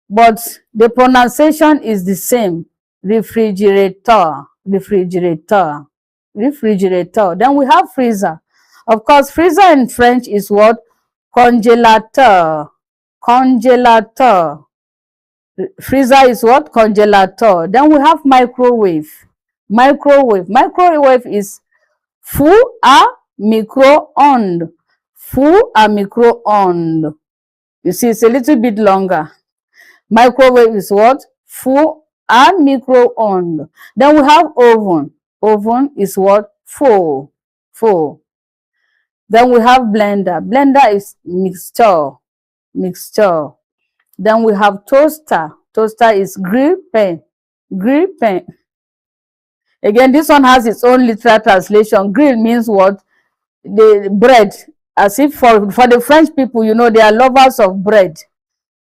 but the pronunciation is the same. Refrigerator. Refrigerator. Refrigerator. Then we have freezer. Of course, freezer in French is what? Congélateur. Congélateur. Freezer is what? Congélateur. Then we have microwave. Microwave. Microwave is four à micro-ondes. Four à micro-ondes. You see, it's a little bit longer. Microwave is what? Four à micro-ondes. Then we have oven. Oven is what? Four. Four. Then we have blender. Blender is mixture. Mixture. Then we have toaster. Toaster is grill pan. Grill pan. Again, this one has its own literal translation. Grill means what? The bread. As if for the French people, you know, they are lovers of bread.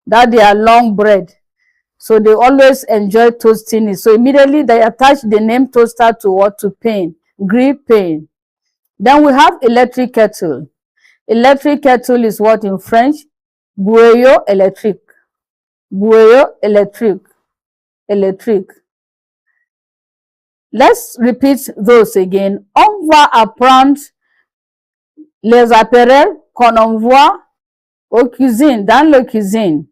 That they are long bread. So they always enjoy toasting it. So immediately they attach the name toaster to what? To pan. Grill pan. Then we have electric kettle. Electric kettle is what in French? Bouillon électrique. Bouillon électrique. Électrique. Let's repeat those again. On va apprendre les appareils qu'on envoie aux cuisines, dans la cuisine.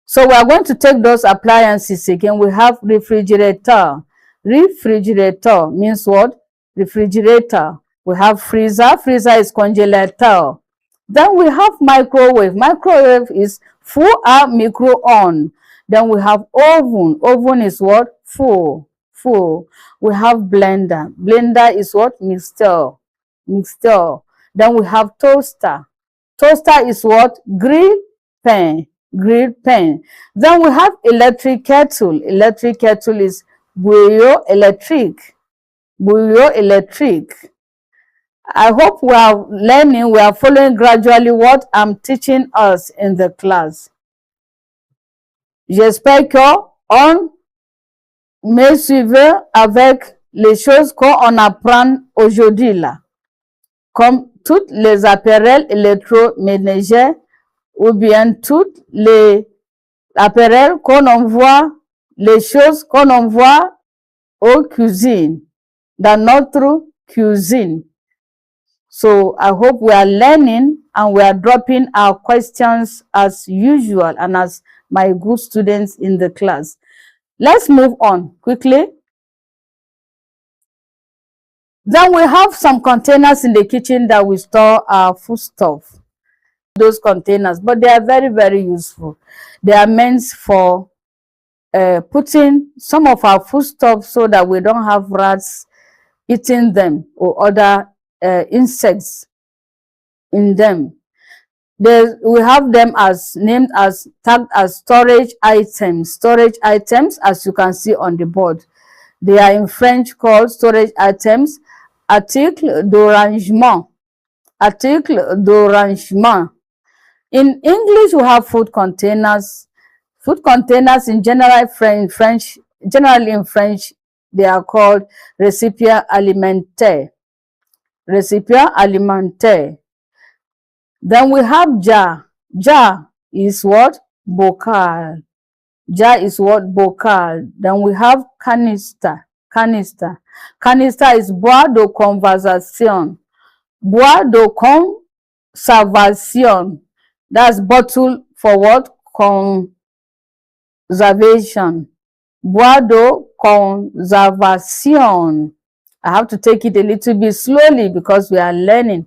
So we are going to take those appliances again. We have refrigerator. Refrigerator means what? Refrigerator. We have freezer. Freezer is congélateur. Then we have microwave. Microwave is four à micro-ondes. Then we have oven. Oven is what? Four. Four. We have blender. Blender is what? Mixture. Mixture. Then we have toaster. Toaster is what? Grill pan. Grill pan. Then we have electric kettle. Electric kettle is bouillon électrique. Bouillon électrique. I hope we are learning, we are following gradually what I'm teaching us in the class. J'espère qu'on me suivait avec les choses qu'on apprend aujourd'hui là. Comme toutes les appareils électroménagers ou bien toutes les appareils qu'on envoie, les choses qu'on envoie aux cuisines, dans notre cuisine. So I hope we are learning and we are dropping our questions as usual and as my good students in the class. Let's move on quickly. Then we have some containers in the kitchen that we store our foodstuff. Those containers, but they are very, very useful. They are meant for putting some of our foodstuff so that we don't have rats eating them or other insects in them. We have them as named as tagged as storage items. Storage items, as you can see on the board. They are in French called storage items. Article d'arrangement. Article d'arrangement. In English, we have food containers. Food containers in generally in French, they are called récipients alimentaires. Récipients alimentaires. Then we have jar. Jar is what? Bocal. Jar is what? Bocal. Then we have canister. Canister. Canister is bois de conversation. Bois de conservation. That's bottle for what? Conservation. Bois de conservation. I have to take it a little bit slowly because we are learning.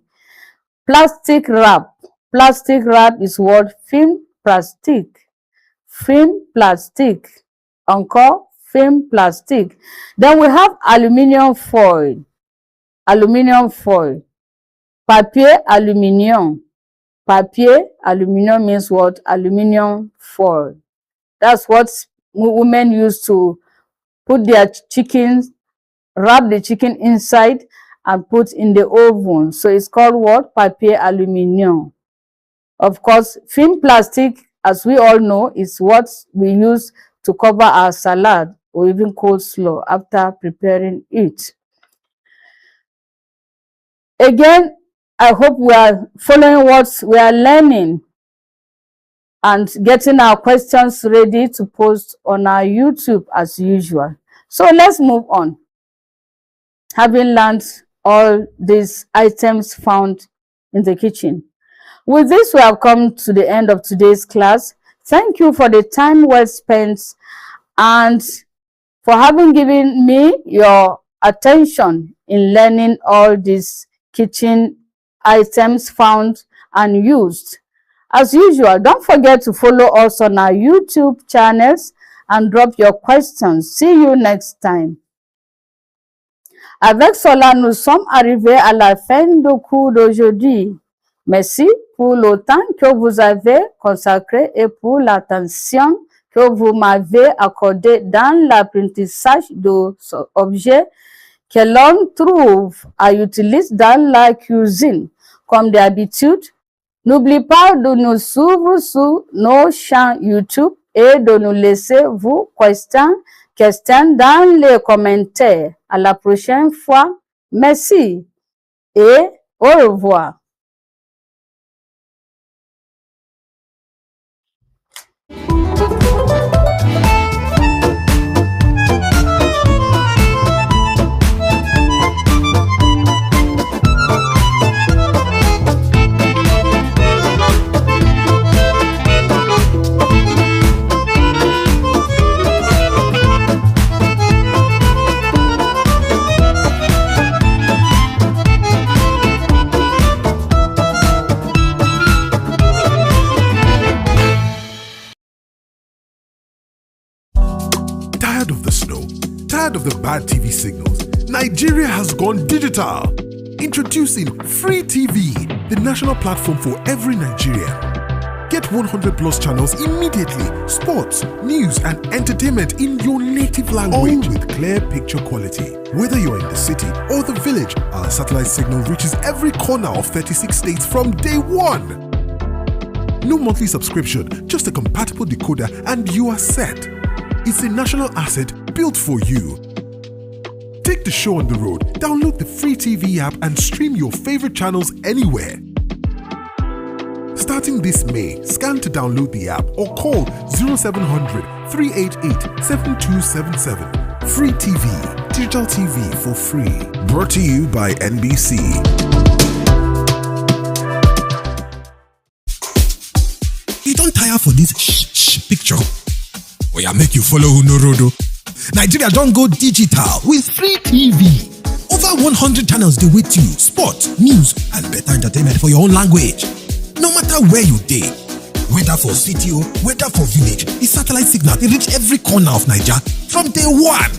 Plastic wrap. Plastic wrap is what? Film plastic. Film plastic. Encore film plastic. Then we have aluminium foil. Aluminium foil. Papier aluminium. Papier aluminium means what? Aluminium foil. That's what women use to put their chickens, wrap the chicken inside and put in the oven. So it's called what? Papier aluminium. Of course, film plastic, as we all know, is what we use to cover our salad or even coleslaw after preparing it. Again, I hope we are following what we are learning and getting our questions ready to post on our YouTube as usual. So let's move on. Having learned all these items found in the kitchen. With this, we have come to the end of today's class. Thank you for the time well spent and for having given me your attention in learning all these kitchen items found and used. As usual, don't forget to follow us on our YouTube channels and drop your questions. See you next time. Avec cela, nous sommes arrivés à la fin du cours d'aujourd'hui. Merci pour le temps que vous avez consacré et pour l'attention que vous m'avez accordée dans l'apprentissage d'objets que l'on trouve à utiliser dans la cuisine. Comme d'habitude, n'oubliez pas de nous suivre sur nos chaînes YouTube et de nous laisser vos questions dans les commentaires. À la prochaine fois. Merci et au revoir. Tired of the snow? Tired of the bad TV signals? Nigeria has gone digital. Introducing Free TV, the national platform for every Nigerian. Get 100 plus channels immediately. Sports, news, and entertainment in your native language with clear picture quality. Whether you're in the city or the village, our satellite signal reaches every corner of 36 states from day one. No monthly subscription, just a compatible decoder and you are set. It's a national asset built for you. Take the show on the road, download the Free TV app and stream your favorite channels anywhere. Starting this May, scan to download the app or call 0700 388 7277. Free TV, digital TV for free. Brought to you by NBC. don't tire for this picture. Oh yeah, make you follow Unorodo. Nigeria don't go digital with free TV. Over 100 channels they wait you. Sport, news, and better entertainment for your own language. No matter where you dey, whether for city or whether for village, the satellite signal they reach every corner of Nigeria from day one.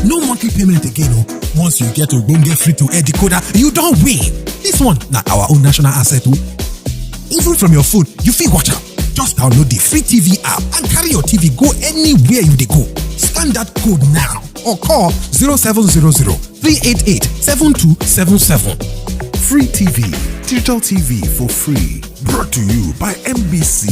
No monthly payment again. Once you get Ogbonge free to air decoder, you don't win. This one, now our own national asset. Even from your phone, you feel watch out. Just download the free TV app and carry your TV go anywhere you dey go. Scan that code now or call 0700-388-7277. Free TV, digital TV for free. Brought to you by MBC.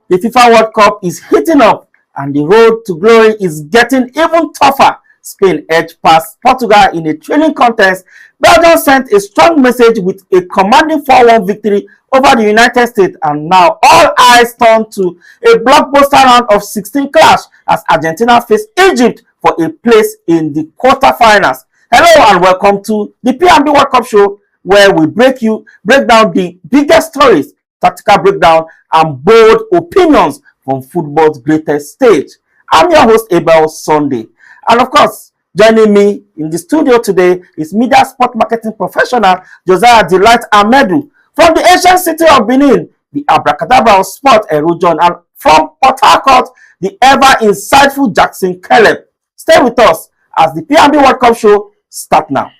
The FIFA World Cup is heating up and the road to glory is getting even tougher. Spain edged past Portugal in a training contest. Belgium sent a strong message with a commanding 4-1 victory over the United States, and now all eyes turn to a blockbuster round of 16 clash as Argentina face Egypt for a place in the quarterfinals. Hello and welcome to the P&B World Cup show, where we break down the biggest stories, tactical breakdown, and bold opinions from football's greatest stage. I'm your host, Abel Sunday. And of course, joining me in the studio today is media sport marketing professional Josiah Delight Amedu from the ancient city of Benin, the abracadabra of sport erosion, and from Port Harcourt, the ever insightful Jackson Caleb. Stay with us as the P&B World Cup show starts now.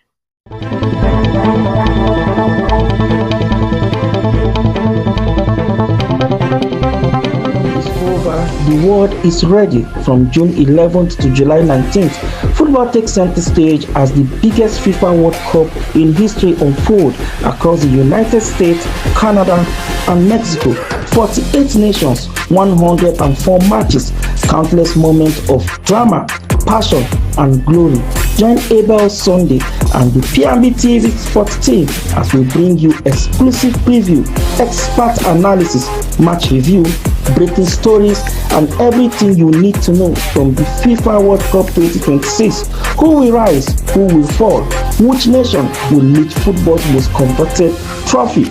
The world is ready. From June 11th to July 19th, football takes center stage as the biggest FIFA World Cup in history unfolds across the United States, Canada, and Mexico. 48 nations, 104 matches, countless moments of drama, passion, and glory. Join Abel Sunday and the P&B TV Sports team as we bring you exclusive preview, expert analysis, match review, breaking stories, and everything you need to know from the FIFA World Cup 2026. Who will rise? Who will fall? Which nation will lift football's most coveted trophy?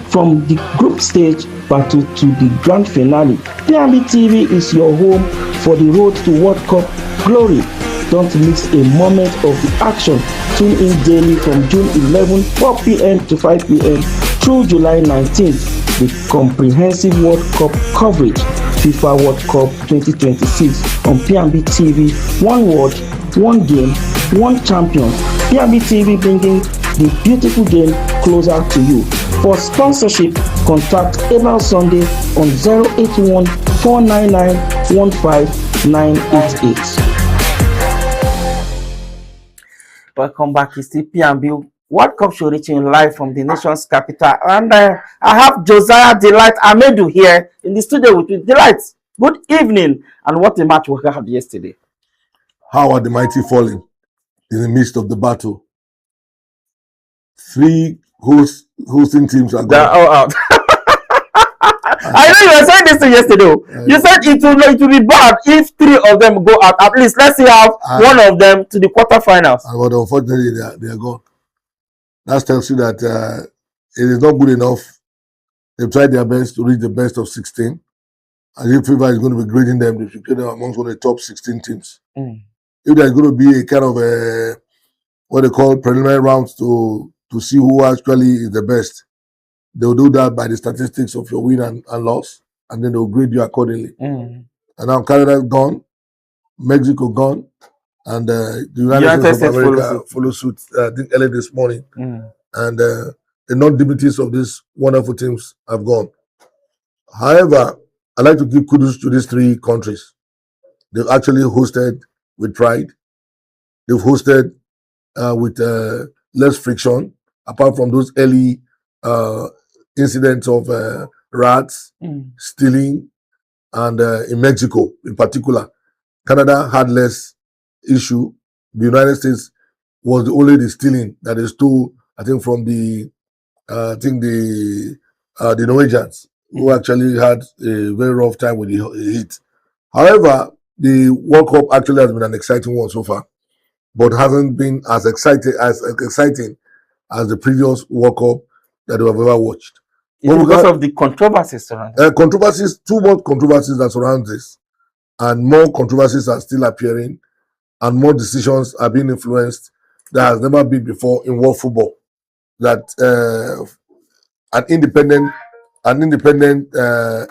From the group stage battle to the grand finale, P&B TV is your home for the road to World Cup glory. Don't miss a moment of the action. Tune in daily from June 11, 4 p.m. to 5 p.m. through July 19th with comprehensive World Cup coverage. FIFA World Cup 2026 on P&B TV. One word, one game, one champion. P&B TV bringing the beautiful game closer to you. For sponsorship, contact Abel Sunday on 081 499 15988. Welcome back. It's the P&B World Cup show reaching live from the nation's capital. And I have Josiah Delight Amedu here in the studio with you. Delight, good evening. And what a match we had yesterday. How are the mighty falling in the midst of the battle? 3 hosting teams are gone. All out. I know you were saying this thing yesterday. You said it will be bad if 3 of them go out. At least let's see how one of them to the quarterfinals. But unfortunately, they are gone. That tells you that it is not good enough. They've tried their best to reach the best of 16. And if FIFA is going to be grading them, they should get them amongst one of the top 16 teams. If there's going to be a kind of what they call preliminary rounds to see who actually is the best, they'll do that by the statistics of your win and loss, and then they'll grade you accordingly. And now Canada gone, Mexico gone, and the United States of America follow suit. I think early this morning, and the non-dignities of these wonderful teams have gone. However, I like to give kudos to these three countries. They've actually hosted with pride. They've hosted with less friction, apart from those early incidents of rats stealing, and in Mexico in particular, Canada had less issue. The United States was the only stealing that is stole, I think, from the Norwegians, who actually had a very rough time with the heat. However, the World Cup actually has been an exciting one so far, but hasn't been as exciting as the previous World Cup that we have ever watched. Because of the controversies surrounding too much controversies that surround this, and more controversies are still appearing, and more decisions are being influenced that has never been before in world football. That an independent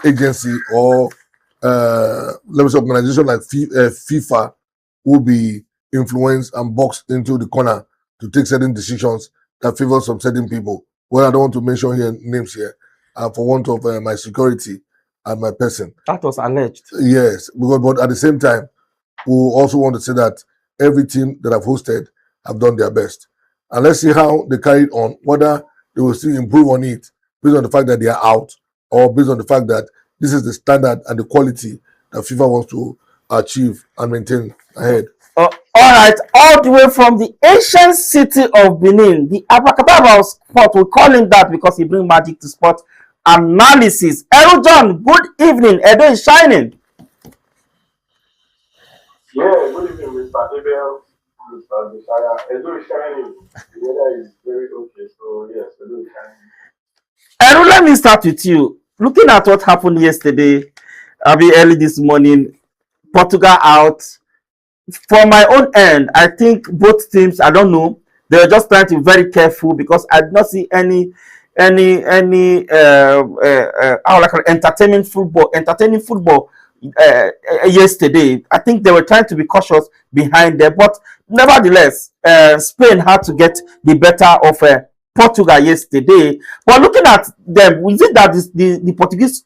agency or let me say organization like FIFA will be influenced and boxed into the corner to take certain decisions that favor some certain people. Well, I don't want to mention here names here for want of my security and my person. That was alleged. Yes, but at the same time, we also want to say that every team that I've hosted have done their best. And let's see how they carry it on, whether they will still improve on it based on the fact that they are out, or based on the fact that this is the standard and the quality that FIFA wants to achieve and maintain ahead. All right, all the way from the ancient city of Benin, the Abakababa sport, we call him that because he brings magic to sport analysis. Eru John, good evening. Edo is shining. Yeah, good evening, Mr. Abel, Mr. Desire. Edo is shining. The weather is very okay, so yes, Edo is shining. Eru, let me start with you. Looking at what happened yesterday, early this morning, Portugal out. For my own end, I think both teams, I don't know, they were just trying to be very careful, because I did not see any entertaining football yesterday. I think they were trying to be cautious behind there, but nevertheless, Spain had to get the better of Portugal yesterday. But looking at them, we see that the Portuguese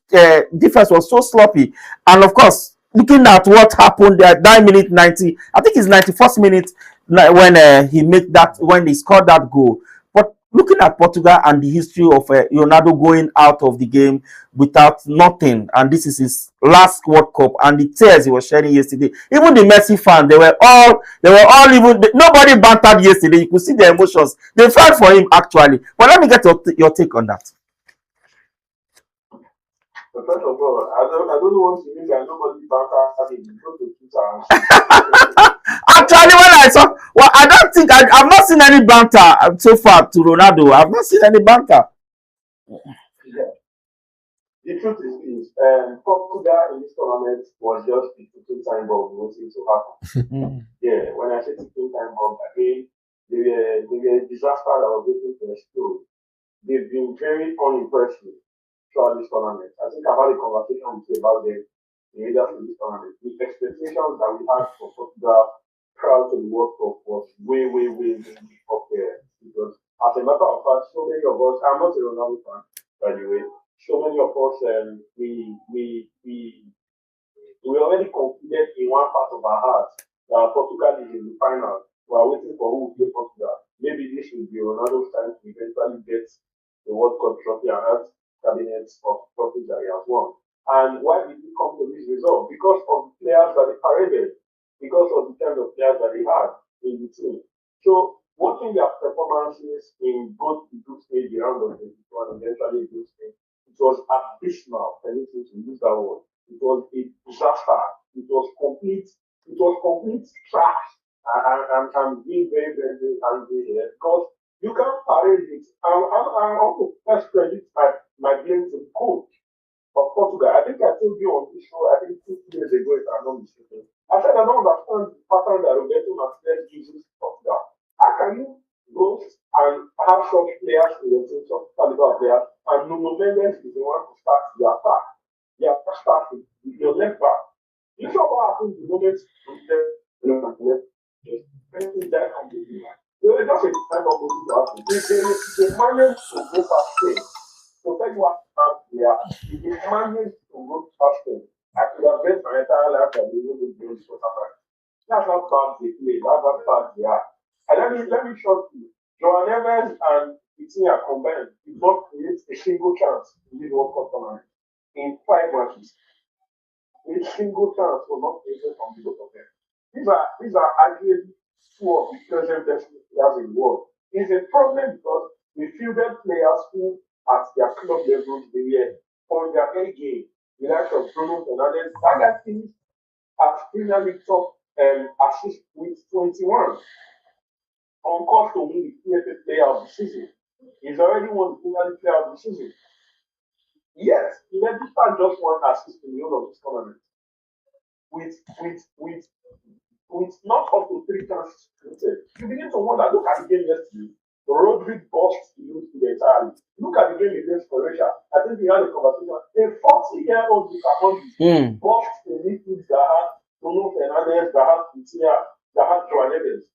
defense was so sloppy, and of course, looking at what happened at 9 minute 90, I think it's 91st minute when he scored that goal. But looking at Portugal and the history of Ronaldo going out of the game without nothing, and this is his last World Cup, and the tears he was shedding yesterday, even the Messi fans, they were all nobody bantered yesterday. You could see the emotions. They felt for him actually. But let me get your take on that. But first of all, I don't want to think that nobody bantered him. Go to Twitter. Actually, when I saw, I don't think I've not seen any banter so far to Ronaldo. I've not seen any banter. Yeah. The truth is, Portugal in this tournament was just the ticking time bomb waiting to happen. Yeah, when I say ticking time bomb, again, they were a disaster that was waiting to explode. They've been very unimpressive throughout this tournament. I think I've had a conversation with you about them in regards to this tournament. The expectations that we had for Portugal prior to the World Cup was way up there. Because as a matter of fact, so many of us, I'm not a Ronaldo fan, by the way, so many of us, we already concluded in one part of our hearts that Portugal is in the final. We are waiting for who will play Portugal. Maybe this will be Ronaldo's time to eventually get the World Cup trophy and that cabinets of trophies that he has won. And why did he come to this result? Because of the players that he paraded, because of the kind of players that he had in the team. So watching their performances in both the group stage, the round of 22 and eventually the group stage, it was abysmal, anything to use that word. It was a disaster. It was complete trash. I'm being very angry here because you can't parade it. I want to first credit my blame to the coach of Portugal. I think I told you on this show, I think 2 days ago, if I'm not mistaken. I said I don't understand the pattern that Roberto Martinez uses Portugal. How can you go and have such players in your team, some caliber players, and Mendes is the one to start the attack. The attack starts with your left back. You saw what happened the moment that completely. So it's just a time of moving to happen. They managed to go past things. So tell you what happened here. If they managed to go past things, I could have bet my entire life that they will be doing so. That's how bad they play. That's how bad they are. And let me show you. Joan Evans and Vitinha combined did not create a single chance in this World Cup tournament in 5 matches. A single chance was not created from the both of them. These are arguably two of the present best players in the world. It's a problem because we fielded players who at their club levels they were on their A game. The likes of Bruno Fernandes, that guy finished at Premier League top assist with 21. On course to win the PFA player of the season. He's already won the Premier League player of the season. Yes, he registered just one assist in the whole of this tournament. With not up to 3 chances created. You begin to wonder, look at the game yesterday. Rodri burst the youth to the entire league. Look at the game against Croatia. I think we had a conversation. A 40-year-old Lukaku burst the midfield that had Bruno Fernandes, that had Vitinha, that had Joan Evans.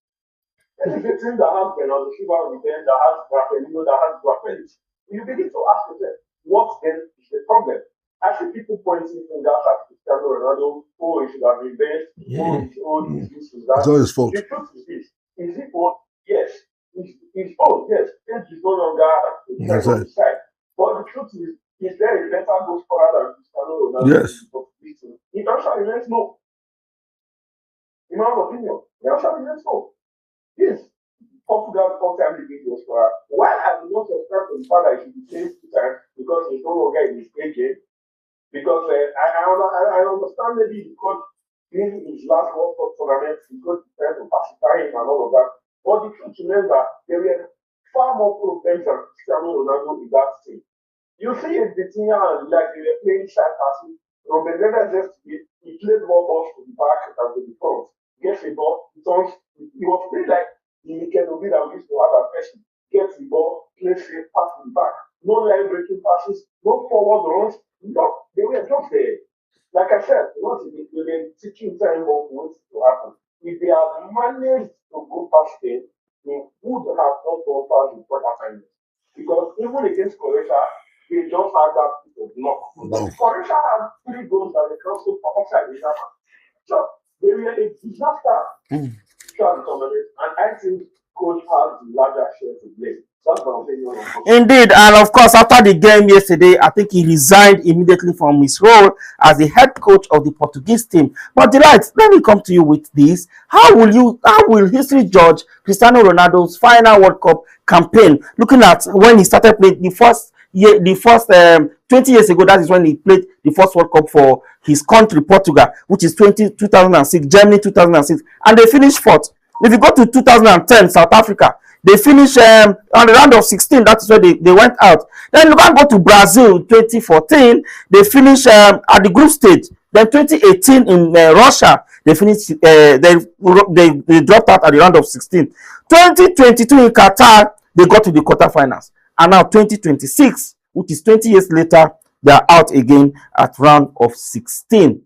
This is a team that has Bernardo Silva with them, that has Rafaelino, that has Rafaelis. You begin to ask yourself, what then is the problem? I see people pointing fingers at Cristiano Ronaldo, oh, he should have been best, oh, this is that. It's all his fault. The truth is this. Is it what? Yes. It's fault, yes. Age is no longer on his side. But the truth is there a better goal scorer than Cristiano Ronaldo? Yes. The answer remains no. In my opinion, the answer remains no. Yes. Portugal's all-time leading goal scorer. Why I do not subscribe to the fact that he should be playing 2 times because he's no longer in his A game? Because I understand maybe because in his last World Cup tournament, he got to try to pacify him and all of that. But the truth remains that there were far more problems than Cristiano Ronaldo in that team. You see a Vitinha and like they were playing side passing. Robin Neves yesterday, he played more balls to the back than to the front. Gets the ball, he was playing like the Mikel Obi that we used to have at Messi. Gets the ball, plays safe, pass to the back. No line breaking passes, no forward runs. No, they were just there. Like I said, once they've been teaching time what wants to happen. If they had managed to go past them, they would have not gone past the quarter finals. Because even against Croatia, they just had that piece of luck. Croatia had 3 goals that they crossed for outside the German. So they were a disaster throughout the tournament, and I think coach has the larger share to blame. That's my opinion. Indeed, and of course, after the game yesterday, I think he resigned immediately from his role as the head coach of the Portuguese team. But Delight, let me come to you with this. How will history judge Cristiano Ronaldo's final World Cup campaign? Looking at when he started playing the first 20 years ago, that is when he played the first World Cup for his country, Portugal, which is 2006, Germany 2006, and they finished 4th. If you go to 2010, South Africa, they finished on the round of 16. That is where they went out. Then you can go to Brazil 2014. They finished at the group stage. Then 2018 in Russia, they finished. They dropped out at the round of 16. 2022 in Qatar, they got to the quarterfinals. And now 2026, which is 20 years later, they are out again at round of 16.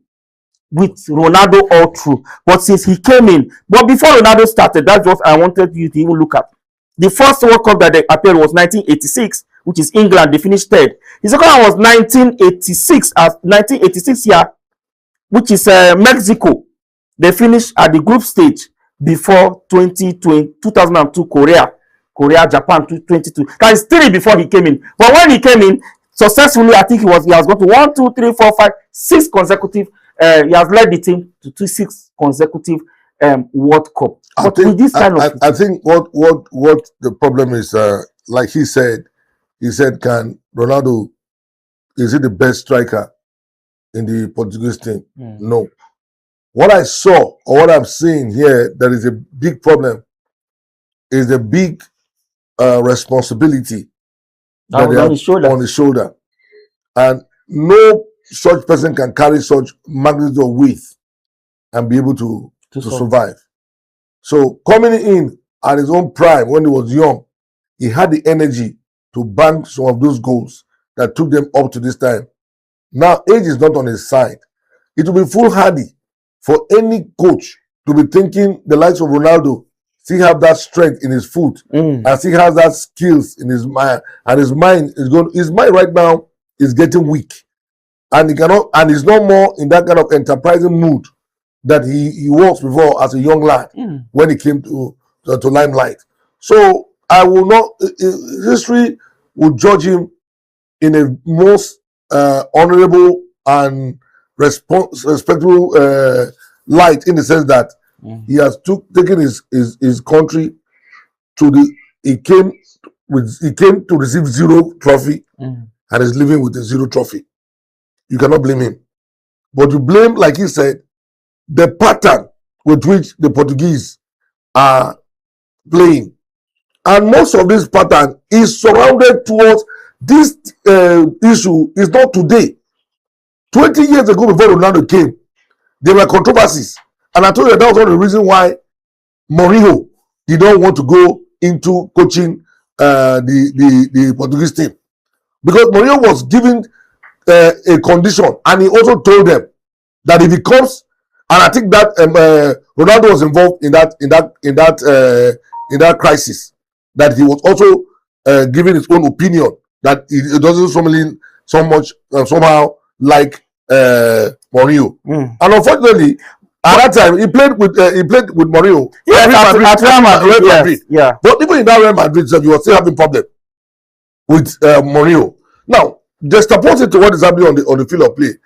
With Ronaldo all through. But since he came in, but before Ronaldo started, that's what I wanted you to even look at. The first World Cup that they appeared was 1986, which is England. They finished 3rd. The second one was 1986 year, which is Mexico. They finished at the group stage before 2002 Korea, Japan 2022. That is 3 before he came in. But when he came in successfully, I think he has got to 1, 2, 3, 4, 5, 6 consecutive. He has led the team to 6 consecutive World Cup. But with this kind of, I think what the problem is, like he said, can Ronaldo, is he the best striker in the Portuguese team? No. What I saw or what I'm seeing here, there is a big problem, is the big responsibility that they have on his shoulder. And no such person can carry such magnitude of weight and be able to survive. So coming in at his own prime when he was young, he had the energy to bank some of those goals that took them up to this time. Now, age is not on his side. It will be foolhardy for any coach to be thinking the likes of Ronaldo still have that strength in his foot and still has that skills in his mind, and his mind right now is getting weak, and he's no more in that kind of enterprising mood that he was before as a young lad when he came to limelight. So I will not. History will judge him in a most honorable and respectable light, in the sense that he has taken his country to he came to receive 0 trophy and is living with a 0 trophy. You cannot blame him, but you blame, like he said, the pattern with which the Portuguese are playing, and most of this pattern is surrounded towards this issue. Is not today. 20 years ago, before Ronaldo came, there were controversies, and I told you that was one of the reasons why Mourinho did not want to go into coaching the Portuguese team, because Mourinho was given a condition, and he also told them that if he comes, and I think that Ronaldo was involved in that crisis, that he was also giving his own opinion that it doesn't somehow like Mourinho, and unfortunately at that time he played with Mourinho. At Real Madrid. Yeah. But even in that Real Madrid, you were still having problem with Mourinho. Now, just opposite to what is happening on the field of play,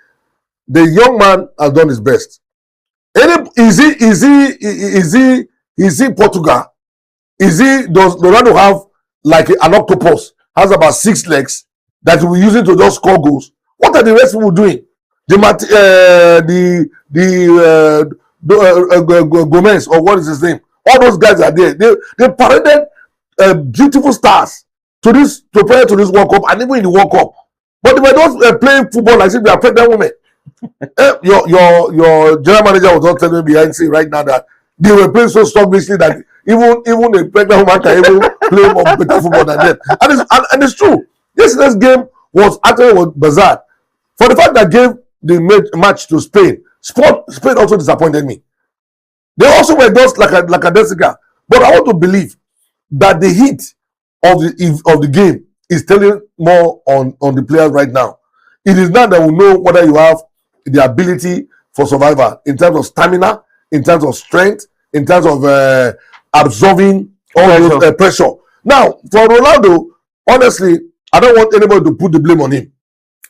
the young man has done his best. Is he Portugal? Does Ronaldo have like an octopus, has about 6 legs that he will use it to just score goals? What are the rest people doing? Gomez, or what is his name? All those guys are there. They paraded beautiful stars to prepare to this World Cup, and even in the World Cup. But they were not playing football like if they are pregnant women. Your general manager was not telling me behind scene right now that they were playing so sluggishly that even a pregnant woman can even play more better football than them. And it's true. Yesterday's game was actually bizarre. For the fact that gave the match to Spain, Spain also disappointed me. They also were just like a Jessica. But I want to believe that the heat of the game is telling more on the players right now. It is now that we know whether you have the ability for survival in terms of stamina, in terms of strength, in terms of absorbing all those pressure. Now, for Ronaldo, honestly, I don't want anybody to put the blame on him.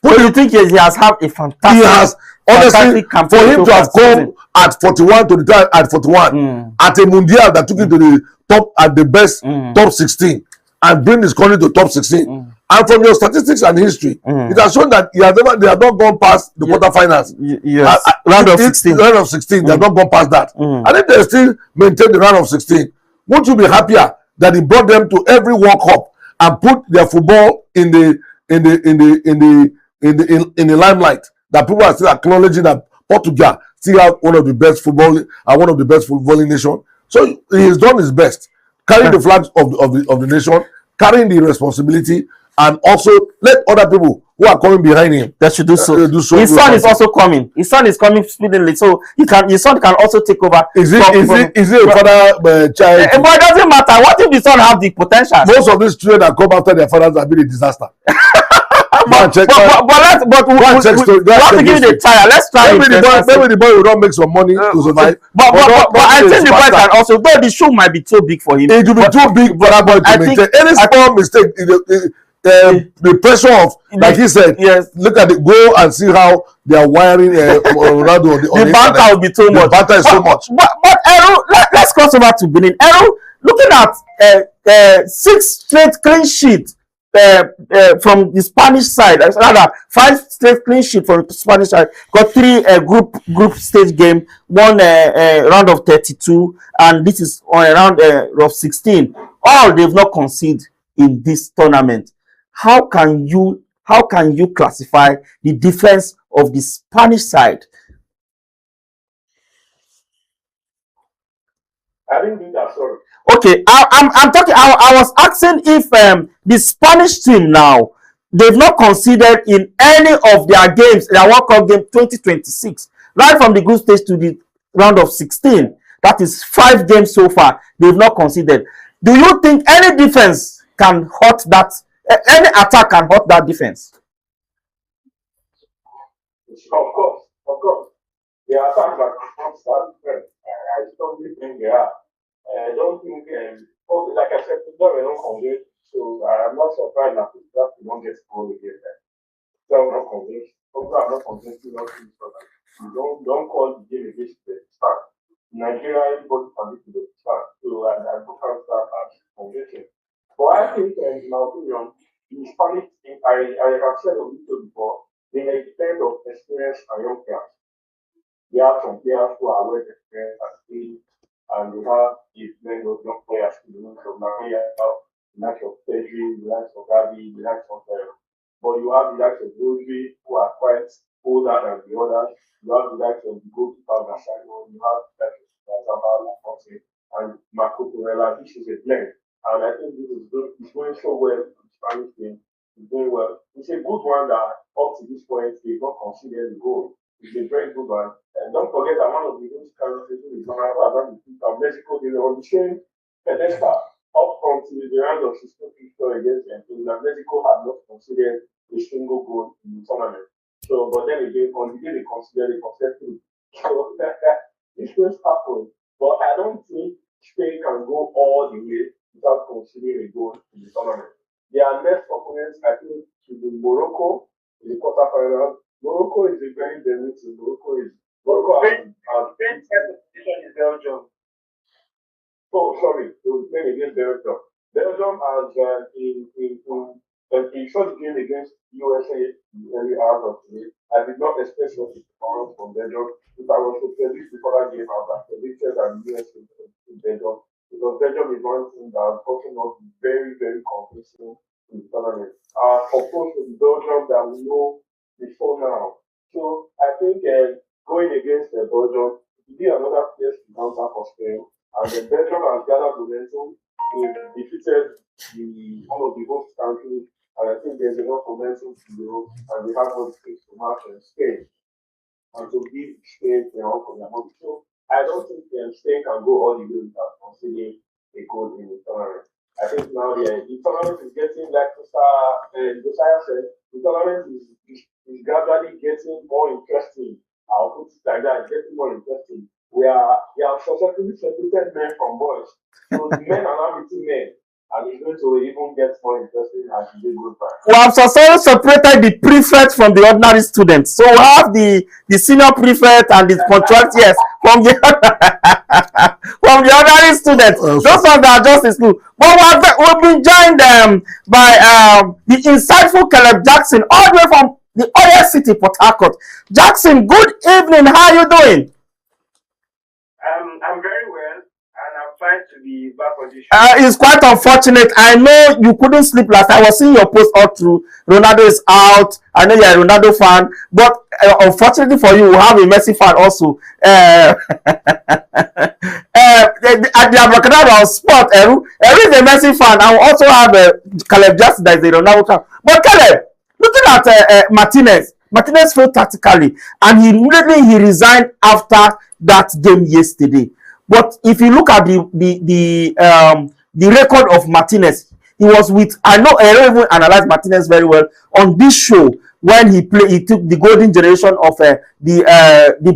What do you think? He has had a fantastic. He has, honestly, for him to have come at 41 to retire at 41 at a Mundial that took him to the top at the best top 16 and bring his country to top 16. And from your statistics and history, it has shown that they have not gone past the quarterfinals. Yes. Round of 16. Round of 16, they have not gone past that. And if they still maintain the round of 16, won't you be happier that he brought them to every World Cup and put their football in the limelight? That people are still acknowledging that Portugal still have one of the best footballing nations. So he has done his best, carrying the flags of the nation, carrying the responsibility, and also let other people who are coming behind him that should do so. His son is also coming. His son is coming speedily, so his son can also take over. Is it a father child? But it doesn't matter. What if the son have the potential? Most of these children that come after their fathers have been a disaster. But we have to give it a try. Let's try. Maybe the boy will not make some money to survive. But I think the boy can also. Though the shoe might be too big for him. It will be too big for that boy to maintain. Any small mistake, the pressure of, like he said, yes. Look at it. Go and see how they are wiring Ronaldo on the banter will be too much. The banter is so much. But Eru, let's cross over to Benin. Eru, looking at 6 straight clean sheets. From the Spanish side, rather 5 straight clean sheet from the Spanish side. Got 3 group stage game, 1 round of 32, and this is on a round of 16. All they've not conceded in this tournament. How can you classify the defense of the Spanish side? I didn't do that, sorry. Okay, I'm talking. I was asking if the Spanish team now they've not conceded in any of their games, their World Cup game 2026, right from the group stage to the round of 16. That is 5 games so far. They've not conceded. Do you think any defense can hurt that? Any attack can hurt that defense? Of course, of course. The attacks are constant. I strongly think they are. I don't think, like I said, people are not convinced, so I'm not surprised that people don't get scored again. People are not convinced. People are not convinced to not finish for that. You don't call the game against the start. Nigeria, everybody can be to the start. So I don't have that as conviction. But I think, in my opinion, the Spanish thing, I have said a little before, they depend on experience and young players. We have some players who are well experienced and skilled, and we have the blend of young players in the room from Nigeria, the likes of Pedri, the likes of Gabi, the likes of but you have the likes of Rodri who are quite older than the others. You have the likes of the goalkeeper Nassano, you have the likes of Zabal, and Marco Corella. This is a blend. And I think this is going so well in the Spanish team. It's doing well. It's a good one that up to this point they don't consider the goal. It's a very good one. And don't forget that one of the most characteristics is Mexico, they were on the same pedestal up until the round of 16 fixture against Argentina. Mexico had not considered a single goal in the tournament. So, but then again, on the day they considered 2. So this will happen. But I don't think Spain can go all the way without considering a goal in the tournament. Their next opponents, I think, should be Morocco in the quarterfinal. Morocco is a very dangerous team. Morocco is position is Belgium. Oh, sorry, they were playing against Belgium. Belgium has in short game against USA in the early hours of today. I did not expect such a performance from Belgium. If I was to predict before that game, I would have predicted that USA in Belgium. Because Belgium is one team that is talking of very, very convincing in the tournament. Opposed to the Belgium that we know before now. So I think going against Belgium will be another place to counter for Spain. And then Belgium has gathered momentum. They defeated one of the host countries. And I think there's enough momentum to go. And they have what it takes to match Spain. And to give Spain their own for their money. So I don't think Spain can go all the way without considering a goal in the tournament. I think now the tournament is getting, like Josiah said, the tournament is gradually getting more interesting. I'll put it like that, getting more interesting. We have successfully separated men from boys. So the men are now meeting men. And it's going to even get more interesting as the day goes by. We have successfully separated the prefect from the ordinary students. So we have the senior prefect and the punctuality from the from the ordinary students. Those ones that are just in school. But we've been joined by the insightful Caleb Jackson, all the way from the oil city, Port Harcourt. Jackson, good evening. How are you doing? I'm very well, and I'm trying to be back on this show. It's quite unfortunate. I know you couldn't sleep last. I was seeing your post all through. Ronaldo is out. I know you're a Ronaldo fan, but unfortunately for you, we have a Messi fan also. At the Abokai of sport, Eru is a Messi fan. I will also have Caleb Jackson that is a Ronaldo fan. But Caleb, looking at Martinez failed tactically, and he resigned after that game yesterday. But if you look at the record of Martinez, he was with, I don't even analyze Martinez very well on this show when he took the golden generation of the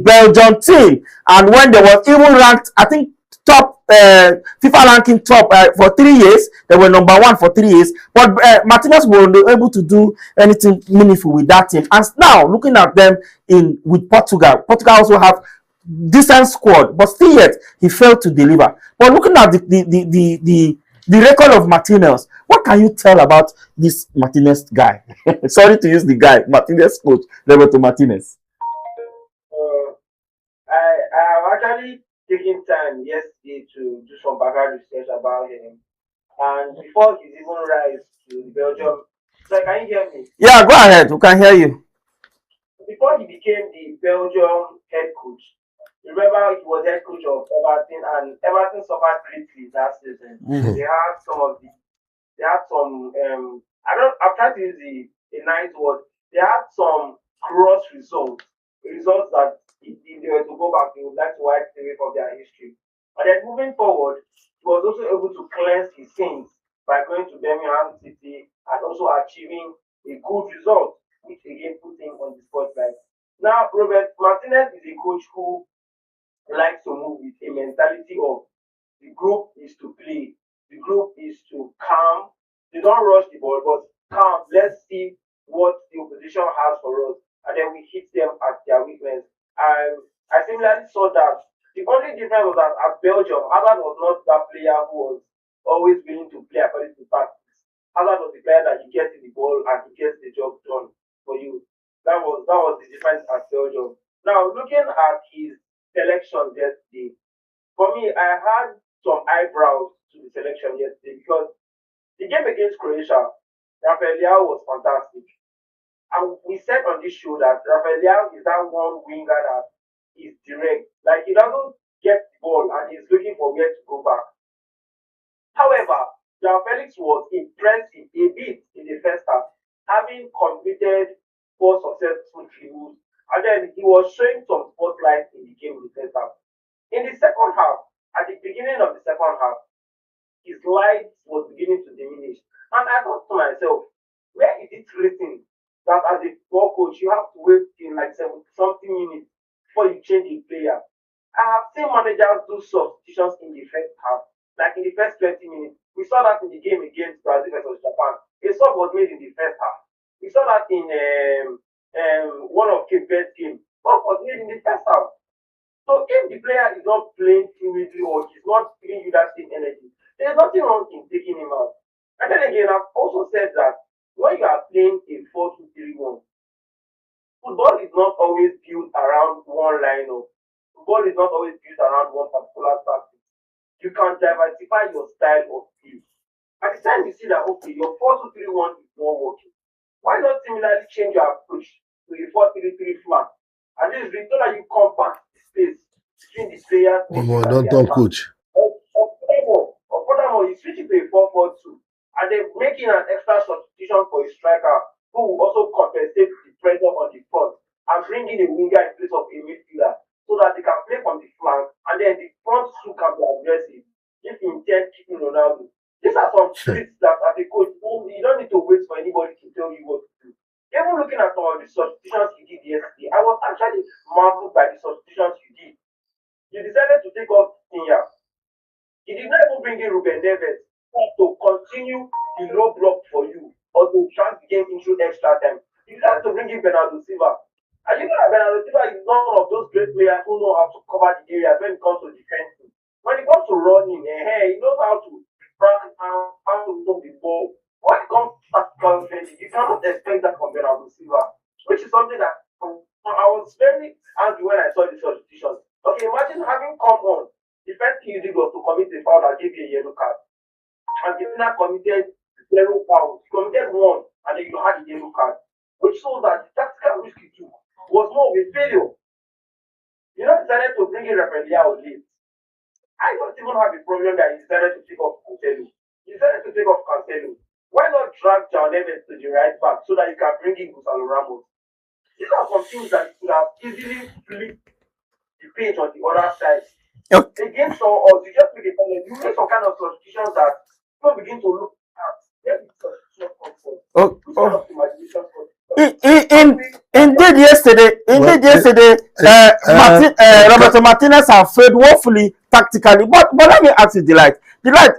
Belgian team, and when they were even ranked, I think top FIFA ranking top for 3 years. They were number 1 for 3 years, but Martinez wasn't able to do anything meaningful with that team. And now looking at them with Portugal also have decent squad, but still yet he failed to deliver. But looking at the record of Martinez, what can you tell about this Martinez guy? Sorry to use the guy, Martinez coach, Roberto Martinez. I have actually taken time yesterday to do some background research about him, and before he even rise to Belgium, so can you hear me? Yeah, go ahead. We can hear you. Before he became the Belgium head coach, remember he was head coach of Everton, and Everton suffered greatly that season. They had some I'm trying to use a nice word. They had some cross results that if they were to go back, they would like to wipe away from their history. And then moving forward, he was also able to cleanse his sins by going to Birmingham City and also achieving a good result, which again put him on the spotlight. Now, Robert Martinez is a coach who likes to move with a mentality of the group is to play, the group is to calm. They don't rush the ball, but calm. Let's see what the opposition has for us, and then we hit them at their weakness. And I similarly saw that the only difference was that at Belgium, Hazard was not that player who was always willing to play according to tactics. Hazard was the player that you get the ball and he gets the job done for you. That was the difference at Belgium. Now looking at his selection yesterday, for me, I had some eyebrows to the selection yesterday because the game against Croatia, Rafael Leao was fantastic. And we said on this show that Rafael Leao is that one winger that is direct. Like, he doesn't get the ball and he's looking for where to go back. However, João Felix was impressive a bit in the first half, having completed 4 successful dribbles, and then he was showing some spotlight in the game in the first half. In the second half, at the beginning of the second half, his light was beginning to diminish. And I thought to myself, where is it written that as a ball coach, you have to wait in like 70-something minutes before you change a player? I have seen managers do substitutions in the first half, like in the first 20 minutes. We saw that in the game against Brazil versus Japan. A sub was made in the first half. We saw that in one of Cape Verde's games. Sub was made in the first half. So if the player is not playing fluidly or he's not giving you that same energy, there's nothing wrong in taking him out. And then again, I've also said that when you are playing a 4-2-3-1, football is not always built around one lineup. Football is not always built around one particular tactic. You can diversify your style of play. At the time you see that, okay, your 4-2-3-1 is not working, why not similarly change your approach to a 4-3-3 flat? At least so that you compact the space between the players. Don't talk, coach. Or furthermore, you switch it to a 4-4-2 and then making an extra substitution for a striker who will also compensate the pressure on the front and bring in a winger in place of a midfielder so that they can play from the flank and then the front two can be aggressive if you intend keeping Ronaldo. These are some tricks that as a coach, you don't need to wait for anybody to tell you what to do. Even looking at some of the substitutions you did yesterday, I was actually marveled by the substitutions you did. You decided to take off Inya. You did not even bring in Ruben Neves to continue the low block for you or to trans the game into extra time. You decided to bring in Bernardo Silva. And you know that Bernardo Silva is one of those great players who know how to cover the areas when it comes to defending. When it comes to running, he knows how to run, how to move the ball. When it comes to tactical defending, you cannot expect that from Bernardo Silva, which is something that I was very angry when I saw the substitution. Okay, imagine having come on. The first thing you did was to commit a foul that gave you a yellow card. And the winner committed 0 fouls. You committed 1 and then you had a yellow card. Which shows that the tactical risk you took was more of a failure. You know, decided to bring in Rafael Leao late. I don't even have a problem that he decided to take off Cancelo. He decided to take off Cancelo. Why not drag João Neves to the right back so that you can bring in Gonzalo Ramos? These are some things that you could have easily flipped the page on the other side. Okay. Against us, you just make a comment. You make some kind of substitutions that people begin to look at. Indeed, yesterday, Roberto Martinez have failed woefully tactically. But let me ask you, Delight,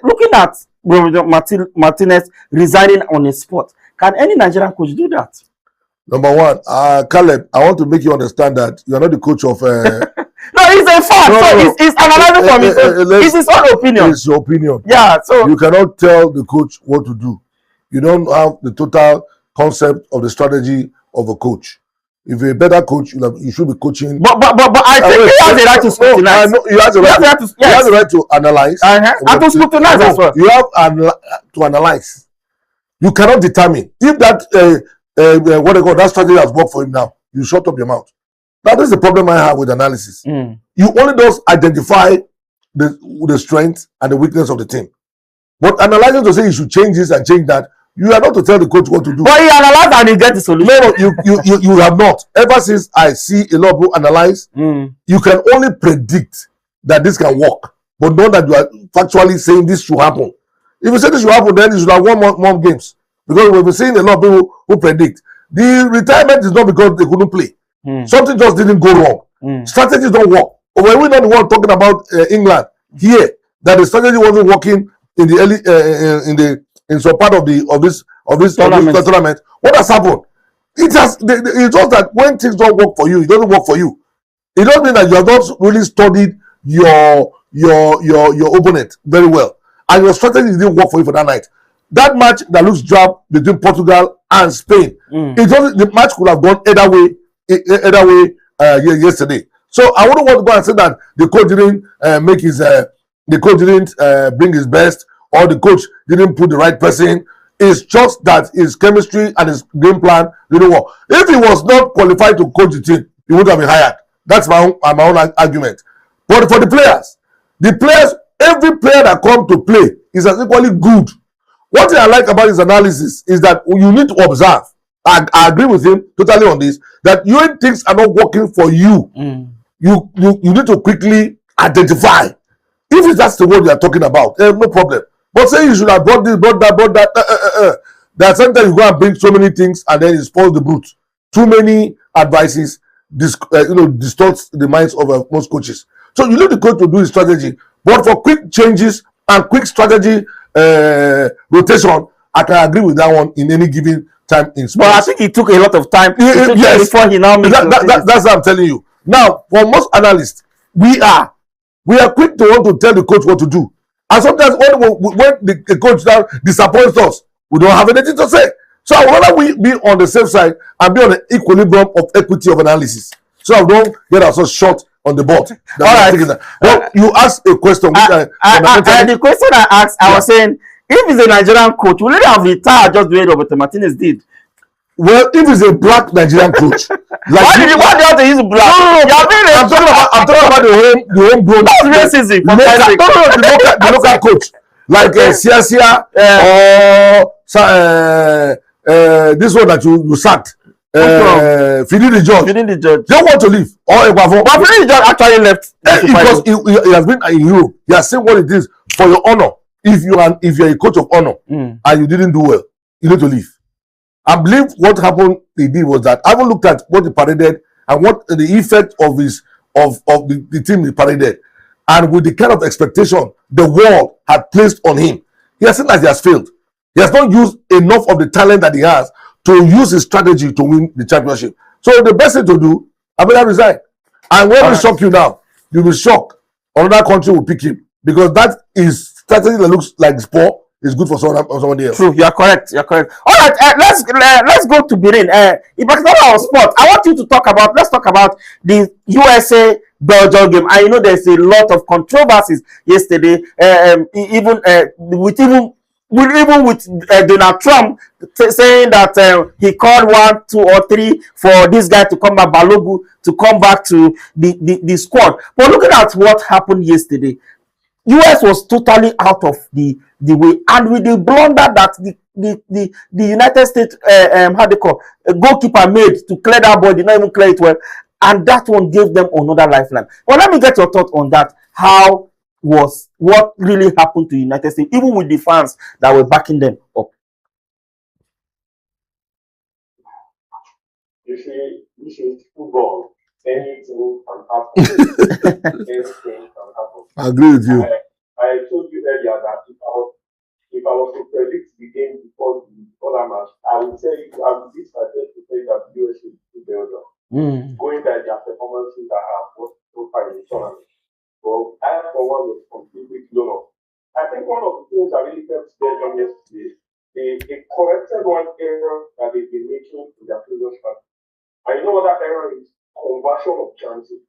looking at Roberto Martinez resigning on his spot, can any Nigerian coach do that? Number one, Caleb, I want to make you understand that you are not the coach of. No, it's a fact. No. It's analyzing from his own. It's his own opinion. It's your opinion. Yeah. So you cannot tell the coach what to do. You don't have the total concept of the strategy of a coach. If you're a better coach, you should be coaching. But I think he has the right to scrutinize. You have the right to analyze. And to scrutinize as well. You have to analyze. You cannot determine if that what they call that strategy has worked for him now. You shut up your mouth. That is the problem I have with analysis. You only just identify the strength and the weakness of the team. But analyzing to say you should change this and change that You are not to tell the coach what to do. But he analyzed and he get the solution. No, you have not. Ever since I see a lot of people analyze, you can only predict that this can work, but not that you are factually saying this should happen. If you say this should happen, then you should have won more games. Because we've been seeing a lot of people who predict. The retirement is not because they couldn't play. Something just didn't go wrong. Strategies don't work. When we're not the one talking about England here, that the strategy wasn't working in the early in some part of this tournament. What has happened? It's just that when things don't work for you, it doesn't work for you. It doesn't mean that you have not really studied your opponent very well, and your strategy didn't work for you for that night. That match that looks drab between Portugal and Spain, the match could have gone either way yesterday. So I wouldn't want to go and say that the coach didn't bring his best, or the coach didn't put the right person. It's just that his chemistry and his game plan didn't work. If he was not qualified to coach the team, he would have been hired. That's my own argument. But for the players, every player that comes to play is as equally good. What I like about his analysis is that you need to observe. I agree with him totally on this, that when things are not working for you, you need to quickly identify. If that's the word you are talking about, no problem. But say you should have brought this, brought that. That sometimes you go and bring so many things and then it spoils the brute. Too many advices distorts the minds of most coaches. So you need the coach to do his strategy. But for quick changes and quick strategy rotation, I can agree with that one in any given time in sports. But I think it took a lot of time yes, before he now makes that's what I'm telling you. Now, for most analysts, we are quick to want to tell the coach what to do. And sometimes when the coach now disappoints us, we don't have anything to say. So I would rather we be on the safe side and be on the equilibrium of equity of analysis. So I don't get ourselves short on the board. All right. Well, you asked a question. The question I asked, I was saying, if he's a Nigerian coach, will he have retired just the way Roberto Martinez did? Well, if he's a black Nigerian coach, why do you have to use black? I'm talking about the homegrown. That's racism. The local coach, like Siasia or this one that you sacked. Feeding the judge. They want to leave. But Feeding the judge actually left because he has been in Europe. He has seen what it is for your honor. If you're a coach of honor and you didn't do well, you need to leave. I believe what happened he did was that I haven't looked at what he paraded and what the effect of the team he paraded, and with the kind of expectation the world had placed on him, he has seen that he has failed. He has not used enough of the talent that he has to use his strategy to win the championship. So the best thing to do, I better resign. And when we shock you now, you'll be shocked. Another country will pick him, because that is strategy that looks like sport is good for somebody else. True, you are correct. All right, let's go to Benin. If I talk about sport, I want you to let's talk about the USA Belgium game. I know there's a lot of controversies yesterday, even with Donald Trump saying that he called 1, 2, or 3 for this guy to come back, Balogu, to come back to the squad. But looking at what happened yesterday, US was totally out of the way, and with the blunder that the United States goalkeeper made to clear that ball, did not even clear it well, and that one gave them another lifeline. Well, let me get your thought on that. How was what really happened to United States, even with the fans that were backing them up? You see, this is football. Anything can happen. Anything can happen. I agree with you. I told you earlier that if I was to predict the game before that match, I would say I would be myself to say that the US will do Belgium. Going by their performances that have worked so far in the tournament. Well, I for one was completely blown up. I think one of the things that really helped Belgium yesterday, they corrected one error that they've been making in their previous match. And you know what that error is? Conversion of chances.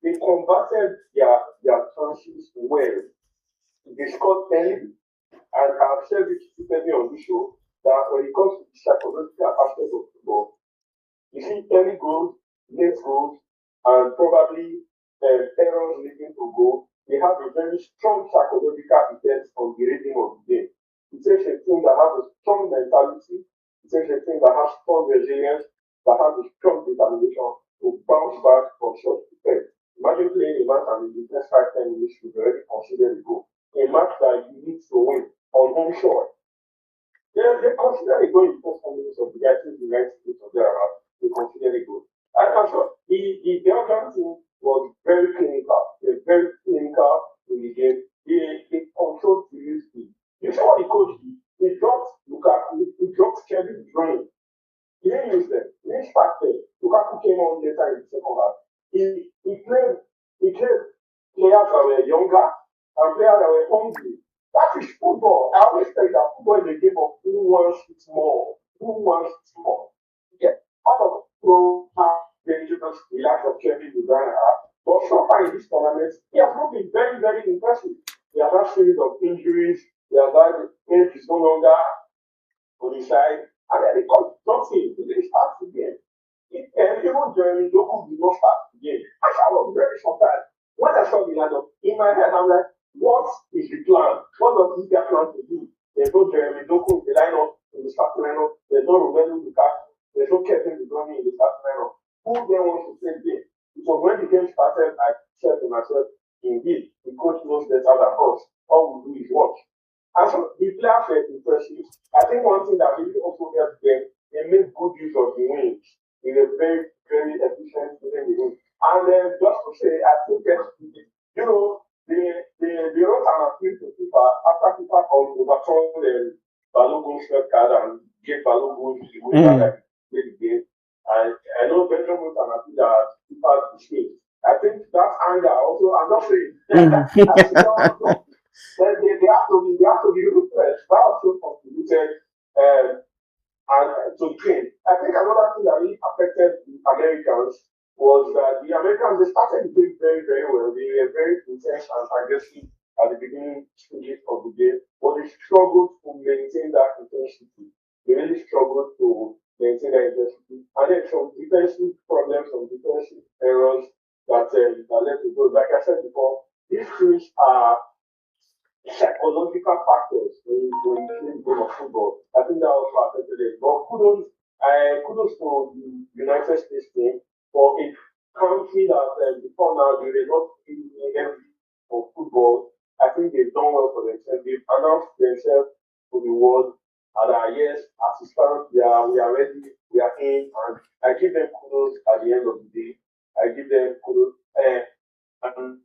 They converted their chances well. They scored 10, and I've said it repeatedly on this show that when it comes to the psychological aspect of football, you see early goals, late goals, and probably errors leading to goal. They have a very strong psychological effect on the rhythm of the game. It takes a team that has a strong mentality. It takes a team that has strong resilience, that has a strong determination to bounce back from such defeat. Imagine playing a match and in the first 5-10 minutes you've already considered a goal. A match that you need to win on home shore. They consider a goal in the first 10 minutes of the guy to the 90 minutes of their house. They consider a goal. And I'm sure the Belgian team was very clinical. They're very clinical in the game. They controlled the use speed. You saw what the coach did. He dropped Lukaku. He dropped Kevin De Bruyne. He didn't use them. He didn't start them. Lukaku came on later in the second half. He played players that were younger and players that were hungry. That is football. I always say that football is a game of who wants it more. Who wants it more? Yeah. Out of pro dangerous relax of Kevin De Bruyne, but so far in this tournament, he has not been very, very impressive. He has had series of injuries. He has had age is no longer on his side. And then they got nothing. He didn't start the game. Even Jeremy Doku did not start the game. I was very surprised. When I saw the lineup, in my head, I'm like, what is the plan? What does this guy plan to do? There's no Jeremy Doku in the lineup, in the starting lineup. There's no Romelu Lukaku. There's no Kevin De Bruyne in the starting lineup. Who then wants to play the game? Because when the game started, I said to myself, indeed, the coach knows better than us. All we do is watch. And so the players were impressive. I think one thing that really also helped them, they made good use of the wings. They were very, very efficient within the wing. And just to say, I think that, you know, they wrote an appeal to FIFA after FIFA overturned Balogun's red card and gave Balogun the way that he played the game. And I know Benjamin wrote an appeal that FIFA dismissed. I think that anger also, I'm not saying, they have to be ruthless. That also contributed and to the game. I think another thing that really affected the Americans was that the Americans, they started the game very, very well. They were very intense and aggressive at the beginning stages of the game, but they struggled to maintain that intensity. They really struggled to maintain that intensity. And then some defensive problems, some defensive errors that led to goals. Like I said before, these things are psychological factors when you play the game of football. I think that also affected it. But kudos to the United States team for a country that before now they were not really heavy for football. I think they've done well for themselves. They've announced themselves to the world that yes, as it stands, we are ready, we are in, and I give them kudos at the end of the day. I give them kudos. And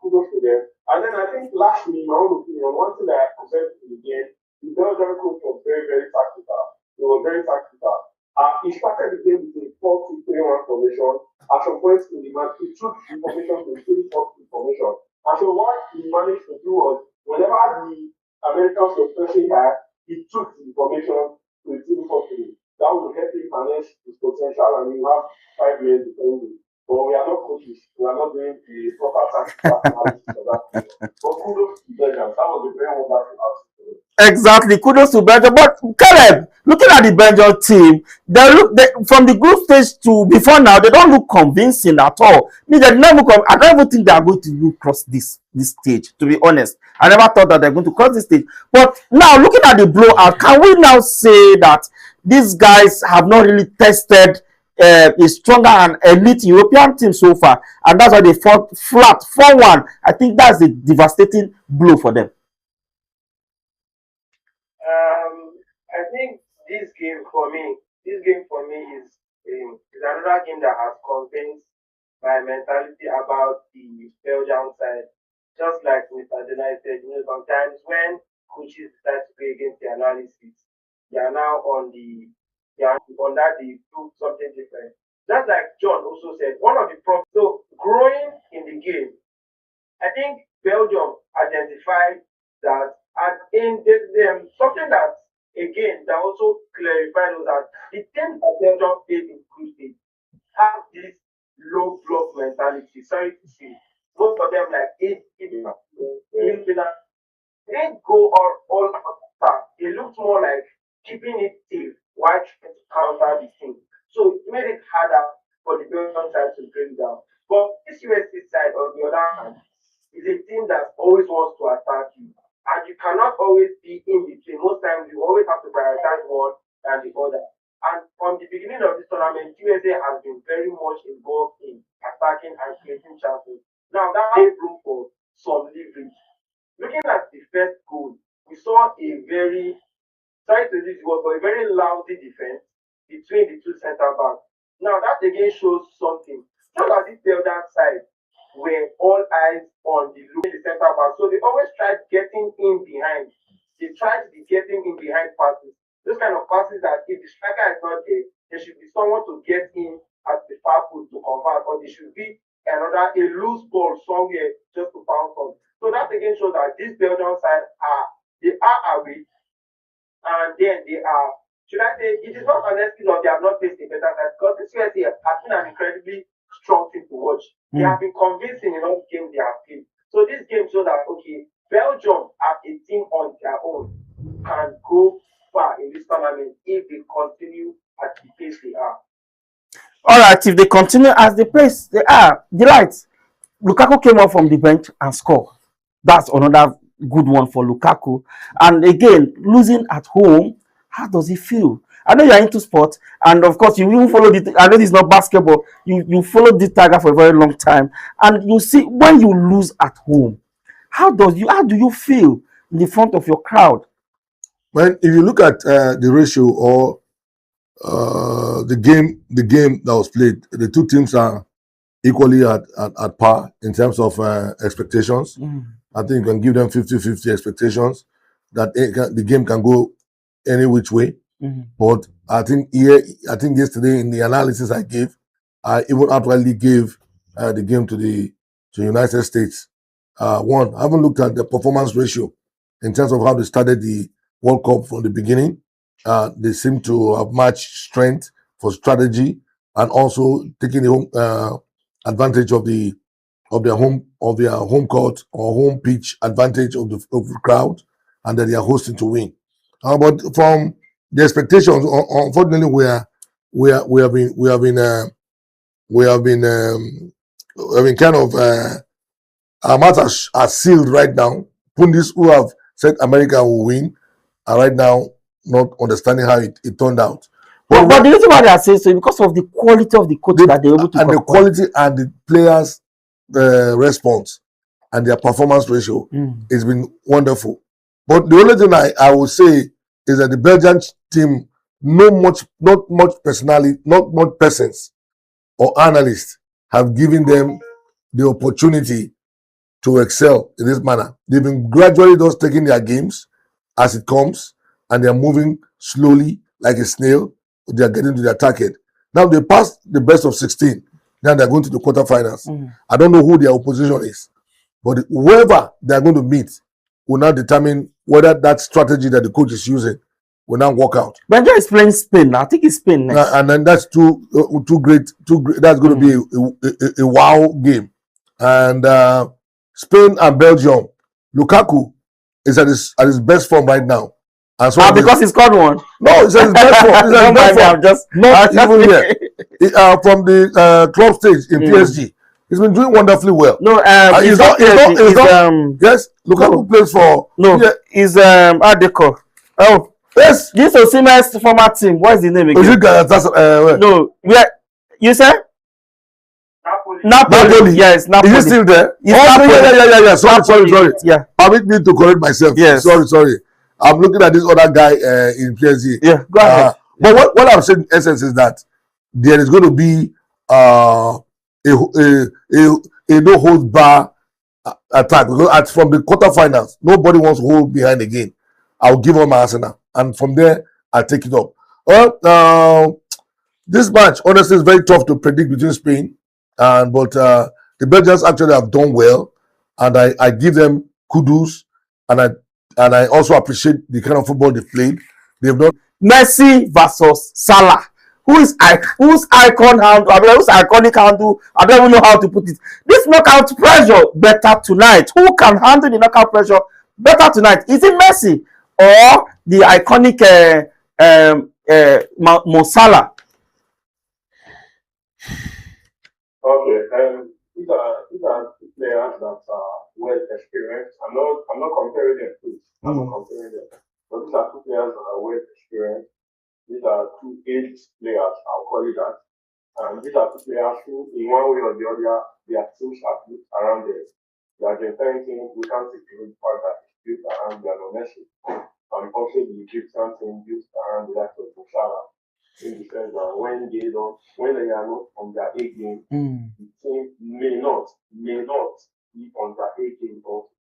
kudos to them. And then I think lastly, in my own opinion, one thing that I presented in the game, the Belgian coach was very, very tactical. He was very tactical. He started the game with a 4-2-3-1 formation. At some point in the match, he took the formation to a 3-4-3 formation. And so what he managed to do was, whenever the Americans were pressing hard, he took the formation to a 3-4-3. That would help him manage his potential, and you have 5 years defending. But we are not coaches. We are not doing the proper tactical analysis of that. But kudos to Belgium. That was a very wonderful outfit. Exactly. Kudos to Belgium. But Caleb, looking at the Belgium team, from the group stage to before now, they don't look convincing at all. I don't even think they are going to cross this stage, to be honest. I never thought that they're going to cross this stage. But now, looking at the blowout, can we now say that these guys have not really tested a stronger and elite European team so far, and that's why they fought flat 4-1? I think that's a devastating blow for them. I think this game for me is another game that has convinced my mentality about the Belgian side. Just like Mr. Denai said, sometimes when coaches start to play against the analysis, they are now they do something different. Just like John also said, one of the problems, so growing in the game, I think Belgium identified that something that, again, that also clarified was that the team that Belgium played in group stage have this low block mentality. Sorry to say, both of them like they didn't go all attack. It looked more like keeping it safe while trying to counter the team. So it made it harder for the Belgian side to bring down. But this USA side, on the other hand, is a team that always wants to attack you. and you cannot always be in between. Most times you always have to prioritize one than the other. And from the beginning of this tournament, USA has been very much involved in attacking and creating chances. Now that leaves room for some leverage. Looking at the first goal, we saw a very, sorry to use the word, but a very lousy defense between the two centre backs. Now that again shows something. Just as this that side were all eyes on the centre back, so they always tried getting in behind. They tried to be getting in behind passes. Those kind of passes that if the striker is not there should be someone to get in at the far post to convert, or there should be a loose ball somewhere just to bounce on. So that again shows that this Belgian side are away, and then they are, should I say, it is not an excuse of they have not faced a better side, because this USA has been an incredibly strong team to watch. They have been convincing in all the games they have played. So this game shows that, okay, Belgium as a team on their own can go far in this tournament if they continue at the pace they are. All right, if they continue as the pace they are, delight. Lukaku came up from the bench and scored. That's another good one for Lukaku. And again, losing at home, how does it feel? I know you're into sports, and of course, you even follow the. I know this is not basketball. You followed the Tiger for a very long time, and you see when you lose at home, how do you feel in the front of your crowd? Well, if you look at the ratio or the game that was played, the two teams are equally at par in terms of expectations. I think you can give them 50-50 expectations that the game can go any which way. But I think yesterday in the analysis I gave, I even outrightly gave the game to the United States. One, I haven't looked at the performance ratio in terms of how they started the World Cup from the beginning. They seem to have much strength for strategy and also taking the advantage of their home court or home pitch advantage of the crowd, and that they are hosting to win. But from the expectations, unfortunately, we have been kind of our mouths are sealed right now. Pundits who have said America will win are right now not understanding how it turned out. But the reason why they are saying so is because of the quality of the coach that they're able to and the quality and the players' response and their performance ratio has been wonderful. But the only thing I would say is that the Belgian team, not much persons or analysts have given them the opportunity to excel in this manner. They've been gradually just taking their games as it comes, and they're moving slowly like a snail. They are getting to their target. Now they passed the best of 16. Now they're going to the quarterfinals. I don't know who their opposition is, but whoever they're going to meet will now determine whether that strategy that the coach is using will now work out. Benja is playing Spain now. I think it's Spain next. And then that's too great. That's going to be a wow game. And Spain and Belgium, Lukaku is at his best form right now. And so because he scored one. No, it's at his best form. It's at his best form. Not even here. From the club stage in PSG, he's been doing wonderfully well. No, yes, Lukaku plays for. No, he's Adeko. Oh, yes. This is Osimhen's former team. What is the name again? Is it no, where you say? Napoli. Yes, Napoli. Is he still there? Yeah. Sorry. Yeah. Permit me to correct myself. Yes. Sorry. I'm looking at this other guy in PSG. Yeah, go ahead. But what I'm saying in essence is that there is going to be a no holds bar attack, because from the quarterfinals, nobody wants to hold behind again. I'll give on my Arsenal, and from there I'll take it up. Well, this match honestly is very tough to predict between Spain but the Belgians actually have done well, and I give them kudos, and I also appreciate the kind of football they've played. They've done Messi versus Salah. Whose iconic handle? I don't even know how to put it. This knockout pressure better tonight. Who can handle the knockout pressure better tonight? Is it Messi or the iconic Mo Salah? Okay, these are players that are well experienced. I'm not comparing them, please. I'm not comparing them. But these are two players that are well experienced. These are two aged players, I'll call it that. And these are two players who, in one way or the other, their teams are built around them. The Argentine team, we can't take the fact that it's built around Lionel Messi. And also the Egyptian team built around the likes of Bushala. In the sense that when they are not on their A game, the team may not be on their A game also.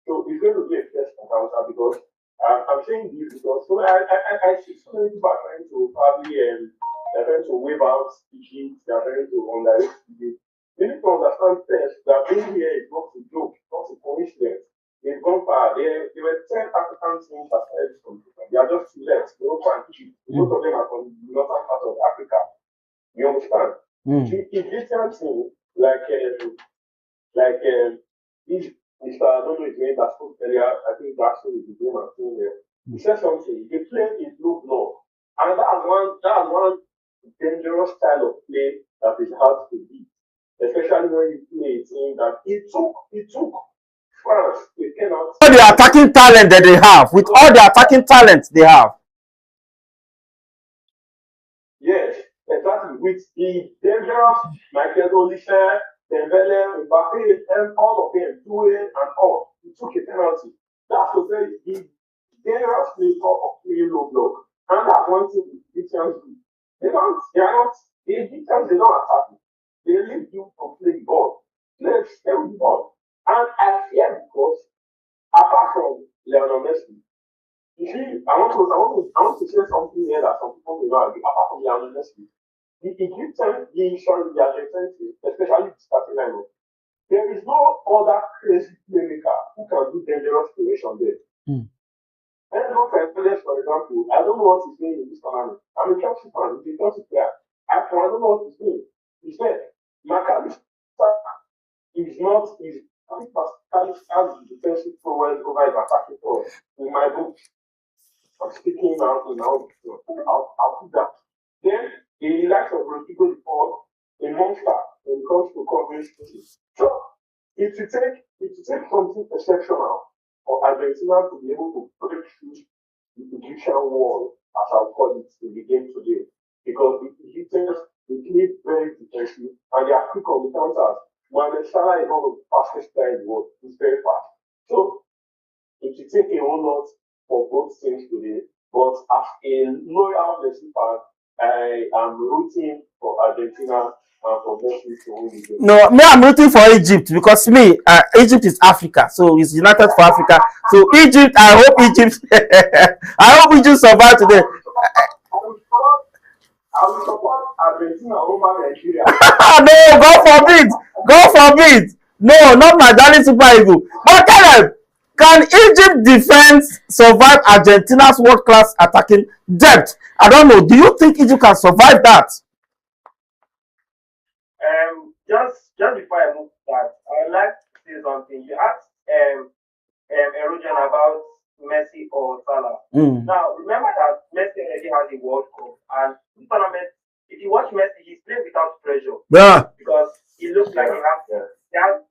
So it's going to be a first encounter because I'm saying this because I see so many people are trying to probably they're trying to wave out Egypt, they're trying to underrate Egypt. You need to understand first that being here is not a joke, not a coincidence. They've gone far. There were 10 African teams that started this competition. They are just two left. Morocco and Egypt. Both of them are from the northern part of Africa. You understand? The Egyptian team, this Mr. I don't know his name that spoke earlier, I think that's who is the name I'm saying there. He said something, they play in low block. And that's one dangerous style of play that is hard to beat. Especially when you play a team that it took France, they cannot. All the attacking talent that they have, with all the attacking talent they have. Yes, exactly. With the dangerous Michael Olise, Dembele, Mbappe, and all of them, Due and all, he took a penalty. That's to say the dangerous nature of playing low block, and that's one thing the Egyptians do. The Egyptians, they don't attack you. They leave you to play the ball. Let's stay with the ball. And I fear because apart from Lionel Messi, you see, I want to say something here that some people may not agree. Apart from Lionel Messi, the Argentine team, especially the starting lineup, there is no other crazy playmaker who can do dangerous creation there. And no Fernandez, for example, I don't know what he's doing in this tournament. I'm a Chelsea fan, he's a Chelsea player. I don't know what he's doing. He said, McAllister is not, I think McAllister has the defensive prowess over his attacking prowess. In my book, I'm speaking now, I'll put that. Then, the likes of Rodrigo before, a monster when it comes to covering spaces. So, it will take something exceptional for Argentina to be able to break through the Egyptian wall, as I'll call it, in the game today. Because the Egyptians, they play very defensive and they are quick on the counters. Mohamed Salah is one of the fastest players in the world. He's very fast. So, it will take a whole lot for both teams today. But as a loyal Messi fan, I am rooting for Argentina and for Messi to win the game. No, me, I'm rooting for Egypt because Egypt is Africa, so it's United for Africa. So Egypt, I hope Egypt survive today. I will support Argentina over Nigeria. No, God forbid. No, not my darling Super Eagle. But Caleb, can Egypt defense survive Argentina's world-class attacking depth? I don't know. Do you think Egypt can survive that? Just before I move that, I would like to say something. You asked Erogen about Messi or Salah. Now, remember that Messi already has a World Cup, and the tournament, if you watch Messi, he's playing without pressure. Yeah. Because he looks like he has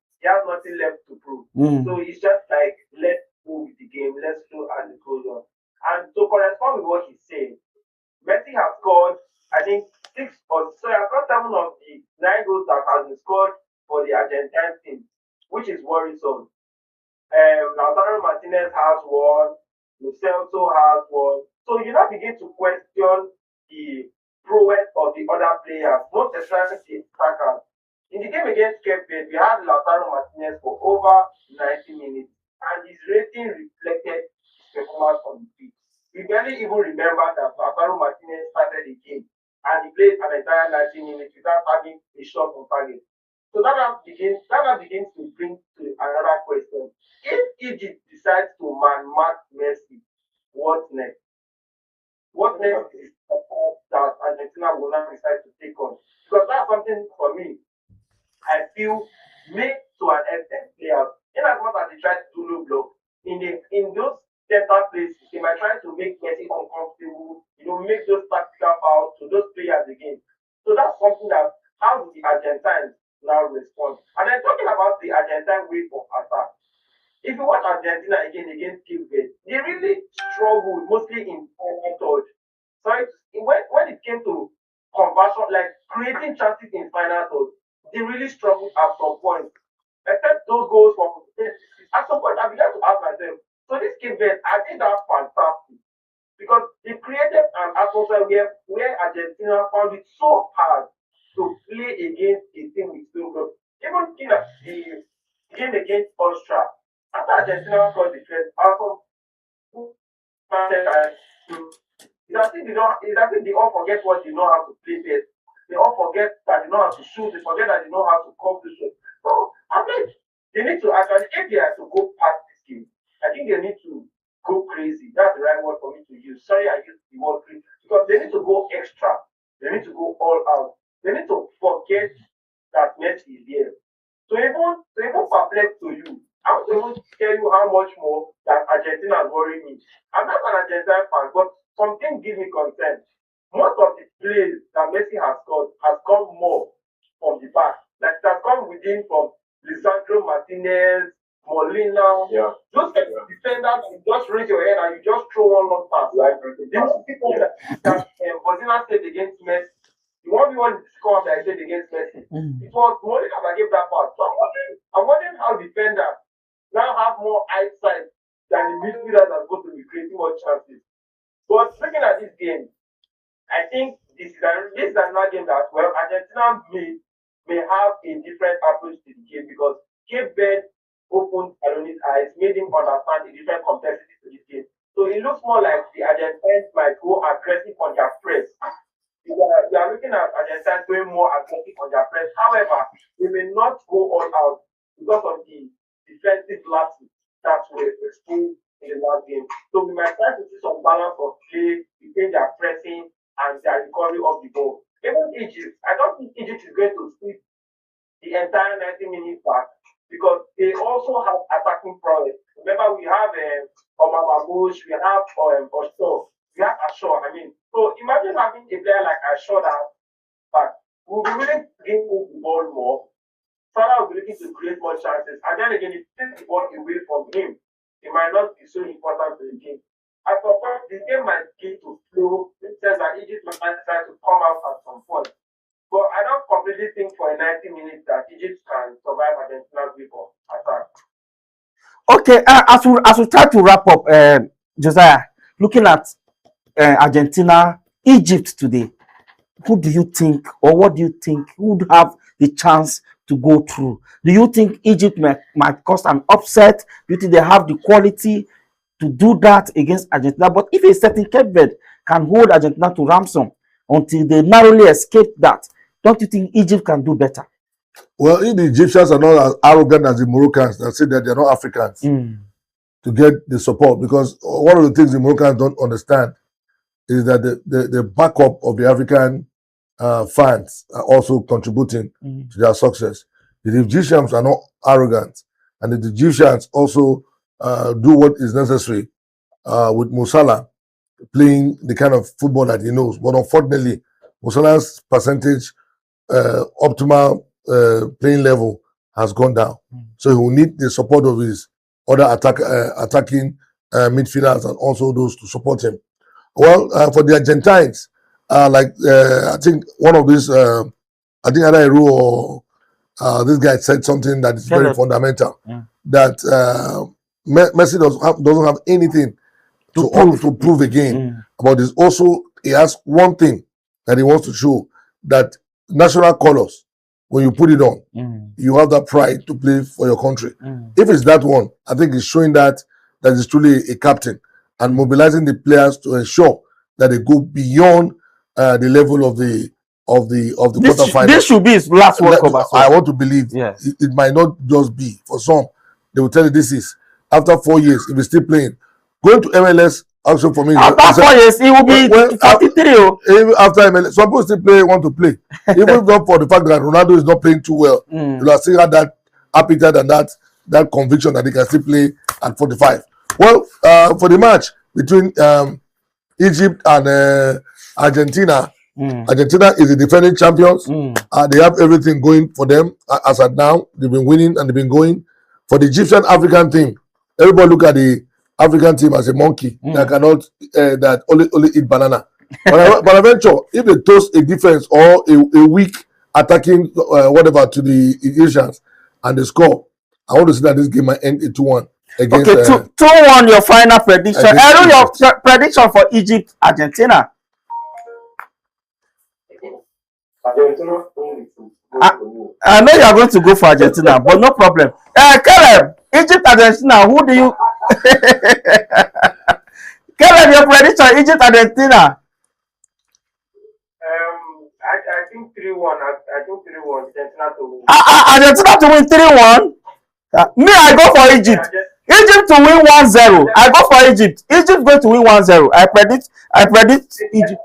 nothing left to prove. So he's just like, let's go with the game, let's show as it goes on. And to correspond with what he's saying, Messi has scored, I think, 7 of the 9 goals that has been scored for the Argentine team, which is worrisome. Lautaro Martinez has one, Lo Celso has one. So you now begin to question the prowess of the other players, most especially the attackers. In the game against Cape Verde, we had Lautaro Martinez for over 90 minutes, and his rating reflected his performance on the pitch. We barely even remember that Lautaro Martinez started the game, and he played an entire 90 minutes without having a shot on target. So that begins to bring to another question. If Egypt decides to man-mark Messi, what next? What next is that Argentina will not decide to take on? Because that's something for me, I feel make to an extent players. In as much as they try to do low block, in those center places, they might try to make Messi uncomfortable, make those tactical fouls to those players again. So that's something that how do the Argentines now respond. And then talking about the Argentine way of attack, if you watch Argentina again against Cape Verde, they really struggled mostly in final third. So when it came to conversion, like creating chances in final third, they really struggled at some point. Except those goals from at some point I began to ask myself, so this Cape Verde, I think that's fantastic. Because they created an atmosphere where Argentina found it so hard to play against a team with still good. Even in the game against Austria, after Argentina scored the first, it's as if they all forget what they know how to play best. They all forget that they know how to shoot, they forget that they know how to come to shoot. So I think they need to actually, if they are to go past this game, I think they need to go crazy. That's the right word for me to use. Sorry, I used the word crazy. Because they need to go extra. They need to go all out. They need to forget that Messi is here. So even perplex to you, I want to even tell you how much more that Argentina is worrying me. I'm not an Argentine fan, but something gives me concern. Most of the plays that Messi has scored has come more from the back. Like it has come within from Lisandro Martinez, Molina, those defenders, you just raise your head and you just throw one long pass. Like these people that Bozina said against Messi, the 1v1 score that I said against Messi, it was Molina that gave that pass. So I'm wondering how defenders now have more eyesight than the midfielders are going to be creating more chances. But looking at this game, I think this is another game that Argentina may have a different approach to the game because Cape Verde opened Aloni's eyes, made him understand the different complexities to this game. So it looks more like the Argentines might go aggressive on their press. We are looking at Argentines going more aggressive on their press. However, they may not go all out because of the defensive lapses that were exposed in the last game. So we might try to see some balance of play between their pressing and their recovery of the ball. Even Egypt, I don't think Egypt is going to split the entire 90 minutes back because they also have attacking prowess. Remember, we have Omar, we have Osho, we have Ashore. So imagine having a player like Ashore but we'll be willing to give the ball more. Salah will be looking to create more chances. And then again, if you take the ball away from him, it might not be so important to the game. I suppose the game might get to flow in the sense that Egypt might decide to come out at some point. But I don't completely think for a 90 minutes that Egypt can survive Argentina's before attack. Okay, as we try to wrap up, Josiah, looking at Argentina, Egypt today, who do you think, or what do you think would have the chance to go through? Do you think Egypt might cause an upset? Do you think they have the quality to do that against Argentina? But if a certain Cape Verde can hold Argentina to ransom until they narrowly escape that, don't you think Egypt can do better? Well, if the Egyptians are not as arrogant as the Moroccans that say that they're not Africans to get the support, because one of the things the Moroccans don't understand is that the backup of the African fans are also contributing to their success. The Egyptians are not arrogant, and the Egyptians also do what is necessary with Mo Salah playing the kind of football that he knows. But unfortunately, Mo Salah's percentage, optimal playing level has gone down. So he will need the support of his other attacking midfielders and also those to support him. Well, for the Argentines, I think one of these, I think either Eru or this guy said something that is very fundamental, that Messi doesn't have anything to prove again. But there's also, he has one thing that he wants to show, that national colors, when you put it on, you have that pride to play for your country. If it's that one, I think it's showing that he's truly a captain and mobilizing the players to ensure that they go beyond the level of the quarterfinals. This should be his last World Cup. I want to believe it might not just be. For some, they will tell you this is after 4 years, if he's still playing, going to MLS. Also for me, after 4 years, he will be 43. After MLS, some people still want to play. Even not for the fact that Ronaldo is not playing too well, you will still have that appetite and that conviction that he can still play at 45. Well, for the match between Egypt and Argentina, Argentina is the defending champions. They have everything going for them as at now. They've been winning and they've been going. For the Egyptian African team, everybody look at the African team as a monkey that cannot, that only eat banana. But eventually, if they toast a defense or a weak attacking whatever to the Egyptians and they score, I want to see that this game might end 2-1 against. Okay, 2-1 your final prediction. Your prediction for Egypt, Argentina. I know you are going to go for Argentina, but no problem. Caleb, Egypt, Argentina, who do you? Caleb, your prediction, Egypt, Argentina. I think 3-1. I think 3-1. Argentina to win. Argentina to win 3-1. Me, I go for Egypt. Egypt to win 1-0. I go for Egypt. Egypt going to win 1-0. I predict Egypt.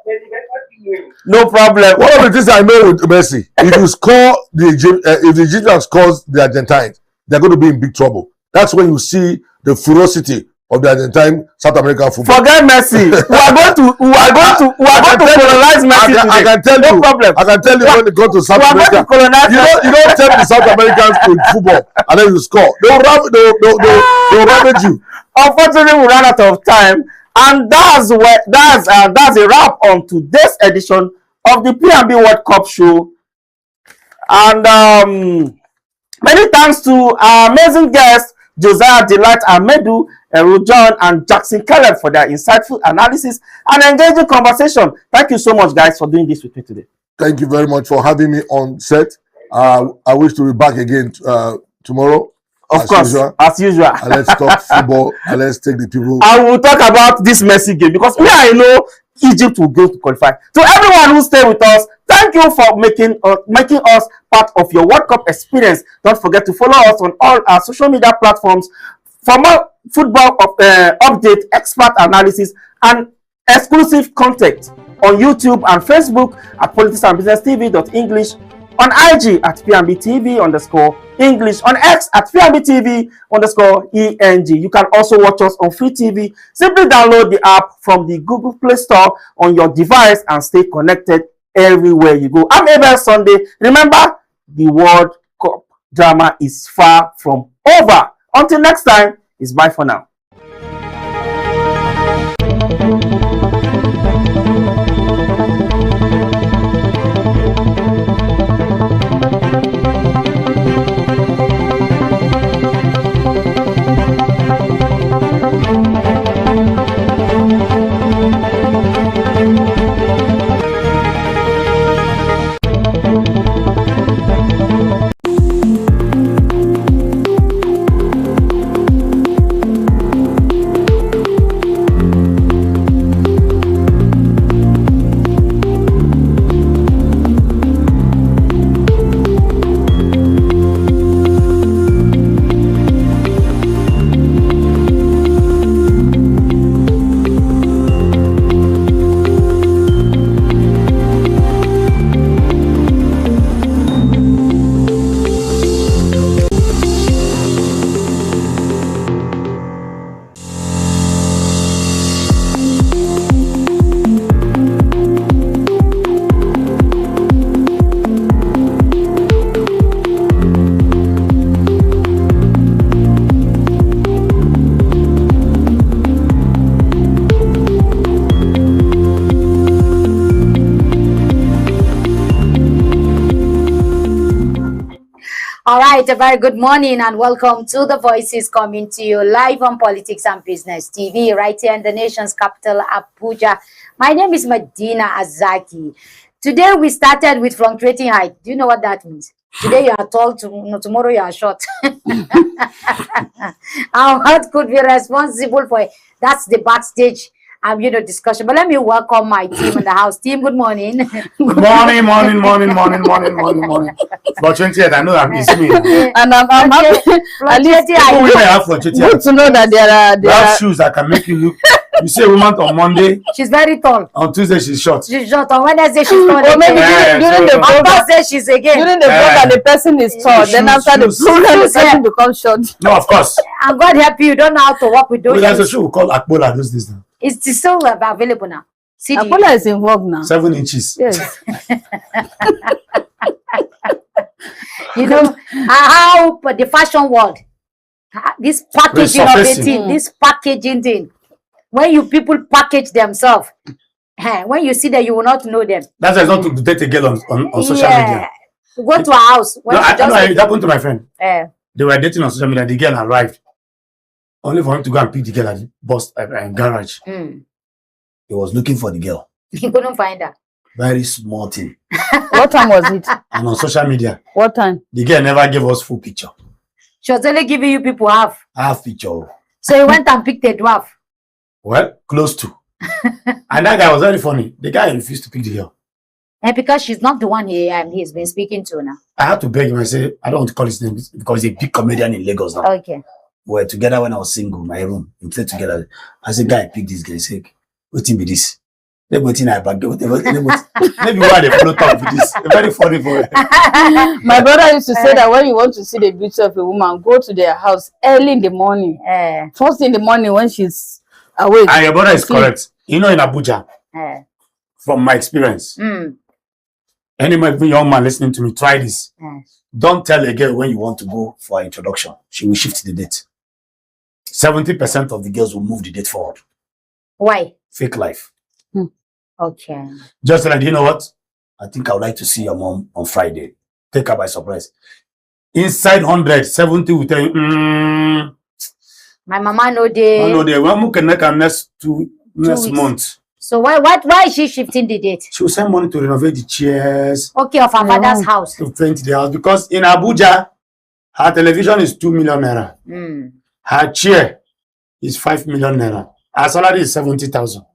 No problem. One of the things I know with Messi, if you score if the Egyptian scores the Argentines, they're going to be in big trouble. That's when you see the ferocity of the Argentine South American football. Forget Messi. we are going to colonize Messi today. I can tell you. No problem. I can tell you when they go to South America. You don't tell the South Americans to football and then you score. They'll ravage you. Unfortunately, we ran out of time, and that's a wrap on today's edition of the P&B World Cup show. And many thanks to our amazing guests, Josiah Delight Amedu, John, and Jackson Caleb for their insightful analysis and engaging conversation. Thank you so much, guys, for doing this with me today. Thank you very much for having me on set. I wish to be back again tomorrow. Of course, as usual. And let's talk football and let's take the people. I will talk about this Messi game because I know Egypt will go to qualify. To everyone who stayed with us, thank you for making us part of your World Cup experience. Don't forget to follow us on all our social media platforms for more football update, expert analysis, and exclusive content on YouTube and Facebook at politicsandbusinesstv.english, on IG at PNBTV_English, on X at PNBTV_ENG. You can also watch us on Free TV. Simply download the app from the Google Play Store on your device and stay connected everywhere you go. I'm Abel Sunday. Remember, the World Cup drama is far from over. Until next time, it's bye for now. All right, a very good morning and welcome to The Voices, coming to you live on Politics and Business TV right here in the nation's capital, Abuja. My name is Medina Azaki. Today we started with fluctuating height. Do you know what that means? Today you are tall, tomorrow you are short. And what could be responsible for it? That's the backstage discussion. But let me welcome my team in the house. Team, good morning. Good morning. For 20th, I know it's me. And I'm happy. Good to know that there are shoes that can make you look. You see a woman on Monday. She's very tall. On Tuesday, she's short. She's short. On Wednesday, she's tall. Or maybe during the program, she's again. During the program, the person is tall. Then after the program, the person becomes short. No, of course. And God help you. You don't know how to work with those. There's a shoe we call Akbola those days now. It's still available now. See, Apola is involved now. 7 inches. Yes. You know how the fashion world, this packaging of the thing, this packaging thing. When you people package themselves, when you see that, you will not know them. That's why it's not to date a girl on social media. To go to a house. When no, it happened to my friend. They were dating on social media. The girl arrived, only for him to go and pick the girl at the bus garage. He was looking for the girl. He couldn't find her. Very small thing. What time was it? And on social media. What time? The girl never gave us full picture. She was only giving you people half picture. So he went and picked a dwarf. Well, close to. And that guy was very funny. The guy refused to pick the girl. And because she's not the one he's been speaking to now. I had to beg him. I said, I don't want to call his name because he's a big comedian in Lagos now. Okay. We were together when I was single, my room. We played together. I said, guy, pick this guy. He said, what thing be this? Maybe why they float up with this. Very funny boy. My brother used to say that when you want to see the beauty of a woman, go to their house early in the morning. First in the morning when she's awake. And your brother is correct. You know, in Abuja, from my experience, any young man listening to me, try this. Don't tell a girl when you want to go for an introduction. She will shift the date. 70% of the girls will move the date forward. Why? Fake life. Okay. Just like, you know what? I think I would like to see your mom on Friday. Take her by surprise. Inside 100, 70 will tell you, my mama no day. No day. When we can make her next month. So why is she shifting the date? She will send money to renovate the chairs. Okay, of her father's house. To paint the house. Because in Abuja, her television is 2 million naira. Her chair is 5 million naira. Her salary is 70,000.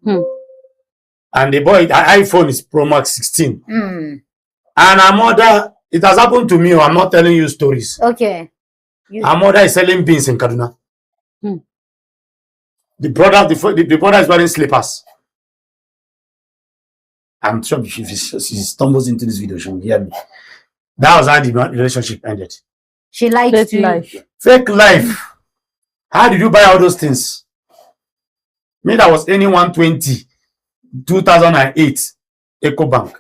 And the boy, her iPhone is Pro Max 16. And her mother, it has happened to me. I'm not telling you stories. Okay. Her mother is selling beans in Kaduna. The brother is wearing slippers. I'm sure if she stumbles into this video, she will hear me. That was how the relationship ended. She likes Fake life. How did you buy all those things? Me, that was any 120, 2008, EcoBank.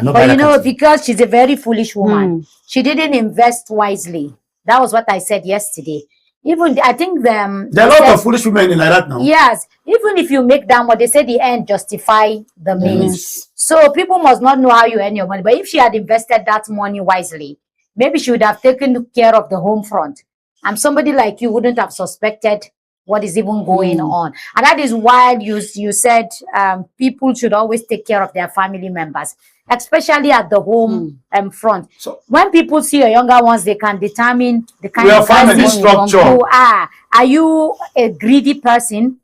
But you know, because she's a very foolish woman, she didn't invest wisely. That was what I said yesterday. Even I think there are a lot of foolish women like that now. Yes, even if you make that money, they say the end justify the means. So people must not know how you earn your money. But if she had invested that money wisely, maybe she would have taken care of the home front. And somebody like you wouldn't have suspected what is even going on. And that is why you said people should always take care of their family members, especially at the home front. So when people see your younger ones, they can determine the kind of family structure you are. Are you a greedy person?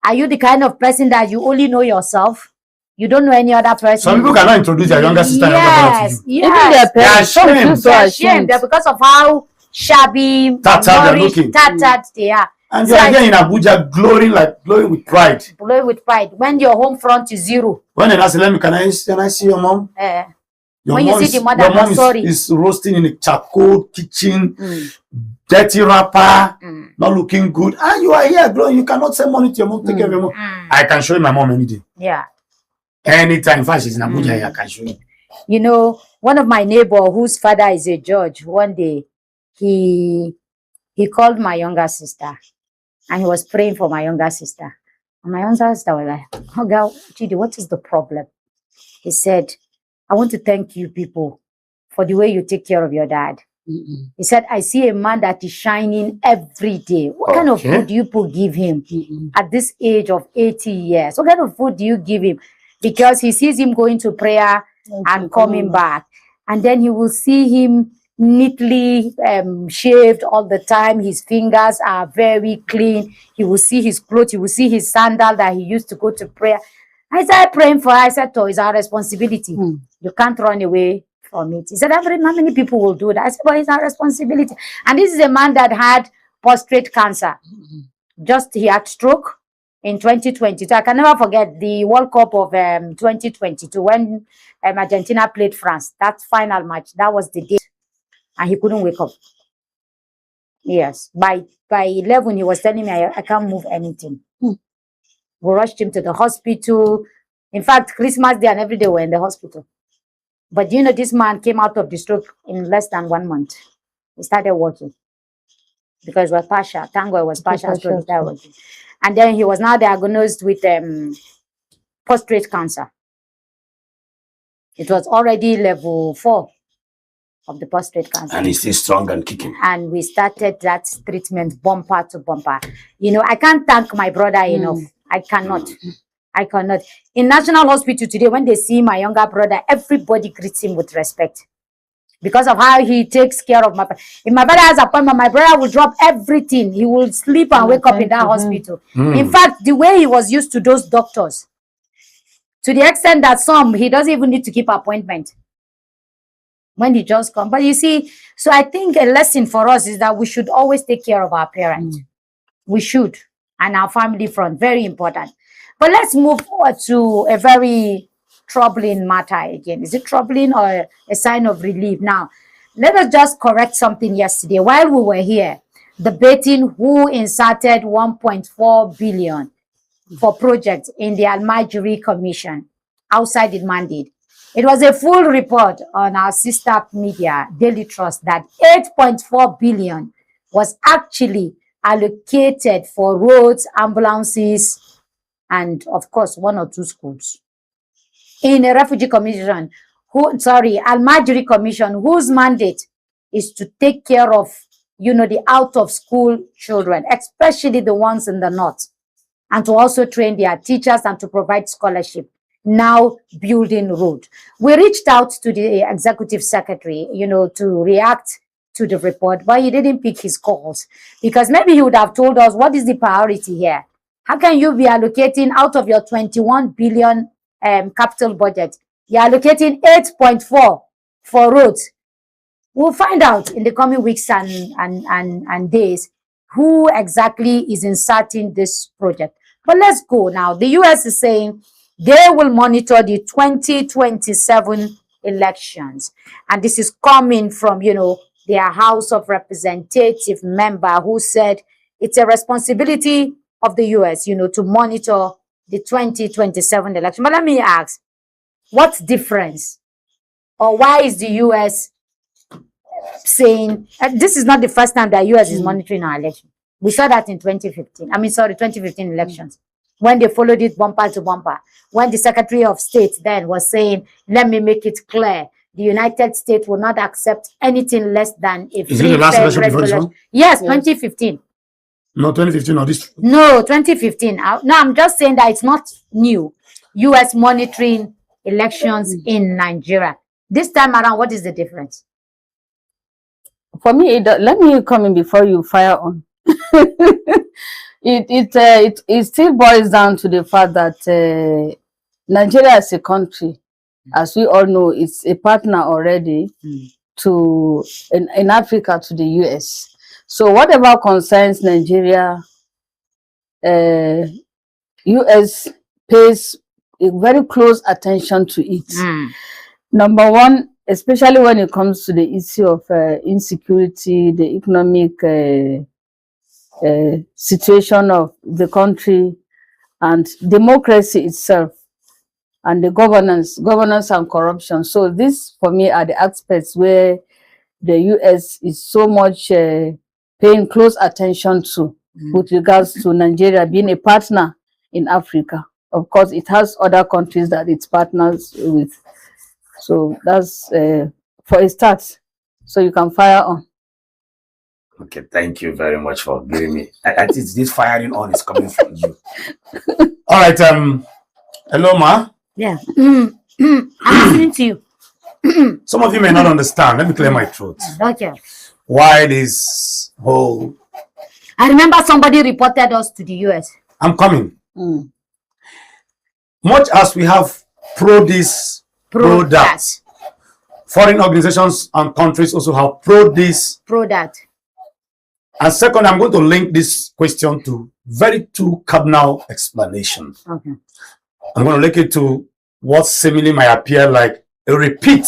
Are you the kind of person that you only know yourself? You don't know any other person? Some people cannot introduce their younger sister and younger brother to you. Even their parents. They are ashamed. They're because of how shabby, tattered they are. And you are here in Abuja glowing with pride. Glowing with pride. When your home front is zero. When they ask them, can I see your mom? When you see the mother, your mom is roasting in a charcoal kitchen, dirty wrapper, not looking good. And you are here glowing. You cannot send money to your mom, take care of your mom. I can show you my mom any day. Yeah. Anytime. In fact, she's in Abuja, I can show you. You know, one of my neighbor whose father is a judge, one day, he called my younger sister. And he was praying for my younger sister. And my younger sister was like, oh, girl, Chidi, what is the problem? He said, I want to thank you people for the way you take care of your dad. He said, I see a man that is shining every day. What kind of food do you people give him at this age of 80 years? What kind of food do you give him? Because he sees him going to prayer and coming back. And then he will see him neatly shaved all the time. His fingers are very clean. He will see his clothes. He will see his sandal that he used to go to prayer. I started praying for her. I said, oh, it's our responsibility. You can't run away from it. He said, how many people will do that? I said, well, it's our responsibility. And this is a man that had prostate cancer. He had stroke in 2022. I can never forget the World Cup of 2022 when Argentina played France. That final match, that was the day. And he couldn't wake up. Yes. By 11, he was telling me, I can't move anything. We rushed him to the hospital. In fact, Christmas Day and every day we're in the hospital. But you know, this man came out of the stroke in less than 1 month. He started working because it was partial. Thank God it was partial stroke. He started working. And then he was now diagnosed with prostate cancer. It was already level 4 of the prostate cancer. And he's still strong and kicking. And we started that treatment bumper to bumper. You know, I can't thank my brother enough. I cannot. I cannot. In National Hospital today, when they see my younger brother, everybody greets him with respect. Because of how he takes care of my... If my brother has an appointment, my brother will drop everything. He will sleep and wake up in that hospital. In fact, the way he was used to those doctors, to the extent that he doesn't even need to keep appointment when he just come. But you see, so I think a lesson for us is that we should always take care of our parents. We should. And our family front, very important. But let's move forward to a very troubling matter again. Is it troubling or a sign of relief? Now, let us just correct something yesterday. While we were here debating who inserted 1.4 billion for projects in the Almajiri Commission outside the mandate, it was a full report on our sister media, Daily Trust, that 8.4 billion was actually allocated for roads, ambulances, and of course 1 or 2 schools. In a refugee commission, Almajiri Commission, whose mandate is to take care of, you know, the out-of-school children, especially the ones in the north, and to also train their teachers and to provide scholarship, now building road. We reached out to the executive secretary, you know, to react to the report, but he didn't pick his calls because maybe he would have told us what is the priority here. How can you be allocating out of your 21 billion capital budget? You're allocating 8.4 for roads. We'll find out in the coming weeks and days who exactly is inserting this project. But let's go now. The US is saying they will monitor the 2027 elections. And this is coming from, you know, their House of Representative member who said it's a responsibility of the US, you know, to monitor the 2027 election. But let me ask, what's difference? Or why is the US saying, this is not the first time that US is monitoring our election. We saw that in 2015 elections, when they followed it bumper to bumper. When the Secretary of State then was saying, let me make it clear, the United States will not accept anything less than a free, fair, election. Yes, 2015. No, 2015 or this? No, 2015. No, I'm just saying that it's not new. US monitoring elections in Nigeria. This time around, what is the difference? For me, let me come in before you fire on. It still boils down to the fact that Nigeria as a country, as we all know, it's a partner already in Africa to the US. So whatever concerns Nigeria, US pays a very close attention to it. Number one, especially when it comes to the issue of insecurity, the economic situation of the country, and democracy itself, and the governance and corruption. So this, for me, are the aspects where the US is so much paying close attention to with regards to Nigeria being a partner in Africa. Of course, it has other countries that it's partners with. So that's for a start. So you can fire on. Okay, thank you very much for giving me. I think this firing on is coming from you. All right. Hello, Ma. Yeah. I'm listening to you. Some of you may not understand. Let me clear my throat. Okay. Why this whole... I remember somebody reported us to the US. I'm coming. Much as we have pro this, pro that, foreign organizations and countries also have pro this, pro that. And second, I'm going to link this question to two cardinal explanations. Okay. I'm going to link it to what seemingly might appear like a repeat,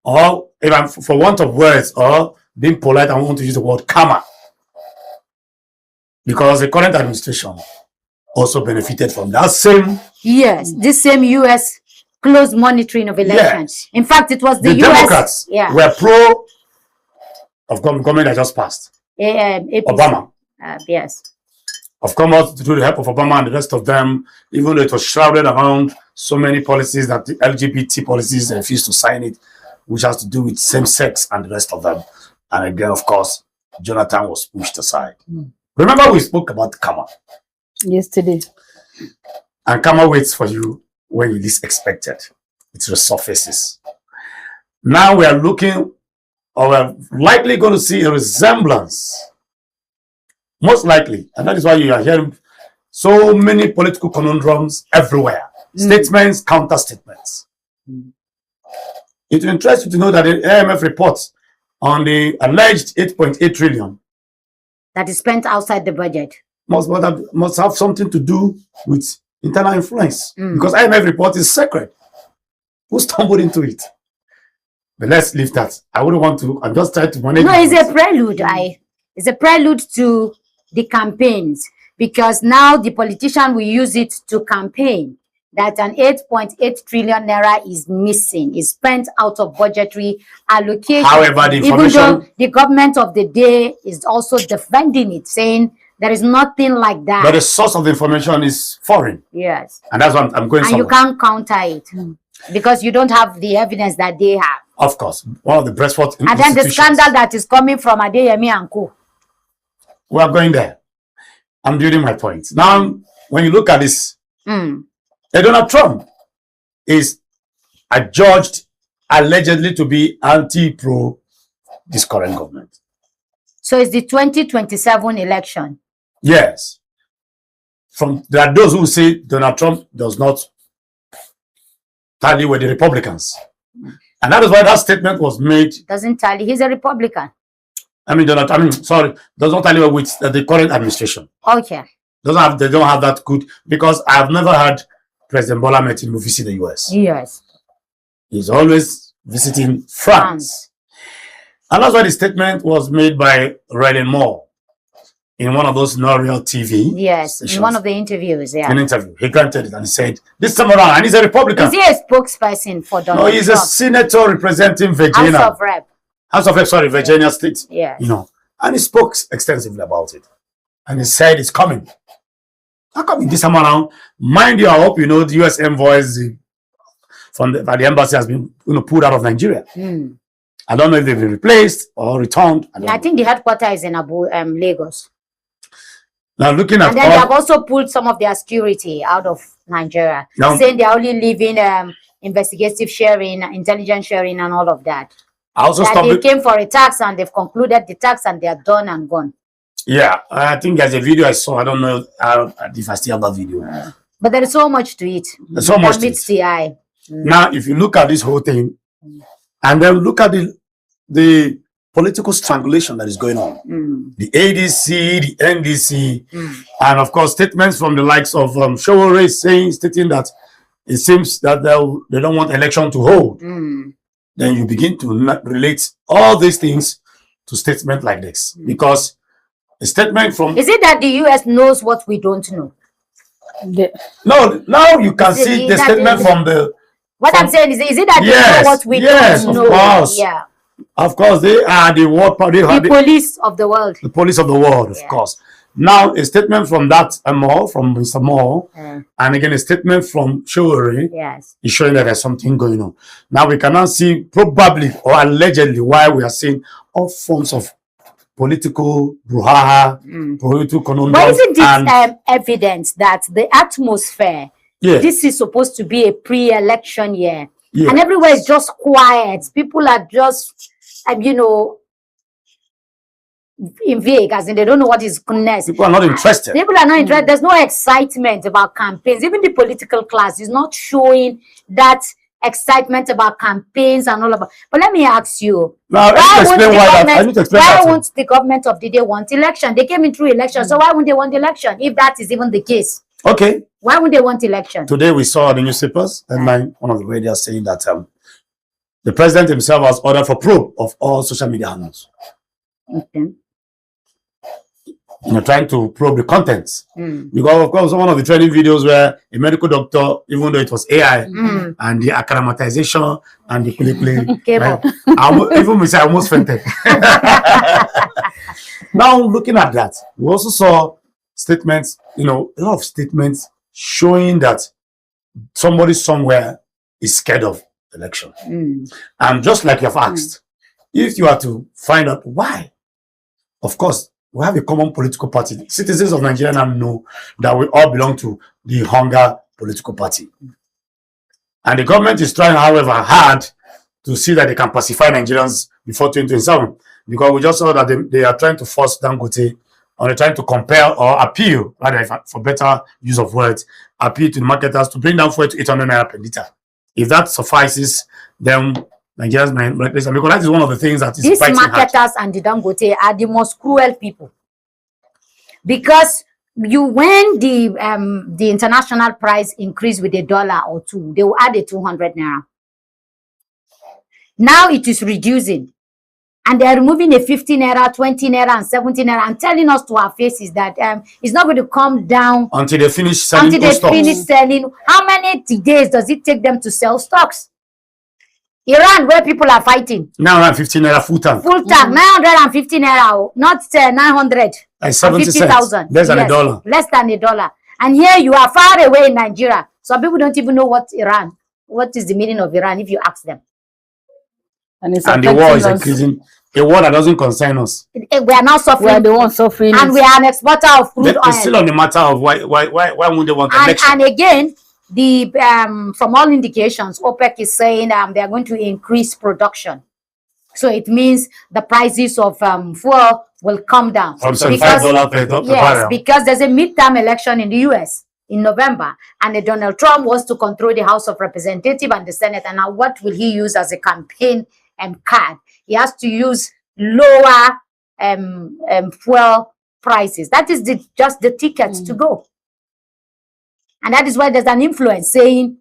or if I'm for want of words, or being polite, I want to use the word karma. Because the current administration also benefited from that same. Yes, this same U.S. close monitoring of elections. In fact, it was the U.S. Democrats were pro of government that just passed. Obama. Yes. Of course, through the help of Obama and the rest of them, even though it was shrouded around so many policies that the LGBT policies refused to sign it, which has to do with same sex and the rest of them. And again, of course, Jonathan was pushed aside. Remember, we spoke about karma. Yesterday. And karma waits for you when you least expect it. It resurfaces. Now we are looking, or we're likely going to see a resemblance. Most likely. And that is why you are hearing so many political conundrums everywhere. Statements, counter statements. It will interest you to know that the AMF report on the alleged 8.8 trillion that is spent outside the budget must have something to do with internal influence. Because IMF report is sacred. Who stumbled into it? But let's leave that. I wouldn't want to. I'm just trying to manage. No, it's a prelude. It's a prelude to the campaigns, because now the politician will use it to campaign that an 8.8 trillion naira is missing, is spent out of budgetary allocation. However, the even though the government of the day is also defending it, saying there is nothing like that. But the source of the information is foreign. Yes. And that's what I'm going and somewhere. you can't counter it because you don't have the evidence that they have. Of course. One of the breastford And then the scandal that is coming from Adeyemi and Co. We are going there. I'm building my point. Now, when you look at this, Donald Trump is adjudged allegedly to be anti-pro this current government. So it's the 2027 election. Yes. There are those who say Donald Trump does not tally with the Republicans. And that is why that statement was made. Doesn't tally. He's a Republican. Does not tally with the current administration. Okay. They don't have that good, because I have never had President Bola Ahmed Tinubu visit the US. Yes. He's always visiting France. And that's why the statement was made by Raylan Moore in one of those Noriel TV. Yes, stations. in one of the interviews, An interview. He granted it and he said, this time around, and he's a Republican. Is he a spokesperson for Donald Trump? No, he's a senator representing Virginia. House of Rep. Virginia State. Yeah. And he spoke extensively about it. And he said it's coming. How come this time around? Mind you, I hope you know the US envoys by the embassy has been pulled out of Nigeria. I don't know if they've been replaced or returned. I think the headquarters is in Lagos. Now looking at, and then they have also pulled some of their security out of Nigeria, saying they're only leaving investigative sharing, intelligence sharing, and all of that. They came for a tax and they've concluded the tax and they're done and gone. Yeah, I think there's a video I saw. I don't know if I still have that video. But there is so much to it. There's so much to it. The eye. Now, if you look at this whole thing, and then look at the political strangulation that is going on, the ADC, the NDC, and of course statements from the likes of Showore stating that it seems that they don't want election to hold. Then you begin to relate all these things to statements like this, because a statement from... Is it that the US knows what we don't know? No, now you can see the statement from the... What I'm saying is it that they know what we don't know? Of course. Yeah. Of course, they are the world... The police of the world. The police of the world, of course. Now, a statement from from Mr. Moore, and again a statement from Showore is showing that there's something going on. Now, we cannot see probably or allegedly why we are seeing all forms of political brouhaha, political conundrum. But isn't it evidence that the atmosphere, this is supposed to be a pre-election year, and everywhere is just quiet. People are just, in vague, as in they don't know what is next. People are not interested. People are not interested. There's no excitement about campaigns. Even the political class is not showing that excitement about campaigns and all of that. But let me ask you, now, why won't the government of the day want election? They came in through election, so why won't they want election if that is even the case? Okay. Why would they want election? Today we saw the newspapers and one of the radios saying that the president himself has ordered for probe of all social media handles. Okay. trying to probe the contents. Because of course, one of the training videos where a medical doctor, even though it was AI, and the acclimatization and the play, right? Even me, I almost fainted. Now looking at that, we also saw statements, a lot of statements showing that somebody somewhere is scared of election. And just like you've asked, if you are to find out why, of course, we have a common political party. Citizens of Nigeria now know that we all belong to the Hunger political party. And the government is trying, however, hard to see that they can pacify Nigerians before 2027. Because we just saw that they are trying to force Dangote, or they're trying to compel or appeal, rather, for better use of words, appeal to the marketers to bring down fuel to 800 naira per litre. If that suffices, then Nigerians might, because that is one of the things that is these fighting marketers hard. and the Dangote are the most cruel people, because when the international price increase with $1 or $2, they will add a 200 naira. Now it is reducing, and they are removing a 50 naira, 20 naira, and 70 naira, and telling us to our faces that it's not going to come down Until they finish selling until they stocks. finish selling. How many days does it take them to sell stocks? Iran, where people are fighting, 950 naira full tank. full tank, 950 naira, not 900. Like 70 cents. 50,000. Less than Yes, $1. less than $1. And here you are far away in Nigeria. Some people don't even know what is the meaning of Iran if you ask them. And the war is increasing. A war that doesn't concern us. We are now suffering. We are the ones suffering. And we are an exporter of crude oil. It's still on the matter of why would they want election? And again, from all indications, OPEC is saying they are going to increase production. So it means the prices of fuel will come down. From $75 per barrel. Yes, because there's a midterm election in the US in November, and Donald Trump wants to control the House of Representatives and the Senate. And now what will he use as a campaign card? He has to use lower fuel prices. That is just the ticket to go. And that is why there's an influence saying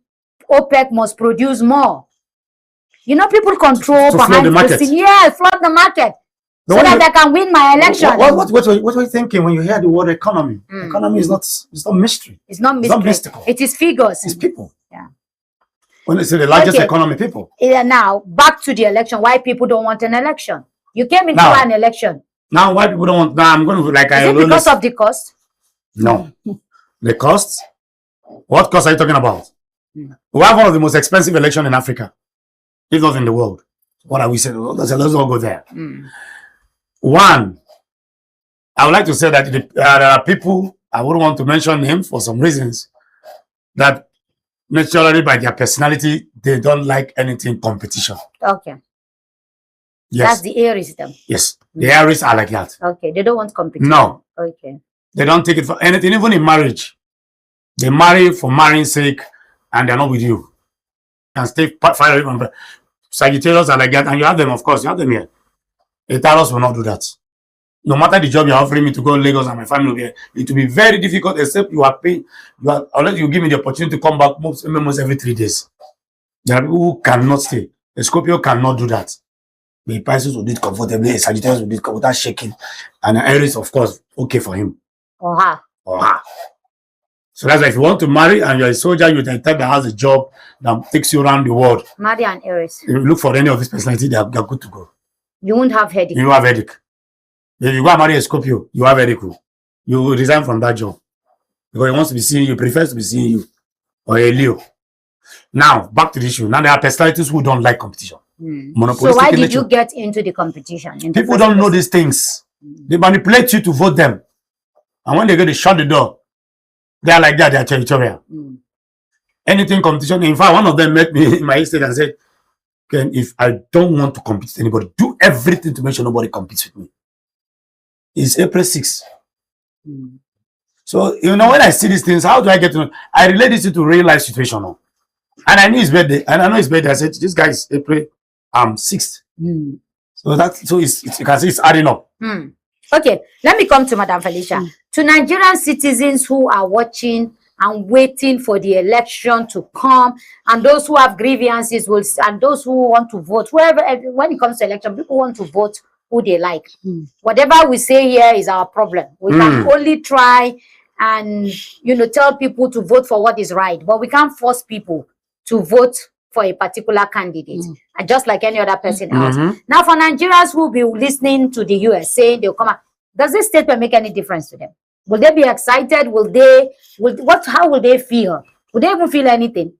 OPEC must produce more. People control to behind flood the market. scene. Yeah, flood the market. So that they can win my election. What were you thinking when you hear the word economy? Economy is not mystery. It's not mystery. It's not mystical. It is figures. It's people. Yeah. When they say the largest economy, people. Yeah, now, back to the election. Why people don't want an election? You came into an election. Now, why people don't want... Now, I'm going to... Is it because of the cost? No. The cost? What cost are you talking about? We have one of the most expensive elections in Africa, if not in the world. What are we saying? Let's all go there. One, I would like to say that there are people, I wouldn't want to mention names for some reasons, that naturally by their personality, they don't like anything competition. Okay. Yes. That's the Aries them. Yes. The Aries are like that. Okay. They don't want competition. No. Okay. They don't take it for anything, even in marriage. They marry for marrying sake, and they're not with you. And stay far away from Sagittarius are like that, and you have them, of course, you have them here. A Taurus will not do that. No matter the job you're offering me to go to Lagos and my family will be here, it will be very difficult, except you are paying, unless you give me the opportunity to come back most every 3 days. There are people who cannot stay. A Scorpio cannot do that. The Pisces will do it comfortably, a Sagittarius will do it without shaking, and an Aries, of course, okay for him. Or her. Or her. So that's why if you want to marry and you're a soldier, you're the type that has a job that takes you around the world. Marry an Aries. If you look for any of these personalities, they're good to go. You won't have headache. You have headache. If you go and marry a Scorpio, you have headache. You will resign from that job. Because he wants to be seeing you, prefers to be seeing you. Or a Leo. Now, back to the issue. Now there are personalities who don't like competition. So why did you get into the competition? People don't know these things. They manipulate you to vote them. And when they go, they shut the door. They are like that, they are territorial. Anything competition. In fact, one of them met me in my estate and said, Ken, if I don't want to compete with anybody, do everything to make sure nobody competes with me. It's April 6th. So, when I see these things, how do I get to know? I relate this to real life situation now. And I knew his birthday. And I know his birthday. I said, this guy is April 6th. So you can see it's adding up. Okay, let me come to Madam Felicia. To Nigerian citizens who are watching and waiting for the election to come, and those who have grievances and those who want to vote, when it comes to election, people want to vote who they like. Whatever we say here is our problem. We can only try and, you know, tell people to vote for what is right, but we can't force people to vote for a particular candidate, and just like any other person else. Now, for Nigerians who will be listening to the US saying they'll come out, does this statement make any difference to them? Will they be excited? How will they feel? Will they even feel anything?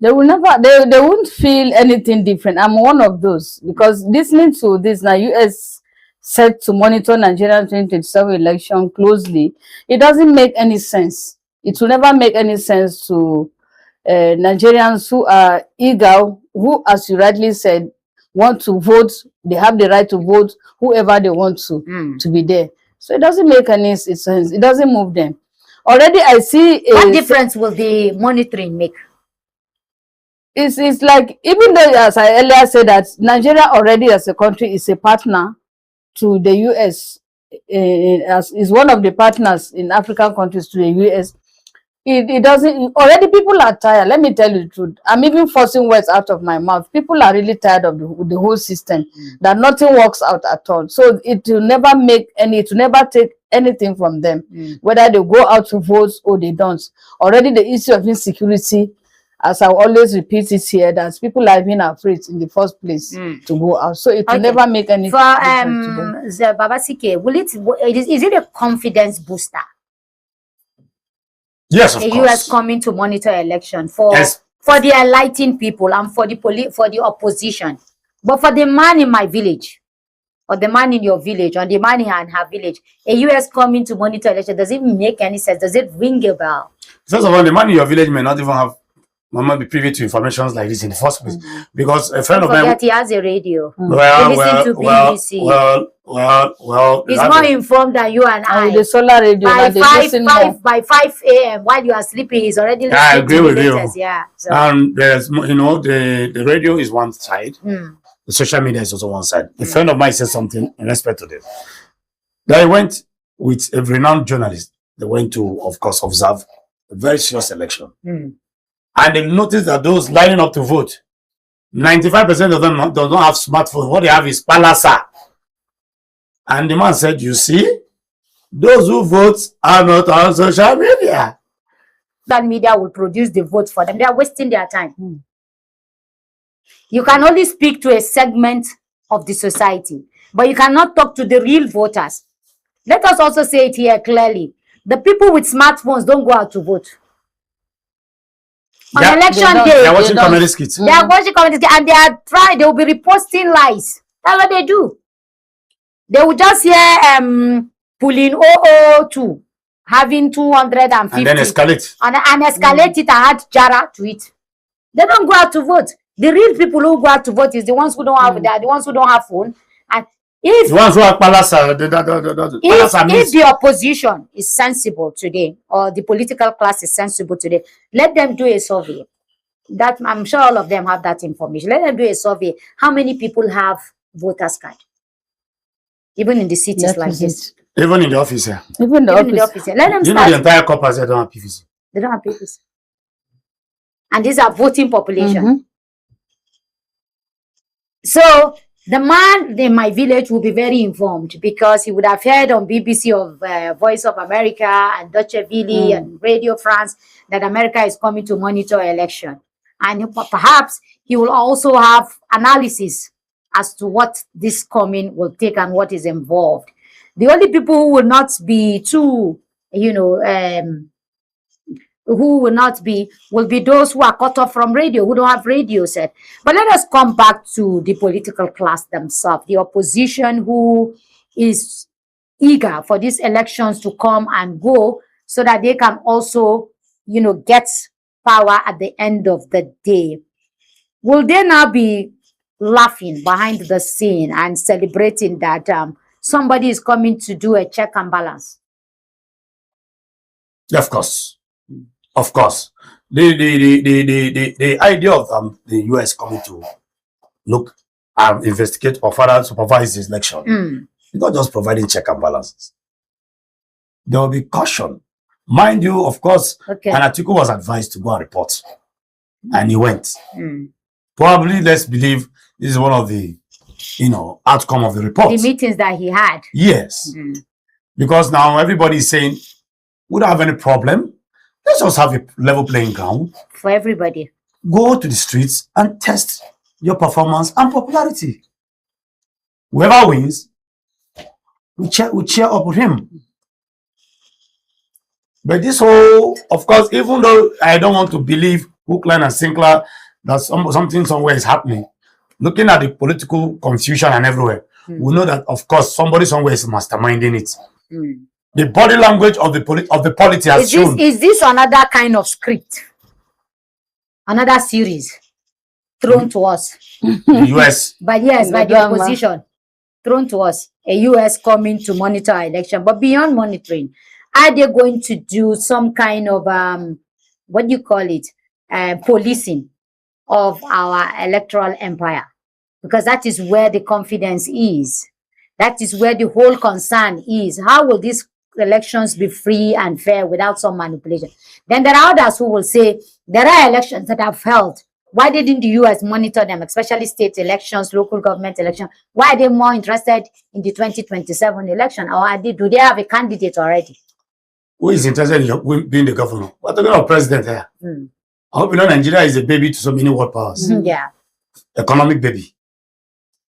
They will never, they won't feel anything different. I'm one of those, because listening to this, now US set to monitor Nigerian 2027 election closely, it doesn't make any sense. It will never make any sense to Nigerians who are eager, who, as you rightly said, want to vote. They have the right to vote whoever they want to be there. So it doesn't make any sense. It doesn't move them. Already I see what difference will the monitoring make? It's like, even though, as I earlier said, that Nigeria already as a country is a partner to the US, is one of the partners in African countries to the US. It doesn't, already people are tired. Let me tell you the truth. I'm even forcing words out of my mouth. People are really tired of the whole system, that nothing works out at all. So it will never make any, it will never take anything from them, whether they go out to vote or they don't. Already the issue of insecurity, as I always repeat it here, that people are being afraid in the first place to go out. So it will never make any difference to them. Babasike, is it a confidence booster? Yes, of the course. US coming to monitor election for the enlightened people and for the opposition. But for the man in my village, or the man in your village, or the man in her village, a US coming to monitor election, does it make any sense? Does it ring a bell? First of all, the man in your village may not even have be privy to information like this in the first place, because a friend of mine. He has a radio. Well, he listens to BBC. Well. He's more informed than you and I. The solar radio. By 5 a.m. while you are sleeping, he's already listening. I agree with you. Yeah. So. And there's, you know, the radio is one side. The social media is also one side. A friend of mine said something in respect to this. They went with a renowned journalist. They went to, of course, observe a very serious election. And they noticed that those lining up to vote, 95% of them do not have smartphones. What they have is palasa. And the man said, you see, those who vote are not on social media. That media will produce the vote for them. They are wasting their time. You can only speak to a segment of the society, but you cannot talk to the real voters. Let us also say it here clearly. The people with smartphones don't go out to vote. On election day, they are watching comedy skits. They are watching comedy skits, and they will be reposting lies. That's what they do. They will just hear pulling 002, having 250. And then escalate. And escalate it and add Jara to it. They don't go out to vote. The real people who go out to vote is the ones who don't have the ones who don't have phone. And if the ones who have palasa, if the opposition is sensible today, or the political class is sensible today, let them do a survey. That I'm sure all of them have that information. Let them do a survey. How many people have voters card? Even in the cities like this. Even in the office here. Even in the office here. Let them you know the entire corpus they don't have PVC. They don't have PVC. And these are voting population. So the man in my village will be very informed, because he would have heard on BBC of Voice of America and Dacewa and Radio France that America is coming to monitor election. And perhaps he will also have analysis as to what this coming will take and what is involved. The only people who will not be too, will be those who are cut off from radio, who don't have radio set. But let us come back to the political class themselves, the opposition who is eager for these elections to come and go, so that they can also, get power at the end of the day. Will they now be laughing behind the scene and celebrating that somebody is coming to do a check and balance? Of course. Of course, the idea of the US coming to look and investigate or further supervise this election, it's not just providing check and balances. There will be caution. Mind you, of course, Anatiku was advised to go and report, and he went. Probably, let's believe, this is one of the outcome of the report. The meetings that he had. Yes. Because now everybody is saying, we don't have any problem. Let's just have a level playing ground. For everybody. Go to the streets and test your performance and popularity. Whoever wins, we cheer up with him. But this whole, of course, even though I don't want to believe hook, line, and sinker that something somewhere is happening, looking at the political confusion and everywhere, we know that, of course, somebody somewhere is masterminding it. The body language of the polity has shown. Is this another kind of script? Another series thrown to us? The US. But yes, by the opposition. Thrown to us. A US coming to monitor our election. But beyond monitoring, are they going to do some kind of, what do you call it, policing of our electoral empire? Because that is where the confidence is. That is where the whole concern is. How will these elections be free and fair without some manipulation? Then there are others who will say, there are elections that have held. Why didn't the US monitor them, especially state elections, local government elections? Why are they more interested in the 2027 election? Or do they have a candidate already? Who is interested in being the governor? We're talking about president here. I hope you know Nigeria is a baby to so many world powers. Yeah. Economic baby.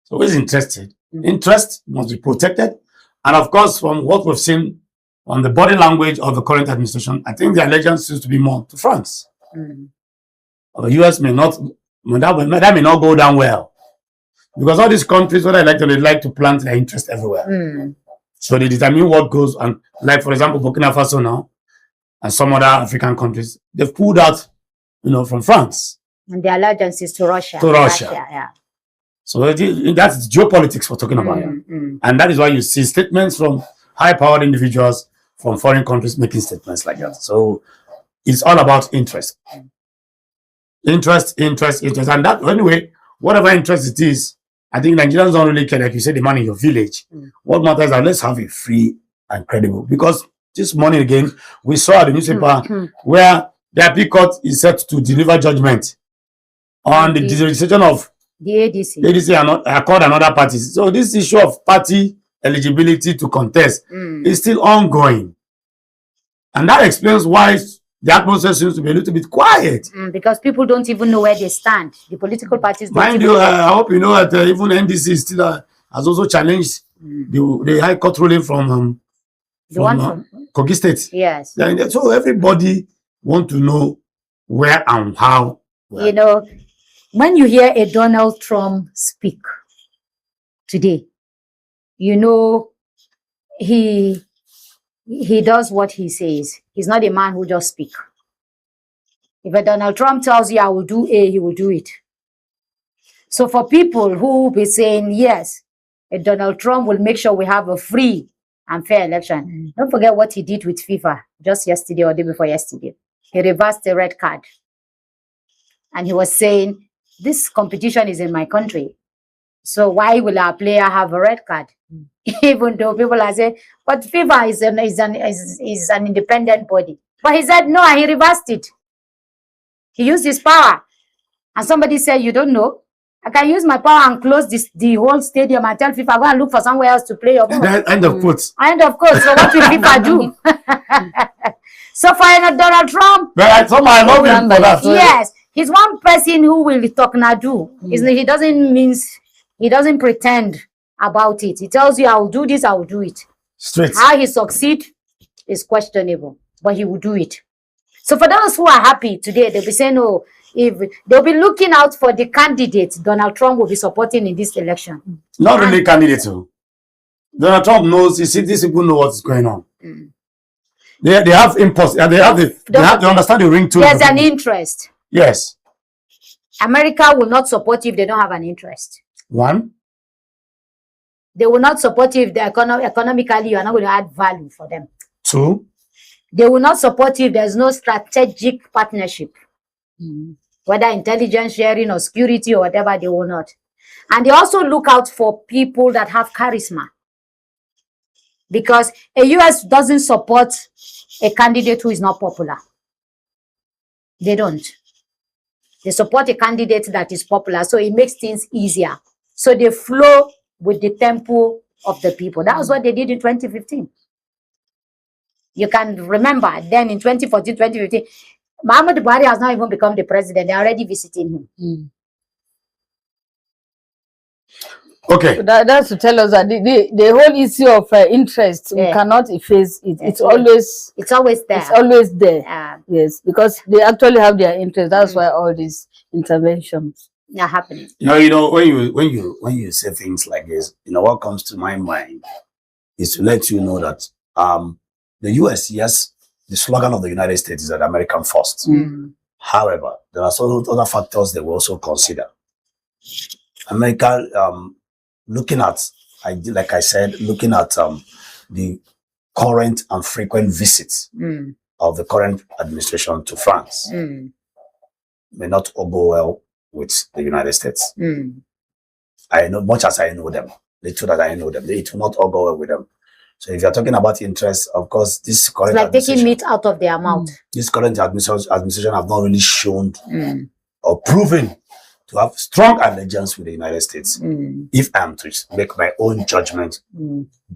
So who is interested? Interest must be protected. And of course, from what we've seen on the body language of the current administration, I think the allegiance seems to be more to France. The US may not, that may not go down well. Because all these countries, what they like to plant their interest everywhere. So they determine what goes on. Like, for example, Burkina Faso now, and some other African countries, they've pulled out, from France. And the allegiance is to Russia. To Russia. Yeah. So that's geopolitics we're talking about. And that is why you see statements from high-powered individuals from foreign countries making statements like that. So it's all about interest. Interest. And that, anyway, whatever interest it is, I think Nigerians don't really care, like you said, the man in your village. What matters is that let's have it free and credible. Because this morning again, we saw the newspaper where the Appeal Court is set to deliver judgment on the decision of the ADC. ADC and accord and other parties. So this issue of party eligibility to contest is still ongoing. And that explains why the atmosphere seems to be a little bit quiet. Because people don't even know where they stand. The political parties don't Mind you, I hope you know that even NDC still has also challenged the High Court ruling from Kogi State. Yes. So everybody want to know where and how. When you hear a Donald Trump speak today, he does what he says. He's not a man who just speaks. If a Donald Trump tells you, I will do A, he will do it. So for people who will be saying, yes, a Donald Trump will make sure we have a free and fair election. Don't forget what he did with FIFA just yesterday or the day before yesterday. He reversed the red card. And he was saying, this competition is in my country. So why will our player have a red card? Even though people are saying, but FIFA is an independent body. But he said, no, he reversed it. He used his power. And somebody said, you don't know. I can use my power and close the whole stadium and tell FIFA, go and look for somewhere else to play your ball. End of quote. End of quote. So what will FIFA do? So for Donald Trump, I love him for that. Yes, he's one person who will talk Nadu. He doesn't pretend about it. He tells you, I will do this, I will do it. Straight. How he succeed is questionable, but he will do it. So for those who are happy today, they'll be saying, oh, if they'll be looking out for the candidates Donald Trump will be supporting in this election. Not really candidates. Donald Trump knows, you see, these people know what's going on. They have impulse. They understand the ring too. There's an interest. Yes. America will not support you if they don't have an interest. One. They will not support you if economically you are not going to add value for them. Two. They will not support you if there's no strategic partnership. Whether intelligence sharing or security or whatever, they will not. And they also look out for people that have charisma. Because a US doesn't support a candidate who is not popular. They don't. They support a candidate that is popular, so it makes things easier So they flow with the tempo of the people. That was what they did in 2015. You can remember then in 2014, 2015, Muhammad Buhari has not even become the president. They're already visiting him. Okay. So that's to tell us that the whole issue of interest, we cannot efface it. It's always there. It's always there. Yes, because they actually have their interest. That's why all these interventions are happening. When you say things like this, what comes to my mind is to let you know that the US, yes, the slogan of the United States is that American first. However, there are some other factors they will also consider. America, looking at the current and frequent visits of the current administration to France may not go well with the United States. I know, much as I know them, little that I know them, it will not all go well with them. So if you're talking about interest, of course, this current it's like taking meat out of their mouth. This current administration have not really shown or proven to have strong allegiance with the United States. If I'm to make my own judgment,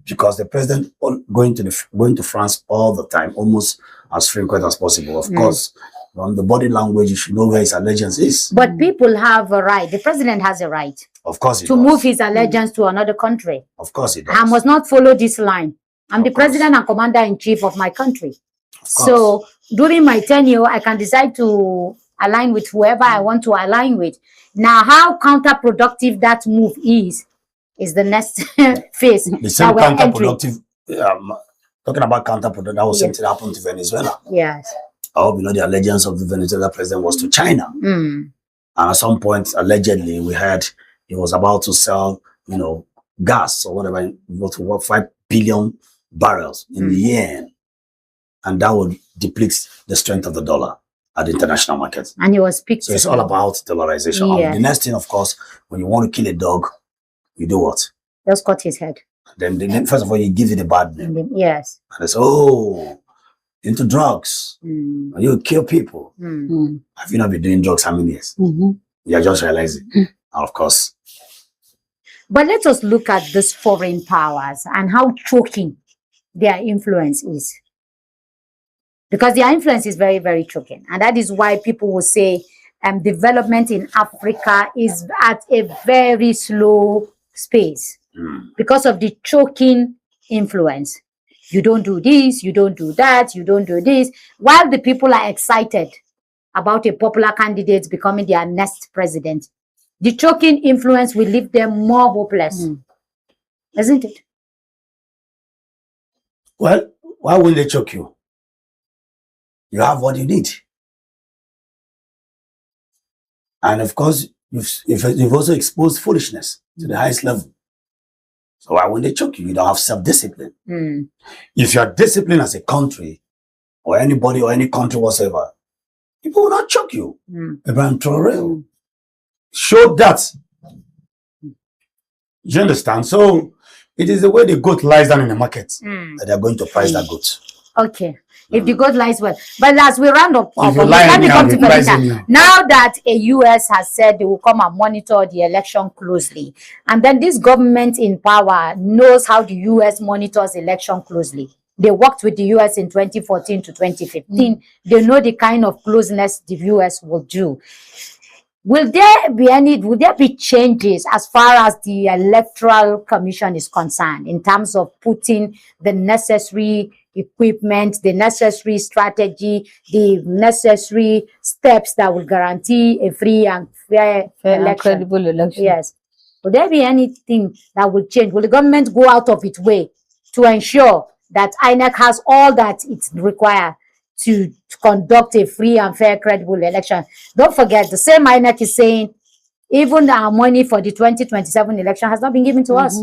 because the president going to France all the time, almost as frequent as possible. Of course, on the body language, you should know where his allegiance is. But people have a right. The president has a right. Of course, to move his allegiance to another country. Of course, it does. I must not follow this line. I'm the president and commander-in-chief of my country. So during my tenure, I can decide to align with whoever I want to align with. Now, how counterproductive that move is the next phase. The same counterproductive, talking about counterproductive, that was something that happened to Venezuela. Yes. I hope you know the allegiance of the Venezuela president was to China. And at some point, allegedly, we heard he was about to sell, gas or whatever, what 5 billion barrels in the year. And that would deplete the strength of the dollar at the international market. And he was picked. So it's all about dollarization. Yeah. The next thing, of course, when you want to kill a dog, you do what? Just cut his head. Then first of all, you give it a bad name. Yes. And it's, into drugs. You kill people. Have you not been doing drugs how many years? You're just realizing. Of course. But let us look at these foreign powers and how choking their influence is. Because their influence is very, very choking. And that is why people will say development in Africa is at a very slow pace. Because of the choking influence. You don't do this, you don't do that, you don't do this. While the people are excited about a popular candidate becoming their next president, the choking influence will leave them more hopeless. Isn't it? Well, why wouldn't they choke you? You have what you need. And of course, you've also exposed foolishness to the highest level. So why wouldn't they choke you? You don't have self-discipline. If you are disciplined as a country, or anybody or any country whatsoever, people will not choke you. Abraham Traore showed that. You understand? So it is the way the goat lies down in the market that they are going to price that goat. Okay. If the goat lies well. But as we round up, now that a US has said they will come and monitor the election closely, and then this government in power knows how the US monitors election closely. They worked with the US in 2014 to 2015. They know the kind of closeness the US will do. Will there be changes as far as the Electoral Commission is concerned in terms of putting the necessary equipment, the necessary strategy, the necessary steps that will guarantee a free and fair election? Credible election. Yes. Will there be anything that will change? Will the government go out of its way to ensure that INEC has all that it requires to conduct a free and fair, credible election? Don't forget, the same INEC is saying even our money for the 2027 election has not been given to us.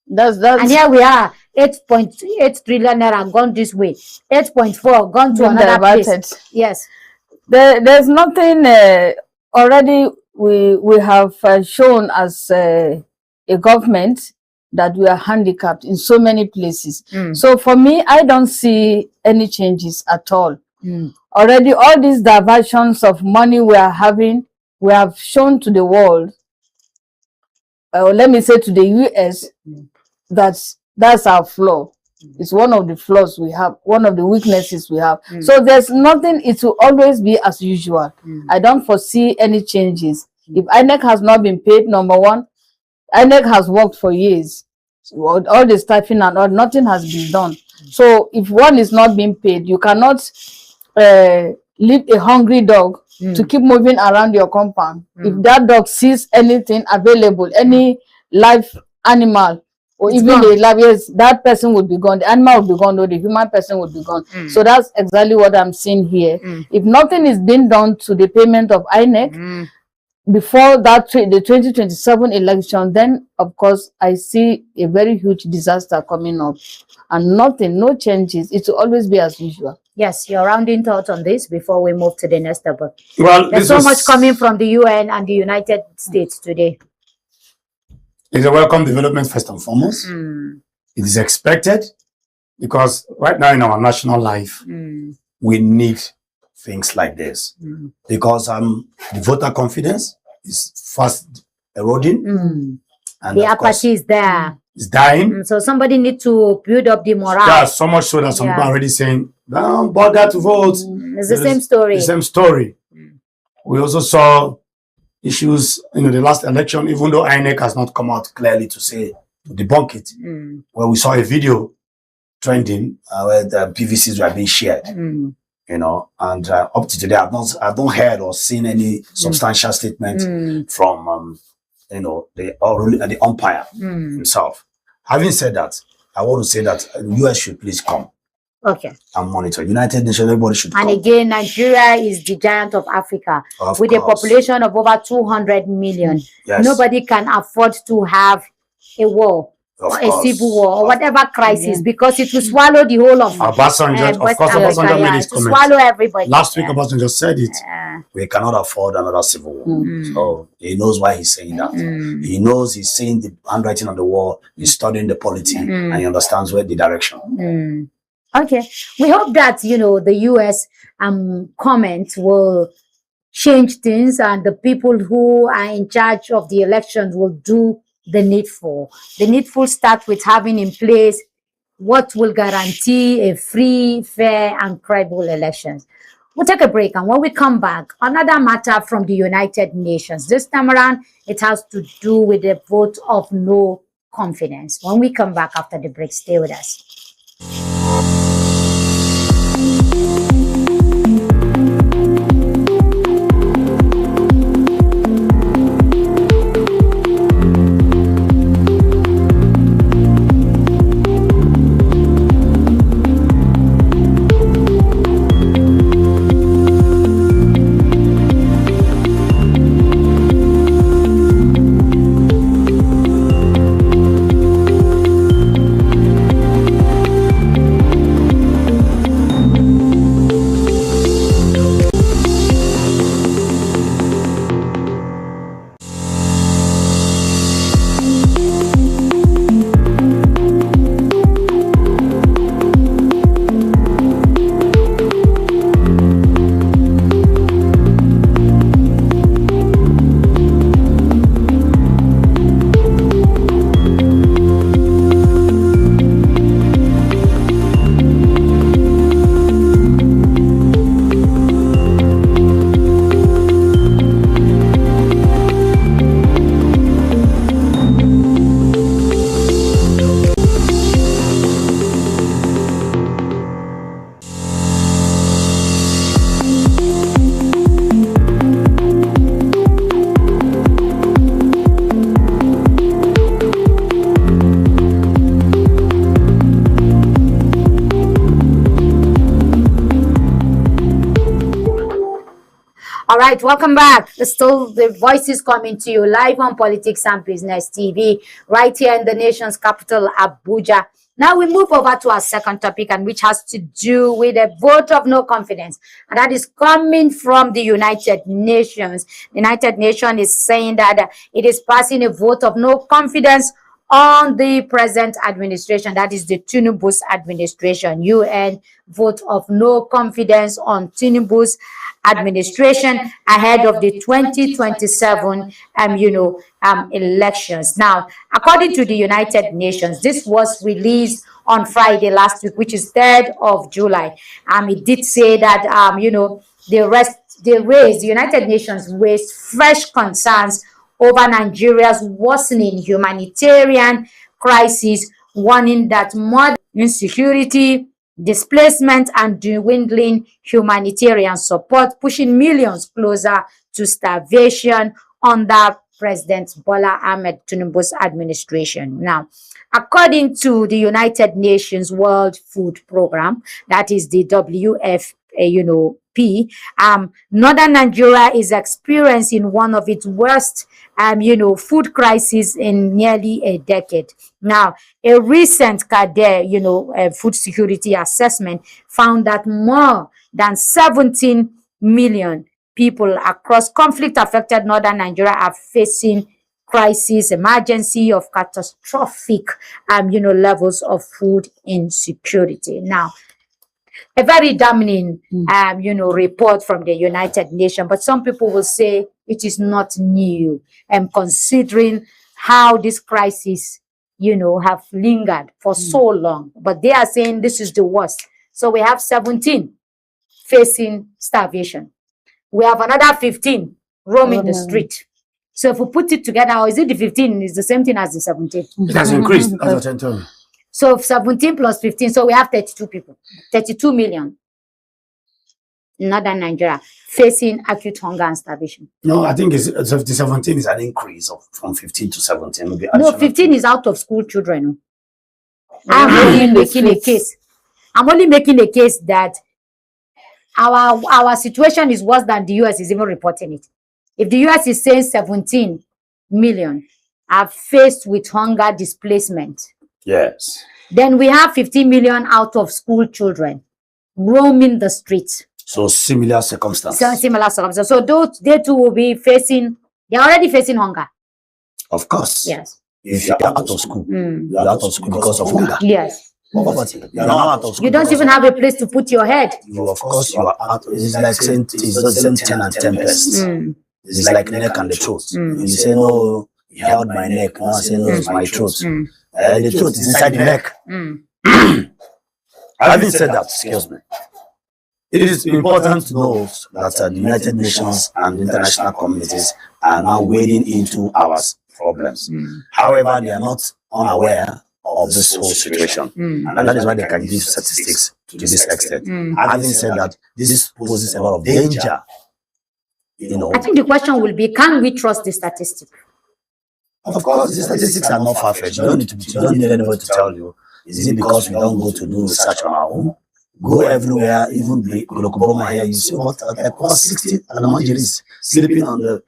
And here we are, 8.8 trillion naira gone this way, 8.4 gone to another place. Yes. There's nothing already we have shown as a government that we are handicapped in so many places. So for me, I don't see any changes at all. Already all these diversions of money we are having, we have shown to the world let me say to the US, that's our flaw. It's one of the flaws we have, one of the weaknesses we have. So there's nothing, it will always be as usual. I don't foresee any changes. If INEC has not been paid, number one, INEC has worked for years. All the staffing and all, nothing has been done. So if one is not being paid, you cannot leave a hungry dog to keep moving around your compound. If that dog sees anything available, any live animal, or It's even gone. a live, yes, that person would be gone. The animal would be gone, or the human person would be gone. So that's exactly what I'm seeing here. If nothing is being done to the payment of INEC before that the 2027 election, then of course I see a very huge disaster coming up, and nothing, no changes. It will always be as usual. Yes, your rounding thoughts on this before we move to the next topic. Well, there's so much coming from the UN and the United States today. It's a welcome development first and foremost. It is expected because right now in our national life, we need things like this because the voter confidence is fast eroding, and The of course, apathy is there. it's dying. So somebody needs to build up the morale. Yeah, so much so that some people are already saying, "Don't bother to vote." It's the same story. The same story. We also saw issues in the last election, even though INEC has not come out clearly to say to debunk it. Where we saw a video trending where the PVCs were being shared. And up to today, I've not heard or seen any substantial statement from the umpire himself. Having said that, I want to say that the US should please come and monitor. United Nations, everybody should And come. again, Nigeria is the giant of Africa Of with a course. population of over 200 million. Yes. Nobody can afford to have a war Of or a course. civil war or whatever crisis because it will swallow the whole of Obasanjo, of West course, Africa. Obasanjo made his It will comment. swallow everybody. Last week, Obasanjo said it. We cannot afford another civil war. So he knows why he's saying that. He knows he's seeing the handwriting on the wall. He's studying the polity, and he understands where the direction. Okay, we hope that the US comment will change things, and the people who are in charge of the elections will do the needful. The needful start with having in place what will guarantee a free, fair, and credible elections. We'll take a break, and when we come back, another matter from the United Nations. This time around, it has to do with the vote of no confidence. When we come back after the break, stay with us. All right, welcome back. Still, the voices coming to you live on Politics and Business TV, right here in the nation's capital, Abuja. Now we move over to our second topic, and which has to do with a vote of no confidence, and that is coming from the United Nations. The United Nations is saying that it is passing a vote of no confidence on the present administration, that is the Tinubu's administration. UN vote of no confidence on Tinubu's administration ahead of the 2027 elections. Now, according to the United Nations, this was released on Friday last week, which is 3rd of July. It did say that the United Nations raised fresh concerns over Nigeria's worsening humanitarian crisis, warning that more insecurity, displacement, and dwindling humanitarian support, pushing millions closer to starvation under President Bola Ahmed Tinubu's administration. Now, according to the United Nations World Food Program, that is the WFP, Northern Nigeria is experiencing one of its worst food crises in nearly a decade. Now, a recent CADE, food security assessment found that more than 17 million people across conflict-affected Northern Nigeria are facing crisis, emergency of catastrophic, levels of food insecurity. Now, a very damning, report from the United Nations, but some people will say it is not new, considering how this crisis, have lingered for so long. But they are saying this is the worst. So we have 17 facing starvation. We have another 15 roaming the street. So if we put it together, or is it the 15 is the same thing as the 17? It has increased. That's what I'm telling you. So 17 plus 15, so we have 32 people, 32 million in Northern Nigeria facing acute hunger and starvation. No, I think it's 17 is an increase from 15 to 17. Maybe no, 15 is out of school children. I'm only making a case. I'm only making a case that our situation is worse than the US is even reporting it. If the US is saying 17 million are faced with hunger displacement, yes, then we have 15 million out of school children roaming the streets. So similar circumstances. So those, they too will be facing, they're already facing hunger. Of course. Yes. If you're out of school, you're out of school because of hunger. Yes. Poverty. You're not out of school. You don't even have a place to put your head. Of course, you are out. It's like saying it's the same 10 and 10 pests. It's like neck and the throat. You say, no, you held my neck. Now I say, no, it's my throat. The throat is inside the neck. Having said that, excuse me, it is important to know that the United Nations and international communities are now wading into our problems. However, they are not unaware of this whole situation. And that is why they can give statistics to this extent. Having said that, this poses a lot of danger. I think the question will be, can we trust the statistics? Of course, the statistics are not far-fetched. You don't need anybody to tell you. Is it because we don't go to do research on our own? Go everywhere, even the Glocoboma here, you see what about 60 Alamangeries sleeping on the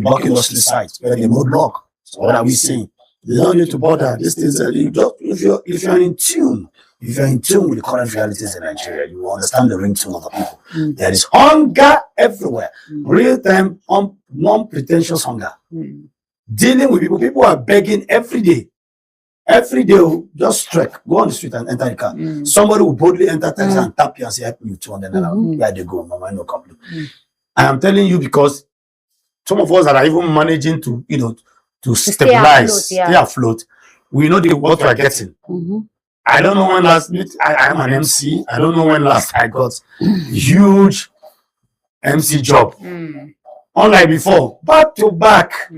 block industry site where they road block. So what are we saying? You don't need to bother. This is if you're in tune with the current realities in Nigeria, you will understand the ringtone of the people. There is hunger everywhere, real-time, non-pretentious hunger. Dealing with people are begging every day. Every day, just strike, go on the street and enter the car. Somebody will boldly enter taxi and tap you and say, help me with 200 naira. Where they go, mama, no complaint. I am telling you because some of us are even managing to, to stabilize, stay afloat. We know what we are getting. I don't know when last, I am an MC. I don't know when last I got huge MC job. Unlike before, back to back.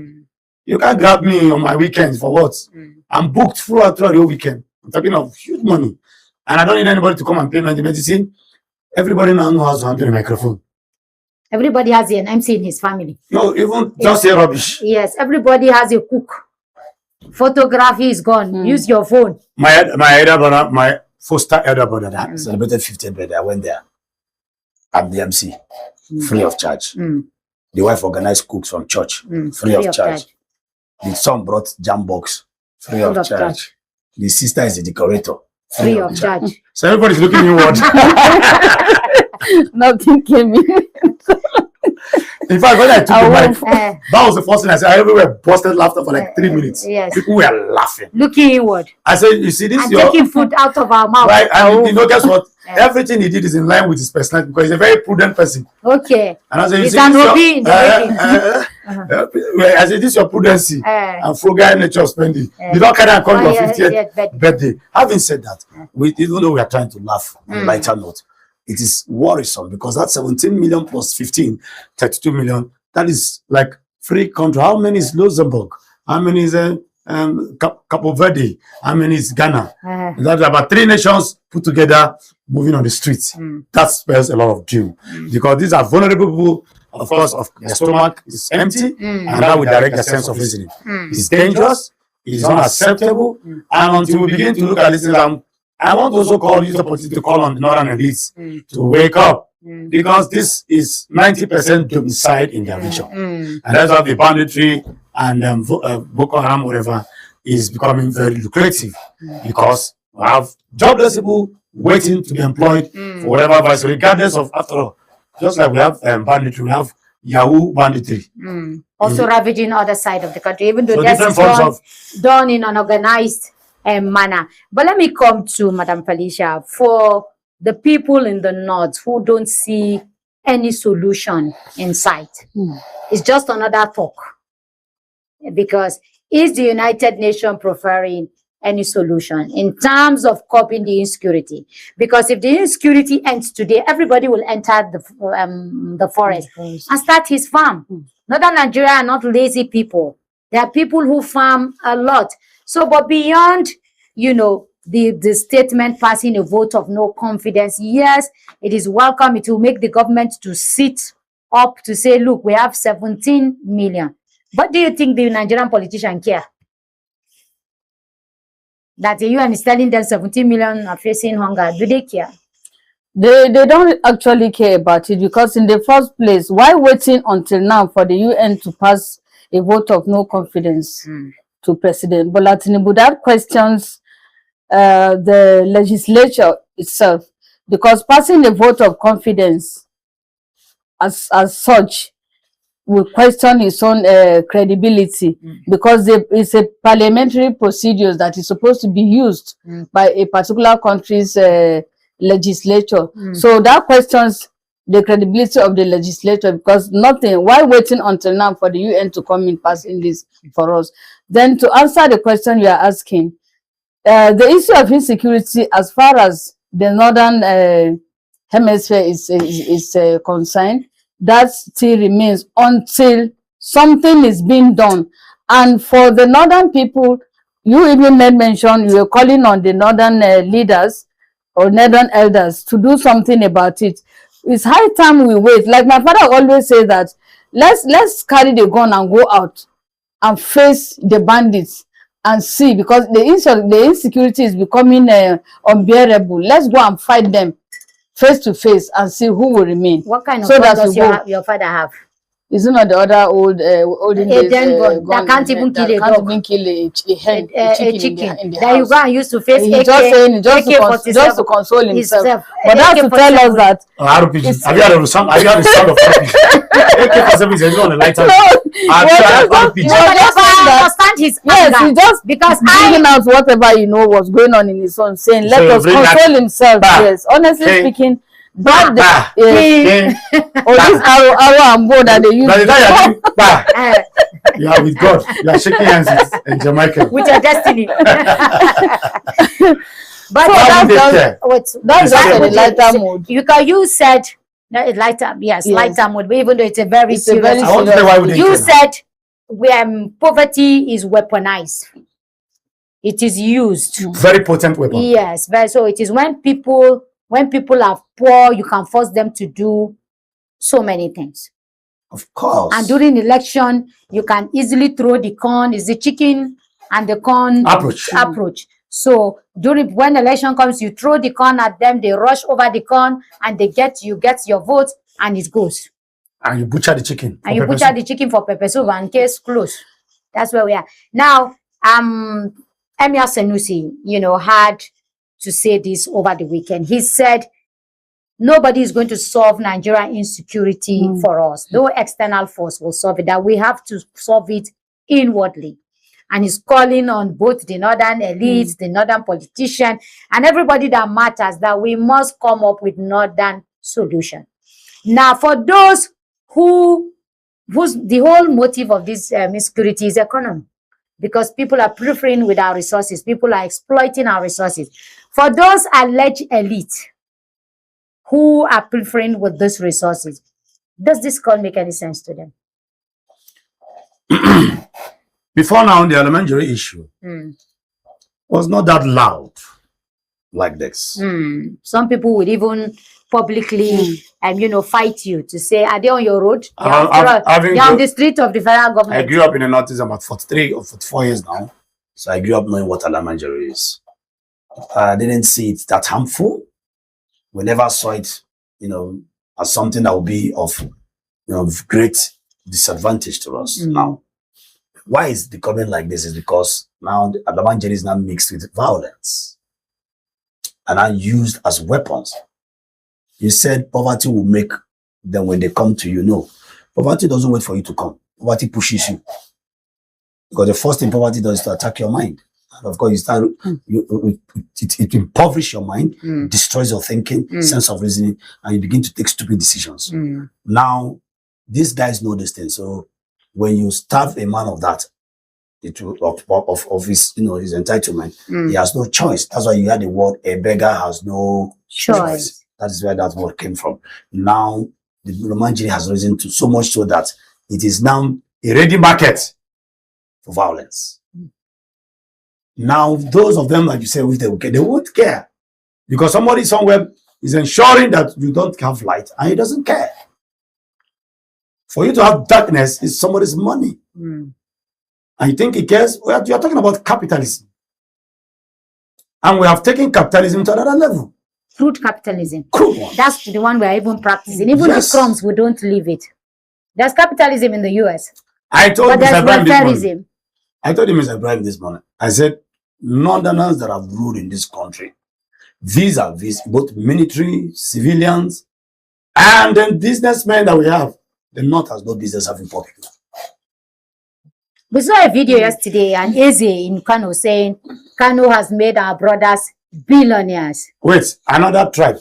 You can't grab me on my weekends for what? I'm booked throughout the whole weekend. I'm talking of huge money. And I don't need anybody to come and pay my medicine. Everybody now knows how to handle a microphone. Everybody has an MC in his family. No, even just say rubbish. Yes, everybody has a cook. Photography is gone. Use your phone. My elder brother, my foster elder brother that celebrated 50th birthday. I went there. I'm the MC. Free of charge. The wife organized cooks from church. Free of charge. The son brought jam box. Free of charge. The sister is the decorator. Free of charge. So everybody's looking inward. Nothing came in. In fact, when I took the mic, that was the first thing I said. Everywhere busted laughter for like 3 minutes. Yes. People were laughing. Looking inward. I said, you see this? And taking food out of our mouth. Right, and you know, guess what? Everything he did is in line with his personality because he's a very prudent person. Okay. And I said, He's an Obi in the I said, this is your prudency and frugal nature of spending. You don't carry and call your 50th birthday. Having said that, even though we are trying to laugh on a lighter note, it is worrisome because that 17 million plus 15, 32 million, that is like free country. How many is Luxembourg? How many is Capo Verde? How many is Ghana? That's about 3 nations put together moving on the streets. That spells a lot of doom because these are vulnerable people. Of course, their stomach is empty, and that will direct their sense of reasoning. It's dangerous. It's unacceptable. And until we begin to look at this, I want to also use the opportunity to call on the northern elites to wake up because this is 90% domicile in their region. And that's why the banditry and Boko Haram, whatever, is becoming very lucrative because we have jobless people waiting to be employed for whatever vice, regardless of, after all, just like we have banditry, we have Yahoo banditry. Also ravaging other side of the country, even though So that's done in an organized manner. But let me come to Madam Felicia. For the people in the north who don't see any solution in sight, it's just another talk. Because is the United Nations preferring any solution in terms of coping the insecurity? Because if the insecurity ends today, everybody will enter the forest and start his farm. Northern Nigeria are not lazy people. There are people who farm a lot. So, but beyond, you know, the statement passing a vote of no confidence, yes, it is welcome. It will make the government to sit up to say, look, we have 17 million. But do you think the Nigerian politician care? That the UN is telling them 17 million are facing hunger. Do they care? They don't actually care about it because in the first place, why waiting until now for the UN to pass a vote of no confidence to President Bola Tinubu? That questions the legislature itself, because passing a vote of confidence as such will question its own credibility, because it's a parliamentary procedure that is supposed to be used by a particular country's legislature. So that questions the credibility of the legislature, because nothing, why waiting until now for the UN to come in passing this for us? Then to answer the question you are asking, the issue of insecurity as far as the northern hemisphere is concerned, that still remains until something is being done. And for the northern people, you even made mention, you were calling on the northern leaders or northern elders to do something about it. It's high time we wait. Like my father always say that let's carry the gun and go out and face the bandits and see, because the insecurity is becoming unbearable. Let's go and fight them face to face and see who will remain. What kind of gun does your father have? Is it not the other olden days gun that can't even kill a dog? Can't even kill a chicken in the that house. You go and use to face He's just saying just to console himself. But that's to tell us that. RPGs. Have you had the sound of RPG? AK-47 is on the lighter. I understand his anger. Yes, he just because bringing out whatever he know was going on in his own, saying let us console himself. Yes, honestly speaking. But or this arrow and bow that they use. You are with God. You are shaking hands in Jamaica. With your destiny. But so that's the lighter mode. You said that lighter, yes, lighter mode. But even though it's a very serious. I want to say why would you said poverty is weaponized. It is used. Very potent weapon. Yes, so it is when people are poor, you can force them to do so many things. Of course. And during election, you can easily throw the corn. It's the chicken and the corn approach. So when election comes, you throw the corn at them, they rush over the corn, and you get your vote, and it goes. And you butcher the chicken. And you butcher the chicken for pepper soup, and case closed. That's where we are. Now, Emir Sanusi, had to say this over the weekend. He said nobody is going to solve Nigerian insecurity for us. No external force will solve it. That we have to solve it inwardly. And he's calling on both the northern elites, the northern politicians, and everybody that matters, that we must come up with northern solution. Now, for those whose the whole motive of this insecurity is economy, because people are preferring with our resources, people are exploiting our resources. For those alleged elites who are preferring with these resources, does this call make any sense to them? Before now, the elementary issue was not that loud like this. Some people would even publicly, fight you to say, are they on your road? They're on the street of the federal government. I grew up in the Northeast about 43 or 44 years now. So I grew up knowing what elementary is. I didn't see it that harmful. We never saw it, as something that would be of, great disadvantage to us. Now, why it's becoming like this is because now the Adamanjeri is now mixed with violence and are used as weapons. You said poverty will make them when they come to you. No, poverty doesn't wait for you to come. Poverty pushes you. Because the first thing poverty does is to attack your mind. And of course, it impoverishes your mind, destroys your thinking, sense of reasoning, and you begin to take stupid decisions. Now, these guys know this thing. So when you starve a man of that, of his, his entitlement, he has no choice. That's why you had the word, a beggar has no choice. That is where that word came from. Now, the Adamanjeri has risen to so much so that it is now a ready market for violence. Now, those of them, like you say, if they won't care. Because somebody somewhere is ensuring that you don't have light and he doesn't care. For you to have darkness is somebody's money. And you think he cares? Well, you're talking about capitalism. And we have taken capitalism to another level. Crude capitalism. That's the one we're even practicing. Even the crumbs, we don't leave it. There's capitalism in the US. I told Mr. Ibrahim this morning. I said, Northerners that have ruled in this country, these both military, civilians, and then businessmen that we have. The North has no business having poor people. We saw a video yesterday, and Eze in Kano saying Kano has made our brothers billionaires. Wait, another tribe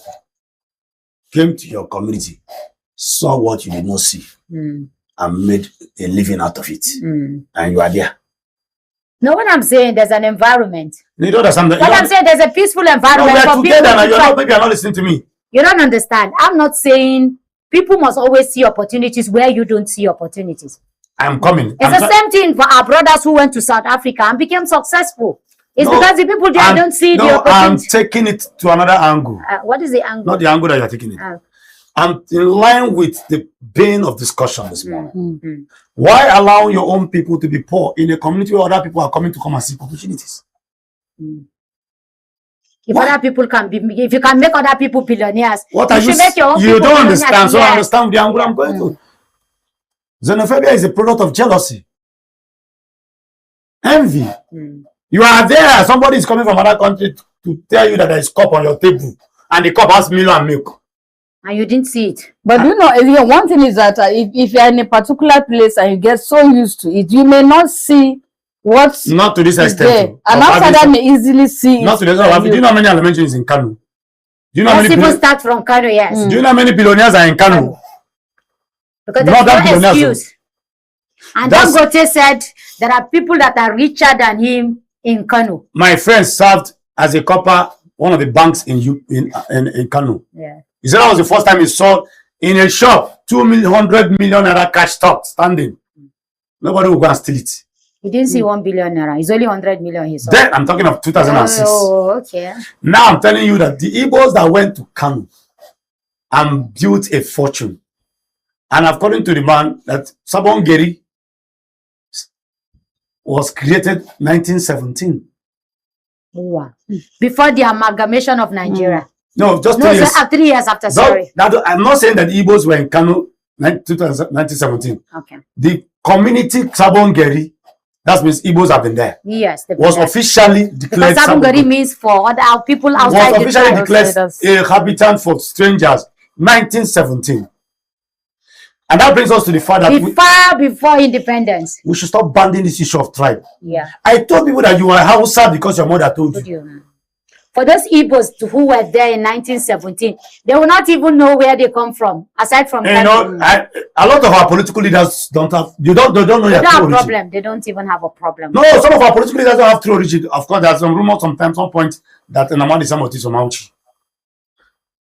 came to your community, saw what you did not see, and made a living out of it. And you are there. No, what I'm saying, there's an environment. You don't understand that. What I'm saying, there's a peaceful environment. No, we are together, and maybe you're not listening to me. You don't understand. I'm not saying people must always see opportunities where you don't see opportunities. I'm coming. It's the same thing for our brothers who went to South Africa and became successful. It's because the people there don't see the opportunity. I'm taking it to another angle. What is the angle? Not the angle that you're taking it. I'm in line with the vein of discussion this morning. Why allow your own people to be poor in a community where other people are coming to come and seek opportunities? If other people can be, if you can make other people billionaires, you should make your own people. You don't understand, so yes. I understand the angle I'm going to. Xenophobia is a product of jealousy, envy. You are there, somebody is coming from another country to tell you that there is cup on your table, and the cup has milk and milk. And you didn't see it. But one thing is that if you're in a particular place and you get so used to it, you may not see what's not to this extent. And after that may easily see not to this extent. Do you know how many elementaries in Kano? Do you know how many people start from Kano, yes. Do you know how many billionaires are in Kano? Because there's no excuse. And Dangote said there are people that are richer than him in Kano. My friend served as a copper, one of the banks in Kano. Yeah. He said that was the first time he saw in a shop 200 million naira cash stock standing. Nobody will go and steal it. He didn't see 1 billion naira. It's only 100 million he saw. Then I'm talking of 2006. Oh, okay. Now I'm telling you that the Igbos that went to Kano and built a fortune, and according to the man, that Sabongeri was created 1917. Wow. Before the amalgamation of Nigeria. No, just 3 years. 3 years after, sorry. I'm not saying that the Igbos were in Kano 1917. Okay. The community Sabongeri That means Igbos have been there. Yes. Was officially declared. Because Sabungari means for other people outside. Was officially declared a habitat for strangers. 1917. And that brings us to the fact that far before independence, we should stop banding this issue of tribe. Yeah. I told people that you were Hausa because your mother told you. For those Igbos who were there in 1917, they will not even know where they come from, aside from. You know, a lot of our political leaders don't have. They don't know their true origin. They don't have a problem. They don't even have a problem. No, some of our political leaders don't have true origin. Of course, there's some rumors sometimes, some point that Namadi Samoti is from Auchi.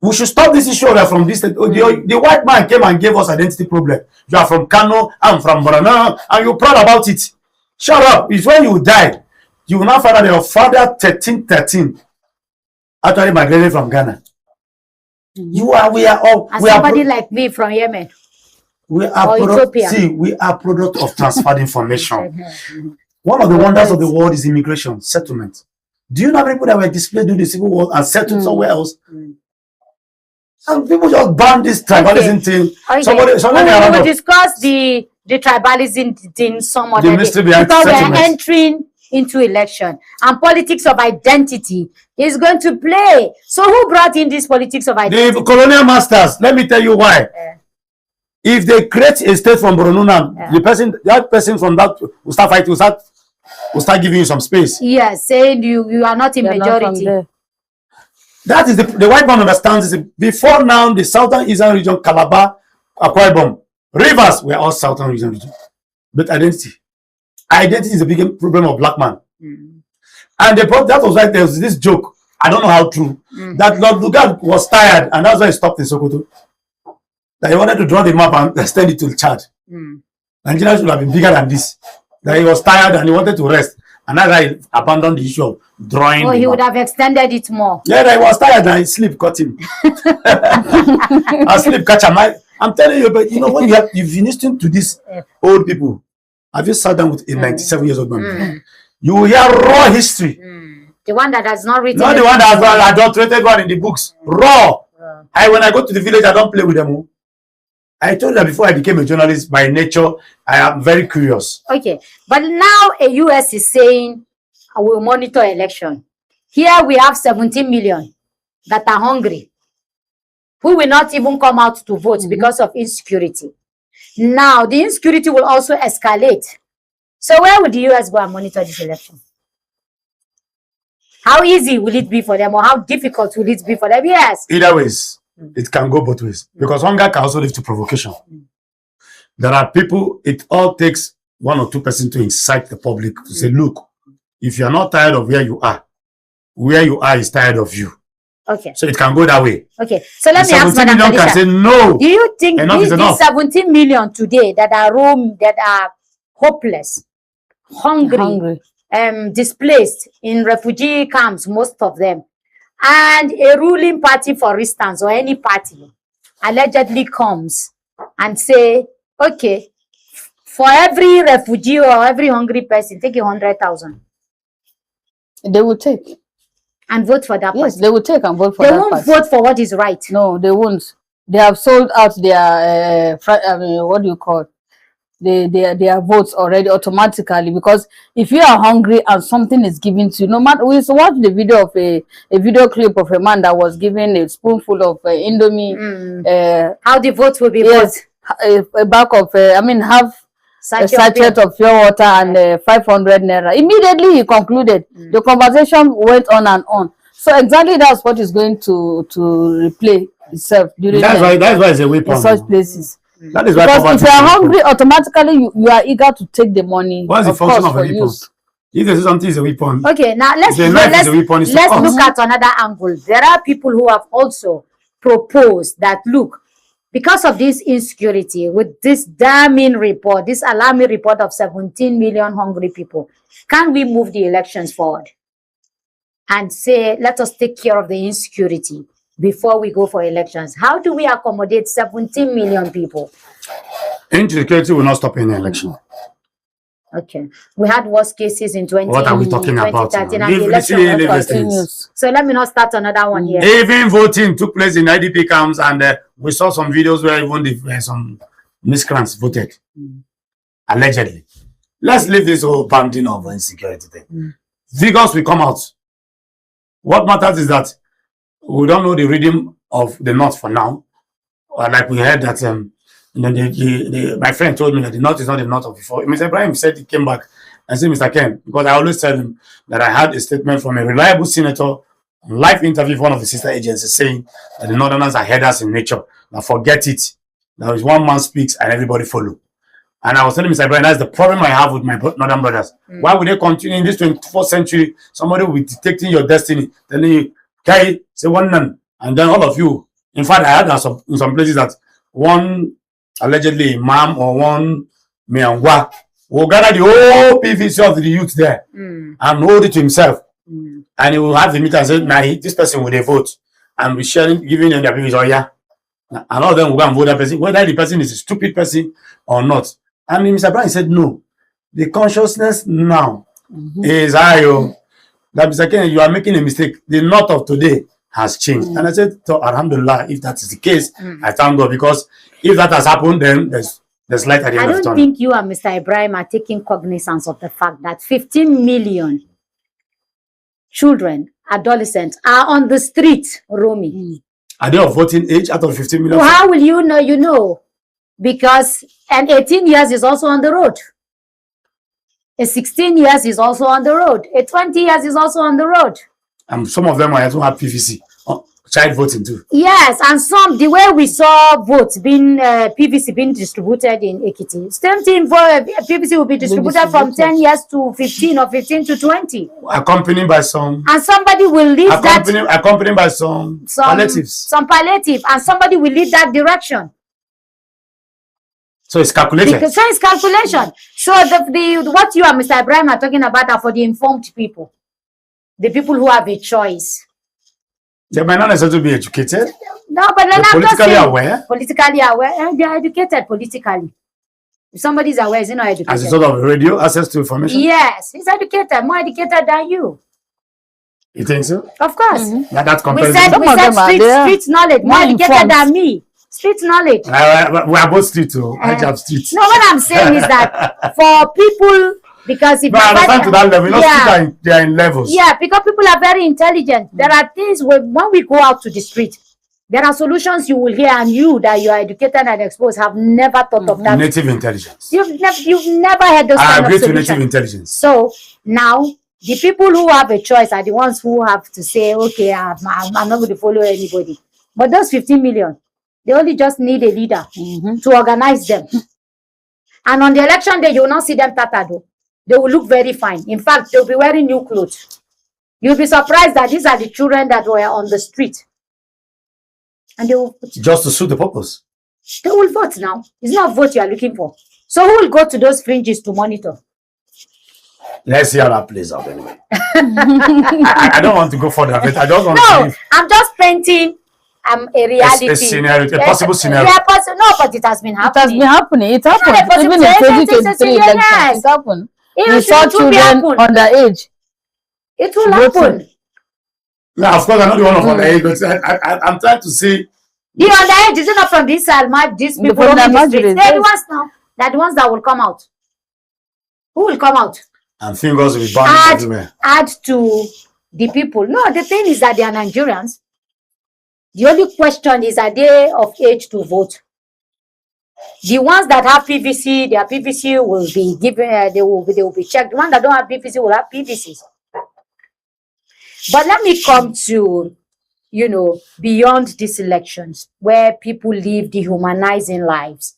We should stop this issue that from this. The white man came and gave us identity problem. You are from Kano, I'm from Borno, and you're proud about it. Shut up. It's when you die, you will now find out your father 1313 actually migrated from Ghana. We are all. And somebody like me from Yemen. We are Ethiopia. See, we are product of transferred information. One of the wonders of the world is immigration, settlement. Do you know people that were displaced during the Civil War and settled somewhere else? And people just ban this tribalism thing. We will discuss the tribalism thing some other day. Because we are entering into election. And politics of identity is going to play. So who brought in this politics of identity? The colonial masters. Let me tell you why. If they create a state from Borno now, that person from that will start fighting, will start giving you some space. Yes, saying you are not in majority. That is the white man understands this. Before now, the southern eastern region, Calabar, Akwa Ibom, Rivers were all southern eastern region. But identity is the biggest problem of black man. And that was why there was this joke. I don't know how true. That Lord Lugard was tired, and that's why he stopped in Sokoto. That he wanted to draw the map and extend it to Chad. Nigeria should have been bigger than this. That he was tired and he wanted to rest. And that's why he abandoned the issue of drawing. Oh, he would have extended it more. Yeah, he was tired and his sleep caught him. And sleep catch him. I'm telling you, but you know, when you've been listening to these old people, have you sat down with a 97 years old man? You will hear raw history. The one that has not written. Not the one that has adulterated one in the books. Raw. When I go to the village, I don't play with them. I told you that before I became a journalist, by nature, I am very curious. Okay. But now a US is saying, I will monitor election. Here we have 17 million that are hungry, who will not even come out to vote because of insecurity. Now, the insecurity will also escalate. So where would the US go and monitor this election? How easy will it be for them, or how difficult will it be for them? Yes. Either ways. It can go both ways, because hunger can also lead to provocation. There are people, it all takes 1 or 2 persons to incite the public to say, look, if you're not tired of where you are is tired of you. Okay. So it can go that way. Okay. So let me ask Madam Felicia, can say no. Do you think these 17 million today that are hopeless, hungry, displaced in refugee camps, most of them, and a ruling party, for instance, or any party allegedly comes and say, okay, for every refugee or every hungry person, take 100,000. They will take. And vote for that party. Yes, they will take and vote for that party. They won't vote for what is right. No, they won't. They have sold out their, what do you call it? Their votes already automatically, because if you are hungry and something is given to you, no matter, we watched the video of a video clip of a man that was given a spoonful of Indomie. How the votes will be voted? A bag of half a sachet of pure water and 500 naira. Immediately he concluded. The conversation went on and on. So exactly that's what is going to replay itself during that's why it's a weapon in such places. That is why, because if you are hungry, automatically you are eager to take the money. What's the function of a weapon? If there's something is a weapon. Okay, now let's look at another angle. There are people who have also proposed that, look, because of this insecurity, with this damning report, this alarming report of 17 million hungry people, can we move the elections forward and say, let us take care of the insecurity before we go for elections? How do we accommodate 17 million people? Insecurity will not stop any election. Okay. We had worst cases in 2013. What are we talking about? And the election so let me not start another one here. Even voting took place in IDP camps, and we saw some videos where even some miscreants voted. Allegedly. let's leave this whole banding of insecurity thing. Figures will come out. What matters is that we don't know the rhythm of the North for now. Like we heard that my friend told me that the North is not the North of before. Mr. Ibrahim said he came back and said, Mr. Ken, because I always tell him that I had a statement from a reliable senator, live interview with one of the sister agencies, saying that the Northerners are headers in nature. Now forget it. There is one man speaks and everybody follow. And I was telling Mr. Ibrahim, that's the problem I have with my Northern brothers. Why would they continue in this 24th century? Somebody will be dictating your destiny, telling you, okay, say one none, and then all of you. In fact, I heard that in some places that one allegedly imam or one Miangwa will gather the whole PVC of the youth there and hold it to himself. And he will have the meeting and say, nah, this person will they vote. And be sharing, giving them their PVC, oh yeah. And all of them will go and vote that person, whether the person is a stupid person or not. And Mr. Brian said, no. The consciousness now is that Mr. Ken, you are making a mistake. The North of today has changed. And I said, so, Alhamdulillah, if that is the case, I thank God, because if that has happened, then there's light at the end of the tunnel. I don't think you and Mr. Ibrahim are taking cognizance of the fact that 15 million children, adolescents, are on the street roaming. Are they of voting age out of 15 million? Well, how will you know? You know, because an 18 years is also on the road. A 16 years is also on the road. A 20 years is also on the road. And some of them are also have PVC, child voting too. Yes, and some, the way we saw votes being, PVC being distributed in Ekiti, same thing for PVC will be distributed from 10 years to 15 or 15 to 20. Accompanied by some. And somebody will lead accompanied by some palliatives. Some palliative, and somebody will lead that direction. So it's calculated. So it's calculation. So what you and Mr. Ibrahim are talking about are for the informed people. The people who have a choice. They might not necessarily be educated. No, but they're politically aware. Politically aware, and they are educated politically. If somebody is aware, is he not educated? As a sort of radio, access to information? Yes, he's educated, more educated than you. You think so? Of course. That comparison. We said street knowledge, more educated than me. Street knowledge. We are both street too. I have street. No, what I'm saying is that for people, because if I understand to that level, they are in levels. Yeah, because people are very intelligent. There are things when we go out to the street, there are solutions you will hear, and you that you are educated and exposed have never thought of that. Native intelligence. You've never heard those kind of solutions. I agree to native intelligence. So now the people who have a choice are the ones who have to say, okay, I'm not going to follow anybody. But those 15 million, they only just need a leader to organize them. And on the election day, you will not see them tattered. They will look very fine. In fact, they'll be wearing new clothes. You'll be surprised that these are the children that were on the street. And they will vote. Just to suit the purpose. They will vote now. It's not vote you are looking for. So who will go to those fringes to monitor? Let's see how that plays out anyway. I don't want to go further. I just want to see. I'm just painting a reality. A scenario, a possible scenario. Yeah, no, but it has been happening. It has been happening. It happened. Even in 2023 election, it happened. We saw children underage. It will happen. Now, of course, I'm not the one of underage, but I'm trying to see. The underage is not from this side. These people from the streets. They're the ones now. They're the ones that will come out. Who will come out? And fingers will be burned everywhere. Add to the people. No, the thing is that they are Nigerians. The only question is, are they of age to vote? The ones that have PVC, their PVC will be given, they will be checked. The ones that don't have PVC will have PVCs. But let me come to, beyond these elections, where people live dehumanizing lives.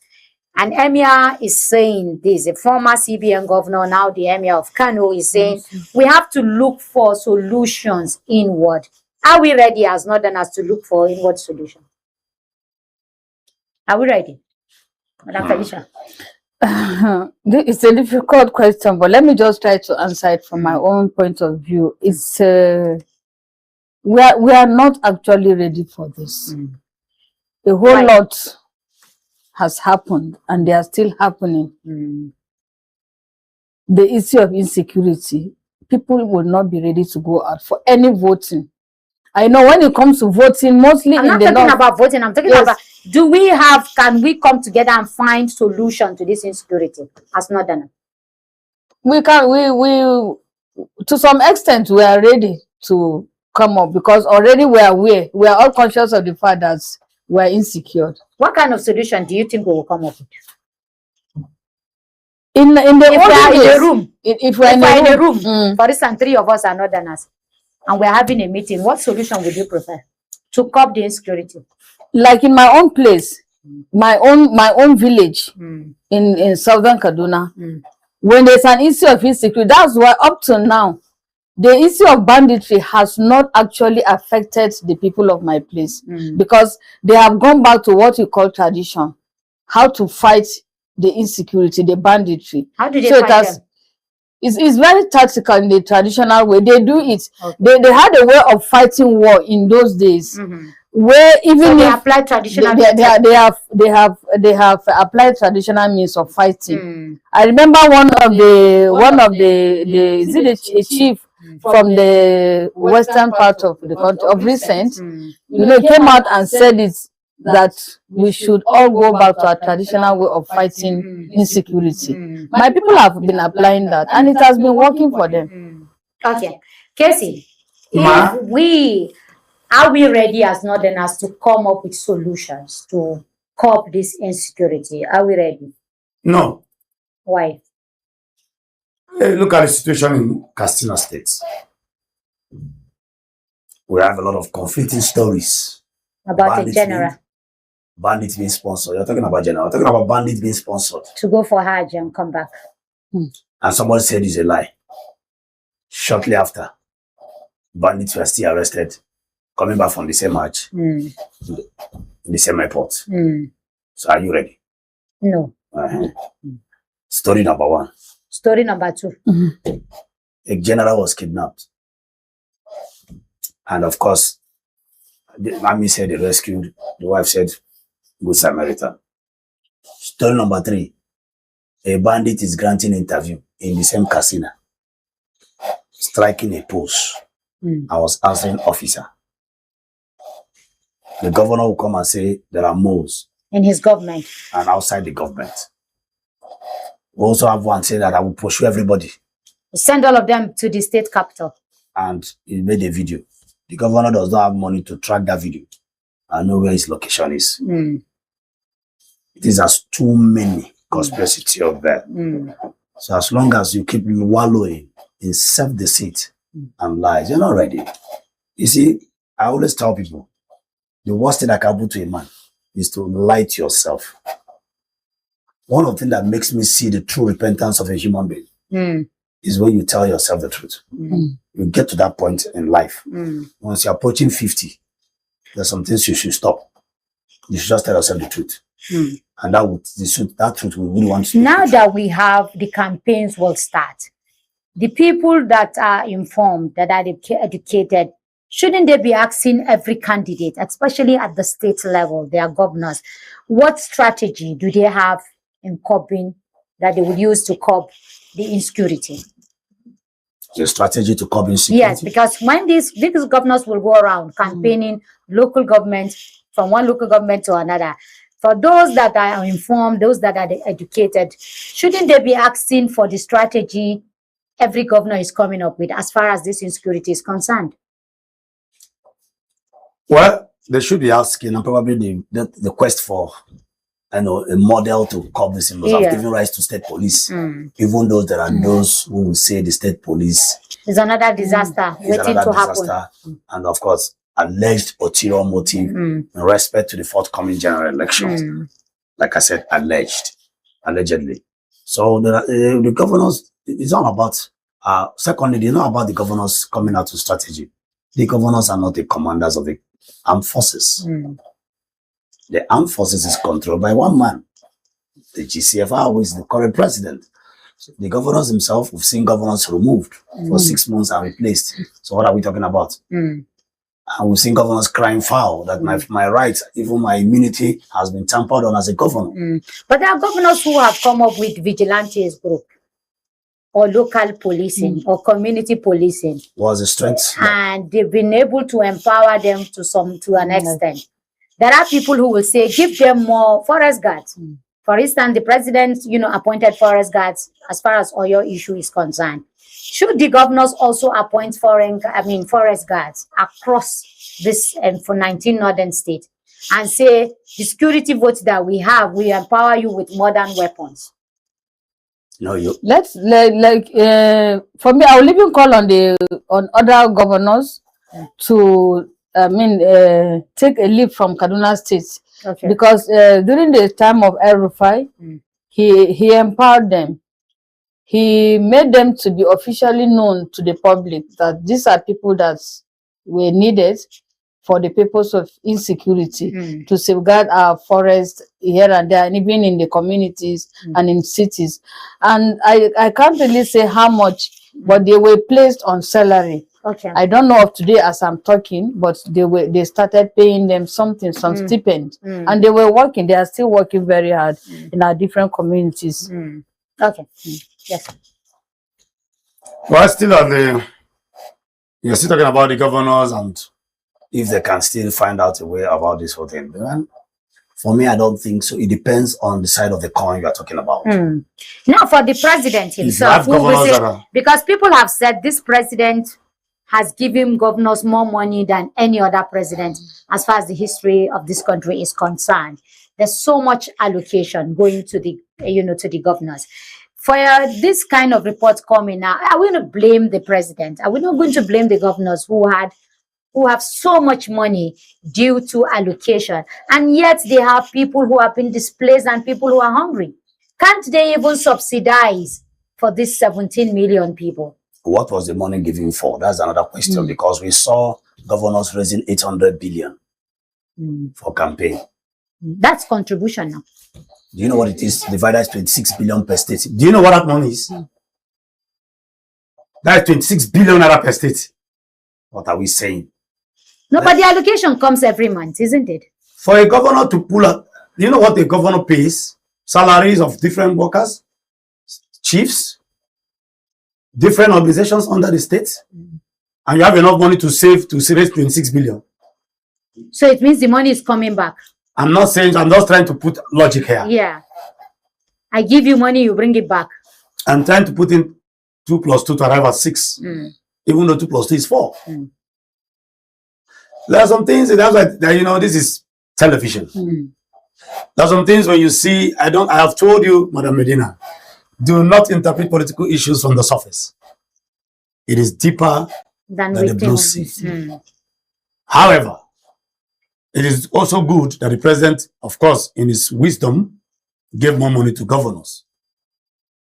And Emir is saying this, a former CBN governor, now the Emir of Kano, is saying, we have to look for solutions inward. Are we ready as Northerners to look for inward solution? Are we ready? Madam Felicia. It's a difficult question, but let me just try to answer it from my own point of view. It's we are not actually ready for this. A whole lot has happened, and they are still happening. The issue of insecurity, people will not be ready to go out for any voting. I know when it comes to voting, mostly I'm not talking about voting. I'm talking about, can we come together and find solution to this insecurity as Northerners? we to some extent we are ready to come up, because already we are all conscious of the fact that we are insecure. What kind of solution do you think we will come up with? In the room, if we're in a room, for instance, 3 of us are northerners, and we're having a meeting, what solution would you prefer to curb the insecurity? Like in my own place, my own village in southern Kaduna, when there's an issue of insecurity, that's why up to now the issue of banditry has not actually affected the people of my place, because they have gone back to what you call tradition, how to fight the insecurity, the banditry. How do they fight them? It's very tactical in the traditional way. They do it. Okay. They had a way of fighting war in those days, where even so they apply traditional they have applied traditional means of fighting. I remember one of the chief from the western part of the country of recent, came out and said that we should all go back to our traditional way of fighting insecurity. My people have been applying that, and it has been working for them. Okay, Casey, are we ready as northerners to come up with solutions to curb this insecurity? Are we ready? No. Why? Hey, look at the situation in Katsina State. We have a lot of conflicting stories about the general. Bandits being sponsored. You're talking about general. You're talking about bandits being sponsored to go for Hajj and come back. And somebody said it's a lie. Shortly after, bandits were still arrested, coming back from the same Hajj, in the same airport. So are you ready? No. Story number 1. Story number 2. A general was kidnapped. And of course, the mommy said they rescued. The wife said, Good Samaritan. Story number 3. A bandit is granting interview in the same casino, striking a pose. I was answering officer. The governor will come and say there are moles in his government and outside the government. We also have one saying that I will pursue everybody. Send all of them to the state capital. And he made a video. The governor does not have money to track that video and know where his location is. It is as too many conspiracy of that. So as long as you keep wallowing in self-deceit and lies, you're not ready. You see, I always tell people, the worst thing that can happen to a man is to lie to yourself. One of the things that makes me see the true repentance of a human being is when you tell yourself the truth. You get to that point in life. Once you're approaching 50, there's some things you should stop. You should just tell yourself the truth. And that truth we really want to. Now that we have the campaigns will start, the people that are informed, that are educated, shouldn't they be asking every candidate, especially at the state level, their governors, what strategy do they have in curbing that they will use to curb the insecurity? The strategy to curb insecurity? Yes, because when these governors will go around campaigning local government, from one local government to another, for those that are informed, those that are educated, shouldn't they be asking for the strategy every governor is coming up with as far as this insecurity is concerned? Well, they should be asking, and probably the quest for a model to curb this must have given rise to state police. Even though there are those who will say the state police is another disaster waiting to happen. And of course, alleged ulterior motive in respect to the forthcoming general elections. Like I said, allegedly. So the governors, it's all about, secondly, it's not about the governors coming out with strategy. The governors are not the commanders of the armed forces. The armed forces is controlled by one man. The GCFR, who is the current president. The governors themselves, we've seen governors removed for 6 months and replaced. So what are we talking about? And we've seen governors crying foul that my rights, even my immunity, has been tampered on as a governor. But there are governors who have come up with vigilantes group, or local policing, or community policing. Was the strength. And they've been able to empower them to an extent. There are people who will say, give them more forest guards. For instance, the president, appointed forest guards as far as oil issue is concerned. Should the governors also appoint forest guards across this for 19 northern states and say the security votes that we have, we empower you with modern weapons? No, you. Let's for me, I will even call on other governors to take a leave from Kaduna State, because during the time of El-Rufai, he empowered them. He made them to be officially known to the public that these are people that were needed for the purpose of insecurity, to safeguard our forests here and there, and even in the communities and in cities. And I can't really say how much, but they were placed on salary. I don't know of today as I'm talking, but they started paying them some stipend, and they were working. They are still working very hard in our different communities. Yes. Well, still you're still talking about the governors and if they can still find out a way about this whole thing. For me, I don't think so. It depends on the side of the coin you are talking about. Now, for the president himself, because people have said this president has given governors more money than any other president as far as the history of this country is concerned. There's so much allocation going to the to the governors. For this kind of reports coming now, are we going to blame the president? Are we not going to blame the governors who have so much money due to allocation, and yet they have people who have been displaced and people who are hungry? Can't they even subsidize for these 17 million people? What was the money given for? That's another question, because we saw governors raising 800 billion for campaign. That's contribution now. Do you know what it is? Divided 26 billion per state. Do you know what that money is? That is 26 billion naira per state. What are we saying? No, but the allocation comes every month, isn't it? For a governor to pull up, do you know what a governor pays? Salaries of different workers, chiefs, different organizations under the state, and you have enough money to save to raise 26 billion. So it means the money is coming back. I'm not saying, I'm just trying to put logic here. Yeah. I give you money, you bring it back. I'm trying to put in 2 plus 2 to arrive at 6. Even though 2 plus 2 is 4. There are some things that's like that, this is television. There are some things when you see, I have told you, Madam Medina, do not interpret political issues from the surface. It is deeper than the blue sea. However, it is also good that the president, of course, in his wisdom, gave more money to governors.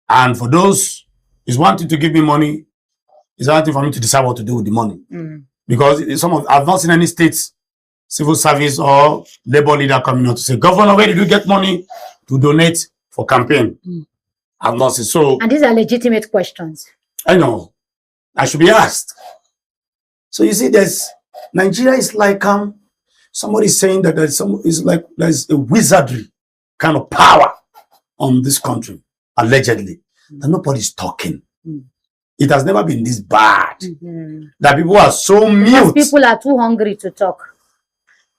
And for those, it's one thing to give me money, it's one thing for me to decide what to do with the money. Because I've not seen any states, civil service or labor leader coming out to say, Governor, where did you get money to donate for campaign? I've not seen. So, and these are legitimate questions. I know. I should be asked. So you see, Nigeria is like somebody saying that there's a wizardry kind of power on this country, allegedly, that nobody's talking. It has never been this bad. That people are so mute. Because people are too hungry to talk.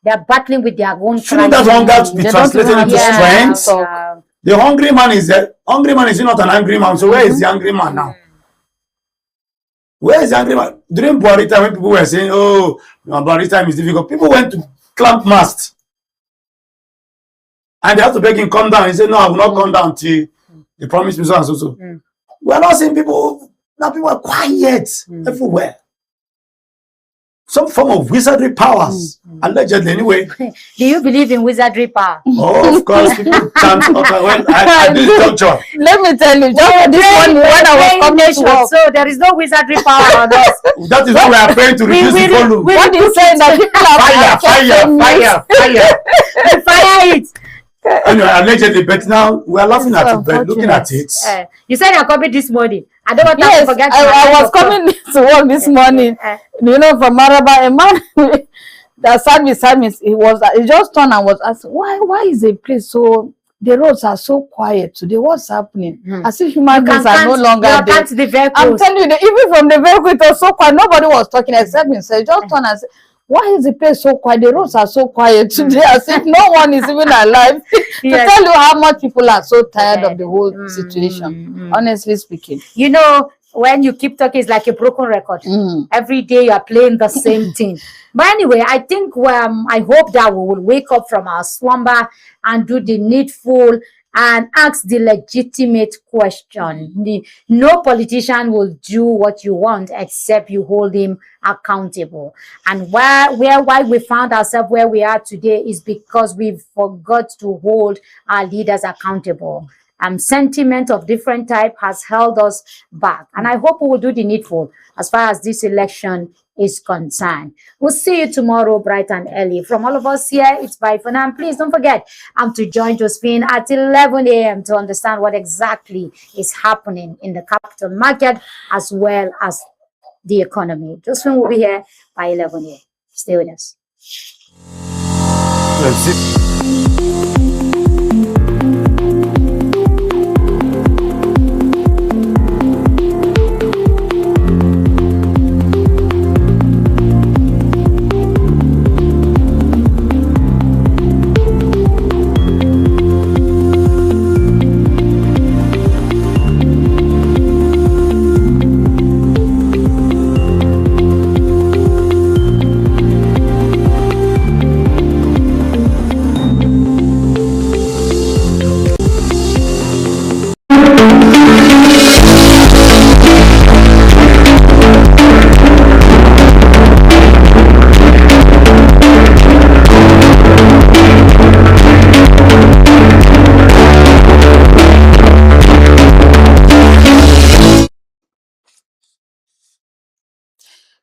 They are battling with their own. Shouldn't that hunger be translated into strength? The hungry man is there. Hungry man is not an angry man. So where is the angry man now? Where is the angry man? During Buhari time, when people were saying, "Oh, Buhari time is difficult," people went to clamp mast, and they have to beg him come down. He said, "No, I will not come down till they promise me so and so." We are not seeing people. Now people are quiet everywhere. Some form of wizardry powers, allegedly anyway. Do you believe in wizardry power? Oh, of course, people can't. I do doctor. Let me tell you, just this one when I was coming to work. So there is no wizardry power on us. That is why we are praying to reduce the volume. What you saying that people are fire it. Anyway, allegedly, but now we are laughing at it, but looking at it. You said you're coming this morning. I don't want to forget. I was coming to work this morning. From Maraba, a man that sat beside me, he just turned and was asking, why is the place so, the roads are so quiet today? What's happening? As if human beings are no longer there. I'm telling you, even from the vehicle, it was so quiet. Nobody was talking except himself. He just turned and said, why is the place so quiet? The roads are so quiet today, as if no one is even alive. To tell you how much people are so tired of the whole situation, honestly speaking. You know, when you keep talking, it's like a broken record. Every day you are playing the same thing. But anyway, I think I hope that we will wake up from our slumber and do the needful and ask the legitimate question. No politician will do what you want except you hold him accountable. And why we found ourselves where we are today is because we forgot to hold our leaders accountable. Sentiment of different type has held us back. And I hope we will do the needful as far as this election is concerned. We'll see you tomorrow bright and early. From all of us here, it's bye for now. And please don't forget to join Josephine at 11 a.m. to understand what exactly is happening in the capital market as well as the economy. Josephine will be here by 11 a.m. Stay with us.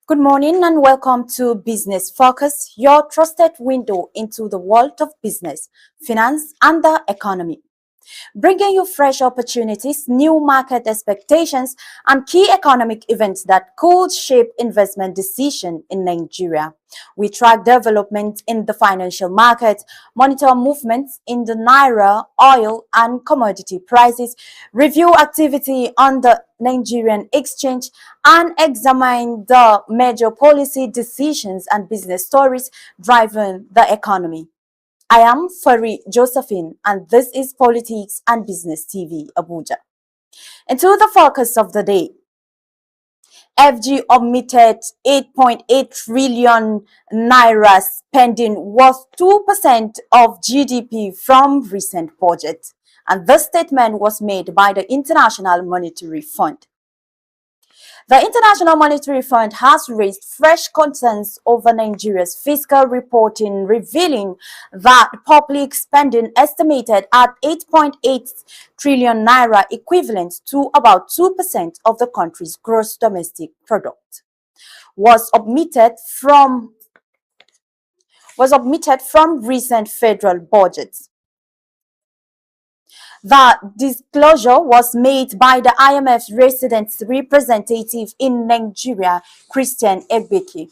Good morning and welcome to Business Focus, your trusted window into the world of business, finance, and the economy. Bringing you fresh opportunities, new market expectations, and key economic events that could shape investment decisions in Nigeria. We track development in the financial market, monitor movements in the naira, oil, and commodity prices, review activity on the Nigerian exchange, and examine the major policy decisions and business stories driving the economy. I am Fari Josephine, and this is Politics and Business TV, Abuja. Into the focus of the day. FG omitted 8.8 trillion naira spending worth 2% of GDP from recent budget. And this statement was made by the International Monetary Fund. The International Monetary Fund has raised fresh concerns over Nigeria's fiscal reporting, revealing that public spending estimated at 8.8 trillion naira, equivalent to about 2% of the country's gross domestic product, was omitted from recent federal budgets. The disclosure was made by the IMF's resident representative in Nigeria, Christian Ebeki,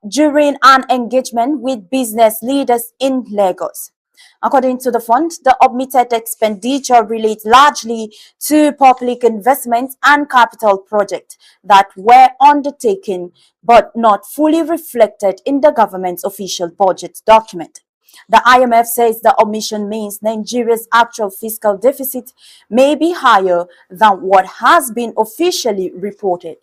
during an engagement with business leaders in Lagos. According to the fund, the omitted expenditure relates largely to public investments and capital projects that were undertaken but not fully reflected in the government's official budget document. The IMF says the omission means Nigeria's actual fiscal deficit may be higher than what has been officially reported.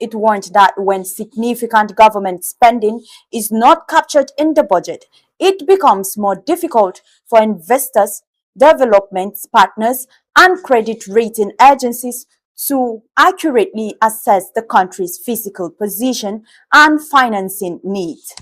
It warned that when significant government spending is not captured in the budget, it becomes more difficult for investors, development partners, and credit rating agencies to accurately assess the country's fiscal position and financing needs.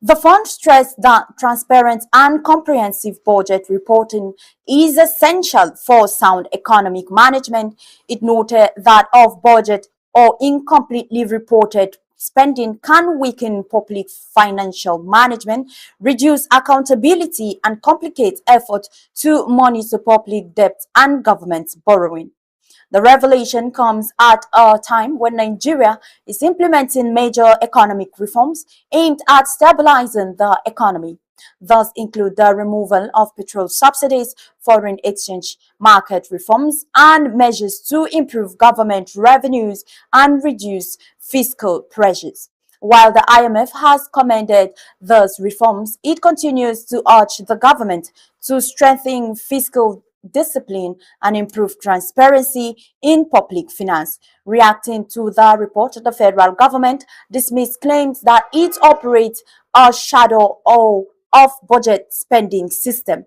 The fund stressed that transparent and comprehensive budget reporting is essential for sound economic management. It noted that off-budget or incompletely reported spending can weaken public financial management, reduce accountability, and complicate efforts to monitor public debt and government borrowing. The revelation comes at a time when Nigeria is implementing major economic reforms aimed at stabilizing the economy. Those include the removal of petrol subsidies, foreign exchange market reforms, and measures to improve government revenues and reduce fiscal pressures. While the IMF has commended those reforms, it continues to urge the government to strengthen fiscal discipline and improve transparency in public finance. Reacting to the report, the federal government dismissed claims that it operates a shadow of budget spending system.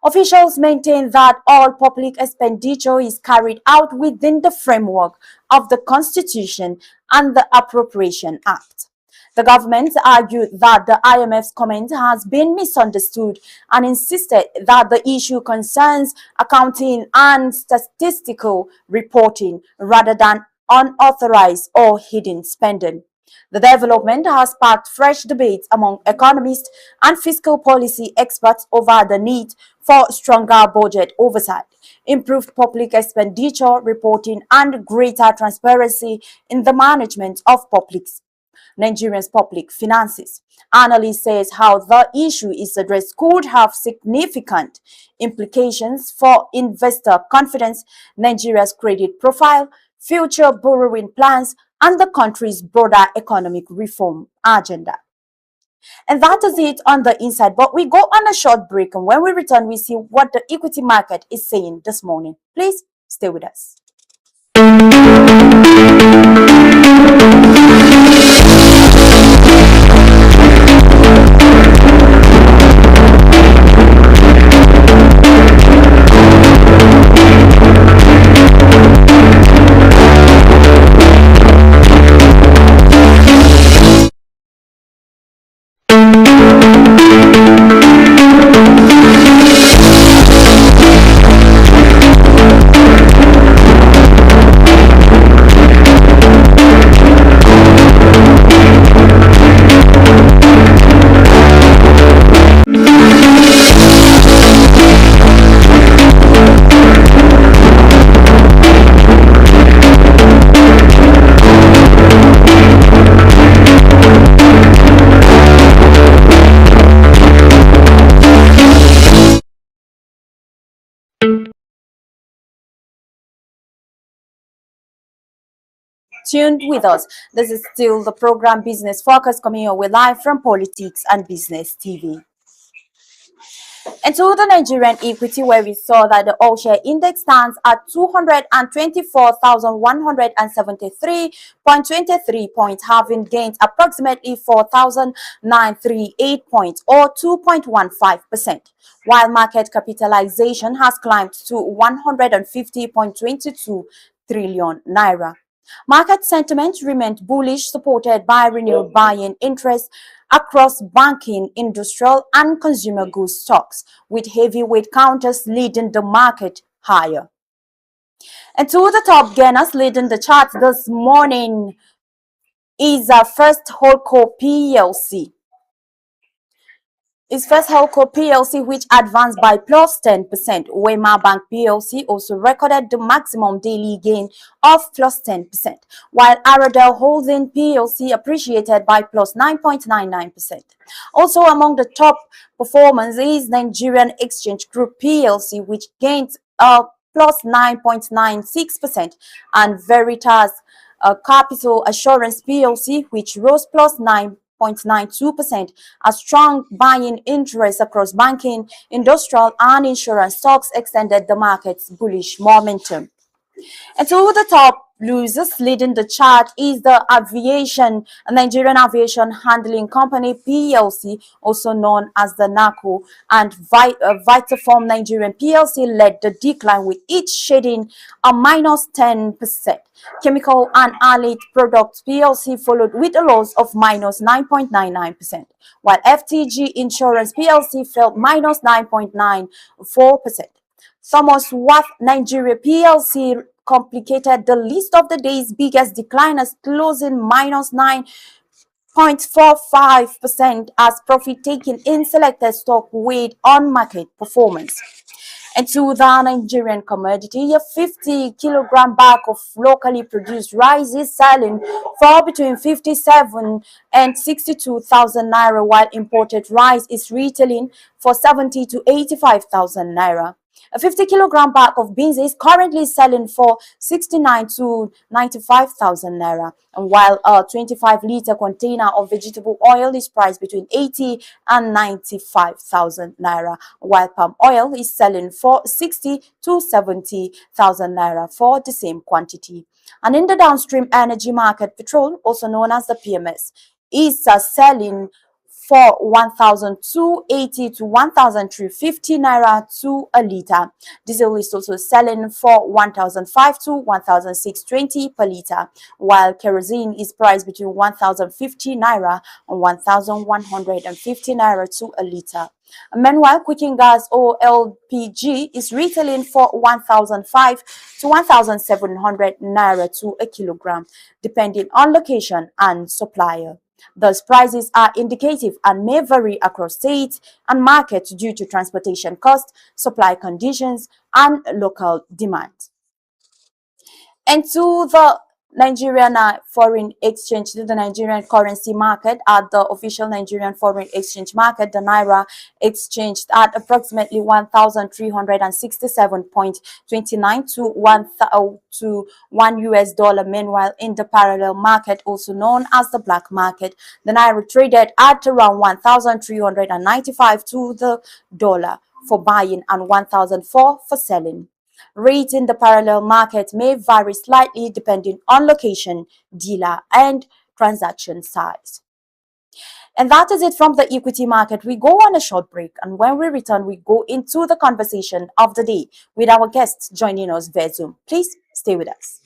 Officials maintain that all public expenditure is carried out within the framework of the Constitution and the Appropriation Act. The government argued that the IMF's comment has been misunderstood and insisted that the issue concerns accounting and statistical reporting rather than unauthorized or hidden spending. The development has sparked fresh debates among economists and fiscal policy experts over the need for stronger budget oversight, improved public expenditure reporting, and greater transparency in the management of Nigerians' public finances. Analyst says how the issue is addressed could have significant implications for investor confidence, Nigeria's credit profile, future borrowing plans, and the country's broader economic reform agenda. And that is it on the inside. But we go on a short break, and when we return, we see what the equity market is saying this morning. Please stay with us. Tuned with us. This is still the program Business Focus, coming your way live from Politics and Business TV. And to the Nigerian equity, where we saw that the all share index stands at 224,173.23 points, having gained approximately 4,938 points or 2.15%, while market capitalization has climbed to 150.22 trillion naira. Market sentiment remained bullish, supported by renewed buying interest across banking, industrial, and consumer goods stocks, with heavyweight counters leading the market higher. And to the top gainers leading the chart this morning is First Holdco PLC. Is First Holdco PLC, which advanced by plus 10%. Wema Bank PLC also recorded the maximum daily gain of plus 10%, while Aradel Holding PLC appreciated by plus 9.99%. Also among the top performers is Nigerian Exchange Group PLC, which gained plus 9.96%, and Veritas Capital Assurance PLC, which rose plus 9.92%, as strong buying interest across banking, industrial, and insurance stocks extended the market's bullish momentum. And to the top losers leading the chart is the Nigerian Aviation Handling Company PLC, also known as the NACO, and Vitaform Nigerian PLC led the decline, with each shading a minus 10%. Chemical and Allied Products PLC followed with a loss of minus 9.99%, while FTG Insurance PLC fell minus 9.94%. Thomas Wath Nigeria PLC complicated the list of the day's biggest decliners, closing minus 9.45% as profit taking in selected stock weighed on market performance. And to the Nigerian commodity, a 50-kilogram bag of locally produced rice is selling for between 57 and 62,000 naira, while imported rice is retailing for 70 to 85,000 naira. A 50-kilogram bag of beans is currently selling for 69 to 95,000 naira, and while a 25-liter container of vegetable oil is priced between 80 and 95,000 naira, while palm oil is selling for 60 to 70,000 naira for the same quantity. And in the downstream energy market, petrol, also known as the PMS, is selling for 1,280 to 1,350 naira to a liter. Diesel is also selling for 1,005 to 1,620 per liter, while kerosene is priced between 1,050 naira and 1,150 naira to a liter. Meanwhile, cooking gas or LPG is retailing for 1,005 to 1,700 naira to a kilogram, depending on location and supplier. Thus, prices are indicative and may vary across states and markets due to transportation costs, supply conditions, and local demand. And to the Nigerian foreign exchange, to the Nigerian currency market, at the official Nigerian foreign exchange market, the Naira exchanged at approximately 1,367.29 to $1. Meanwhile, in the parallel market, also known as the black market, the Naira traded at around 1,395 to the dollar for buying and 1,004 for selling. Rates in the parallel market may vary slightly depending on location, dealer, and transaction size. And that is it from the equity market. We go on a short break, and when we return, we go into the conversation of the day with our guests joining us via Zoom. Please stay with us.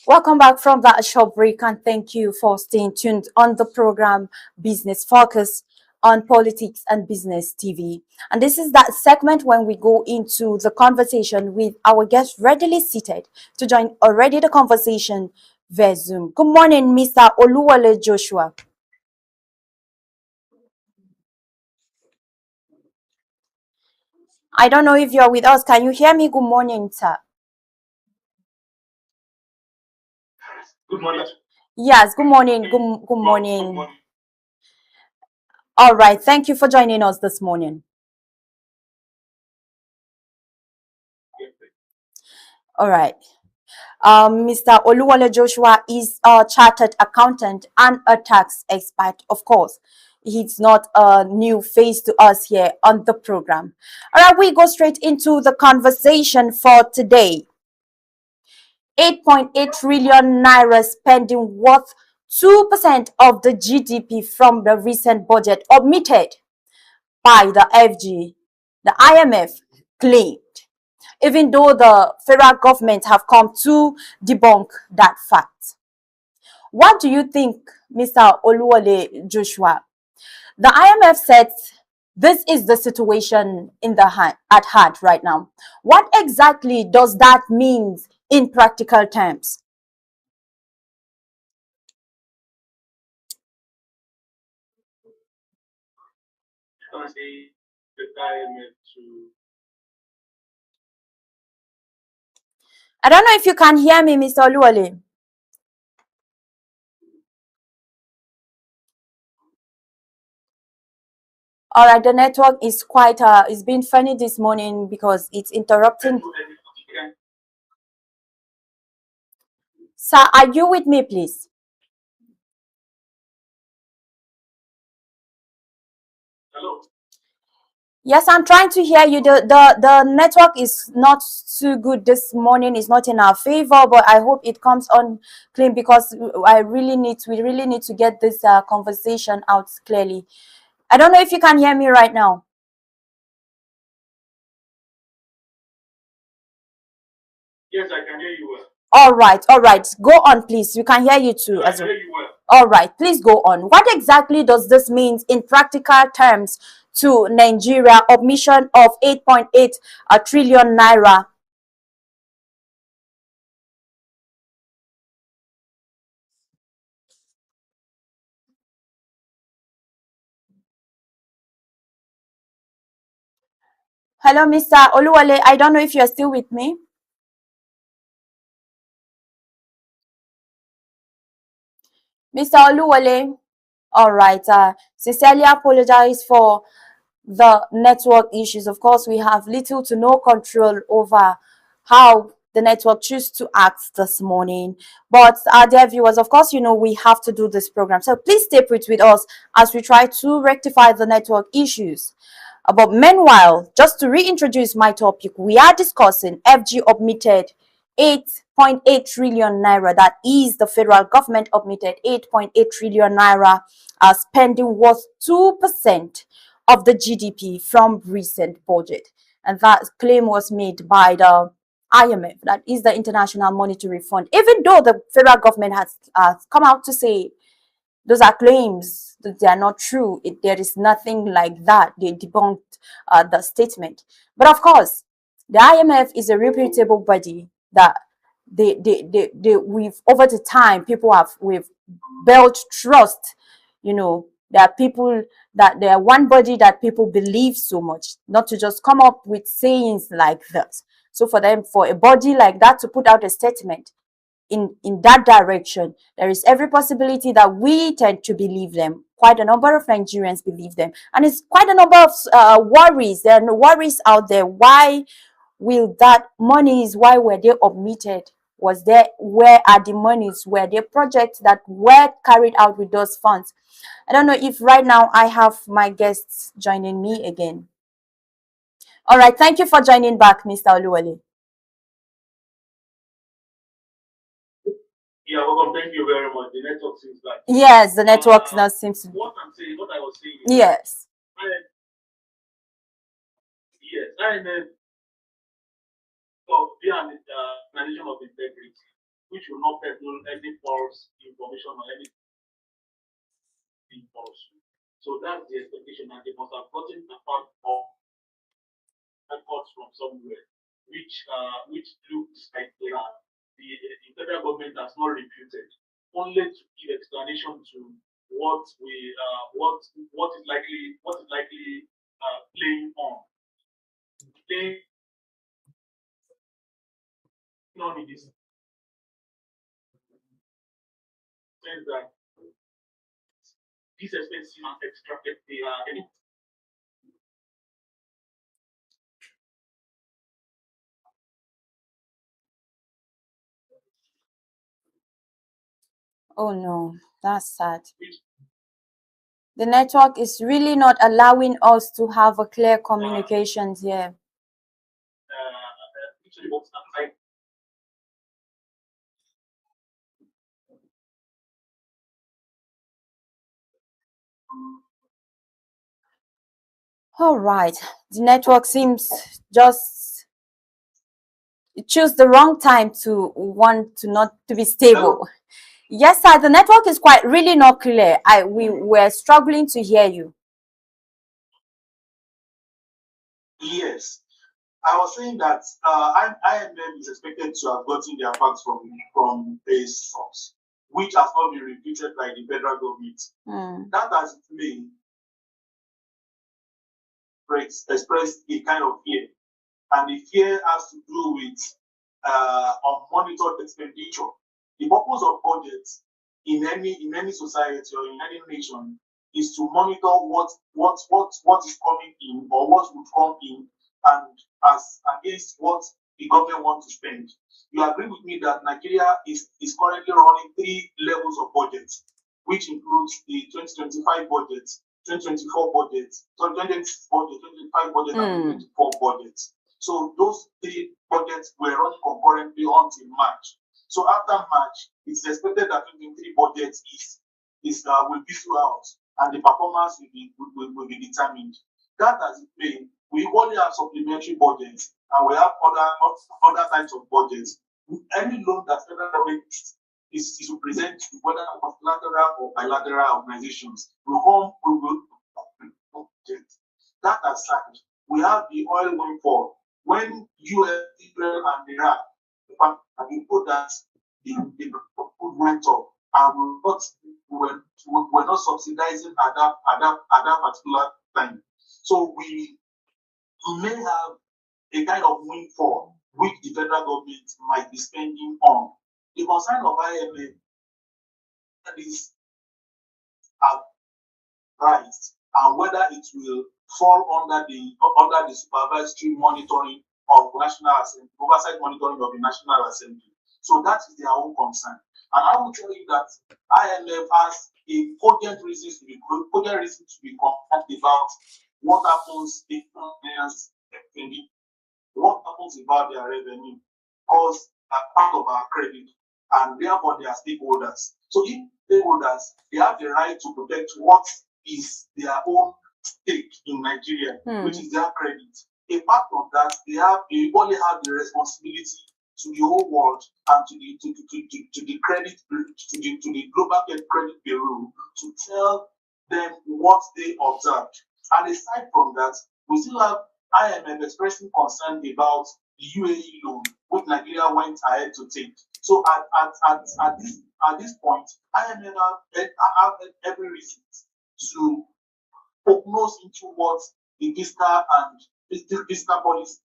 Welcome back from that short break, and thank you for staying tuned on the program Business Focus on Politics and Business TV. And this is that segment when we go into the conversation with our guests readily seated to join already the conversation via Zoom. Good morning, Mr. Oluwole Joshua. I don't know if you're with us. Can you hear me? Good morning, sir. Good morning. Yes, good morning. Good morning. All right. Thank you for joining us this morning. All right. Mr. Oluwole Joshua is a chartered accountant and a tax expert, of course. He's not a new face to us here on the program. All right, we go straight into the conversation for today. 8.8 trillion naira spending worth 2% of the GDP from the recent budget omitted by the FG, the IMF claimed, even though the federal government have come to debunk that fact. What do you think, Mr. Oluwole Joshua? The IMF said this is the situation at hand right now. What exactly does that mean in practical terms? I don't know if you can hear me, Mr. Oluwole. All right, the network is quite it's been funny this morning because it's interrupting. Sir, are you with me, please? Hello. Yes, I'm trying to hear you. The network is not too good this morning. It's not in our favor, but I hope it comes on clean because we really need to get this conversation out clearly. I don't know if you can hear me right now. Yes, I can hear you well. All right. Go on, please. You can hear you too. I can hear you well. All right, please go on. What exactly does this mean in practical terms to Nigeria? Omission of 8.8 trillion naira. Hello, Mr. Oluwale. I don't know if you're still with me. Mr. Oluwale. All right. Sincerely apologize for the network issues. Of course, we have little to no control over how the network choose to act this morning. But our dear viewers, of course, we have to do this program. So please stay put with us as we try to rectify the network issues. But meanwhile, just to reintroduce my topic, we are discussing FG omitted 8.8 trillion naira. That is the federal government omitted 8.8 trillion naira spending worth 2% of the GDP from recent budget. And that claim was made by the IMF, that is the International Monetary Fund. Even though the federal government has come out to say those are claims that they are not true. There is nothing like that. They debunked the statement. But of course, the IMF is a reputable body that we've over the time we've built trust. There are people that they are one body that people believe so much, not to just come up with sayings like this. So for a body like that to put out a statement in that direction, there is every possibility that we tend to believe them. Quite a number of Nigerians believe them, and it's quite a number of worries. There are worries out there. Why will that monies? Why were they omitted? Where are the monies? Were there projects that were carried out with those funds? I don't know if right now I have my guests joining me again. All right, thank you for joining back, Mr. Oluwale. Yeah, welcome. Thank you very much. The network seems like. Yes, the network now seems to. What I'm saying, what I was saying. Yes. IMF of being an organization of integrity, which will not peddle any false information or anything false. So that's the expectation, and they must have gotten a part of records from somewhere, which looks like the federal government has not refuted, only to give explanation to what is likely playing on. Playing on in this sense that these expenses are extracted, they are any. Oh no, that's sad. The network is really not allowing us to have a clear communications here. All right, the network seems just choose the wrong time to want to not to be stable. Yes, sir, the network is quite really not clear. We were struggling to hear you. Yes, I was saying that IMF is expected to have gotten their facts from a source, which has not been repeated by the federal government. That has made expressed a kind of fear, and the fear has to do with unmonitored expenditure. The purpose of budgets in any society or in any nation is to monitor what is coming in or what would come in, and as against what the government wants to spend. You agree with me that Nigeria is currently running 3 levels of budget, which includes the 2025 budget, 2024 budget, 2026 budget, 2025 budget, and 2024 budget. So those 3 budgets were running concurrently until March. So after March, it's expected that 2023 budget will be throughout, and the performance will be determined. That as it may, we only have supplementary budgets, and we have other types of budgets. Any loan that federal government is to present, whether multilateral or bilateral organizations, will budget. That aside, we have the oil windfall. When US, Israel, and Iraq, we put that the food went up, and we're not subsidizing at that particular time. So we may have a kind of windfall which the federal government might be spending on. The concern of IMF is price and whether it will fall under the supervisory monitoring of National Assembly, oversight monitoring of the National Assembly. So that is their own concern. And I will tell you that IMF has a cogent reason to be concerned about what happens if what happens about their revenue, because they're part of our credit, and therefore they are stakeholders. So if stakeholders, they have the right to protect what is their own stake in Nigeria, which is their credit. Apart from that, they only have the responsibility to the whole world and to the credit to the global credit bureau to tell them what they observed. And aside from that, we still have IMF expressing concern about the UAE loan, which Nigeria went ahead to take. So at this point, IMF have every reason to prognose into what the fiscal policy.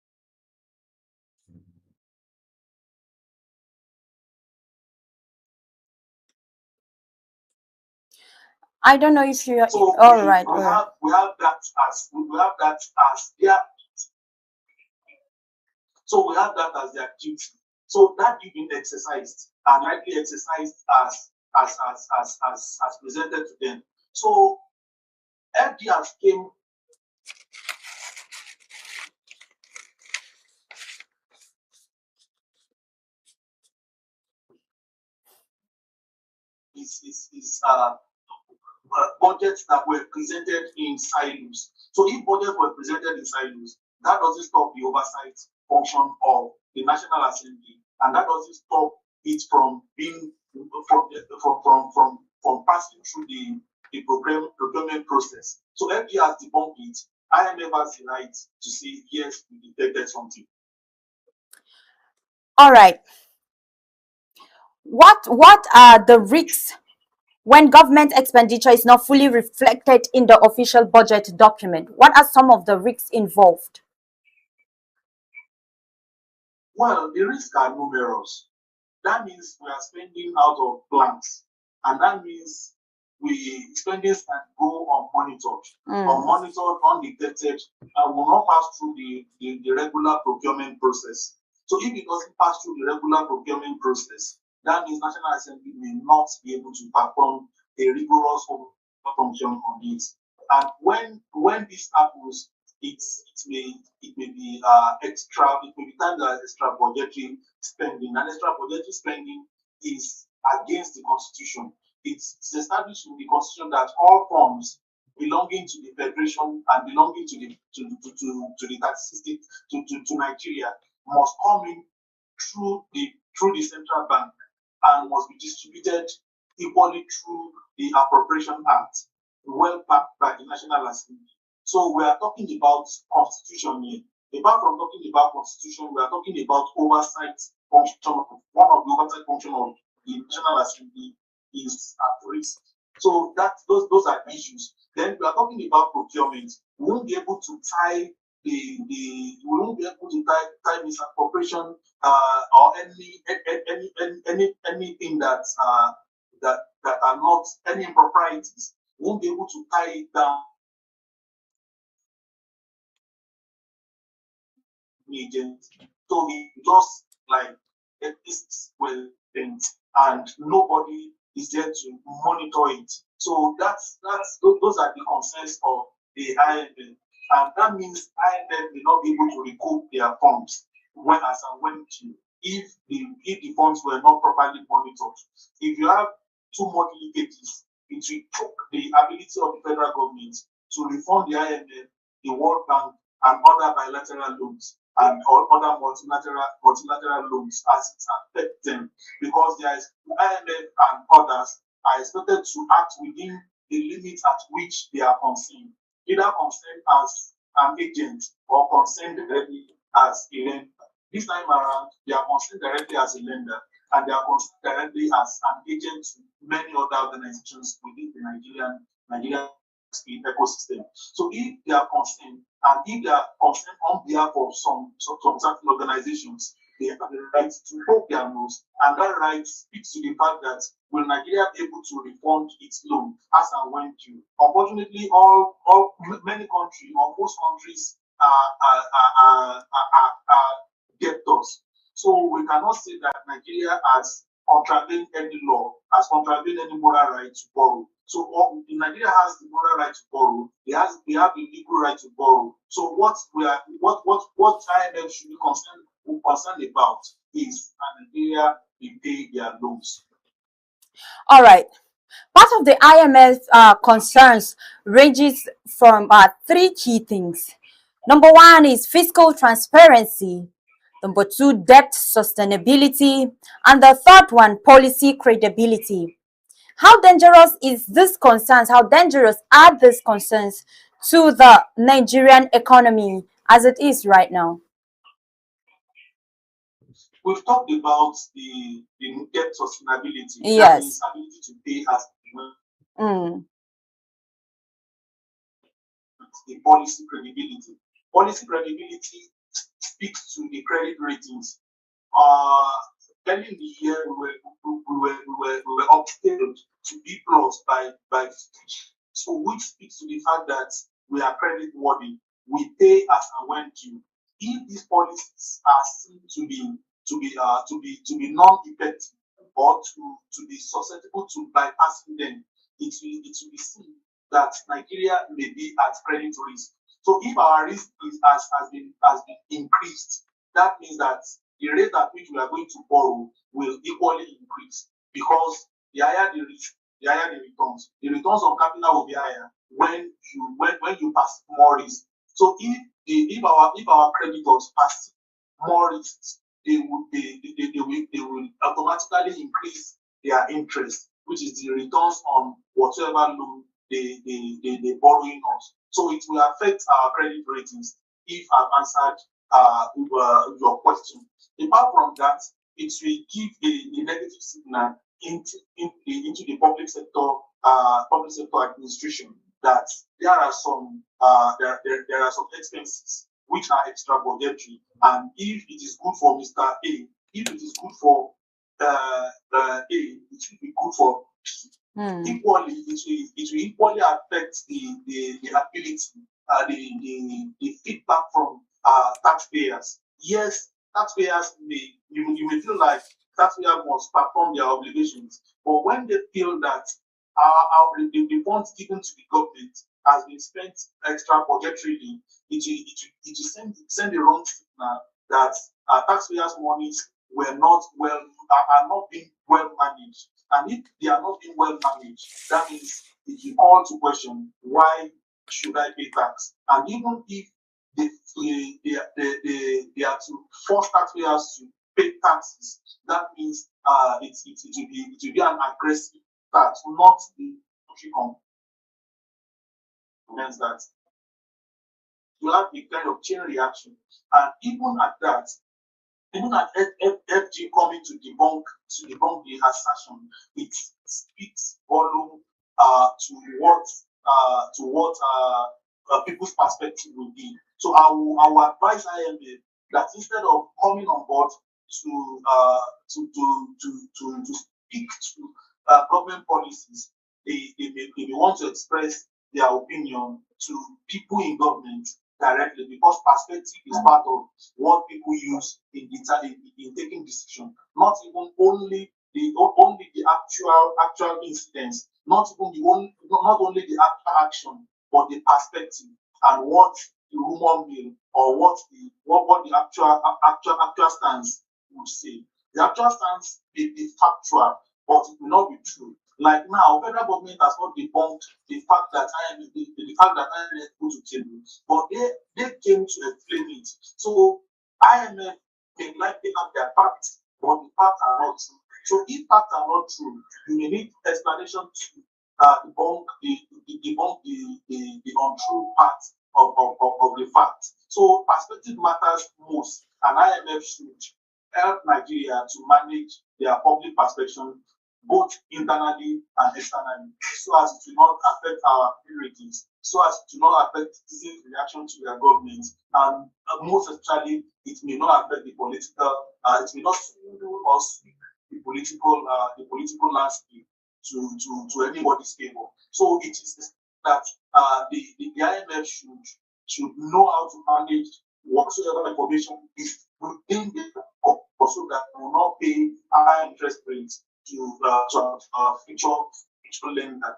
I don't know if you're so all right. We have that as their. So we have that as their duty. So that duty exercised and likely exercised as presented to them. So FDRs came. Budgets that were presented in silos. So if budgets were presented in silos, that doesn't stop the oversight function of the National Assembly, and that doesn't stop it from being from passing through the procurement process. So FD has debunked it. IMF has the right to say yes, we detected something. All right. What are the risks when government expenditure is not fully reflected in the official budget document? What are some of the risks involved? Well, the risks are numerous. That means we are spending out of plans, and that means spending can go unmonitored, undetected, and will not pass through the regular procurement process. So if it doesn't pass through the regular procurement process, that means National Assembly may not be able to perform a rigorous function on it. And when this happens, it may be extra. It may be timed as extra budgetary spending. And extra budgetary spending is against the Constitution. It's established in the Constitution that all funds belonging to the Federation and belonging to Nigeria must come in through the central bank and must be distributed equally through the Appropriation Act, well backed by the National Assembly. So we are talking about Constitution here. Apart from talking about Constitution, we are talking about oversight function. One of the oversight functions of the National Assembly is at risk. So those are issues. Then we are talking about procurement. We won't be able to tie misappropriation or anything that are not any improprieties won't be able to tie it down agent. So it just like this well things, and nobody is there to monitor it. So those are the concerns of the IMF, and that means IMF will not be able to recoup their funds when as and when to if the funds were not properly monitored. If you have too much leakages, it will choke the ability of the federal government to refund the IMF, the World Bank, and other bilateral loans and other multilateral loans as it affects them, because there is IMF and others are expected to act within the limits at which they are concerned, either concerned as an agent or concerned directly as a lender. This time around, they are concerned directly as a lender, and they are concerned directly as an agent to many other organizations within the Nigerian ecosystem. So if they are concerned, and if they are concerned on behalf of some certain organizations, they have the right to poke their nose, and that right speaks to the fact that will Nigeria be able to refund its loan as and when due? Unfortunately, many countries or most countries are debtors. So we cannot say that Nigeria has contravened any law, has contravened any moral right to borrow. So Nigeria has the moral right to borrow. We have the legal right to borrow. So what IMF should be concerned about is Nigeria will pay their loans. All right. Part of the IMF concerns ranges from three key things. Number one is fiscal transparency. Number two, debt sustainability. And the third one, policy credibility. How dangerous is this concerns? How dangerous are these concerns to the Nigerian economy as it is right now? We've talked about the debt sustainability. Yes. That means ability to pay as well. The policy credibility. Policy credibility speaks to the credit ratings. Early in the year, we were updated to B plus by Fitch. So which speaks to the fact that we are credit worthy. We pay as and when due. If these policies are seen to be non-effective or to be susceptible to bypassing them, it will be seen that Nigeria may be at credit risk. So if our risk has been increased, that means that the rate at which we are going to borrow will equally increase, because the higher the risk, the higher the returns. The returns on capital will be higher when you pass more risk. So if our creditors pass more risks, they will automatically increase their interest, which is the returns on whatever loan they borrowing us. So it will affect our credit ratings if I've answered your question. Apart from that, it will give a negative signal into the public sector administration that there are some expenses which are extra budgetary, and if it is good for Mr. A, if it is good for A, it should be good for B. Equally, it will equally affect the ability, the feedback from taxpayers. Yes, taxpayers you may feel like taxpayers must perform their obligations, but when they feel that the funds given to the government has been spent extra budgetarily, it will send the wrong signal that taxpayers' monies are not being well managed. And if they are not being well managed, that means it will call to question, why should I pay tax? And even if they are to force taxpayers to pay taxes, that means it will be an aggressive tax, not the country commands that. You have a kind of chain reaction, and even at that, even at FG coming to debunk the assertion, it speaks volume to what people's perspective will be. So I will advise IMF that instead of coming on board to speak to government policies, they want to express their opinion to people in government directly, because perspective is part of what people use in taking decision. Not even only the actual incidents, not only the actual action, but the perspective and what the rumor mill or what the actual stance would say. The actual stance is factual, but it will not be true. Like now, federal government has not debunked the fact that IMF put to table, but they came to explain it. So IMF may likely have their facts, but the facts are not true. So if facts are not true, you may need explanation to debunk the untrue part of the fact. So perspective matters most, and IMF should help Nigeria to manage their public perception both internally and externally, so as it will not affect our priorities, so as it will not affect citizens' reaction to their government, and most especially, it may not affect the political, it may not swindle or sweep the political landscape to anybody's favor. So it is that the IMF should know how to manage whatsoever information is within the so that we will not pay high interest rates to future lending that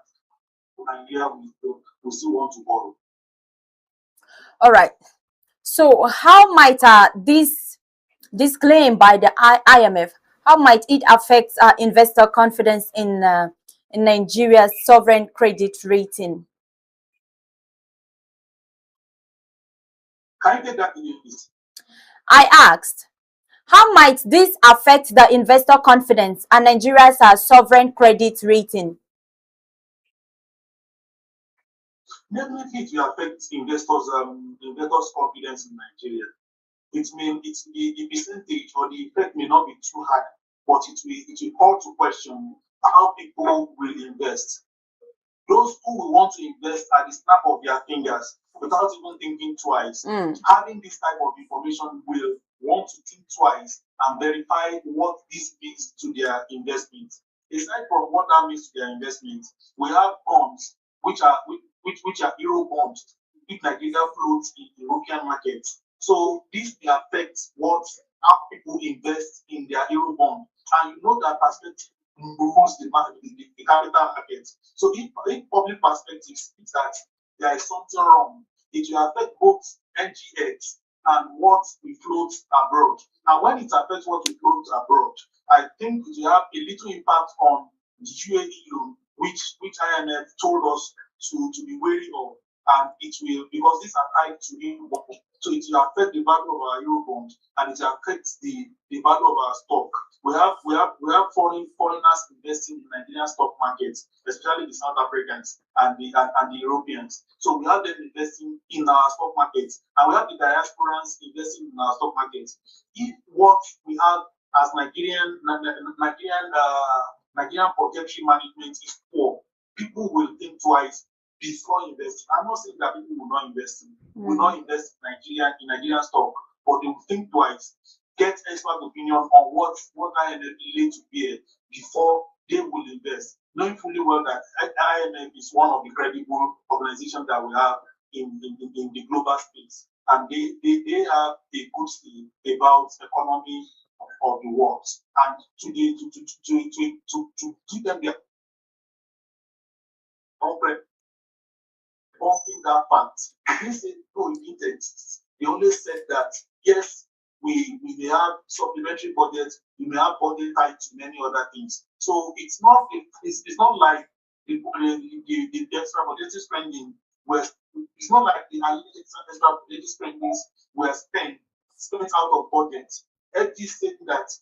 Nigeria will still want to borrow. All right. So how might this claim by the IMF, how might it affect investor confidence in Nigeria's sovereign credit rating? Can you take that in please? I asked, how might this affect the investor confidence and Nigeria's sovereign credit rating? Definitely, it will affect investors' confidence in Nigeria. The percentage or the effect may not be too high, but it will call to question how people will invest. Those who will want to invest at the snap of their fingers without even thinking twice, having this type of information will want to think twice and verify what this means to their investment. Aside from what that means to their investment, we have bonds which are euro bonds, which Nigeria floats in the European market. So this will affect how people invest in their euro bond, and you know that perspective moves the capital market. So if public perspective is that there is something wrong, it will affect both NGX and what we float abroad. And when it affects what we float abroad, I think it will have a little impact on the UAE loan, which IMF told us to be wary of, and it will, because these are tied to euro bond, so it will affect the value of our euro bond, and it will affect the value of our stock. We have foreigners investing in the Nigerian stock market, especially the South Africans and the Europeans. So we have them investing in our stock market, and we have the diasporans investing in our stock market. If what we have as Nigerian budgetary management is poor, people will think twice before investing. I'm not saying that people will not invest in Nigerian stock, but they will think twice, get expert opinion on what IMF relate to bear before they will invest, knowing fully well that IMF is one of the credible organizations that we have in the global space, and they have a good say about economy of the world, and to give them their bumping that fact. They said no, it didn't exist. They only said that yes, we may have supplementary budgets, we may have budget tied to many other things. So it's not like the extra budgetary spending was. It's not like the extra budgetary spendings were spent out of budget. FD said that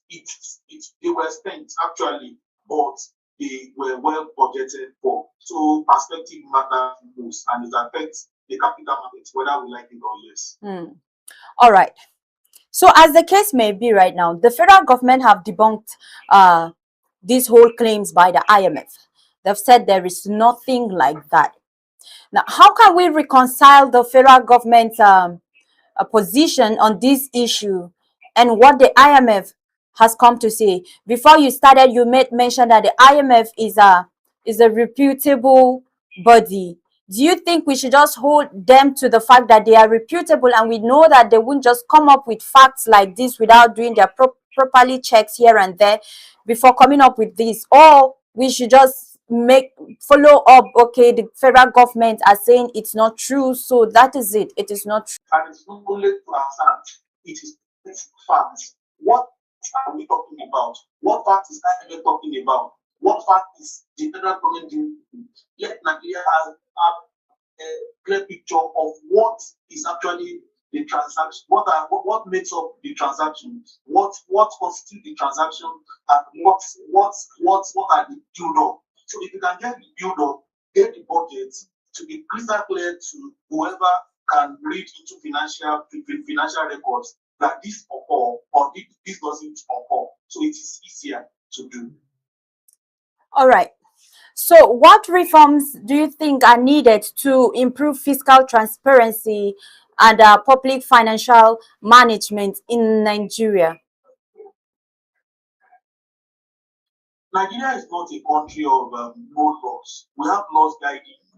they were spent actually, but they were well budgeted for. So perspective matters most, and it affects the capital market, whether we like it or yes. All right. So as the case may be right now, the federal government have debunked these whole claims by the IMF. They've said there is nothing like that. Now, how can we reconcile the federal government's position on this issue and what the IMF has come to say? Before you started, you made mention that the IMF is is a reputable body. Do you think we should just hold them to the fact that they are reputable, and we know that they won't just come up with facts like this without doing their properly checks here and there before coming up with this? Or we should just follow up, okay, the federal government are saying it's not true, so that is it, it is not true. And it's not only to assert, it's facts. What are we talking about? What fact is IMF talking about? What fact is the federal government doing? Let Nigeria have a clear picture of what is actually the transaction, what makes up the transaction, what constitutes the transaction, and what are the build up. So if you can get the build up, get the budget to be crystal clear to whoever can read into financial records that this occur or this doesn't occur. So it is easier to do. All right. So what reforms do you think are needed to improve fiscal transparency and public financial management in Nigeria? Nigeria is not a country of no laws. We have laws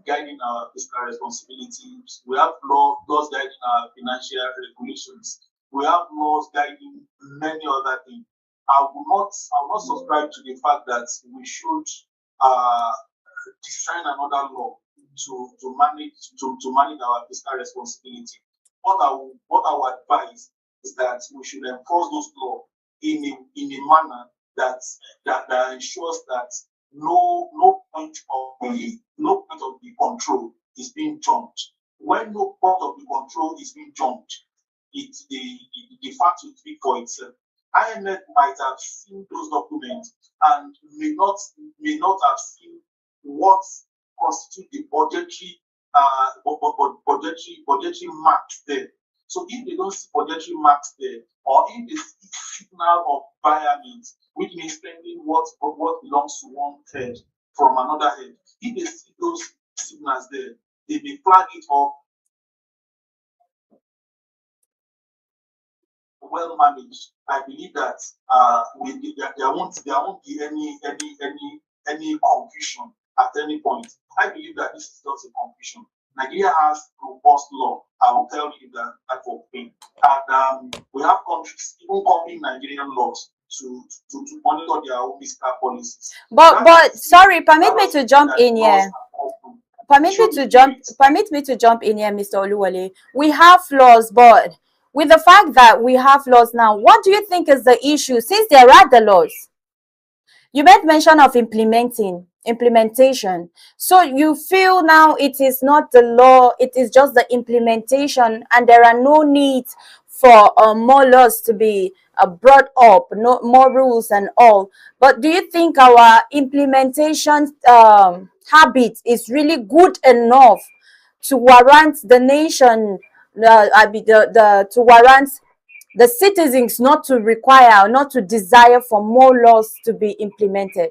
guiding our fiscal responsibilities. We have laws guiding our financial regulations. We have laws guiding many other things. I will not subscribe to the fact that we should design another law to manage our fiscal responsibility. What I would advise is that we should enforce those laws in a manner that ensures that no point of the control is being jumped. When no point of the control is being jumped, the fact will speak for itself. IMF might have seen those documents and may not have seen what constitutes the budgetary marks there. So if they don't see budgetary marks there, or if they see signal of bias, which means spending what belongs to one head from another head, if they see those signals there, they may flag it up. Well managed, I believe that there won't be any confusion at any point. I believe that this is not a confusion. Nigeria has robust law. I will tell you that for thing. And we have countries even copying Nigerian laws to monitor their own fiscal policies. But sorry, permit me to jump in here. Permit me to jump in here, Mr. Oluwale. We have laws, but with the fact that we have laws now, what do you think is the issue? Since there are the laws, you made mention of implementation. So you feel now it is not the law, it is just the implementation, and there are no needs for more laws to be brought up, no more rules and all. But do you think our implementation habit is really good enough to warrant the nation, to warrant the citizens not to require or not to desire for more laws to be implemented?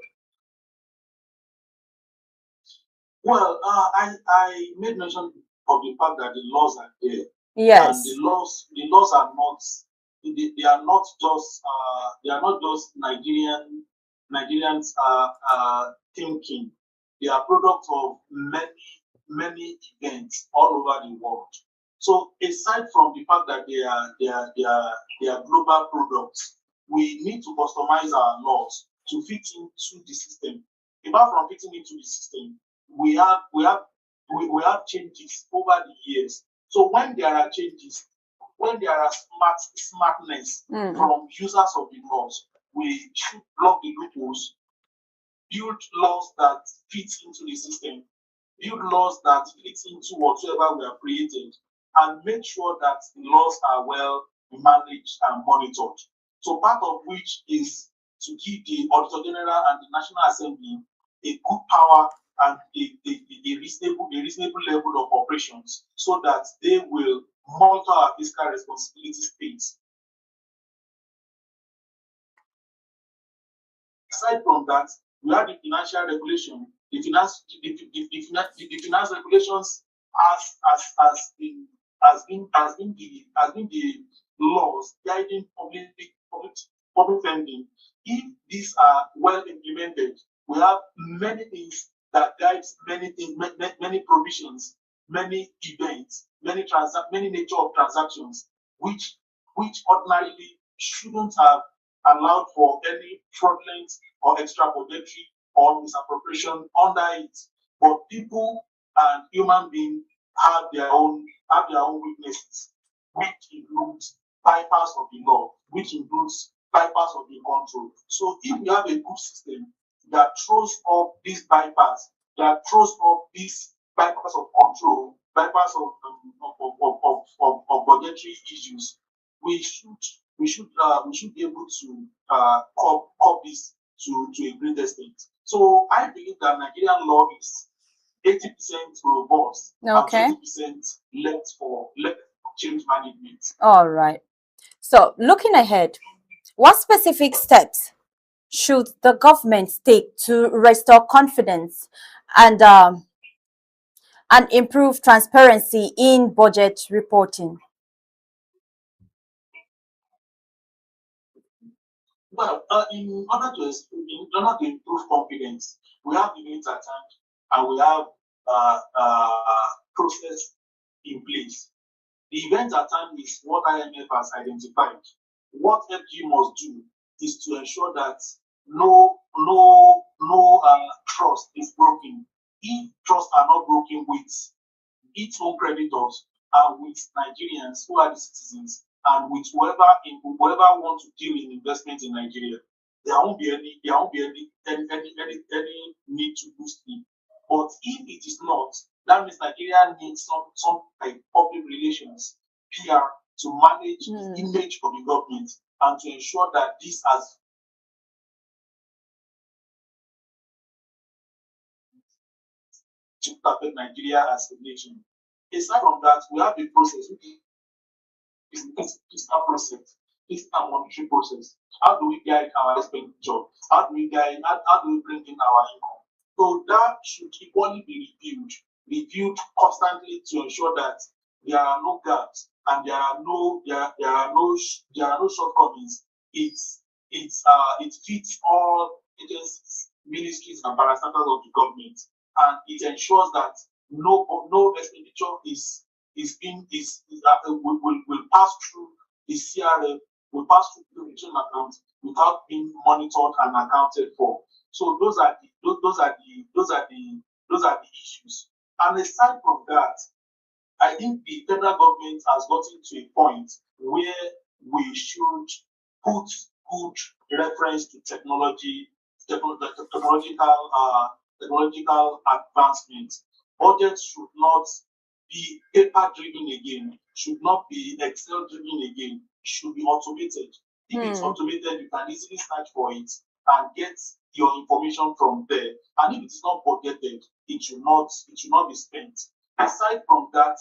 Well, I made mention of the fact that the laws are there. Yes. And the laws are not. They are not just Nigerians thinking. They are products of many events all over the world. So aside from the fact that they are global products, we need to customize our laws to fit into the system. Apart from fitting into the system, we have changes over the years. So when there are changes, when there are smartness from users of the laws, we should block the loopholes, build laws that fit into the system, build laws that fit into whatever we have created, and make sure that the laws are well managed and monitored. So part of which is to give the Auditor General and the National Assembly a good power and a reasonable level of operations, so that they will monitor our fiscal responsibility space. Aside from that, we have the financial regulation. The finance regulations has been the laws guiding public spending. If these are well implemented, we have many things that guides many things, many provisions, many events, many nature of transactions, which ordinarily shouldn't have allowed for any fraudulent or extra budgetary or misappropriation under it. But people and human beings have their own weaknesses, which includes bypass of the law, which includes bypass of the control. So if we have a good system that throws off this bypass, that throws off this bypass of control, bypass of budgetary issues, we should be able to curb this to a great extent. So I believe that Nigerian law is 80% robust Okay. and 20% left for change management. All right. So, looking ahead, what specific steps should the government take to restore confidence and improve transparency in budget reporting? Well, in order to improve confidence, we have events at hand and we have process in place. The event at hand is what IMF has identified. What FG must do is to ensure that no trust is broken. If trusts are not broken with its own creditors and with Nigerians who are the citizens and with whoever wants to deal in investment in Nigeria, there won't be any need to boost it. But if it is not, that means Nigeria needs some like public relations, PR, to manage the image of the government and to ensure that this has to affect Nigeria as a nation. Aside from that, we have the process, which is fiscal process, fiscal monetary process. How do we guide our expenditure? How do we bring in our income? So that should equally be reviewed constantly to ensure that there are no gaps and there are no shortcomings. It fits all agencies, ministries, and parastatals of the government, and it ensures that no expenditure will pass through the CRM, will pass through the regional account without being monitored and accounted for. So those are the issues. And aside from that, I think the federal government has gotten to a point where we should put good reference to technological advancement. Budgets should not be paper driven again, should not be Excel driven again, should be automated. If it's automated, you can easily search for it and get your information from there. And if it is not budgeted, it should not be spent. Aside from that,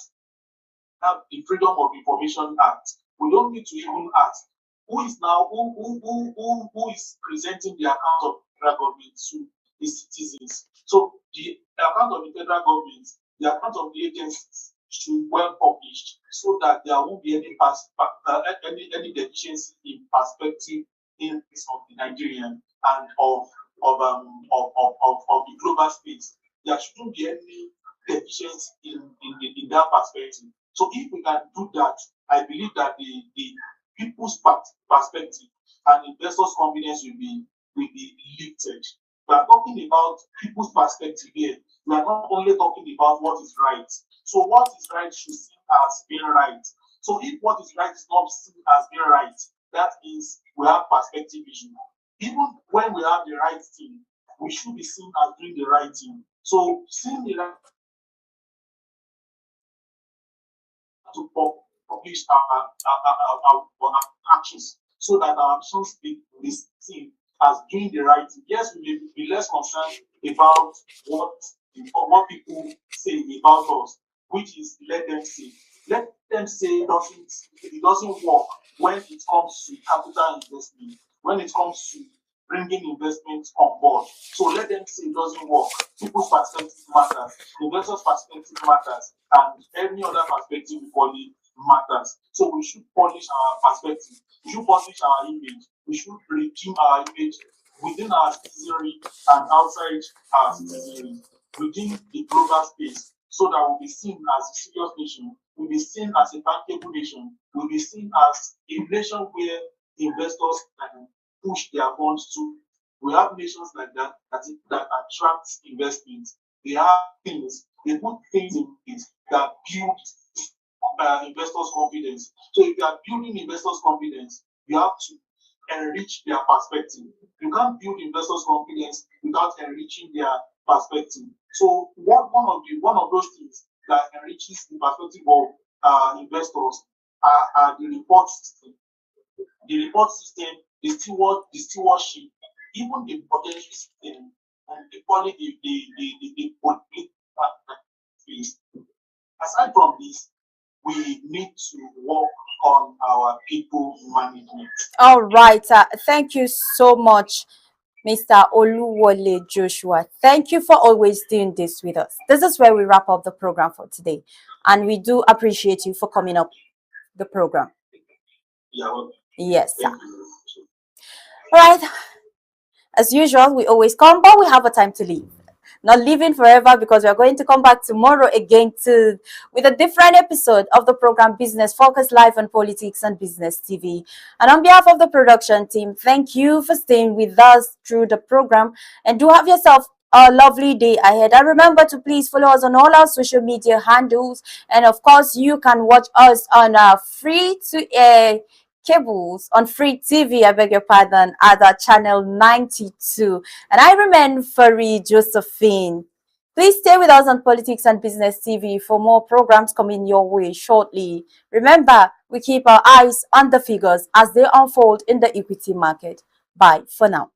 have the Freedom of Information Act. We don't need to even ask who is presenting the account of the federal government to the citizens. So the account of the federal government, the account of the agencies should well published so that there won't be any deficiency in perspective in case of the Nigerian and of the global space. There shouldn't be any deficiency in that perspective. So if we can do that, I believe that the people's perspective and investors' confidence will be lifted. We are talking about people's perspective here. We are not only talking about what is right. So what is right should be seen as being right. So if what is right is not seen as being right, that means we have perspective issue. Even when we have the right thing, we should be seen as doing the right thing. So seeing the right to publish our actions so that our actions be seen as doing the right thing. Yes, we may be less concerned about what people say about us, which is let them say. Let them say it doesn't work when it comes to capital investment, when it comes to bringing investment on board. So let them say it doesn't work. People's perspective matters, investors' perspective matters, and any other perspective equally matters. So we should polish our perspective, we should polish our image, we should redeem our image within our citizenry and outside our citizenry. within the global space so that we'll be seen as a serious nation, we'll be seen as a bankable nation, we'll be seen as a nation where investors can push their funds to. We have nations like that that attract investments. They have things, they put things in place that build investors' confidence. So if you are building investors' confidence, you have to enrich their perspective. You can't build investors' confidence without enriching their perspective. So one of those things that enriches the perspective of investors are the report system. The report system, the stewardship, even the potential system, and equally the political space. Aside from this, we need to work on our people management. All right. Thank you so much, Mr. Oluwole Joshua. Thank you for always doing this with us. This is where we wrap up the program for today. And we do appreciate you for coming up the program. Yeah, well, yes, sir. All right. As usual, we always come, but we have a time to leave. Not leaving forever, because we are going to come back tomorrow again with a different episode of the program Business Focus Live on Politics and Business TV. And on behalf of the production team, thank you for staying with us through the program, and do have yourself a lovely day ahead. And remember to please follow us on all our social media handles, and of course you can watch us on free to air cables on Free TV, I beg your pardon, at channel 92. And I remain Fari Josephine. Please stay with us on Politics and Business TV for more programs coming your way shortly. Remember, we keep our eyes on the figures as they unfold in the equity market. Bye for now.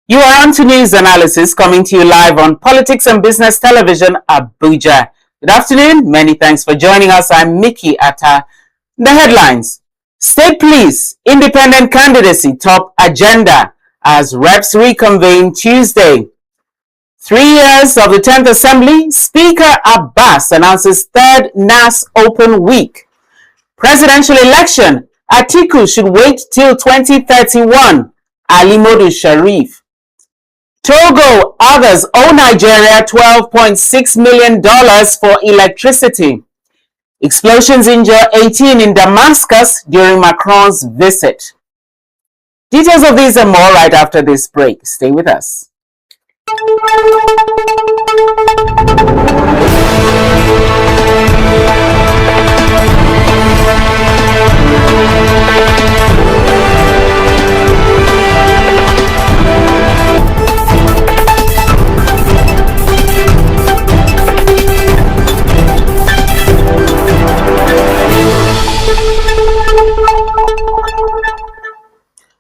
You are on to news analysis, coming to you live on Politics and Business Television, Abuja. Good afternoon. Many thanks for joining us. I'm Mickey Atta. The headlines: State Police Independent Candidacy top agenda as reps reconvene Tuesday. 3 years of the 10th Assembly, Speaker Abbas announces third NAS open week. Presidential election, Atiku should wait till 2031. Ali Modu Sharif. Togo, others owe Nigeria $12.6 million for electricity. Explosions injure 18 in Damascus during Macron's visit. Details of these and more right after this break. Stay with us.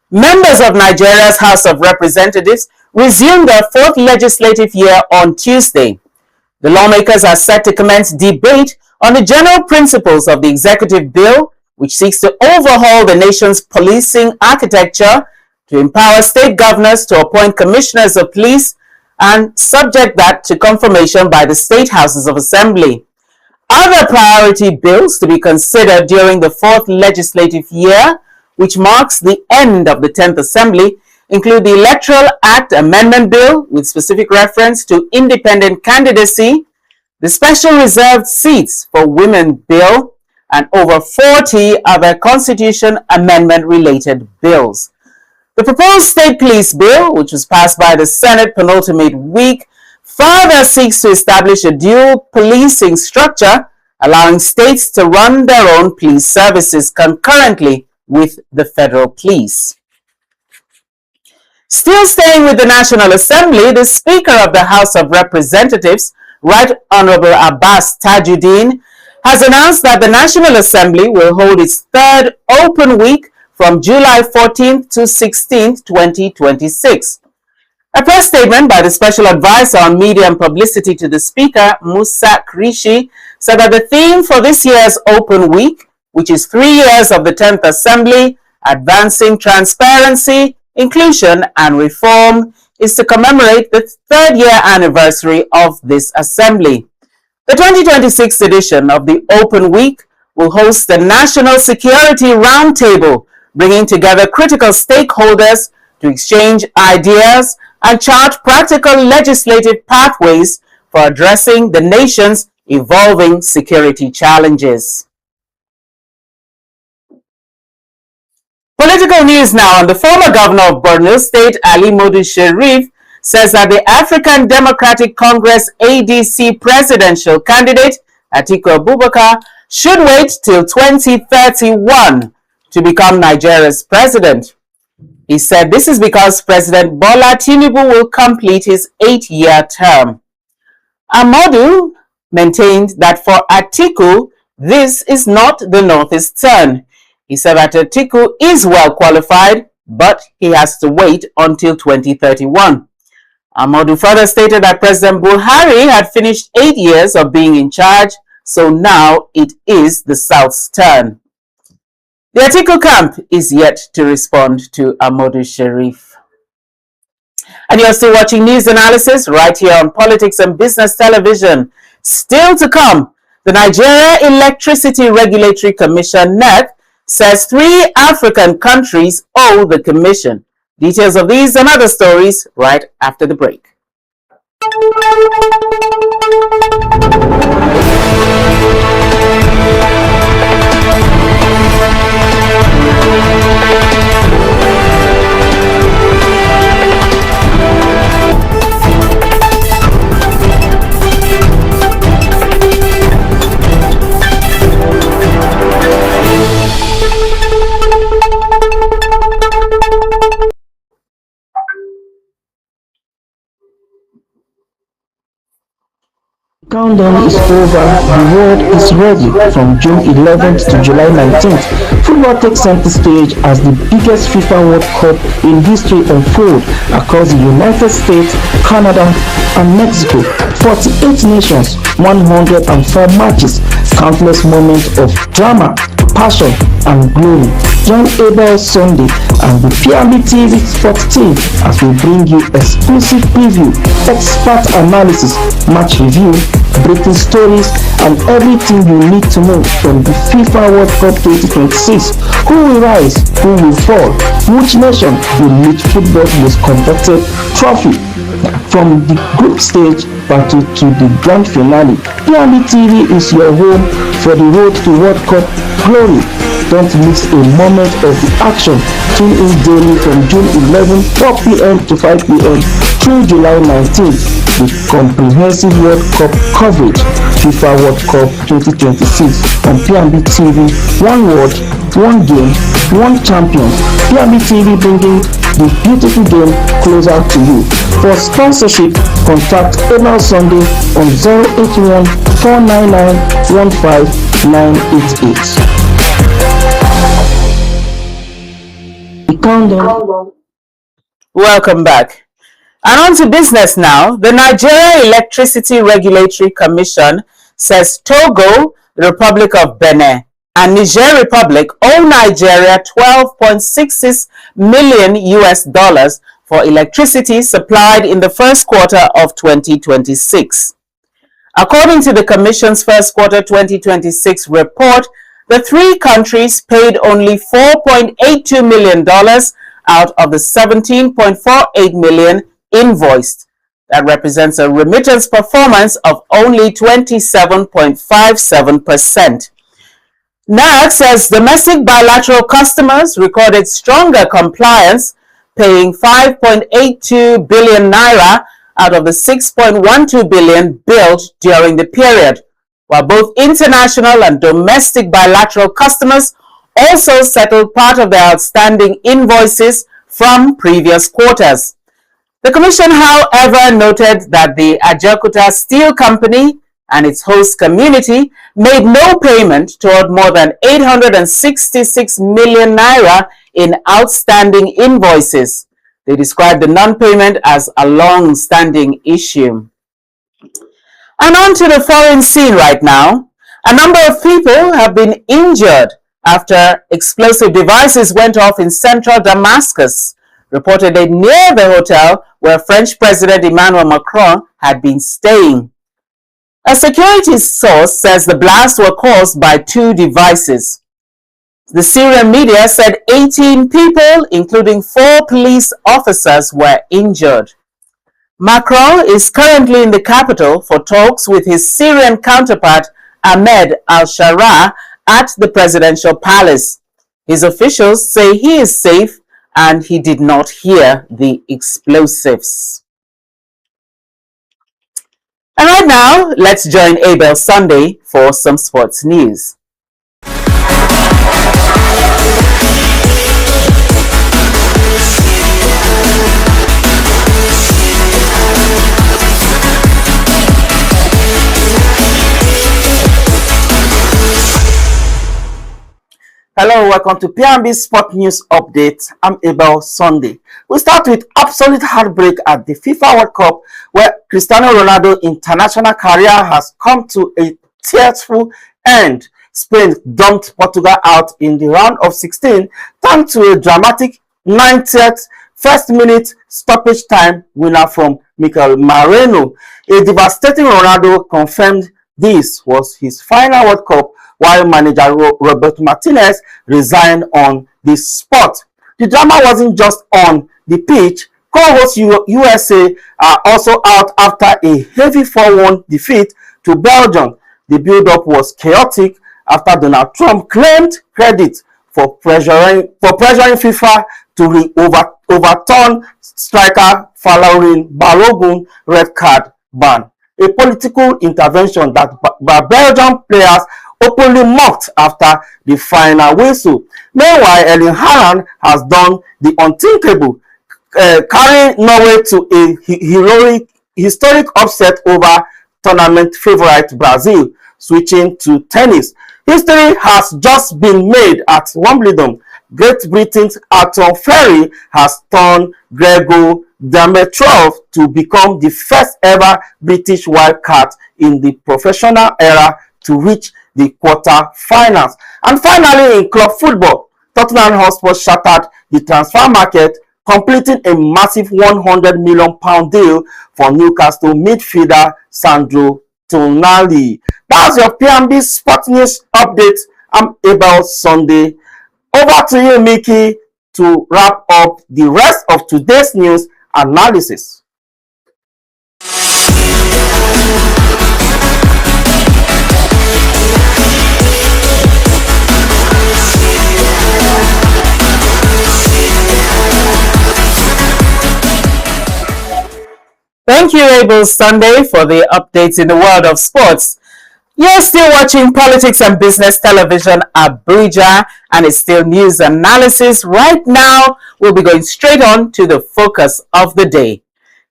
Members of Nigeria's House of Representatives resumed their fourth legislative year on Tuesday. The lawmakers are set to commence debate on the general principles of the executive bill, which seeks to overhaul the nation's policing architecture to empower state governors to appoint commissioners of police and subject that to confirmation by the state houses of assembly. Other priority bills to be considered during the fourth legislative year, which marks the end of the 10th Assembly, include the Electoral Act Amendment Bill with specific reference to independent candidacy, the Special Reserved Seats for Women Bill, and over 40 other Constitution Amendment-related bills. The proposed State Police Bill, which was passed by the Senate penultimate week, further seeks to establish a dual policing structure, allowing states to run their own police services concurrently with the federal police. Still staying with the National Assembly, the Speaker of the House of Representatives, Right Honorable Abbas Tajuddin, has announced that the National Assembly will hold its third open week from July 14th to 16th, 2026. A press statement by the Special Advisor on Media and Publicity to the Speaker, Musa Krishi, said that the theme for this year's Open Week, which is 3 years of the 10th Assembly, advancing transparency, inclusion, and reform, is to commemorate the third year anniversary of this Assembly. The 2026 edition of the Open Week will host the National Security Roundtable, bringing together critical stakeholders to exchange ideas and chart practical legislative pathways for addressing the nation's evolving security challenges. Political news now, and the former governor of Borno State, Ali Modu Sharif, says that the African Democratic Congress ADC presidential candidate, Atiku Abubakar, should wait till 2031 to become Nigeria's president. He said this is because President Bola Tinubu will complete his 8-year term. Amodu maintained that for Atiku, this is not the North's turn. He said that Atiku is well qualified, but he has to wait until 2031. Amodu further stated that President Buhari had finished 8 years of being in charge, so now it is the South's turn. The Atiku camp is yet to respond to Amodu Sharif. And you're still watching news analysis right here on Politics and Business Television. Still to come, the Nigeria Electricity Regulatory Commission, NEC, says 3 African countries owe the commission. Details of these and other stories right after the break. Countdown is over, the world is ready. From June 11th to July 19th, football takes center stage as the biggest FIFA World Cup in history unfold across the United States, Canada, and Mexico. 48 nations, 104 matches, countless moments of drama, passion, and glory. Join Abel Sunday and the PMB TV Sports team as we bring you exclusive preview, expert analysis, match review, breaking stories, and everything you need to know from the FIFA World Cup 2026. Who will rise? Who will fall? Which nation will lift football's most coveted trophy? From the group stage battle to the grand finale, PMB TV is your home for the road to World Cup glory. Don't miss a moment of the action. Tune in daily from June 11, 4 p.m. to 5 p.m. through July 19th with comprehensive World Cup coverage. FIFA World Cup 2026 on PMB TV. One word, one game, one champion. PMB TV bringing the beautiful game closer to you. For sponsorship, contact Abel Sunday on 081 499 15988. Welcome back. And on to business now. The Nigeria Electricity Regulatory Commission says Togo, the Republic of Benin, and Niger Republic owe Nigeria $12.66 million for electricity supplied in the first quarter of 2026. According to the Commission's first quarter 2026 report, the 3 countries paid only $4.82 million out of the $17.48 million invoiced. That represents a remittance performance of only 27.57%. NAC says domestic bilateral customers recorded stronger compliance, paying 5.82 billion naira out of the 6.12 billion billed during the period, while both international and domestic bilateral customers also settled part of their outstanding invoices from previous quarters. The Commission, however, noted that the Ajaokuta Steel Company and its host community made no payment toward more than 866 million naira in outstanding invoices. They described the non-payment as a long-standing issue. And on to the foreign scene right now. A number of people have been injured after explosive devices went off in central Damascus, reportedly near the hotel where French President Emmanuel Macron had been staying. A security source says the blasts were caused by two devices. The Syrian media said 18 people, including 4 police officers, were injured. Macron is currently in the capital for talks with his Syrian counterpart Ahmed al-Shara at the presidential palace. His officials say he is safe and he did not hear the explosives. And right now, let's join Abel Sunday for some sports news. Hello, welcome to PNB Sport News Update. I'm Abel Sunday. We start with absolute heartbreak at the FIFA World Cup, where Cristiano Ronaldo's international career has come to a tearful end. Spain dumped Portugal out in the round of 16, thanks to a dramatic 90th first-minute stoppage time winner from Mikel Moreno. A devastating Ronaldo confirmed this was his final World Cup, while manager Roberto Martinez resigned on the spot. The drama wasn't just on the pitch. Co-host USA are also out after a heavy 4-1 defeat to Belgium. The build-up was chaotic after Donald Trump claimed credit for pressuring FIFA to overturn striker Falarin Balogun red card ban, a political intervention that Belgian players openly mocked after the final whistle. Meanwhile, Erling Haaland has done the unthinkable, carrying Norway to a historic upset over tournament favorite Brazil, switching to tennis. History has just been made at Wimbledon. Great Britain's Arthur Ferry has turned Gregor Dimitrov to become the first ever British wildcard in the professional era to reach the quarter-finals. And finally, in club football, Tottenham Hotspur shattered the transfer market, completing a massive £100 million deal for Newcastle midfielder Sandro Tonali. That's your PNB Sport News Update. I'm Abel Sunday. Over to you, Mickey, to wrap up the rest of today's news analysis. Thank you, Abel Sunday, for the updates in the world of sports. You're still watching Politics and Business Television Abuja, and it's still news analysis. Right now, we'll be going straight on to the focus of the day.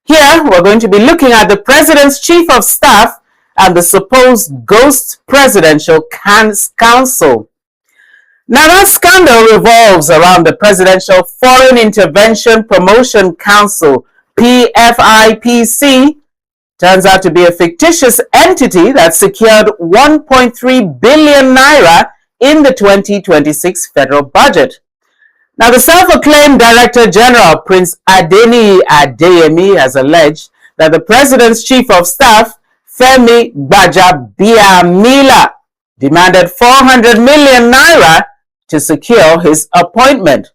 Here, we're going to be looking at the President's Chief of Staff and the supposed ghost presidential council. Now, that scandal revolves around the Presidential Foreign Intervention Promotion Council, PFIPC. Turns out to be a fictitious entity that secured 1.3 billion naira in the 2026 federal budget. Now, the self-acclaimed Director General, Prince Adeni Adeyemi, has alleged that the President's Chief of Staff, Femi Gbajabiamila, demanded 400 million naira to secure his appointment.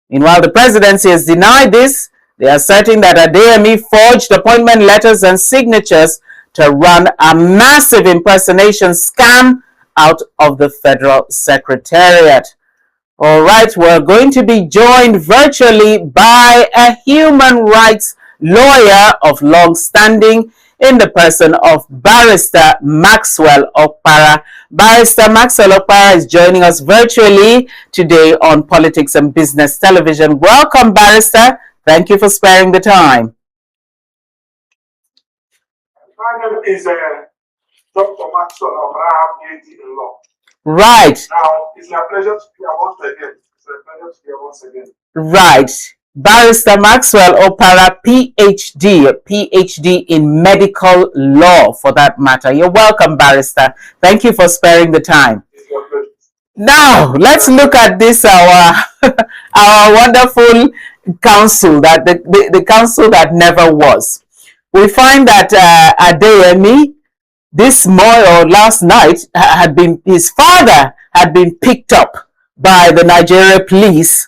Meanwhile, the presidency has denied this. They are asserting that Adeyemi forged appointment letters and signatures to run a massive impersonation scam out of the Federal Secretariat. All right, we're going to be joined virtually by a human rights lawyer of long standing in the person of Barrister Maxwell Okpara. Barrister Maxwell Okpara is joining us virtually today on Politics and Business Television. Welcome, Barrister. Thank you for sparing the time. My name is Dr. Maxwell Abraham, PhD in law. Right. Now, it's my pleasure to be here once again. It's my pleasure to be here once again. Right. Barrister Maxwell Opara, PhD in medical law, for that matter. You're welcome, Barrister. Thank you for sparing the time. Now, let's look at this, our wonderful council, that the council that never was. We find that Adeyemi, this morning or last night, his father had been picked up by the Nigeria police.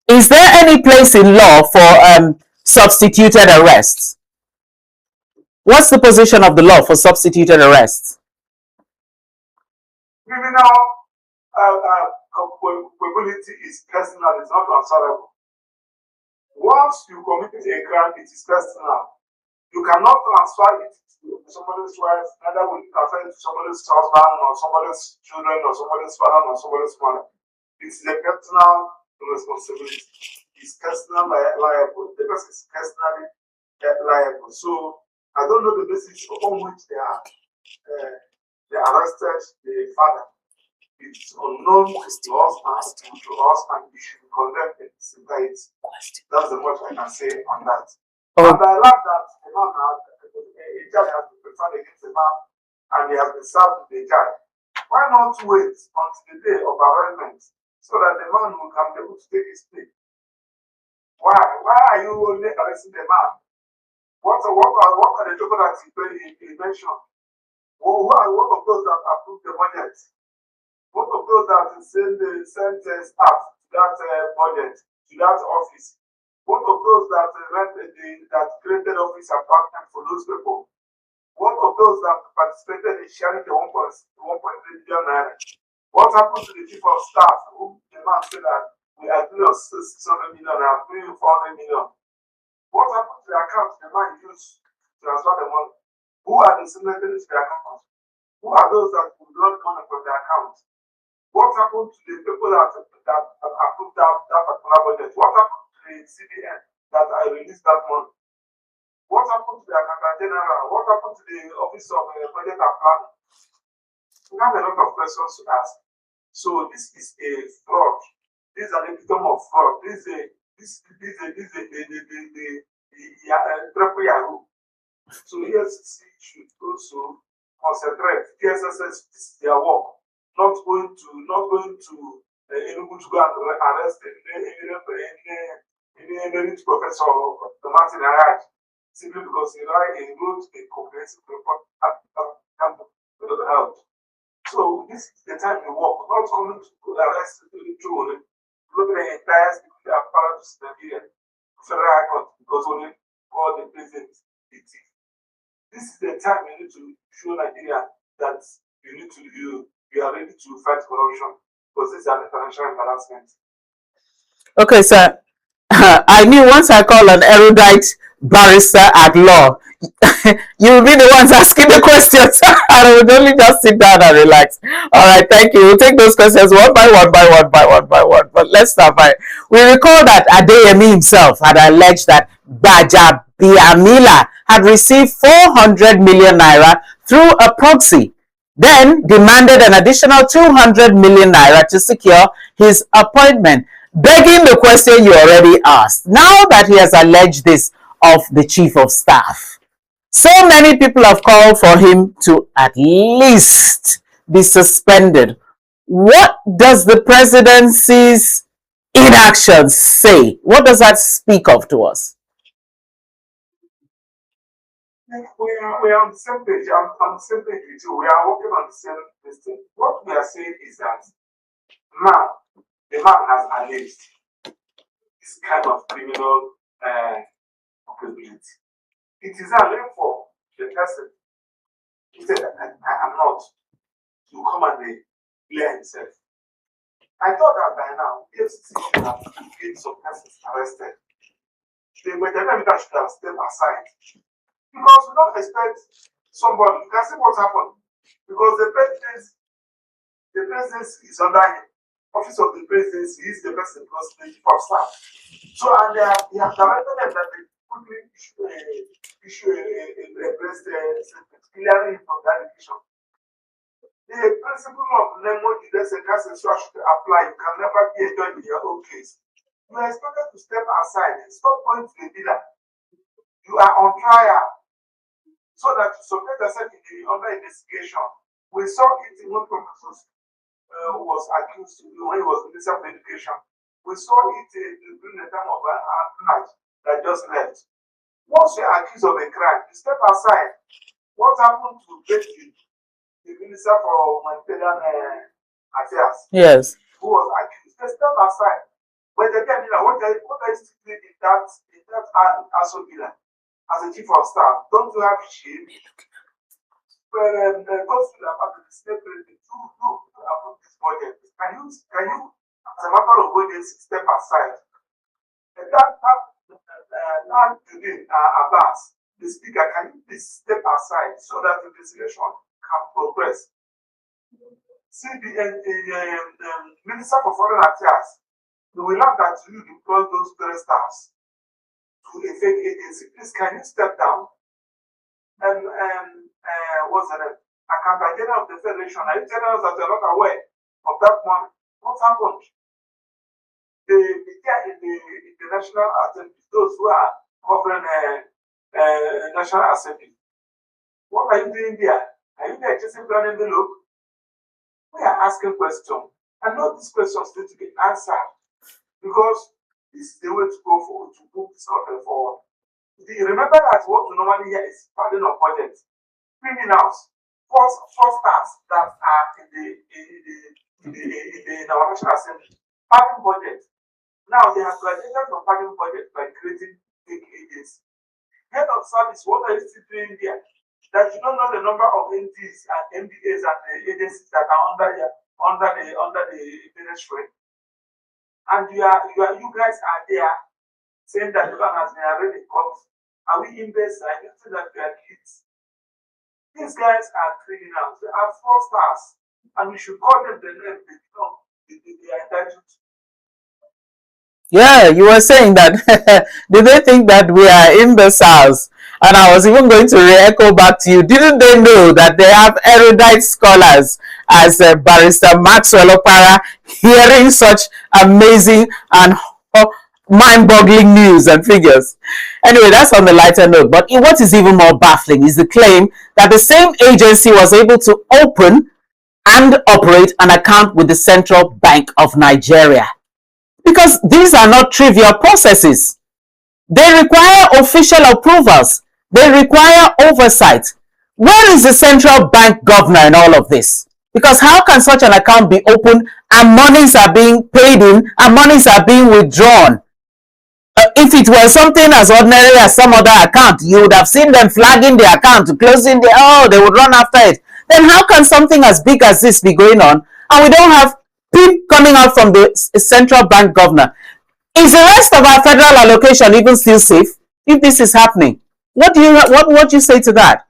Is there any place in law for substituted arrests? What's the position of the law for substituted arrests? Criminal culpability is personal, it's not transferable. Once you commit a crime, it is personal. You cannot transfer it to somebody's wife, neither will you transfer it to somebody's husband, or somebody's children, or somebody's father, or somebody's mother. It's a personal responsibility. It's personal liable. The person is personally liable. So I don't know the basis upon which they arrested the father. It's unknown to us, and to us, and we should condemn it. That's the much I can say on that. And I love that the man a judge has been preferred against the man, and he has been served with the judge. Why not wait until the day of arraignment so that the man will come able to take his plea? Why are you only arresting the man? What are the documents he mentioned? What of those that approved the budget? What of those that sent staff to that budget, to that office? What of those that created office apartment for those people? What of those that participated in sharing the 1.3 billion naira? What happened to the chief of staff whom the man said that we agree on 600 million and I'm paying 400 million? What happened to the accounts the man used to transfer the money? Who are the signatories to the account? Who are those that will not money from the account? What happened to the people that approved that particular budget? What happened to the CBN that I released that money? What happened to the Accountant General? What happened to the Office of Budget and Planning? We have a lot of questions to ask. So this is a fraud. This is an epitome of fraud. This is triple Yahoo. So EFCC should also concentrate. TSSS, this is their work. Not going to go and arrest any rich professor of the Martin Haraj simply because he wrote a comprehensive report at the health. So this is the time we work, not coming to arrest the children, looking at the entire apparatus in Nigeria, federal high court, because only all the president is. This is the time we need to show Nigeria that we are ready to fight corruption, because this is an financial embarrassment. Okay, sir. I knew once I call an erudite barrister at law, you will be the ones asking the questions. I would only just sit down and relax. All right, thank you. We'll take those questions one by one. But let's start by. We recall that Adeyemi himself had alleged that Baja Biamila had received 400 million naira through a proxy, then demanded an additional 200 million naira to secure his appointment, begging the question you already asked. Now that he has alleged this of the chief of staff, so many people have called for him to at least be suspended. What does the presidency's inaction say? What does that speak of to us? We are on the same page. I'm on the same page with you. We are working on the same thing. What we are saying is that now the man has alleged this kind of criminal capability. It is allowed for the person who said that I am not to come and clear himself. I thought that by now, EFCC should have get some persons arrested. The Majority should have stepped aside. Because we don't expect somebody, you can see what happened. Because the presidency is under him. Office of the presidency is the person because the chief of staff. So, and they have directed them that they quickly issue a press statement clearing from that decision. The principle of Nemo Judicial should apply. You can never be a judge in your own case. You are expected to step aside and stop going to the dealer. You are on trial so that you submit yourself under investigation. We saw it in one professor was accused when he was Minister of Education. We saw it during the time of night that just left. Once you are accused of a crime, you step aside. What happened to Betty, the Minister for Humanitarian Affairs? Yes. Who was accused? They step aside. But again, what I still did in that ASO villa as a chief of staff, don't you have shame? But consider about the state president to approve this budget. Can you, as a matter of budget, step aside? And that today, Abbas, the speaker, can you please step aside so that the investigation can progress? See, the Minister for Foreign Affairs, we will have that you deploy those three staffs to a fake agency. Please, can you step down? What's the name? Accountant General of the Federation. Are you telling us that you're not aware of that money? What happened? The National Assembly, those who are covering National Assembly. What are you doing there? Are you there chasing brown envelope? We are asking questions. And not these questions need to be answered. Because this is the way to go forward, to move this country forward. Remember that what we normally hear is funding of budget. Criminals, fraudsters that are in our National Assembly, funding budget. Now they have graduated from funding budget by creating fake agents. Head of service, what are you still doing there? That you don't know the number of NDs and MBAs and the agencies that are under the ministry. And you guys are there saying that the one has been already caught. Are we imbeciles? I don't think that we are kids. These guys are criminals. They are fraudsters. And we should call them the name they become. They are entitled to. Yeah, you were saying that. Did they think that we are imbeciles? And I was even going to re-echo back to you. Didn't they know that they have erudite scholars as Barrister Maxwell Opara hearing such amazing and mind-boggling news and figures? Anyway, that's on the lighter note. But what is even more baffling is the claim that the same agency was able to open and operate an account with the Central Bank of Nigeria. Because these are not trivial processes. They require official approvals. They require oversight. Where is the central bank governor in all of this? Because how can such an account be opened and monies are being paid in and monies are being withdrawn? If it were something as ordinary as some other account, you would have seen them flagging the account, closing they would run after it. Then how can something as big as this be going on and we don't have PIN coming out from the central bank governor? Is the rest of our federal allocation even still safe if this is happening? What do you say to that?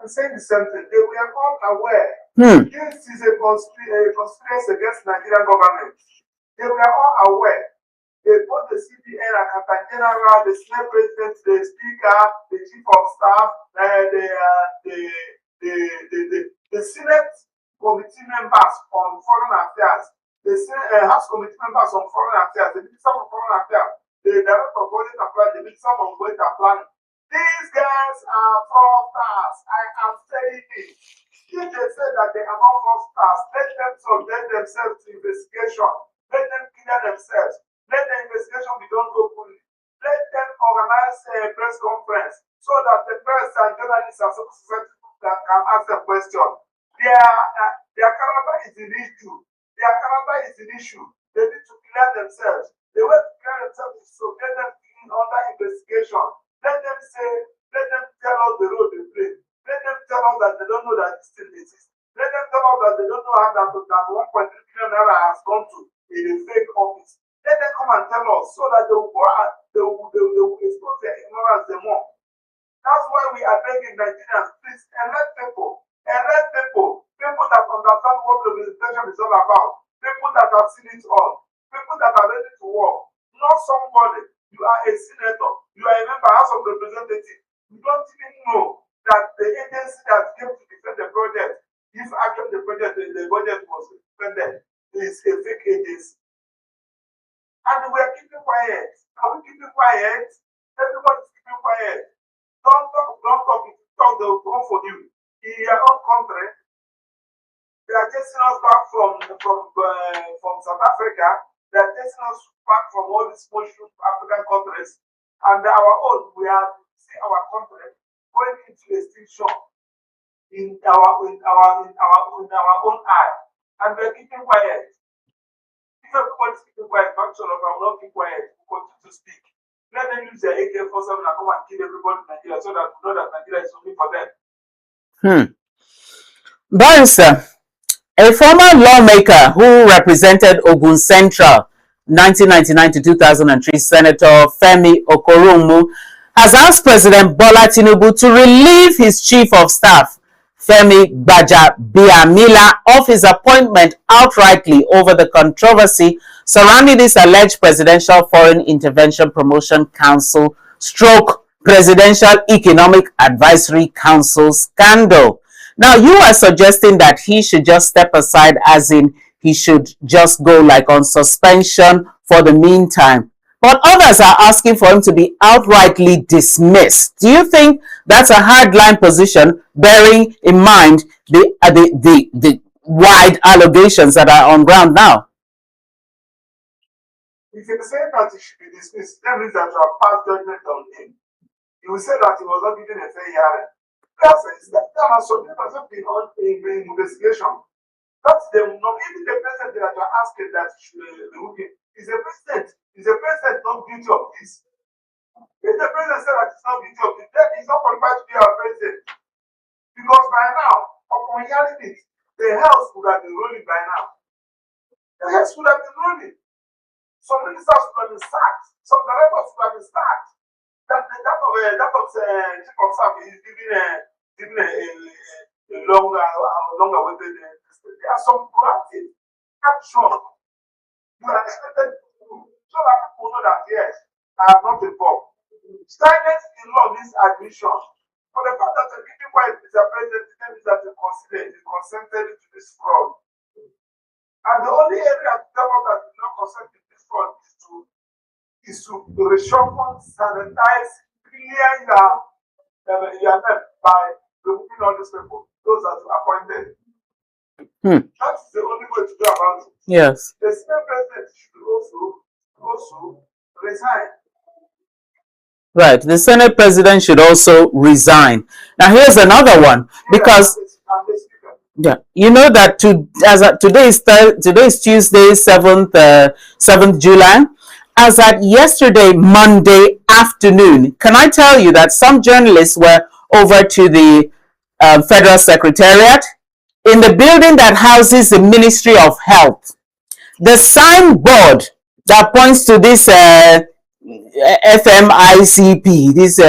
I'm saying the same thing. They were all aware. This is a conspiracy against Nigerian government. They were all aware. They put the CBN, Accountant General, the Senate President, the Speaker, the Chief of Staff, the Senate Committee members on Foreign Affairs, the House Committee members on Foreign Affairs, the Minister for Foreign Affairs, the Director of Budget and Planning, the Minister for Budget and Planning. These guys are fraudsters. I am saying it. If they say that they are not fraudsters, let them subject themselves to investigation. Let them clear themselves. Let the investigation be done openly. Let them organize a press conference so that the press and journalists and society can ask them questions. Their character is an issue. Their character is an issue. They need to clear themselves. The way to clear themselves is to get them under investigation. Let them tell us the road they play. Let them tell us that they don't know that this thing exists. Let them tell us that they don't know how that 1.3 billion naira has gone to in a fake office. Let them come and tell us so that they will go out, they will expose their ignorance the more. That's why we are begging Nigerians, please elect people that understand what representation is all about, people that have seen it all, people that are ready to work. Not somebody. You are a senator, you are a member of House of Representatives. You don't even know that the agency that came to the defend the project if actually the budget was defended is a fake agency. And we are keeping quiet. Are we keeping quiet? Everybody's keeping quiet. Don't talk, they'll come for you. In your own country, they are chasing us back from South Africa. They are chasing us back from all these Muslim African countries. And our own, we are see our country going into extinction in our own eye. And we are keeping quiet. If everybody's keeping quiet, function of I will not keep quiet, we continue to speak. Let them use their AK-47 and come and kill everybody in Nigeria so that we know that Nigeria is only for them. Barrister, a former lawmaker who represented Ogun Central 1999 to 2003, Senator Femi Okorounmu, has asked President Bola Tinubu to relieve his chief of staff, Femi Gbajabiamila, of his appointment outrightly over the controversy surrounding this alleged Presidential Foreign Intervention Promotion Council stroke Presidential Economic Advisory Council scandal. Now, you are suggesting that he should just step aside, as in he should just go like on suspension for the meantime. But others are asking for him to be outrightly dismissed. Do you think that's a hardline position, bearing in mind the wide allegations that are on ground now? If you say that he should be dismissed, that means that you have passed judgment on him. You will say that he was not given a fair hearing. That has been on in investigation. That's the even the president that you are asking that should remove him is a president. Is a president not guilty of this? If the president said that he's not guilty of this, then he's not qualified to be our president. Because by now, upon hearing it, the house would have been rolling by now. The house would have been rolling. Some ministers would have been sacked. Some directors would have been sacked. That of chief of staff is giving a longer awaited. There are some proactive action you are expected to do so that people know that yes, I am not involved. Silence in law means admission. For the fact that the keeping quiet is a president, it means that you consented to this fraud. And the only area of government that did not consent to this fraud is to reshuffle, sanitize, clear your net by removing all these people, those that are appointed. That's the only way to go about it. Yes. The senior president should also resign. Right. The Senate president should also resign. Now, here's another one, because you know that today is Tuesday, 7th July. As at yesterday, Monday afternoon, can I tell you that some journalists were over to the Federal Secretariat in the building that houses the Ministry of Health. The signboard that points to this FMICP, this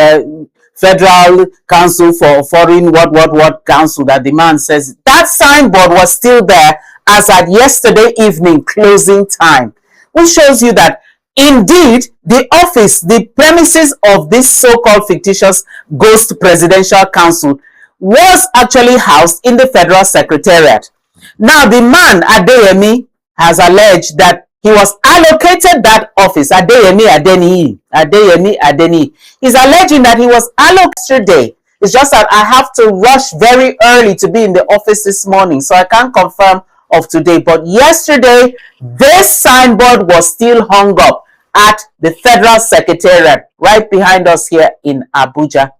Federal Council for Foreign what Council that the man says, that signboard was still there as at yesterday evening closing time, which shows you that indeed the office, the premises of this so-called fictitious ghost presidential council was actually housed in the Federal Secretariat. Now, the man, Adeyemi, has alleged that he was allocated that office. Adeyemi Adeni. He's alleging that he was allocated yesterday. It's just that I have to rush very early to be in the office this morning, so I can't confirm of today. But yesterday, this signboard was still hung up at the Federal Secretariat, right behind us here in Abuja.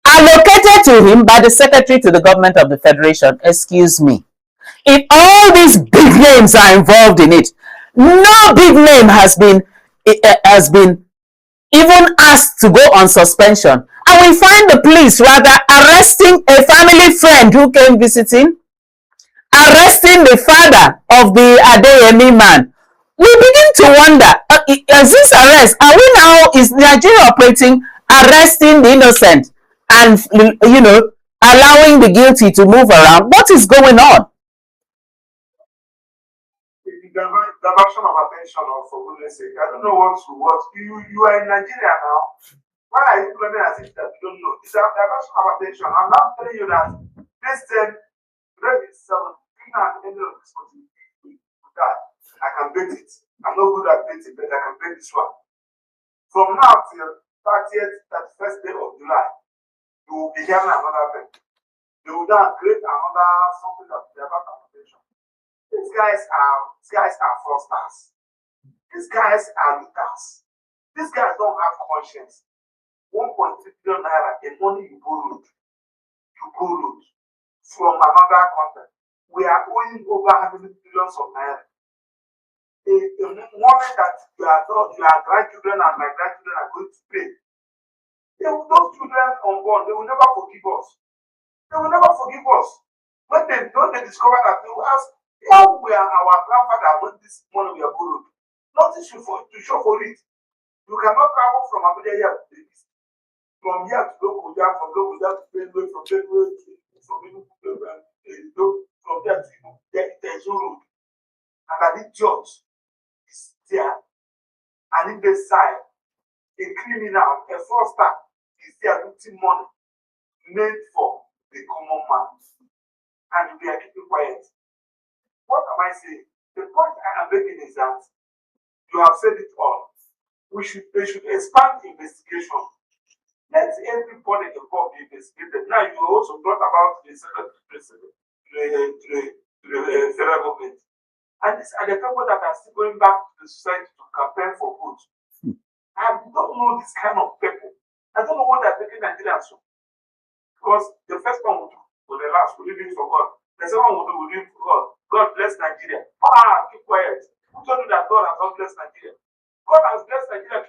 Allocated to him by the Secretary to the Government of the Federation. Excuse me. If all these big names are involved in it, no big name has been even asked to go on suspension. And we find the police rather arresting a family friend who came visiting, arresting the father of the Adeyemi man. We begin to wonder, is this arrest? Are we now, is Nigeria operating, arresting the innocent and, allowing the guilty to move around? What is going on? Diversion of attention, for goodness sake. I don't know what. You are in Nigeria now. Why are you claiming as if that you don't know? It's a diversion of attention. I'm not telling you that This thing, today is 17 and end of this month. That I can bait it. I'm not good at baiting, but I can bait this one. From now till 30th, 31st day of July, you will be hearing another thing. You will now create another something that they have accommodation. These guys are fraudsters. These guys are looters. These guys don't have conscience. 1.3 billion naira in money you borrowed from another country. We are owing over how many billions of naira. The moment that your grandchildren and my grandchildren are going to pay, those children unborn, they will never forgive us. They will never forgive us. When they discover that, they will ask, how were our grandfather when this money we are borrowed? Nothing to show for it. You cannot travel from Abuja here to the east. From here to Lokoja, from Lokoja to Benue, from Benue to from there to there is no road. And that the judge is there. And in the side, a criminal, a fraudster is there looting money meant for the common man. And they are keeping quiet. What am I saying? The point I am making is that you have said it all. They should expand investigation. Let everybody involved be investigated. Now you also brought about the federal government. And these are the people that are still going back to the society to campaign for vote. I don't know this kind of people. I don't know what they're taking Nigerians to. Because the first one will do for the last, will leave it for God. The second one will leave it for God. God bless Nigeria. Keep quiet. Who told you that God has not blessed Nigeria? God has blessed Nigeria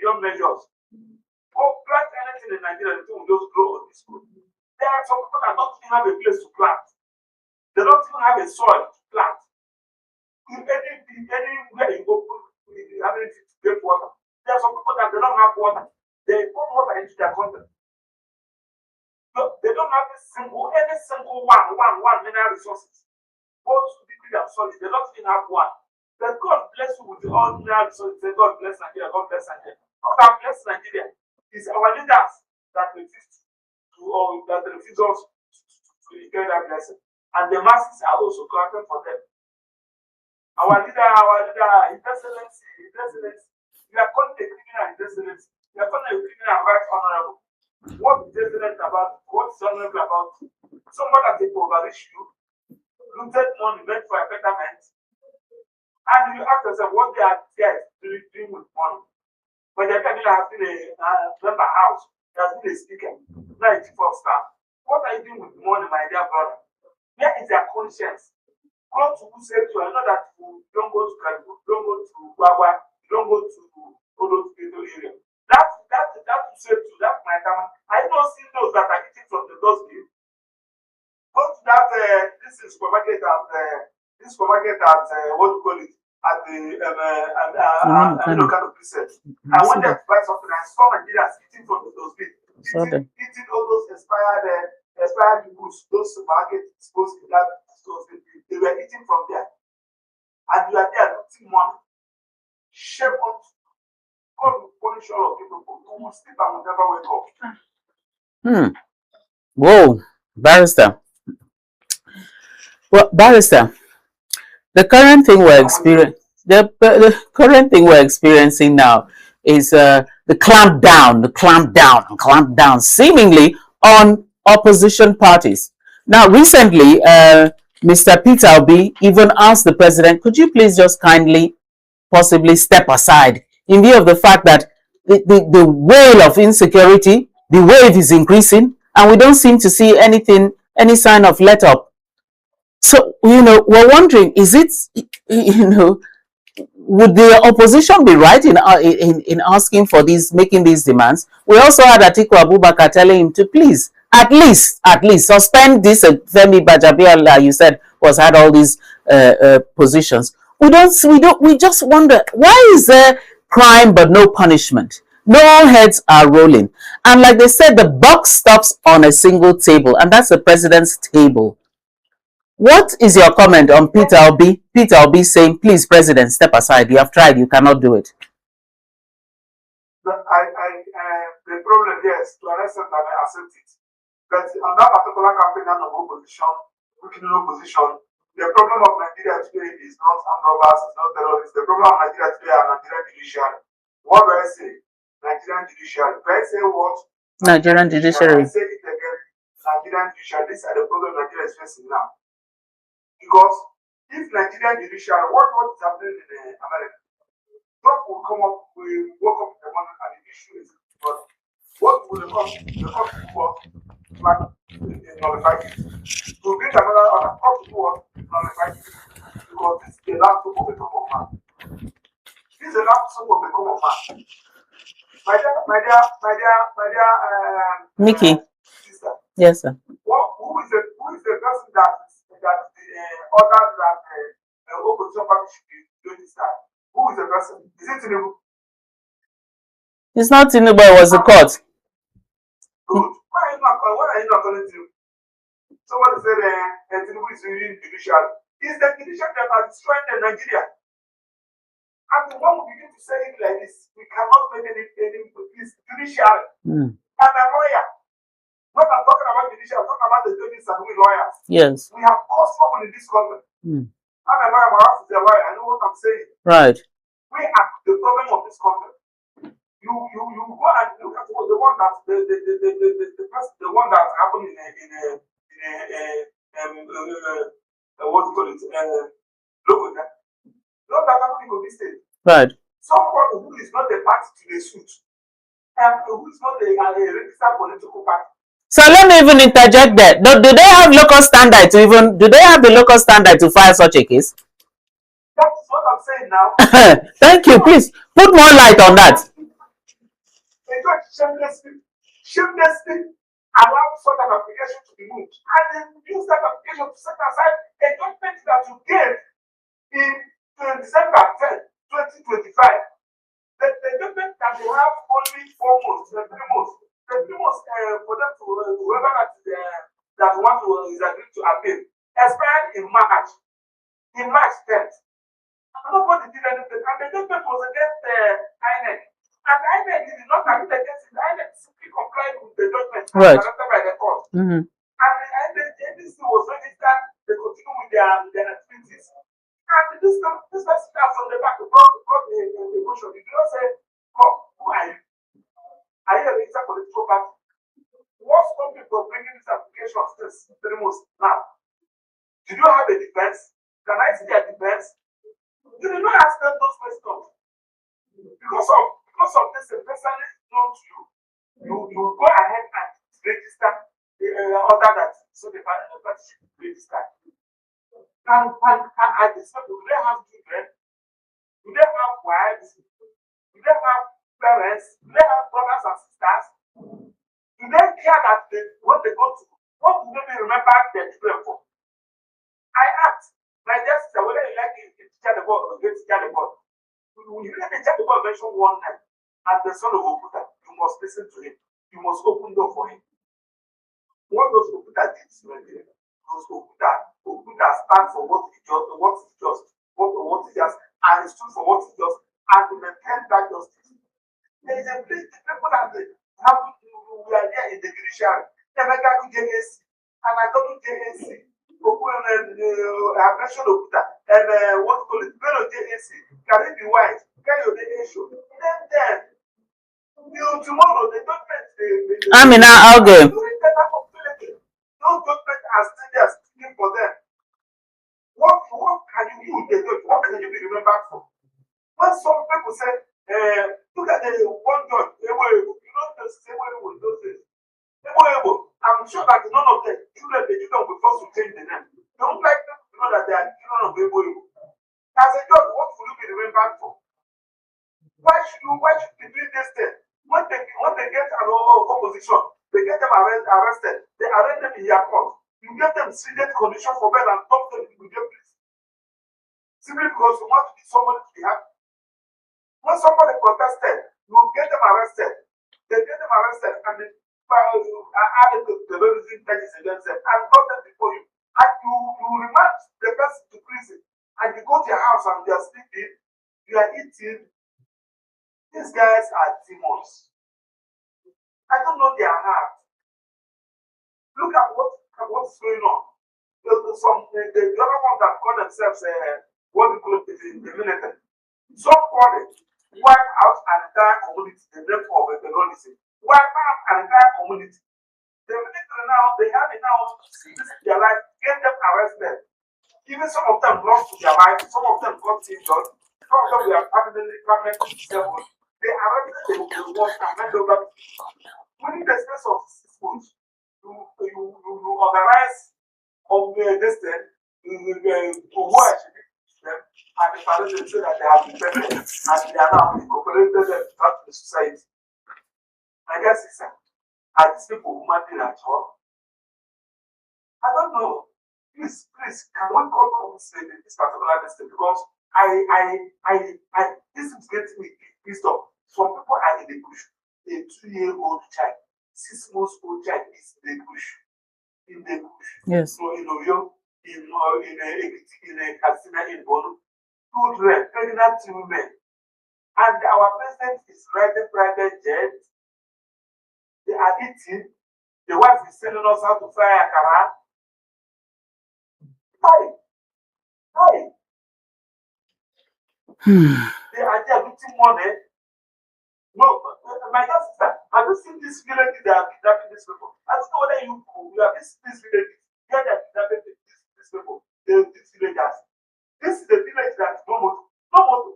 beyond measures. Go plant anything in Nigeria, the thing will just grow on this road. There are some people that don't even have a place to plant. They don't even have a soil to plant. If anywhere you go, you have anything to get water. There are some people that they don't have water. They put water into their country. So they don't have any single one mineral resources. Both liquid and solid, they don't even have one. But God bless you with all mineral resources. Say, God bless Nigeria, God bless Nigeria. God has blessed Nigeria. It's our leaders that refuse us to get that blessing. And the masses are also clapping for them. Our leader, His Excellency, we are calling the criminal His Excellency. We are calling the criminal right honorable. What is excellent about? What is honorable about? Somebody that they overreach you, looted money meant for a betterment, and you ask yourself what they are doing with money. But the family has been a member house, there has been a speaker, 94 staff. What are you doing with money, my dear brother? Where is their conscience? Go to who said to another that you don't go to Kalibu, don't go to Wawa, don't go to Odo area. That said to that my time. I don't see those that are eating from the dustbin. Go to that this supermarket at what do you call it? At the kind of preset. I went there to buy something. I saw Nigerians eating from the dustbin, eating all those expired goods, those supermarkets exposed in that dustbin. They were eating from there, and you are there looting money. Shame on God will punish all of people who will sleep and will never wake up. Whoa, barrister. Well, barrister, the current thing we're experiencing. The current thing we're experiencing now is the clamp down, seemingly on opposition parties. Now, recently, Mr. Peter Obi even asked the president, could you please just kindly possibly step aside in view of the fact that the wave of insecurity, the wave is increasing, and we don't seem to see any sign of let up. So, we're wondering, is it, would the opposition be right in asking for making these demands? We also had Atiku Abubakar telling him to please, at least suspend this Femi Gbajabiamila, you said, had all these positions. We just wonder, why is there crime but no punishment? No heads are rolling. And like they said, the buck stops on a single table, and that's the president's table. What is your comment on Peter Obi? Peter Obi saying, please, President, step aside. You have tried, you cannot do it. The problem, yes, to an extent, I accept it. But on that particular campaign of opposition, weakening opposition, the problem of Nigeria today is not armed robbers, it's not terrorists. The problem of Nigeria today are Nigerian judiciary. What do I say? Nigerian judiciary. Do I say what? Nigerian judiciary. I say it again. Nigerian judiciary. These are the problems Nigeria is facing now. Because if Nigerian judiciary, what is happening in America? Trump will come up, we woke up in the morning and the issue is, but what will the court do what? Like, nullify it. To bring another court to what? Nullify it. Because this is the last hope of the common man. This is the last hope of the common man. My dear, Mickey. Sister. Yes, sir. Who is the person that ordered that opposition party should be doing this time? Who is the person? Is it Tinubu? It's not Tinubu, it was the court. Good. Why are you not calling Tinubu? Somebody said Tinubu is really judicial. It's the judicial that has destroyed Nigeria. And when we begin to say it like this, we cannot make anything with this judicial. I'm a lawyer. Not I'm talking about judicial, I'm talking about the judges and we lawyers. Yes. We have caused trouble in this country. I'm a lawyer, my wife is a lawyer, I know what I'm saying. Right. We are the problem of this country. You go and look at the one that the one that happened what do you call it? Local. Not that happened in Kogi State. Right. Someone who is not a party to the suit, and who is not a registered political party. So let me even interject there. Do they have local standard to even? Do they have the local standard to file such a case? That's what I'm saying now. Thank you. Please put more light on that. They got shamelessly allow such an application to be moved, and then use that application to set aside a judgment that you gave in December 10, 2025. The judgment that they have only 4 months, 3 months. The 3 months for them to whoever that want to is agreed to appeal expired in March 10th. And nobody did anything, and the judgment was against INEC. And INEC did not agree against it. INEC simply complied with the judgment directed by the court. And the NDC was registered, they continue with their activities. And this person from the back brought the motion. You do not say, come, who are you? Are you a registered political party? What's stopping you from bringing this application since 3 months now? Did you have a defense? Can I see a defense? You did not ask them those questions. Because of this person is known to you. You go ahead and register the order that so the party should register. And at this point, do they have children? Do they have wives? Do they have parents? Do they have brothers and sisters? Do they care that when they go to, what do they remember their children for? I asked, my dear sister, whether you like it, teacher the board or get teacher the board. When you let the teacher the board mention one name as the son of Okuta, you must listen to him. You must open door for him. What does Okuta do? Because Okuta stands for what is just, what is just, and it stood for what is just, and to maintain that justice. There is a place, the people that have, we are there in the judiciary. Never got to JSC, and I go to JSC. I mentioned Okuta, and what call it, go to JSC. Can it be white? Can you the issue? Then, tomorrow, the government, Amanar, I'll go. No government has still there speaking for them. What can you do? What can you be remembered for? When some people say, look at the one judge, you know the same way with those things. I'm sure that none of the children will be forced to change the name. They don't like them to know that they are children of Ebo. As a judge, what will you be remembered for? Why should you be doing this thing? When they get an opposition, they get them arrested, they arrest them in their court. You get them seated condition for bail and dump them in the place. Simply because you want to be somebody to be happy. When somebody contested, you get them arrested. They get them arrested and they add the terrorism charges against them and got them before you. And you remand the person to prison and you go to your house and they are sleeping, you are eating. These guys are demons. I don't know their heart. what is going on. The other ones that call themselves what we call it in the military. Somebody wipe out an entire community, the name of the terrorism. Wipe out an entire community. The military now, they have it now, their life, get them arrested. Even some of them lost their life, some of them got injured, some of them were permanently disabled. They arrested them, they was and handed over. Within the space of 6 months, you organize of this thing, to watch them, and the parents say that they have been better, and they are now incorporated them back to the society. I guess it's are these people human beings at all? I don't know. Please, can one call on this particular thing? Because this is getting me pissed off. Some people are in the bush. A 2-year-old child, 6-month-old child is in the bush. In the bush. Yes. So in Oyo, in Katsina, in Bono, children, pregnant women. And our president is riding private jet. They are eating. The wife is telling us how to fry akara. Hi. They are there looting money. No, my sister, have you seen this village that are kidnapping these people? I don't know whether you have this village. Here they are kidnapping these people, these villagers. This is the village that no motor.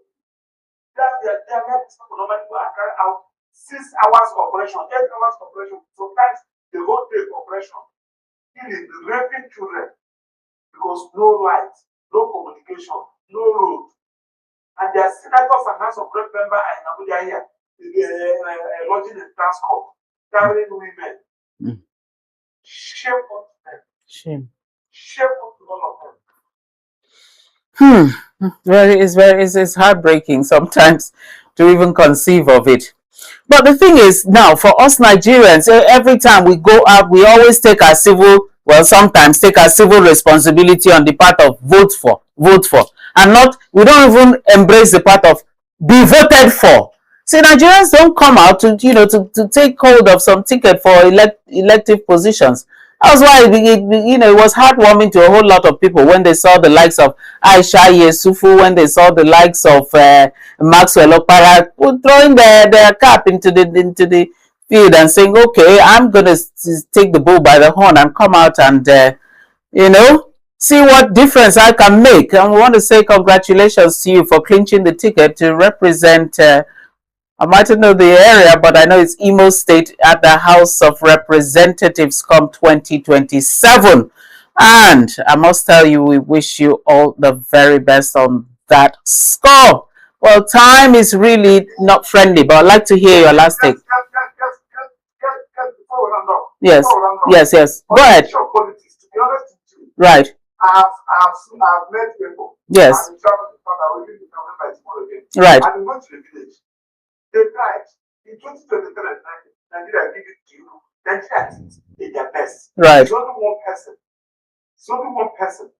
They are these people normally go and carry out 6 hours operation, 8 hours operation, sometimes the whole day operation. Killing, raping children because no light, no communication, no road. And there are senators and House of Rep members in Abuja here, lodging in transport, carrying women. Shame on them. Shame on all of them. It's heartbreaking sometimes to even conceive of it. But the thing is, now for us Nigerians, every time we go out, we always sometimes take our civil responsibility on the part of vote for, and we don't even embrace the part of be voted for. See, Nigerians don't come out to take hold of some ticket for elective positions. That's why it was heartwarming to a whole lot of people when they saw the likes of Aisha Yesufu, when they saw the likes of Maxwell Okpara throwing their cap into the field and saying, okay, I'm going to take the bull by the horn and come out and, see what difference I can make. And we want to say congratulations to you for clinching the ticket to represent I might not know the area, but I know it's Imo State at the House of Representatives come 2027. And I must tell you, we wish you all the very best on that score. Well, time is really not friendly, but I'd like to hear your last take. Yes. Go ahead. Right. I've met people. Yes. Right. I'm going to the village. They tried. In 2023, Nigeria gave it to you. Nigeria did their best. Right. It's only one person.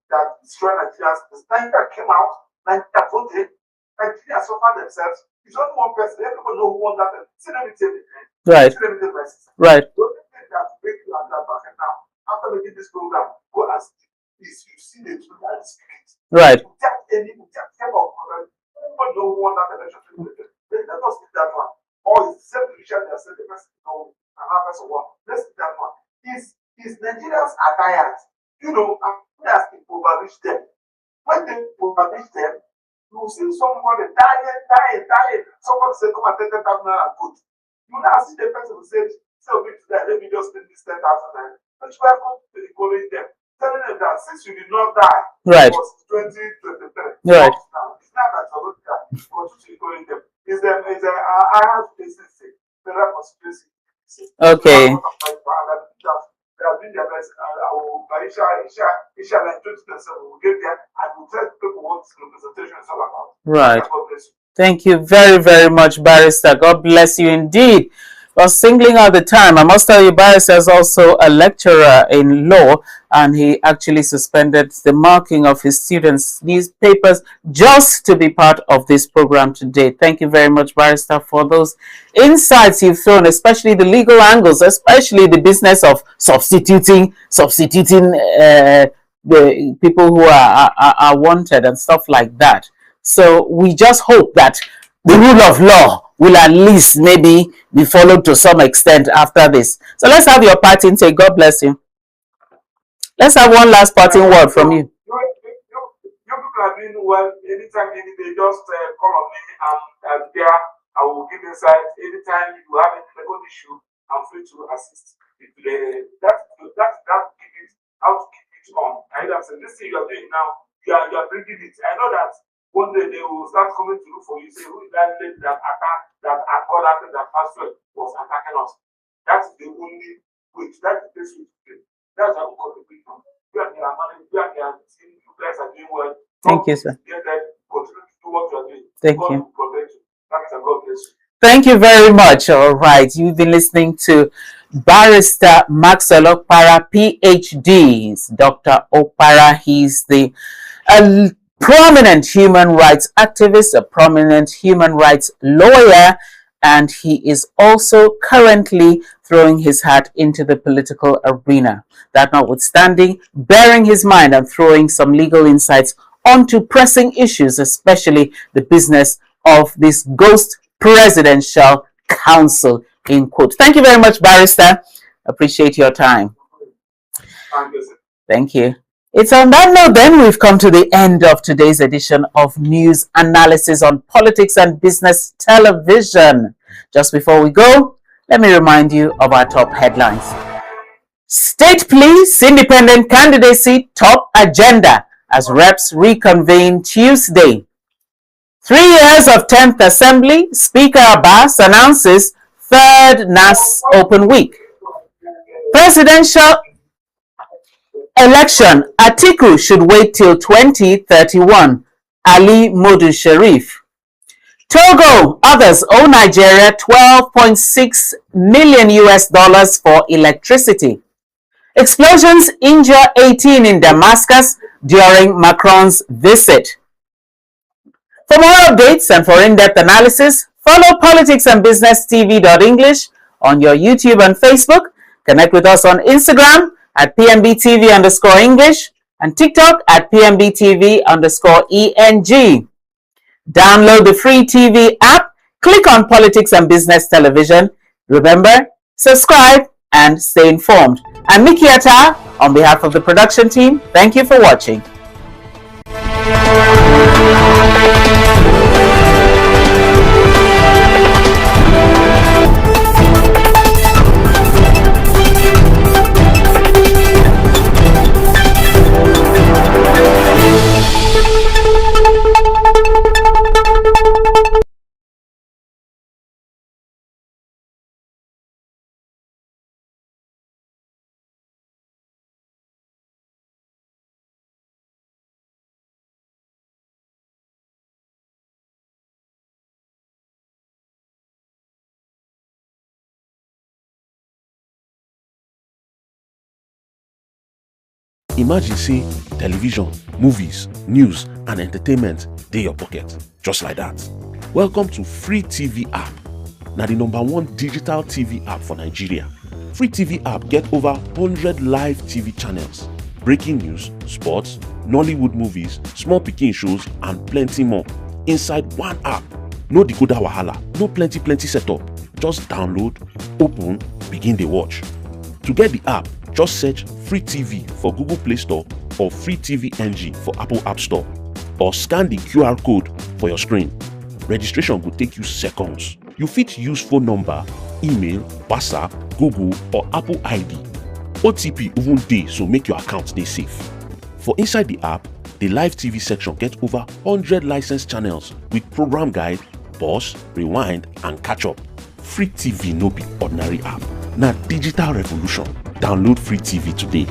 That destroyed Nigeria. Nigeria came out. Nigeria voted. Nigeria suffered themselves. It's only one person. Everybody know who won that. See them with right. Right. Don't think that break you and that back now. After making this program, go and speak. Please, you see the truth and speak it. Right. Everybody know who won that election. Let us take that one. Or is the same division that said the person know another person won. Let's take that one. Is Nigerians are tired. I'm asking to overreach them. When they overreach them, you will see somebody dying. Somebody say, come and take 10,000 and put. You now see the person who says, let me just take this 10,000 and which we are going to encourage them. Telling them that since you did not die, right. It was 2023. Right. Now, it's not that you're going to die. Continue to encourage them. I have this federal conspiracy. Okay. They are doing their best. Inshallah, in 2027, we'll get there and we'll tell people what this representation is all about. Right. Thank you very, very much, Barrister. God bless you indeed. Well, singling out the time, I must tell you, Barrister is also a lecturer in law, and he actually suspended the marking of his students' these papers just to be part of this program today. Thank you very much, Barrister, for those insights you've thrown, especially the legal angles, especially the business of substituting the people who are wanted and stuff like that. So we just hope that the rule of law will at least maybe be followed to some extent after this. So let's have your parting take. God bless you. Let's have one last parting word from you. You people are doing well. Anytime, any day, just call on me. I'm there. I will give insight. Anytime you have any medical issue, I'm free to assist. That give it how to keep it on. I know that this thing you are doing now, you are bringing it. I know that one day they will start coming to look for you. Say, who is that lady that password was attacking us? That's the only way. That's the best way to do. That's how we call the people. You and your money, you and your team, you guys are doing well. Thank you, sir. Get that, continue to do what you are doing. Thank God you. will protect you. Thanks and God bless you. Thank you very much. All right. You've been listening to Barrister Maxwell Okpara, PhD. Dr. Okpara, he's the prominent human rights activist, a prominent human rights lawyer, and he is also currently throwing his hat into the political arena. That notwithstanding, bearing his mind and throwing some legal insights onto pressing issues, especially the business of this ghost presidential council, in quote. Thank you very much, Barrister. Appreciate your time. Thank you. It's on that note then we've come to the end of today's edition of News Analysis on Politics and Business Television. Just before we go, let me remind you of our top headlines. State Police Independent Candidacy top agenda as reps reconvene Tuesday. 3 years of 10th Assembly, Speaker Abbas announces third NAS Open Week. Presidential election, Atiku should wait till 2031, Ali Modu Sharif. Togo, others owe Nigeria $12.6 million for electricity. Explosions injure 18 in Damascus during Macron's visit. For more updates and for in-depth analysis, follow Politics and Business TV.English on your YouTube and Facebook. Connect with us on Instagram at PMBTV_English and TikTok at PMBTV_ENG. Download the free TV app, click on Politics and Business Television. Remember, subscribe and stay informed. I'm Miki Atta on behalf of the production team. Thank you for watching. Imagine say television, movies, news and entertainment dey your pocket just like that. Welcome to Free TV app. Now the #1 digital TV app for Nigeria. Free TV app get over 100 live TV channels, breaking news, sports, Nollywood movies, small pikin shows and plenty more inside one app. No decoder wahala, no plenty setup. Just download, open, begin the watch. To get the app, just search Free TV for Google Play Store or Free TV NG for Apple App Store, or scan the QR code for your screen. Registration will take you seconds. You fit use phone number, email, WhatsApp, Google or Apple ID. OTP even dey, so make your account dey safe. For inside the app, the live TV section get over 100 licensed channels with program guide, pause, rewind and catch up. Free TV no be ordinary app. Na digital revolution. Download Free TV today.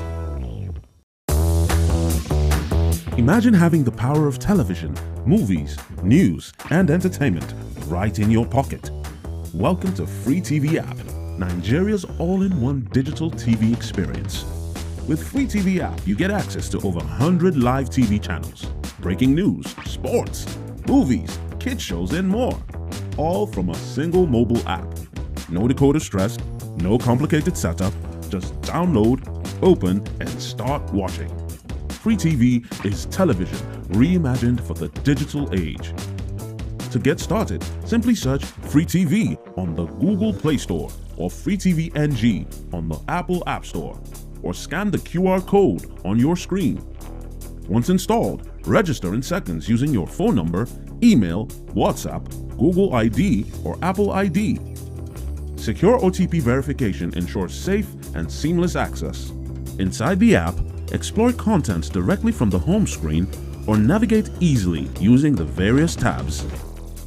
Imagine having the power of television, movies, news, and entertainment right in your pocket. Welcome to Free TV app. Nigeria's all-in-one digital TV experience. With Free TV app, you get access to over 100 live TV channels, breaking news, sports, movies, kids shows, and more. All from a single mobile app. No decoder stress, no complicated setup, just download, open, and start watching. Free TV is television reimagined for the digital age. To get started, simply search Free TV on the Google Play Store or Free TV NG on the Apple App Store, or scan the QR code on your screen. Once installed, register in seconds using your phone number, email, WhatsApp, Google ID, or Apple ID. Secure OTP verification ensures safe and seamless access. Inside the app, explore content directly from the home screen or navigate easily using the various tabs.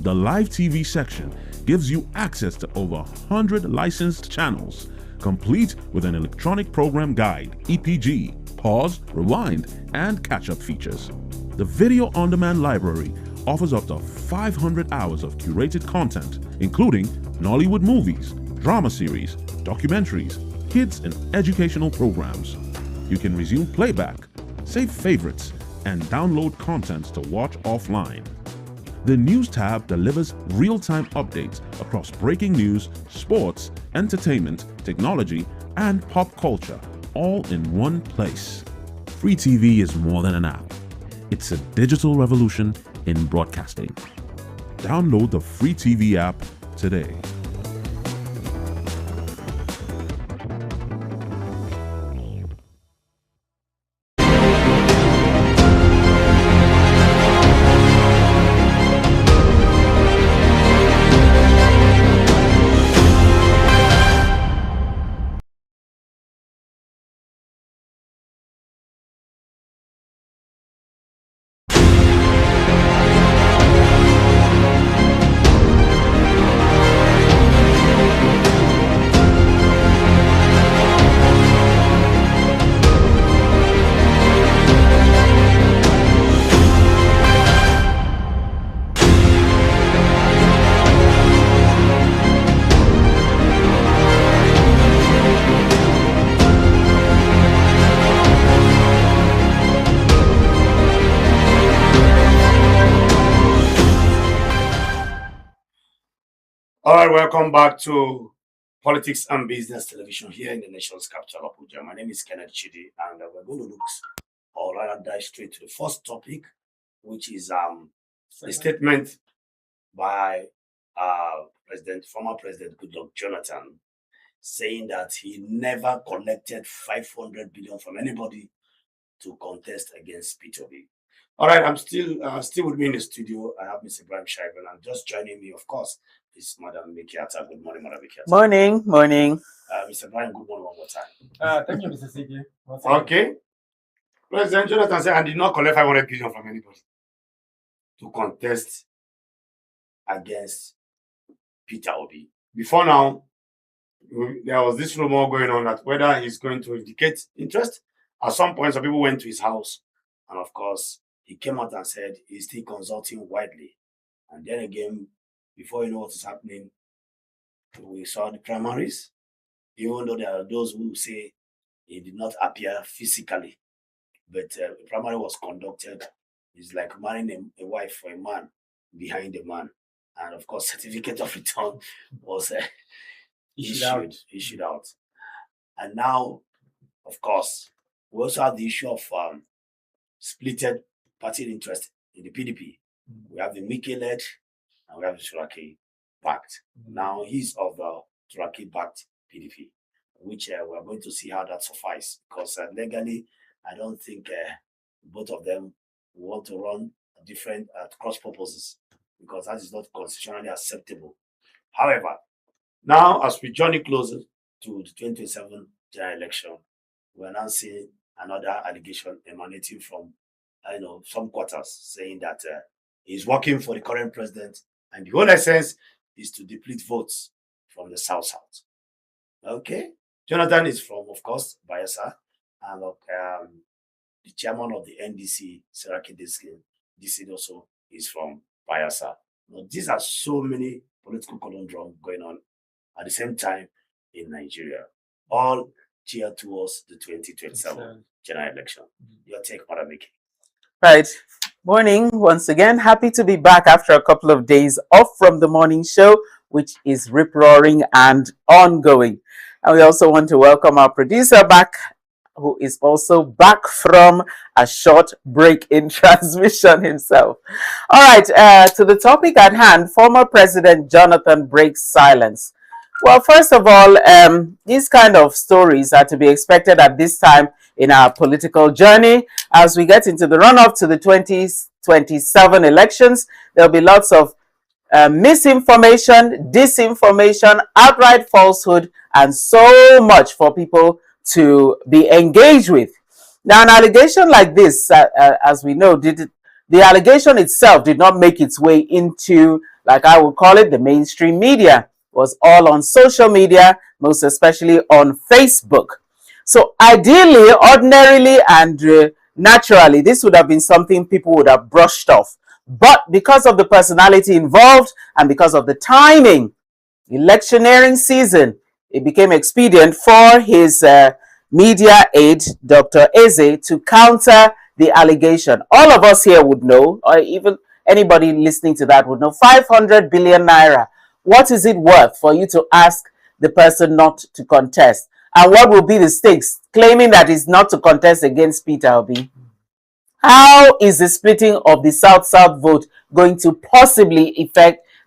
The Live TV section gives you access to over 100 licensed channels, complete with an electronic program guide, EPG, pause, rewind, and catch-up features. The Video On Demand library offers up to 500 hours of curated content, including Nollywood movies, drama series, documentaries, kids and educational programs. You can resume playback, save favorites, and download content to watch offline. The News tab delivers real-time updates across breaking news, sports, entertainment, technology, and pop culture, all in one place. Free TV is more than an app. It's a digital revolution in broadcasting. Download the Free TV app today. All right, welcome back to Politics and Business Television here in the nation's capital, Abuja. My name is Kenneth Chidi, and we're going to look, or rather dive straight to the first topic, which is a statement by former President Goodluck Jonathan, saying that he never collected 500 billion from anybody to contest against P2B. All right, I'm still with me in the studio. I have Mr. Ibrahim Shaiban, and just joining me, of course, is Madam Mikiata. Good morning, Madam Mikiata. Morning, morning. Mr. Ibrahim, good morning one more time. Thank you, Mr. Siki. Okay. President Jonathan said, I did not collect 500 billion from anybody to contest against Peter Obi. Before now, there was this rumor going on that whether he's going to indicate interest. At some point, some people went to his house, and of course, he came out and said he's still consulting widely. And then again, before you know what is happening, we saw the primaries, even though there are those who say he did not appear physically, but the primary was conducted. It's like marrying a wife for a man behind a man. And of course, certificate of return was issued out. And now, of course, we also have the issue of splitted party interest in the PDP. We have the Mickey-led and we have the Turaki-backed. Now he's of the Turaki-backed PDP, which we're going to see how that suffices, because legally, I don't think both of them want to run different cross purposes, because that is not constitutionally acceptable. However, now as we journey closer to the 2027 general election, we're now seeing another allegation emanating from some quarters, saying that he's working for the current president, and the whole essence is to deplete votes from the South. Okay, Jonathan is from, of course, Bayelsa, and the chairman of the NDC, Seraki DC, also is from Bayelsa. Now, these are so many political conundrums going on. At the same time, in Nigeria. All geared towards the 2027 general election. Your take, Madam Mickey. Right. Morning once again. Happy to be back after a couple of days off from the morning show, which is rip-roaring and ongoing. And we also want to welcome our producer back, who is also back from a short break in transmission himself. All right, to the topic at hand, former President Jonathan breaks silence. Well, first of all, these kind of stories are to be expected at this time in our political journey. As we get into the run-up to the 2027 elections, there'll be lots of misinformation, disinformation, outright falsehood, and so much for people to be engaged with. Now, an allegation like this, as we know, the allegation itself did not make its way into, like I would call it, the mainstream media. It was all on social media, most especially on Facebook. So ideally, ordinarily, and naturally, this would have been something people would have brushed off. But because of the personality involved and because of the timing, electioneering season, it became expedient for his media aide, Dr. Eze, to counter the allegation. All of us here would know, or even anybody listening to that would know, 500 billion naira. What is it worth for you to ask the person not to contest? And what will be the stakes? Claiming that he's not to contest against Peter Obi. How is the splitting of the South-South vote going to possibly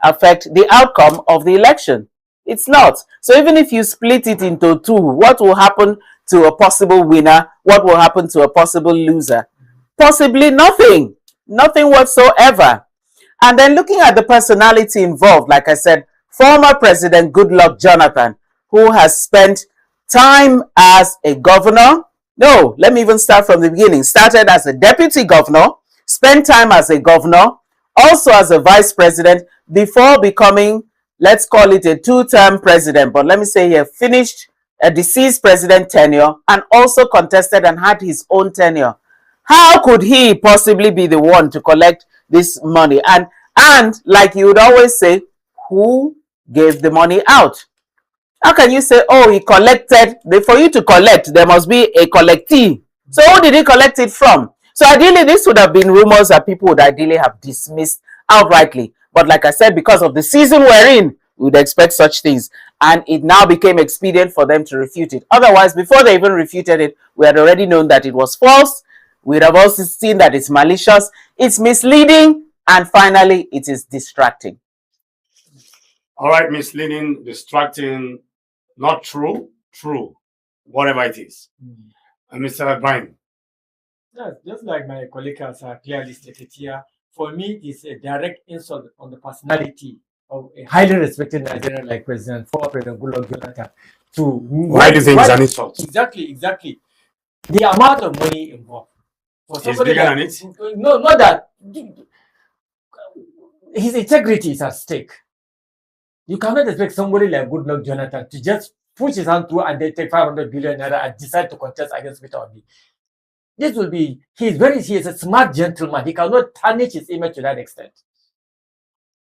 affect the outcome of the election? It's not. So even if you split it into two, what will happen to a possible winner? What will happen to a possible loser? Possibly nothing. Nothing whatsoever. And then looking at the personality involved, like I said, former President Goodluck Jonathan, who has spent time as a governor. No, let me even start from the beginning. Started as a deputy governor, spent time as a governor, also as a vice president, before becoming, let's call it a two-term president. But let me say here, finished a deceased president tenure and also contested and had his own tenure. How could he possibly be the one to collect this money? And like you would always say, who gave the money out? How can you say, oh, he collected? For you to collect, there must be a collectee. So who did he collect it from? So ideally, this would have been rumors that people would ideally have dismissed outrightly. But like I said, because of the season we're in, we would expect such things. And it now became expedient for them to refute it. Otherwise, before they even refuted it, we had already known that it was false. We'd have also seen that it's malicious, it's misleading, and finally, it is distracting. All right, misleading, distracting, not true, true, whatever it is. And Mr. Brian. Yes, just like my colleague has clearly stated here, for me, it's a direct insult on the personality of a highly respected Nigerian like former President Goodluck Jonathan. Why do you think it's an insult? Exactly. The amount of money involved. For It's bigger than it? No, not that. His integrity is at stake. You cannot expect somebody like Goodluck Jonathan to just push his hand through and then take 500 billion naira and decide to contest against Peter Obi. This will be, he is a smart gentleman. He cannot tarnish his image to that extent.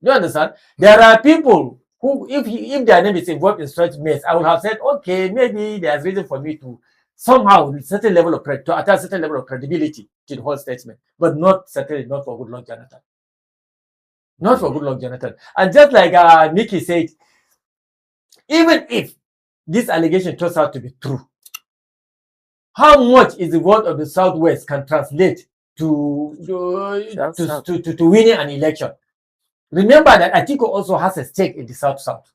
You understand? There are people who, if their name is involved in such mess, I would have said, okay, maybe there's reason for me to somehow attach a certain level of credibility to the whole statement, but certainly not for Goodluck Jonathan. Not for Goodluck Jonathan. And just like Nikki said, even if this allegation turns out to be true, how much is the vote of the Southwest can translate to winning an election? Remember that Atiku also has a stake in the South-South.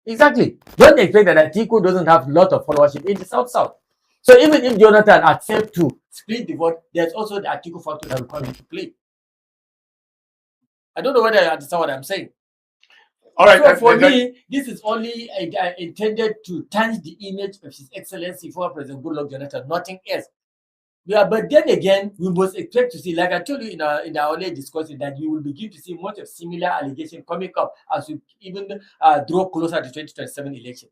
Exactly. Don't expect that Atiku doesn't have a lot of followership in the South-South. So even if Jonathan accepts to split the vote, there's also the Atiku factor that will come into play. I don't know whether you understand what I'm saying. All right. So for me, this is only intended to tarnish the image of His Excellency former President Goodluck Jonathan, nothing else. Yeah, but then again, we must expect to see, like I told you in our earlier discussion, that you will begin to see much of similar allegations coming up as we even draw closer to 2027 election.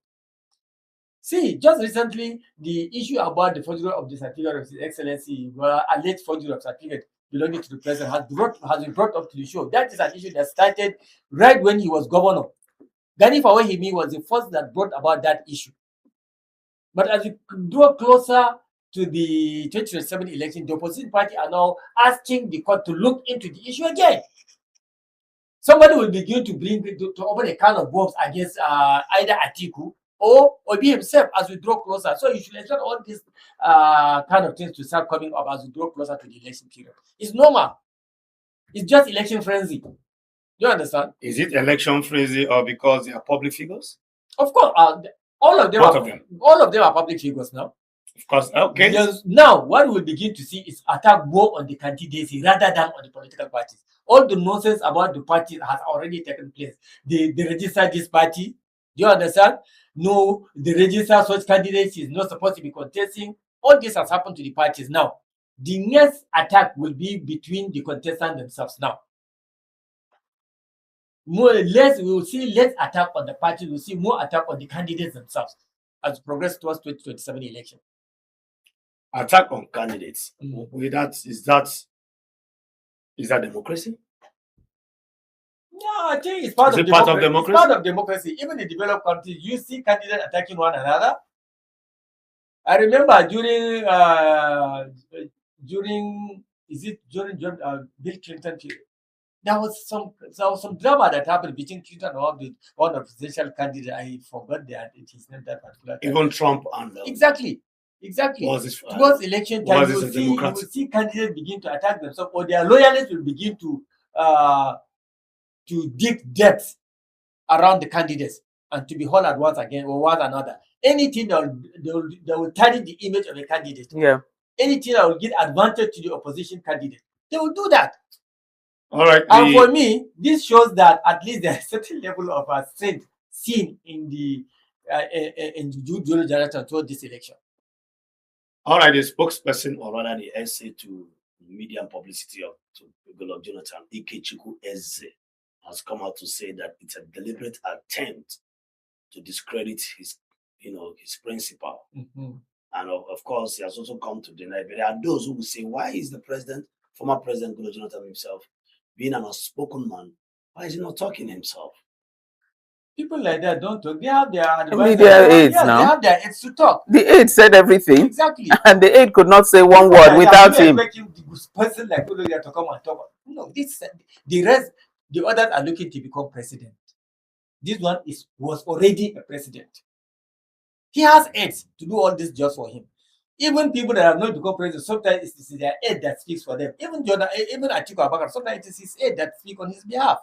See, just recently, the issue about the forgery of the certificate of His Excellency, alleged forgery of certificate belonging to the president, has been brought up to the show. That is an issue that started right when he was governor. Gani Fawahimi was the first that brought about that issue. But as you draw closer to the 2027 election, the opposition party are now asking the court to look into the issue again. Somebody will begin to bring to open a can of worms against either Atiku or Obi himself as we draw closer. So you should expect all these kind of things to start coming up as we draw closer to the election period. It's normal. It's just election frenzy. Do you understand? Is it election frenzy or because they are public figures? Of course, all of them are public figures now. Of course, okay. Because now, what we'll begin to see is attack more on the candidacy rather than on the political parties. All the nonsense about the parties has already taken place. They registered this party. Do you understand? No, the register such candidates is not supposed to be contesting. All this has happened to the parties now. The next attack will be between the contestants themselves now. We will see less attack on the parties. We'll see more attack on the candidates themselves as we progress towards 2027 election. Attack on candidates. Is that democracy? Yeah, I think it's part of democracy. It's part of democracy. Even in developed countries, you see candidates attacking one another. I remember during Bill Clinton period, there was some drama that happened between Clinton and one of the presidential candidates. I forgot his name that particular time. Even Trump and Exactly. Towards election time, you will see candidates begin to attack themselves, or their loyalists will begin to dig depths around the candidates and to be hauled at once again or one another. Anything that will tarnish the image of a candidate. Yeah. Anything that will give advantage to the opposition candidate, they will do that. All right. And for me, this shows that at least there is a certain level of strength seen in the Juna generation toward this election. All right, the spokesperson or rather the essay to media and publicity of Goodluck Jonathan, Ikechukwu Eze, has come out to say that it's a deliberate attempt to discredit his principle. And of course, he has also come to deny. But there are those who will say, why is the former president Goodluck Jonathan himself, being an outspoken man, why is he not talking himself? People like that don't talk. They have their media aides now. They have their aides to talk. The aide said everything. Exactly. And the aide could not say one word without him. The person like Goodluck to come and talk. No, the others are looking to become president. This one was already a president. He has aides to do all this just for him. Even people that have not become president, sometimes it's their aide that speaks for them. Even Atiku Abubakar, sometimes it's his aide that speaks on his behalf.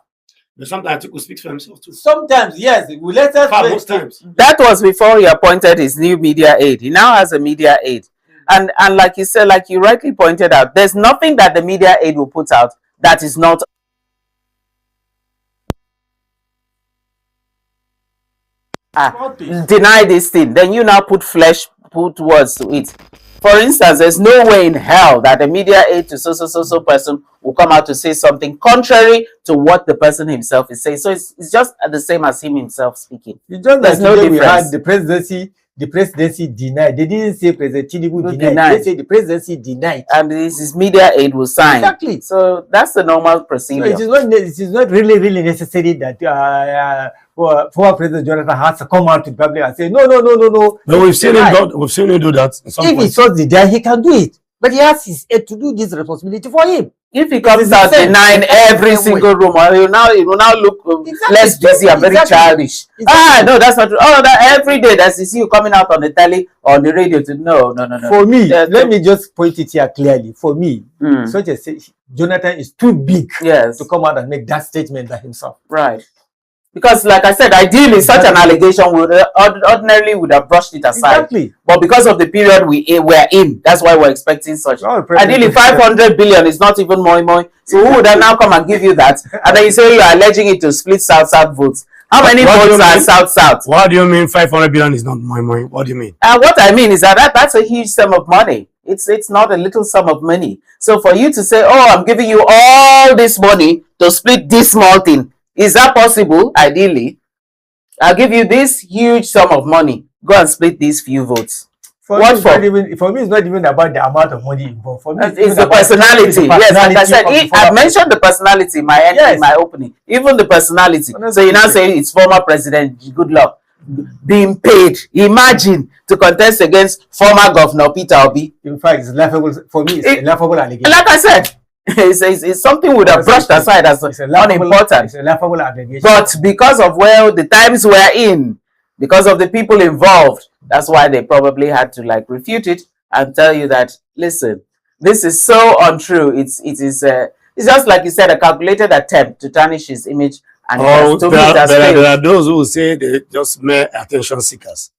But sometimes Atiku speaks for himself too. Sometimes, yes. Most times. That was before he appointed his new media aide. He now has a media aide. And like you said, like you rightly pointed out, there's nothing that the media aide will put out that is not deny this thing. Then you now put words to it. For instance, there's no way in hell that a media aide to so person will come out to say something contrary to what the person himself is saying. So it's just the same as him himself speaking. There's no difference. We had the presidency denied. They didn't say President Tinubu denied. They say the presidency denied. And this is media aide will sign. Exactly. So that's the normal procedure. So it is not really necessary that former President Jonathan has to come out to the public and say no. No, we've seen him do that. If he saws the day, he can do it. But he has his aide to do this responsibility for him. If he comes out denying every single room, he will now look less busy and very childish. No, that's not true. That every day that you see you coming out on the telly or on the radio to no. For me, let me just point it here clearly. For me, such as Jonathan is too big to come out and make that statement by himself. Right. Because, like I said, ideally, such an allegation would ordinarily have brushed it aside. Exactly. But because of the period we're in, that's why we're expecting such. Ideally, 500 billion is not even more. So who would now come and give you that? And then you say you're alleging it to split South votes. How many votes are South? What do you mean 500 billion is not more? What do you mean? What I mean is that's a huge sum of money. It's not a little sum of money. So for you to say, oh, I'm giving you all this money to split this small thing, is that possible? Ideally, I'll give you this huge sum of money. Go and split these few votes. For What me, for me, it's not even about the amount of money involved. For me, it's the personality. Yes, like I said, I mentioned the personality in my opening. Even the personality. So you now say it's former president. Good luck being paid. Imagine to contest against former governor Peter Obi. In fact, it's laughable for me. It's a laughable allegation. Like I said, it's something we would have brushed aside as unimportant. It's a laughable allegation. But because of the times we're in, because of the people involved, that's why they probably had to like refute it and tell you that, listen, this is so untrue. It's just like you said, a calculated attempt to tarnish his image. And there are those who say they just mere attention seekers.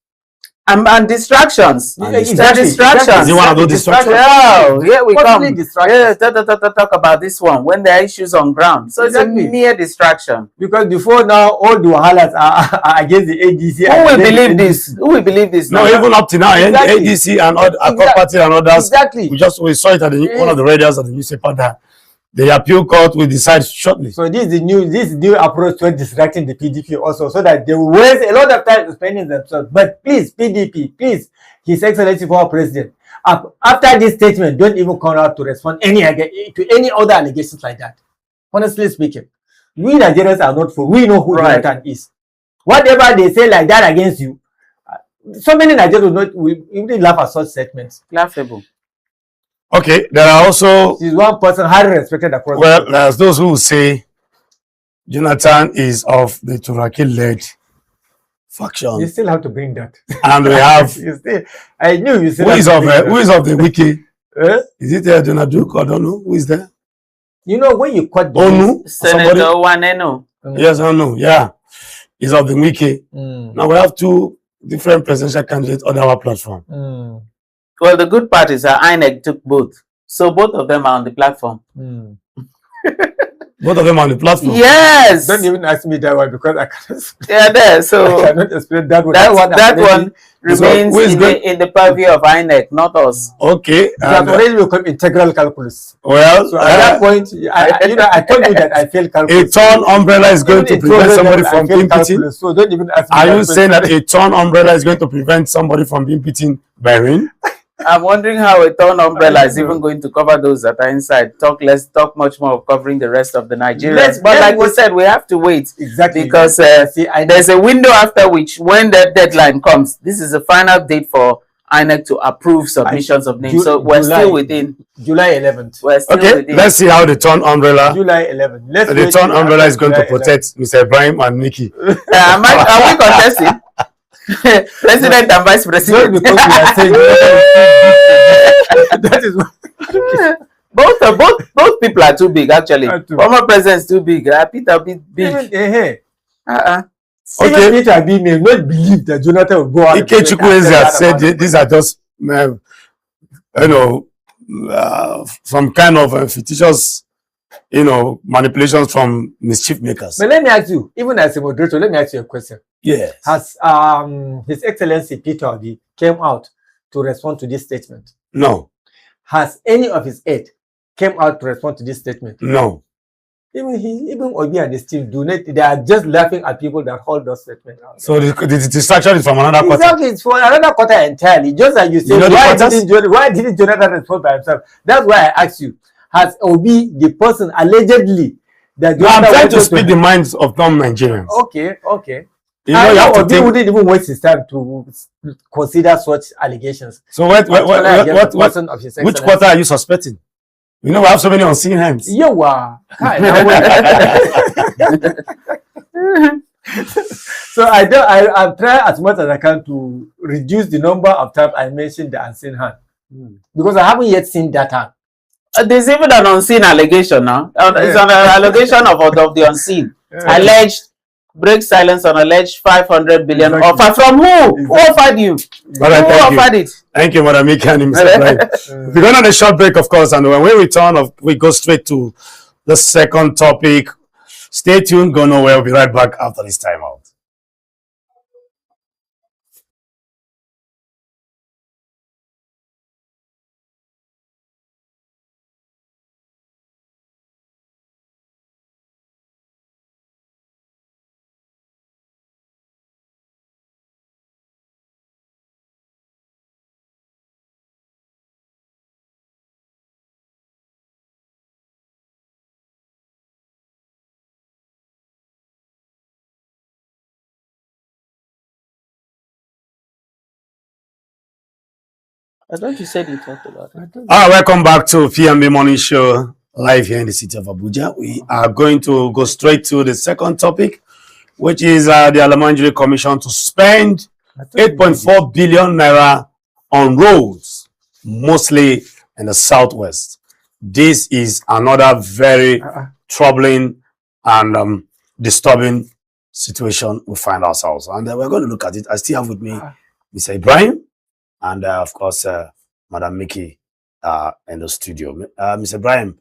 And distractions. Distractions. Is it one of those distractions? Oh, here we come. Yeah, talk about this one when there are issues on ground. So it's a mere distraction. Because before now, all the wahalas are against the ADC. Who will believe this? Who will believe this? No, even up to now, ADC and other party and others. Exactly. We saw it at one of the radios of the newspaper that the appeal court will decide shortly. So this is new approach to distracting the PDP also, so that they will waste a lot of time spending themselves. But please, PDP, please, His Excellency former President, after this statement, don't even come out to respond to any other allegations like that. Honestly speaking, we Nigerians are not for. We know who Jonathan is. Whatever they say like that against you, so many Nigerians will even laugh at such statements. Laughable. Okay, there are also... He's one person highly respected across. Well, there's those who say Jonathan is of the Turaki-led faction. You still have to bring that. And we have... I knew you said... Who is of the wiki? Is it Jonah Duke? I don't know. Who is there? You know, when you cut the... Onu? Senator Waneno. Yes, Onu. Yeah. He's of the wiki. Now we have two different presidential candidates on our platform. Well, the good part is that INEC took both. So both of them are on the platform. Both of them on the platform? Yes! Don't even ask me that one because I can't. Yeah, there. So I cannot explain that one. That one remains in the purview of INEC, not us. Okay. It has already become integral calculus. Well, so at that point, I told you that I failed calculus. A torn umbrella is going to prevent somebody from being beaten. So don't even ask me. Are you saying that a torn umbrella is going to prevent somebody from being beaten by rain? I'm wondering how a torn umbrella is even going to cover those that are inside. Talk much more of covering the rest of the Nigerians. But like we said, we have to wait. Exactly. Because there's a window after which, when that deadline comes, this is the final date for INEC to approve submissions of names. So we're still within July 11th. We're still within. Let's see how the torn umbrella. July 11th. The torn umbrella is going to protect Mr. Ibrahim and Nikki. Are we contesting? President and Vice President. Because we are saying that is what both people are too big actually. Former president is too big. Peter big. Okay. Peter B may not believe that Jonathan will go out. Ike Chukwueze has said these are just some kind of fictitious manipulations from mischief makers. But let me ask you, even as a moderator, let me ask you a question. Yes. Has His Excellency Peter Obi came out to respond to this statement? No. Has any of his aide came out to respond to this statement? No. Even Obi and his team do not. They are just laughing at people that hold those statements out. So the distraction is from another quarter. Exactly, it's from another quarter entirely. Just like you said, why didn't Jonathan respond by himself? That's why I asked you. Has Obi, the person allegedly that I'm trying to speak the minds of non-Nigerians. Okay. You have to Obi wouldn't even waste his time to consider such allegations. So which quarter are you suspecting? We have so many unseen hands. So I've tried as much as I can to reduce the number of times I mentioned the unseen hand. Because I haven't yet seen that hand. There's even an unseen allegation now. It's an allegation of the unseen. Alleged break silence on alleged 500 billion offer from who? Who offered you? All right, who offered it? Thank you, Madam Mika and Mr. Brian. We're going on a short break, of course, and when we return, we go straight to the second topic. Stay tuned, go nowhere. We'll be right back after this time out. I thought you said you talked about it. Welcome back to PMB Morning Show, live here in the city of Abuja. We are going to go straight to the second topic, which is the Alamanjiri Commission to spend 8.4 billion naira on roads, mostly in the southwest. This is another very troubling and disturbing situation we find ourselves. And we're going to look at it. I still have with me Mr. Ibrahim and, of course, Madam Mickey in the studio. Mr. Ibrahim,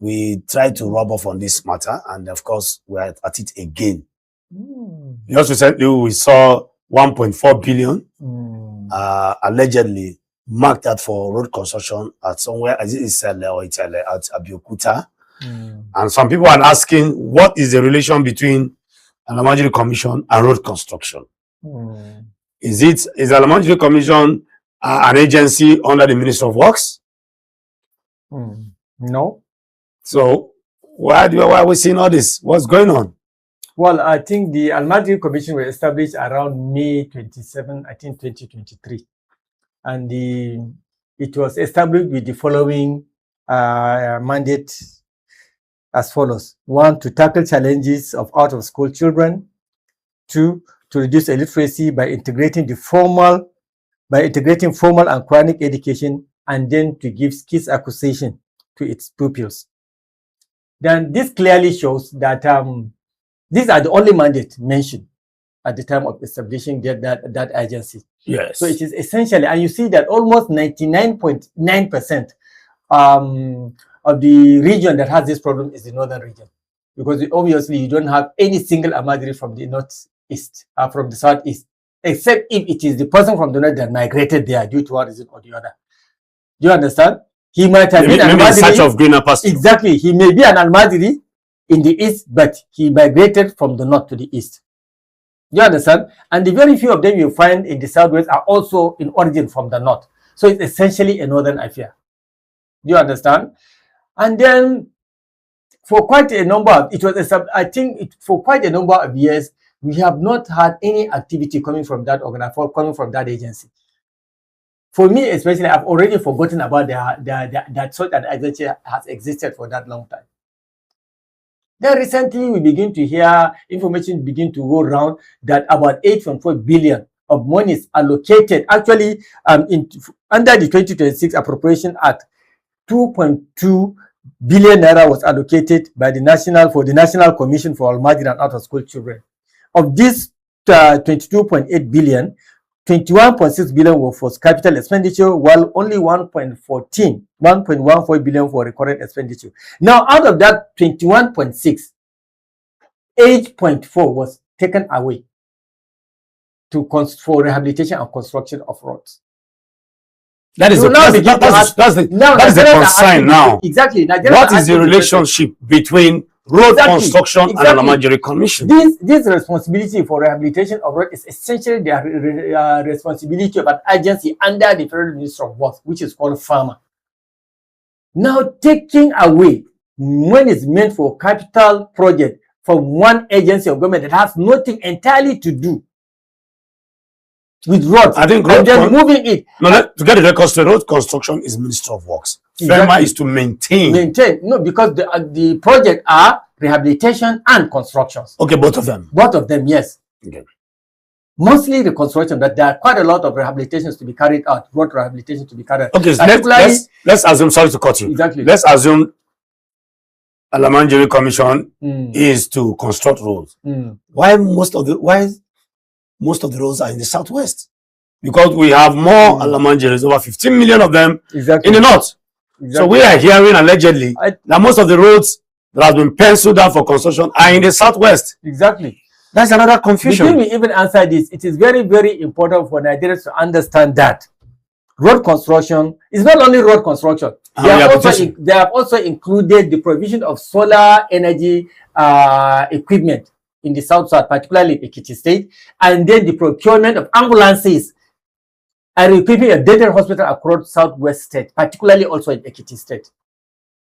we tried to rub off on this matter, and, of course, we're at it again. Just recently, we saw 1.4 billion allegedly marked out for road construction at somewhere, as it is at Abiyokuta. And some people are asking, what is the relation between Alamanjiri Commission and road construction? Is Alamanjiri Commission an agency under the Ministry of Works? No. So why are we seeing all this? What's going on? Well, I think the Alamanjiri Commission was established around May 27, I think 2023. And it was established with the following mandate as follows. 1, to tackle challenges of out-of-school children. 2, to reduce illiteracy by integrating formal and chronic education, and then to give skills acquisition to its pupils. Then this clearly shows that these are the only mandates mentioned at the time of establishing that agency. Yes. So it is essentially, and you see that almost 99.9% of the region that has this problem is the northern region, because obviously you don't have any single Amadiri from the northeast, from the southeast, except if it is the person from the north that migrated there due to one reason or the other. Do you understand? He might have been an Almadiri. In search of greener pasture. Exactly. He may be an Almadiri in the east, but he migrated from the north to the east. Do you understand? And the very few of them you find in the southwest are also in origin from the north. So it's essentially a northern affair. Do you understand? And then for quite a number of, for quite a number of years, we have not had any activity coming from that coming from that agency. For me, especially, I've already forgotten about that such an agency has existed for that long time. Then recently, we begin to hear information begin to go around that about 8.4 billion of money is allocated. Actually, under the 2026 Appropriation Act, 2.2 billion naira was allocated by the National Commission for Almadiri and Out-of-School Children. Of this 22.8 billion, 21.6 billion was for capital expenditure, while only 1.14 billion for recurrent expenditure. Now, out of that 21.6, 8.4 was taken away for rehabilitation and construction of roads. That is the concern now. Exactly. What is the relationship between road construction and Alamanjiri Commission? This responsibility for rehabilitation of road is essentially the responsibility of an agency under the Federal Ministry of Works, which is called FAMA. Now, taking away money is meant for capital project from one agency of government that has nothing entirely to do with roads. I think moving it. No, to get the record straight, road construction is Ministry of Works. Exactly. FEMA is to maintain. No, because the project are rehabilitation and constructions. Okay, both of them. Both of them, yes. Okay. Mostly the construction, but there are quite a lot of rehabilitations to be carried out, road rehabilitation to be carried out. Okay, so let's assume, sorry to cut you. Exactly. Let's assume Alamanjiri Commission is to construct roads. Why most of the roads are in the southwest? Because we have more Alamanjiris, over 15 million of them in the north. So we are hearing allegedly that most of the roads that have been penciled out for construction are in the southwest. Exactly. That's another confusion. Before we even answer this, it is very, very important for Nigerians to understand that road construction is not only road construction. They have also included the provision of solar energy equipment in the south, particularly in Ekiti State, and then the procurement of ambulances and equipping a dental hospital across southwest state, particularly also in Ekiti State,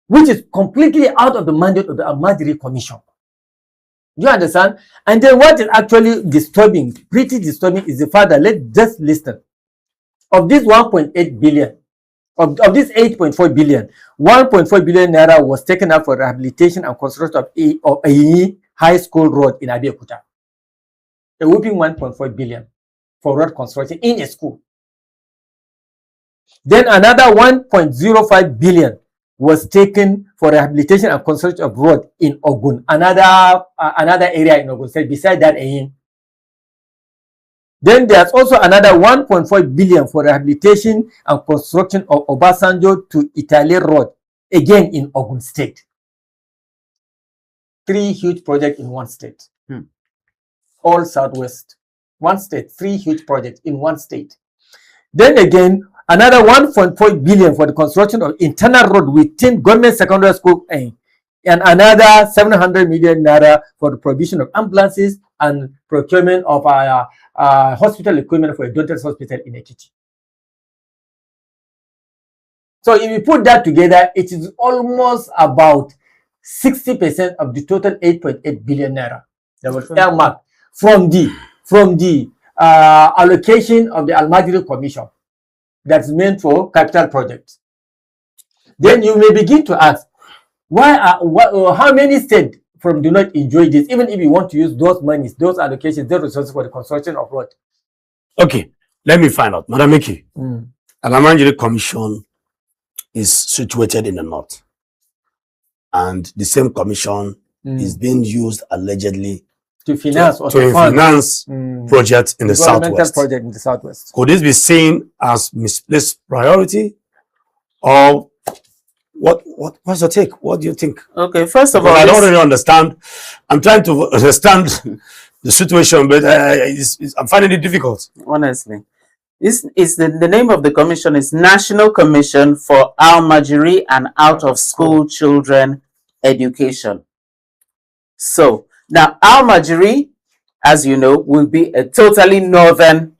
which is completely out of the mandate of the Almadiri Commission. You understand? And then what is actually disturbing, pretty disturbing, is the fact that let's just listen. Of this 1.8 billion, of this 8.4 billion, 1.4 billion naira was taken up for rehabilitation and construction of a high school road in Abeokuta. A whooping 1.4 billion for road construction in a school. Then another 1.05 billion was taken for rehabilitation and construction of road in Ogun, another area in Ogun State beside that. Then there's also another 1.4 billion for rehabilitation and construction of Obasanjo to Italy Road, again in Ogun State. 3 huge projects in one state. All Southwest. One state, 3 huge projects in one state. Then again, another 1.4 billion for the construction of internal road within government secondary school, and another 700 million naira for the provision of ambulances and procurement of hospital equipment for a Dontes hospital in Ekiti. So if you put that together, it is almost about 60% of the total 8.8 billion naira that was earmarked from the allocation of the Almagiri Commission that's meant for capital projects. Then you may begin to ask, how many states do not enjoy this, even if you want to use those monies, those allocations, those resources for the construction of road? Okay, let me find out. Madam Miki, Almagiri Commission is situated in the north. And the same commission is being used allegedly to finance projects in the southwest. Project in the southwest. Could this be seen as misplaced priority, or what's your take? What do you think? Okay, first of all, I don't really understand. I'm trying to understand the situation, but I'm finding it difficult. Honestly, the name of the commission is National Commission for Almajiri and Out of School Children Education. So now Almajiri, as you know, will be a totally northern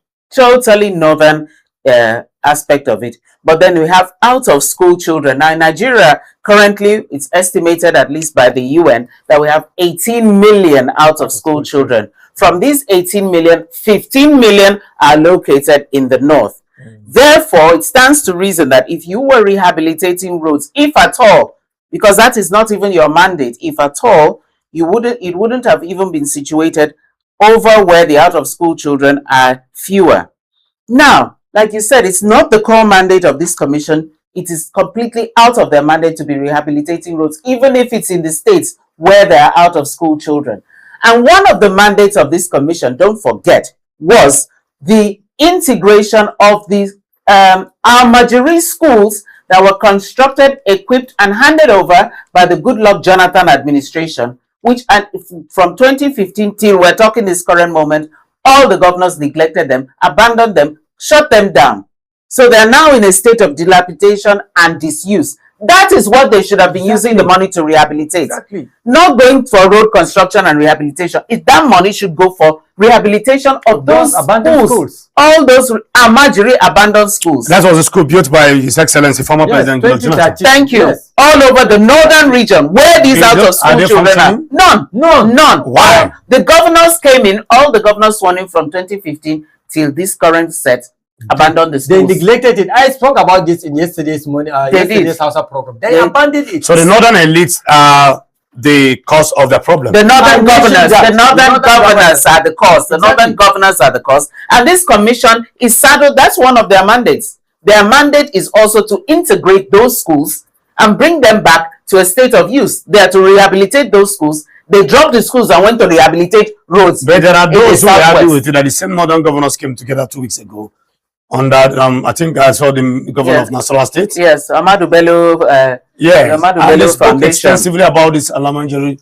aspect of it. But then we have out of school children. Now in Nigeria, currently it's estimated, at least by the UN, that we have 18 million out of school children. From these 18 million, 15 million are located in the north. Therefore, it stands to reason that if you were rehabilitating roads, if at all, because that is not even your mandate, if at all, it wouldn't have even been situated over where the out of school children are fewer. Now, like you said, it's not the core mandate of this commission. It is completely out of their mandate to be rehabilitating roads, even if it's in the states where there are out of school children. And one of the mandates of this commission, don't forget, was the integration of these Almajiri schools that were constructed, equipped, and handed over by the Goodluck Jonathan administration, which from 2015 till we're talking this current moment, all the governors neglected them, abandoned them, shut them down. So they are now in a state of dilapidation and disuse. That is what they should have been using the money to rehabilitate. Not going for road construction and rehabilitation. That money should go for rehabilitation of those abandoned schools. All those Almajiri abandoned schools. That was a school built by His Excellency, former President Jonathan. Thank you. Yes. All over the northern region, where these out of school children are. None. Why? The governors came in, all the governors sworn in from 2015 till this current set abandoned the schools. They neglected it. I spoke about this in yesterday's morning, yesterday's Hausa program. They abandoned it. So the northern elites are the cause of the problem. The northern governors, are the cause. The northern governors are the cause. And this commission is saddled. That's one of their mandates. Their mandate is also to integrate those schools and bring them back to a state of use. They are to rehabilitate those schools. They dropped the schools and went to rehabilitate roads. But there are those who argue with it that the same northern governors came together 2 weeks ago on that. I think I saw the governor of Nasarawa State. Yes, Ahmadu Bello. And they spoke extensively about this Almajiri,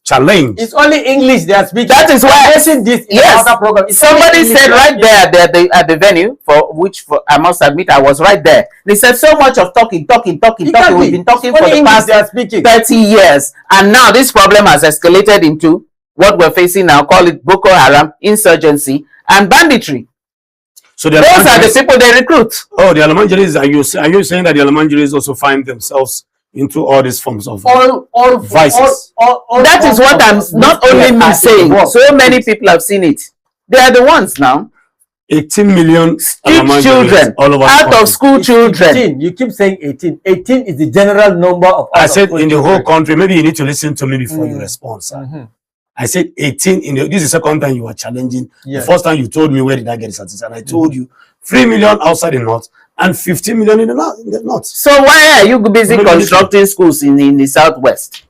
challenge. It's only English they are speaking. That is why I seen this in yes. the program. Somebody said right there at the venue, for which I must admit I was right there. They said so much of talking. We've been talking for the past 30 years. And now this problem has escalated into what we're facing now, call it Boko Haram, insurgency, and banditry. So those are the people they recruit. Oh, the Almanjiris, are you saying that the Almanjiris also find themselves into all these forms of vices? That is what I'm not only me saying. So many people have seen it. They are the ones now. 18 million children all over out of school children. 15. You keep saying 18. 18 is the general number of. I said in the whole country. Maybe you need to listen to me before you respond, sir. I said 18 in the, this is the second time you are challenging. Yes. The first time you told me where did I get the statistics, and I told you 3 million outside the north and 15 million in the north. So why are you busy constructing schools in the southwest?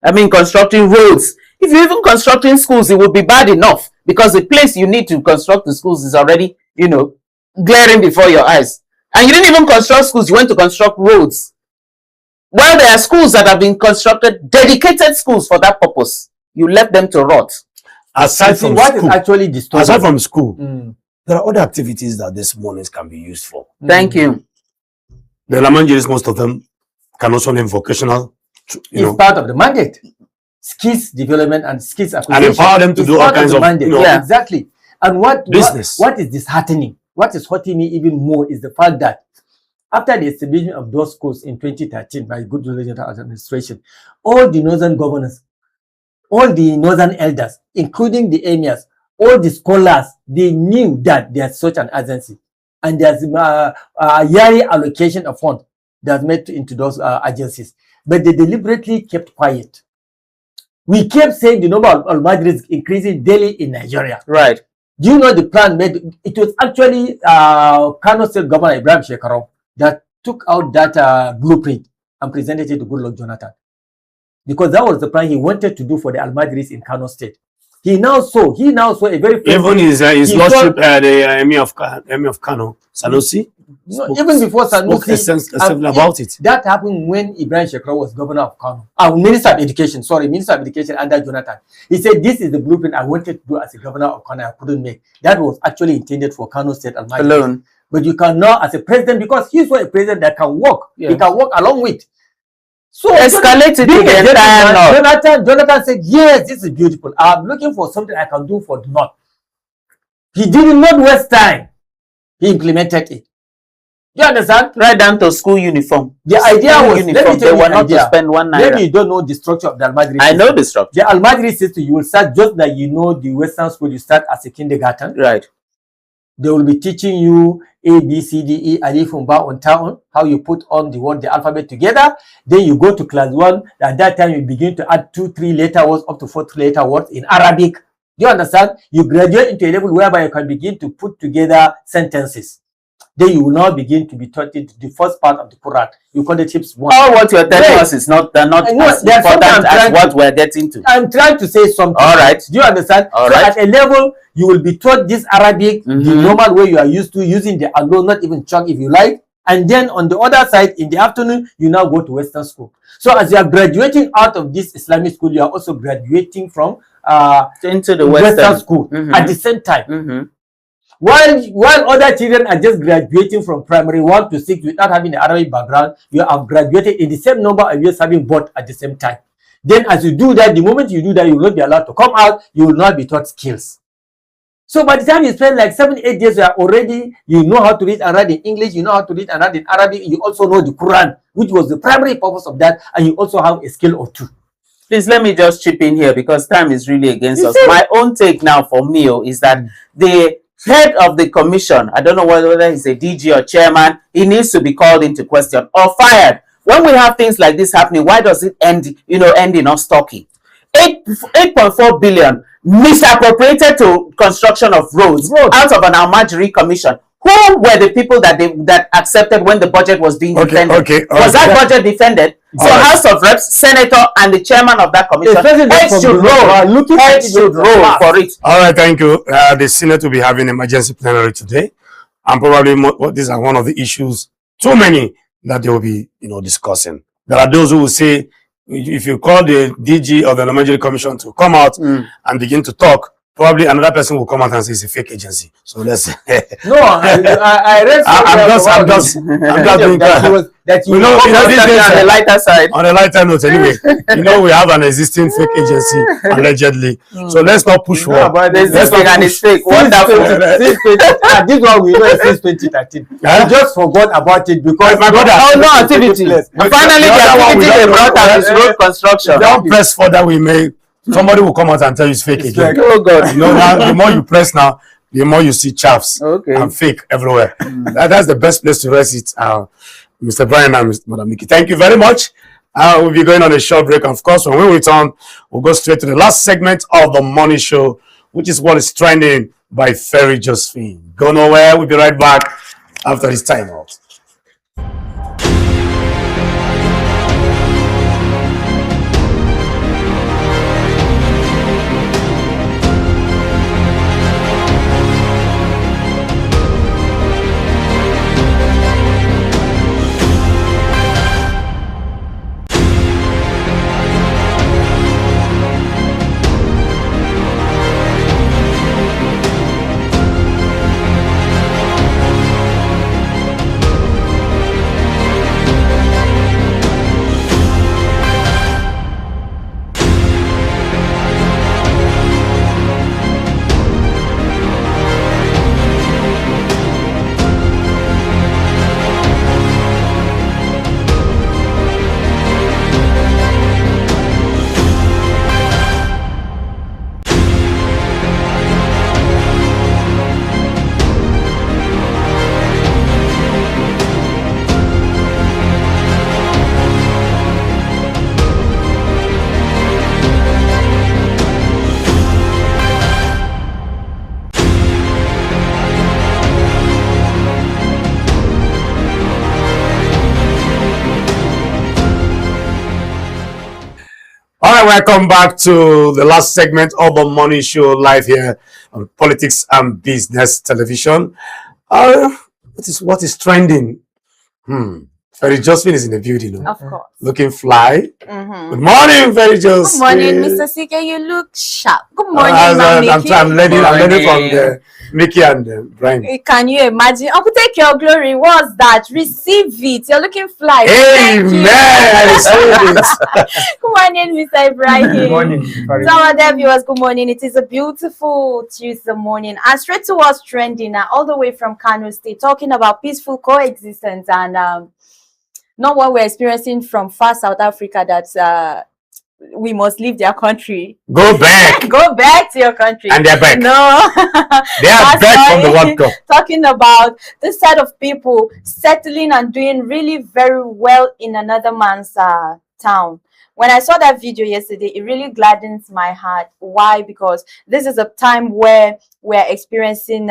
I mean, constructing roads. If you're even constructing schools, it would be bad enough because the place you need to construct the schools is already, you know, glaring before your eyes. And you didn't even construct schools, you went to construct roads. Well, there are schools that have been constructed, dedicated schools for that purpose. You left them to rot. Aside from what school, is actually disturbing? aside from school, there are other activities that these monies can be used for. Thank you. The Lamangeris, most of them can also learn vocational. It's part of the mandate. Skills development and skills acquisition. And empower them to do all kinds of mandate. Exactly. And what business. What is disheartening? What is hurting me even more is the fact that after the establishment of those schools in 2013 by good administration, all the northern governors, all the northern elders, including the emirs, all the scholars, they knew that there's such an agency, and there's a yearly allocation of funds that's made into those agencies, but they deliberately kept quiet. We kept saying the number of al-Majri is increasing daily in Nigeria. Right. Do you know the plan made? It was actually Kano State Governor Ibrahim Shekarau that took out that blueprint and presented it to Goodluck Jonathan. Because that was the plan he wanted to do for the al-Majris in Kano State. He now saw a very even his lordship, the Emir of Kano, Sanusi. Even before Sanusi, about it. That happened when Ibrahim Shekarau was governor of Kano. Minister of Education under Jonathan. He said, this is the blueprint I wanted to do as a governor of Kano. I couldn't make. That was actually intended for Kano State alone. But you cannot, as a president, because he's a president that can work. Yeah. He can work along with. So escalated to the entire north. Jonathan said, yes, this is beautiful. I'm looking for something I can do for the north. He did not waste time. He implemented it. You understand? Right down to school uniform. The idea was, let me tell they were not to spend 1 naira. Maybe you don't know the structure of the al-Majri. I know the structure. The al-Majri system, you will start just like you know the Western school, you start as a kindergarten. Right. They will be teaching you A, B, C, D, E, Alif, Ba, on town, how you put on the alphabet together. Then you go to class 1. At that time, you begin to add 2, 3 letter words up to 4 letter words in Arabic. Do you understand? You graduate into a level whereby you can begin to put together sentences. Then you will now begin to be taught the first part of the Quran. You call it tips 1. All what you're telling us is not as important as what we're getting to. I'm trying to say something. All right. Do you understand? All so right. At a level, you will be taught this Arabic, the normal way you are used to, using the allo, not even chunk if you like. And then on the other side, in the afternoon, you now go to Western school. So as you are graduating out of this Islamic school, you are also graduating from into the Western school at the same time. While other children are just graduating from primary 1 to 6 without having an Arabic background, you have graduated in the same number of years having both at the same time. Then as you do that, the moment you do that, you will not be allowed to come out, you will not be taught skills. So by the time you spend like 7, 8 years, you know how to read and write in English, you know how to read and write in Arabic, you also know the Quran, which was the primary purpose of that, and you also have a skill or two. Please let me just chip in here because time is really against us. My own take now for me is that the head of the commission, I don't know whether he's a DG or chairman, he needs to be called into question or fired. When we have things like this happening, why does it end in us talking? 8.4 billion misappropriated to construction of roads out of an al-Majri commission. Who were the people that accepted when the budget was being defended? Was that budget defended? So House of Reps, Senator, and the chairman of that commission should roll for it. All right, thank you. The Senate will be having emergency plenary today, and probably these are one of the issues, too many, that they will be discussing. There are those who will say, if you call the DG of the Elementary Commission to come out and begin to talk, probably another person will come out and say it's a fake agency. So let's. No, I read. I'm just doing that. On the lighter side. On the lighter note, anyway, we have an existing fake agency allegedly. So let's not push forward. Let's not and it's fake. Wonderful. This one we know since 2013. I just forgot about it because my brother. Oh no, activity. Finally, the activity they brought up is road construction. Don't press further. We may. Somebody will come out and tell you it's fake again. Oh God! Now, the more you press now, the more you see chaffs and fake everywhere. That's the best place to rest it. Mr. Brian and Madam Mickey, thank you very much. We'll be going on a short break. Of course, when we return, we'll go straight to the last segment of the morning show, which is What is Trending by Ferry Josephine. Go nowhere. We'll be right back after this time out. All right, welcome back to the last segment of the morning show live here on Politics and Business Television. What is trending? Ferry Josephine is in the building. Of course. Looking fly. Good morning, Ferry Josephine. Good morning, Mr. CK. You look sharp. Good morning, Mickey. I'm learning from Mickey and Brian. Can you imagine? Uncle, take your glory. What's that? Receive it. You're looking fly. Amen. I receive it. Good morning, Mr. Ibrahim. Good morning. So our dear viewers, good morning. It is a beautiful Tuesday morning. And straight to what's trending now, all the way from Kano State, talking about peaceful coexistence and not what we're experiencing from far South Africa that we must leave their country. Go back. Go back to your country. And they're back. No. They are back from the World Cup. Talking about this set of people settling and doing really very well in another man's town. When I saw that video yesterday, it really gladdens my heart. Why? Because this is a time where we're experiencing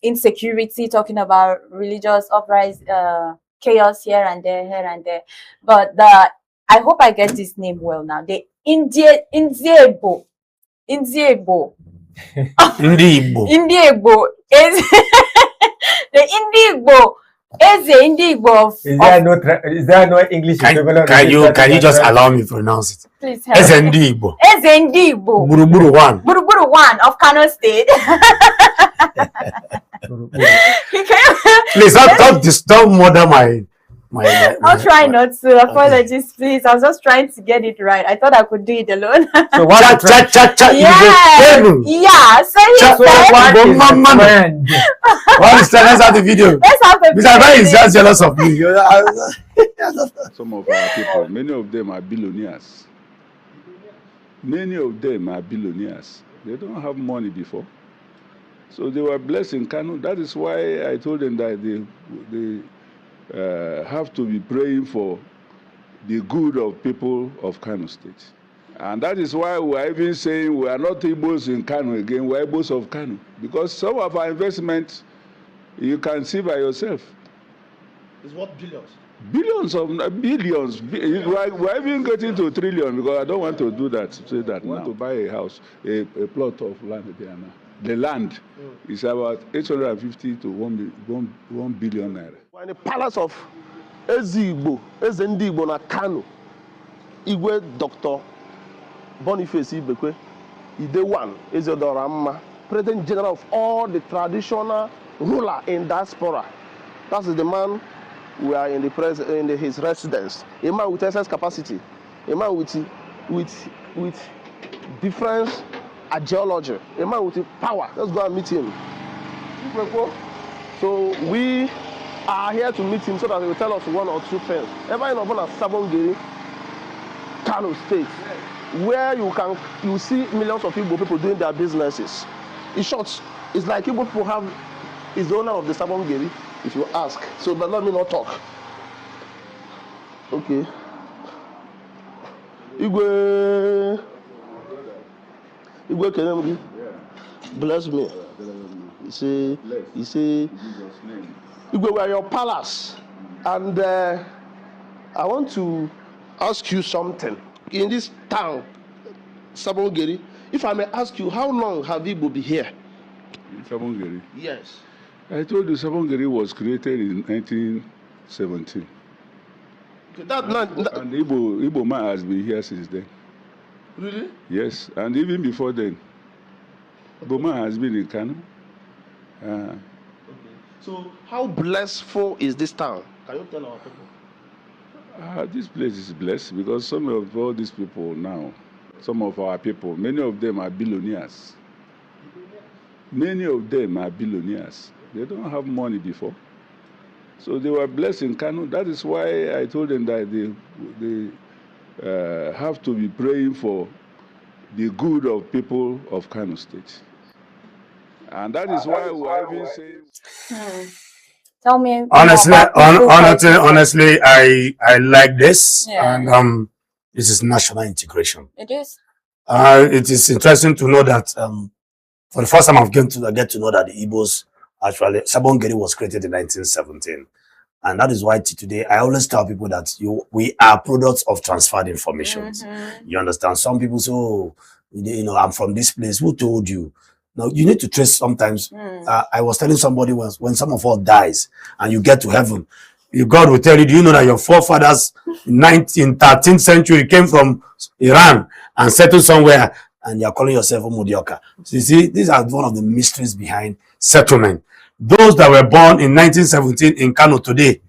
insecurity, talking about religious uprising, chaos here and there. But I hope I get this name well now. The Indiebo is the Indiebo is the Indiebo. Is there no English equivalent? Can you just allow me to pronounce it? Please help. Indiebo. Indiebo. Buruburu one. Buruburu one of Kano State. Please don't murder my I'll try not to. Apologies, please. I was just trying to get it right. I thought I could do it alone. So what? Yeah. So he said, let's have the video. Let's have the video. Mr. Brian is just jealous of me. Some of our people, many of them are billionaires. Many of them are billionaires. They don't have money before. So they were blessed in Kano. That is why I told them that they have to be praying for the good of people of Kano State. And that is why we are even saying we are not Igbos in Kano again, we are Igbos of Kano. Because some of our investments, you can see by yourself. It's what billions? Billions. We're even getting to trillion because I don't want to do that. Say that now. I want to buy a house, a plot of land there now. The land is about 850 to 1 billion naira. We're in the palace of Ezigbo, Ezendigbo na Kano. Igwe Dr. Boniface Ibekwe, Ide One, Ezedoramma, President General of all the traditional ruler in diaspora. That is the man we are in his residence. A man with excess capacity, a man with different ideology, a man with power. Let's go and meet him. So we are here to meet him so that he will tell us one or two things. Ever in Obana Sabongiri, Kano State, where you see millions of people doing their businesses. In short, It's like Igbo people have, is the owner of the Sabongeri, if you ask. So, but let me not talk. Okay. Igwe Kenemgi, bless me. You say, Igwe, we are your palace. And I want to ask you something. In this town, Sabongeri, if I may ask you, how long have Igbo been here? In Sabongeri? Yes. I told you Sabongeri was created in 1917. And Igbo man has been here since then. Really? Yes, and even before then, Igbo man has been in Kano. Okay. So, how blessful is this town? Can you tell our people? This place is blessed because some of all these people now, some of our people, many of them are billionaires. Many of them are billionaires. They don't have money before. So they were blessed in Kano. That is why I told them that they have to be praying for the good of people of Kano State. And that is why we are even saying... Tell me. Honestly, I like this. Yeah. And this is national integration. It is. It is interesting to know that for the first time I get to know that the Igbos actually, Sabongeri was created in 1917. And that is why today I always tell people that we are products of transferred information. You understand? Some people say, oh, I'm from this place. Who told you? Now, you need to trace sometimes. I was telling somebody once, when some of us dies and you get to heaven, God will tell you, do you know that your forefathers in 13th century came from Iran and settled somewhere and you are calling yourself a Mudioka? So you see, these are one of the mysteries behind settlement. Those that were born in 1917 in Kano today,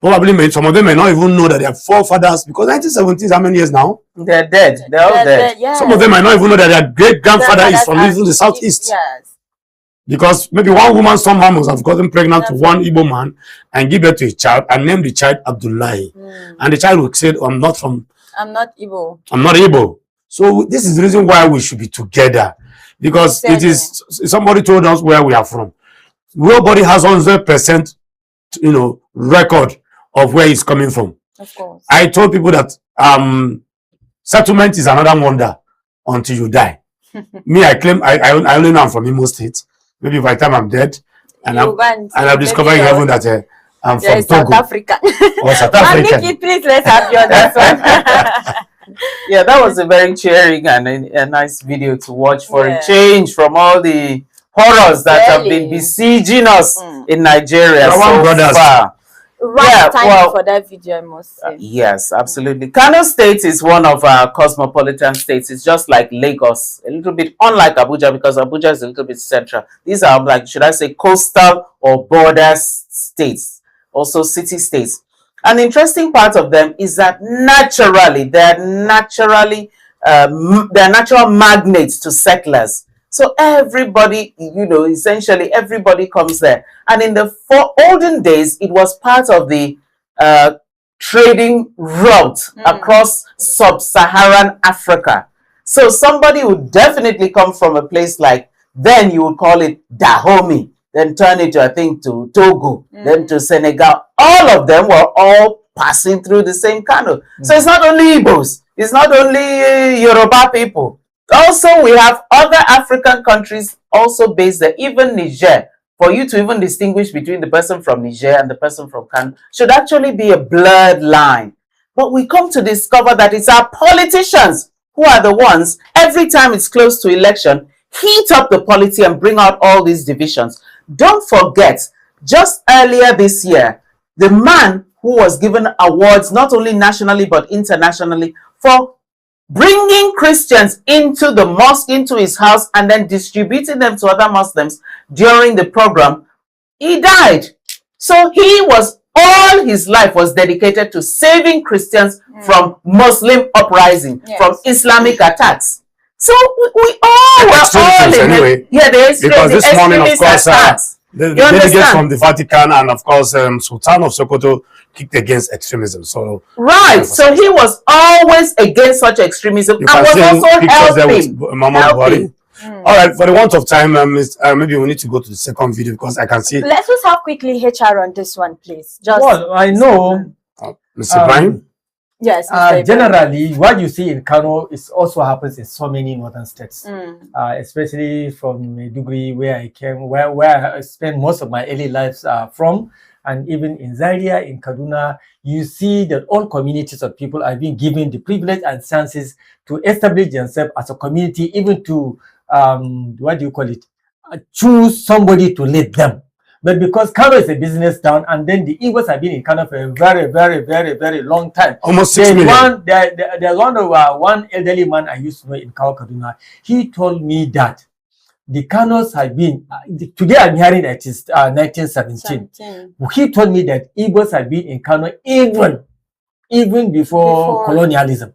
probably some of them may not even know that their forefathers, because 1917 is how many years now? They're dead. They're all dead. Yeah. Some of them might not even know that their great-grandfather is from even the southeast. Yes. Because maybe one woman somehow must have gotten pregnant to one Igbo man and give birth to a child and named the child Abdullahi. And the child would say, I'm not Igbo. I'm not Igbo. So this is the reason why we should be together. Because it is, somebody told us where we are from. Nobody has 100%, record of where it's coming from. Of course. I told people that settlement is another wonder until you die. Me, I claim I only know I'm from Imo State. Maybe by the time I'm dead, and I'm discovering in heaven that I'm from Togo. South Africa. Or South Africa. Nikki, please let's have you on this one. Yeah, that was a very cheering and a nice video to watch for a change from all the horrors that have been besieging us in Nigeria so far. Right time for that video, I must say. Yes, absolutely. Kano State is one of our cosmopolitan states. It's just like Lagos, a little bit unlike Abuja, because Abuja is a little bit central. These are like, should I say, coastal or border states, also city states. An interesting part of them is that naturally, they're natural magnets to settlers. So everybody, essentially everybody comes there. And in the olden days, it was part of the trading route across sub-Saharan Africa. So somebody would definitely come from a place like, then you would call it Dahomey, then turn it to, I think, to Togo, then to Senegal. All of them were all passing through the same Kano. So it's not only Igbos, it's not only Yoruba people. Also, we have other African countries also based there, even Niger. For you to even distinguish between the person from Niger and the person from Kano should actually be a blurred line. But we come to discover that it's our politicians who are the ones, every time it's close to election, heat up the polity and bring out all these divisions. Don't forget, just earlier this year, the man who was given awards not only nationally but internationally for bringing Christians into the mosque, into his house, and then distributing them to other Muslims during the program, he died. So all his life was dedicated to saving Christians from Muslim uprising, from Islamic attacks. So we all were all in anyway. Because this morning, of course, the delegates from the Vatican and, of course, Sultan of Sokoto kicked against extremism. So so he was always against such extremism and was also helping. All right, for the want of time, maybe we need to go to the second video because I can see. Let's just have quickly HR on this one, please. Just well, I know, Mr. Brian. Yes. Generally, what you see in Kano is also happens in so many northern states, especially from Maiduguri, where I came, where I spent most of my early lives from, and even in Zaria, in Kaduna, you see that all communities of people are being given the privilege and chances to establish themselves as a community, even to what do you call it? Choose somebody to lead them. But because Kano is a business town, and then the Igbos have been in Kano for a very, very, very, very long time. Almost 6 million. There's one elderly man I used to know in Kaduna. He told me that the Kanos have been, today I'm hearing that it's 1917. He told me that Igbos have been in Kano even before colonialism.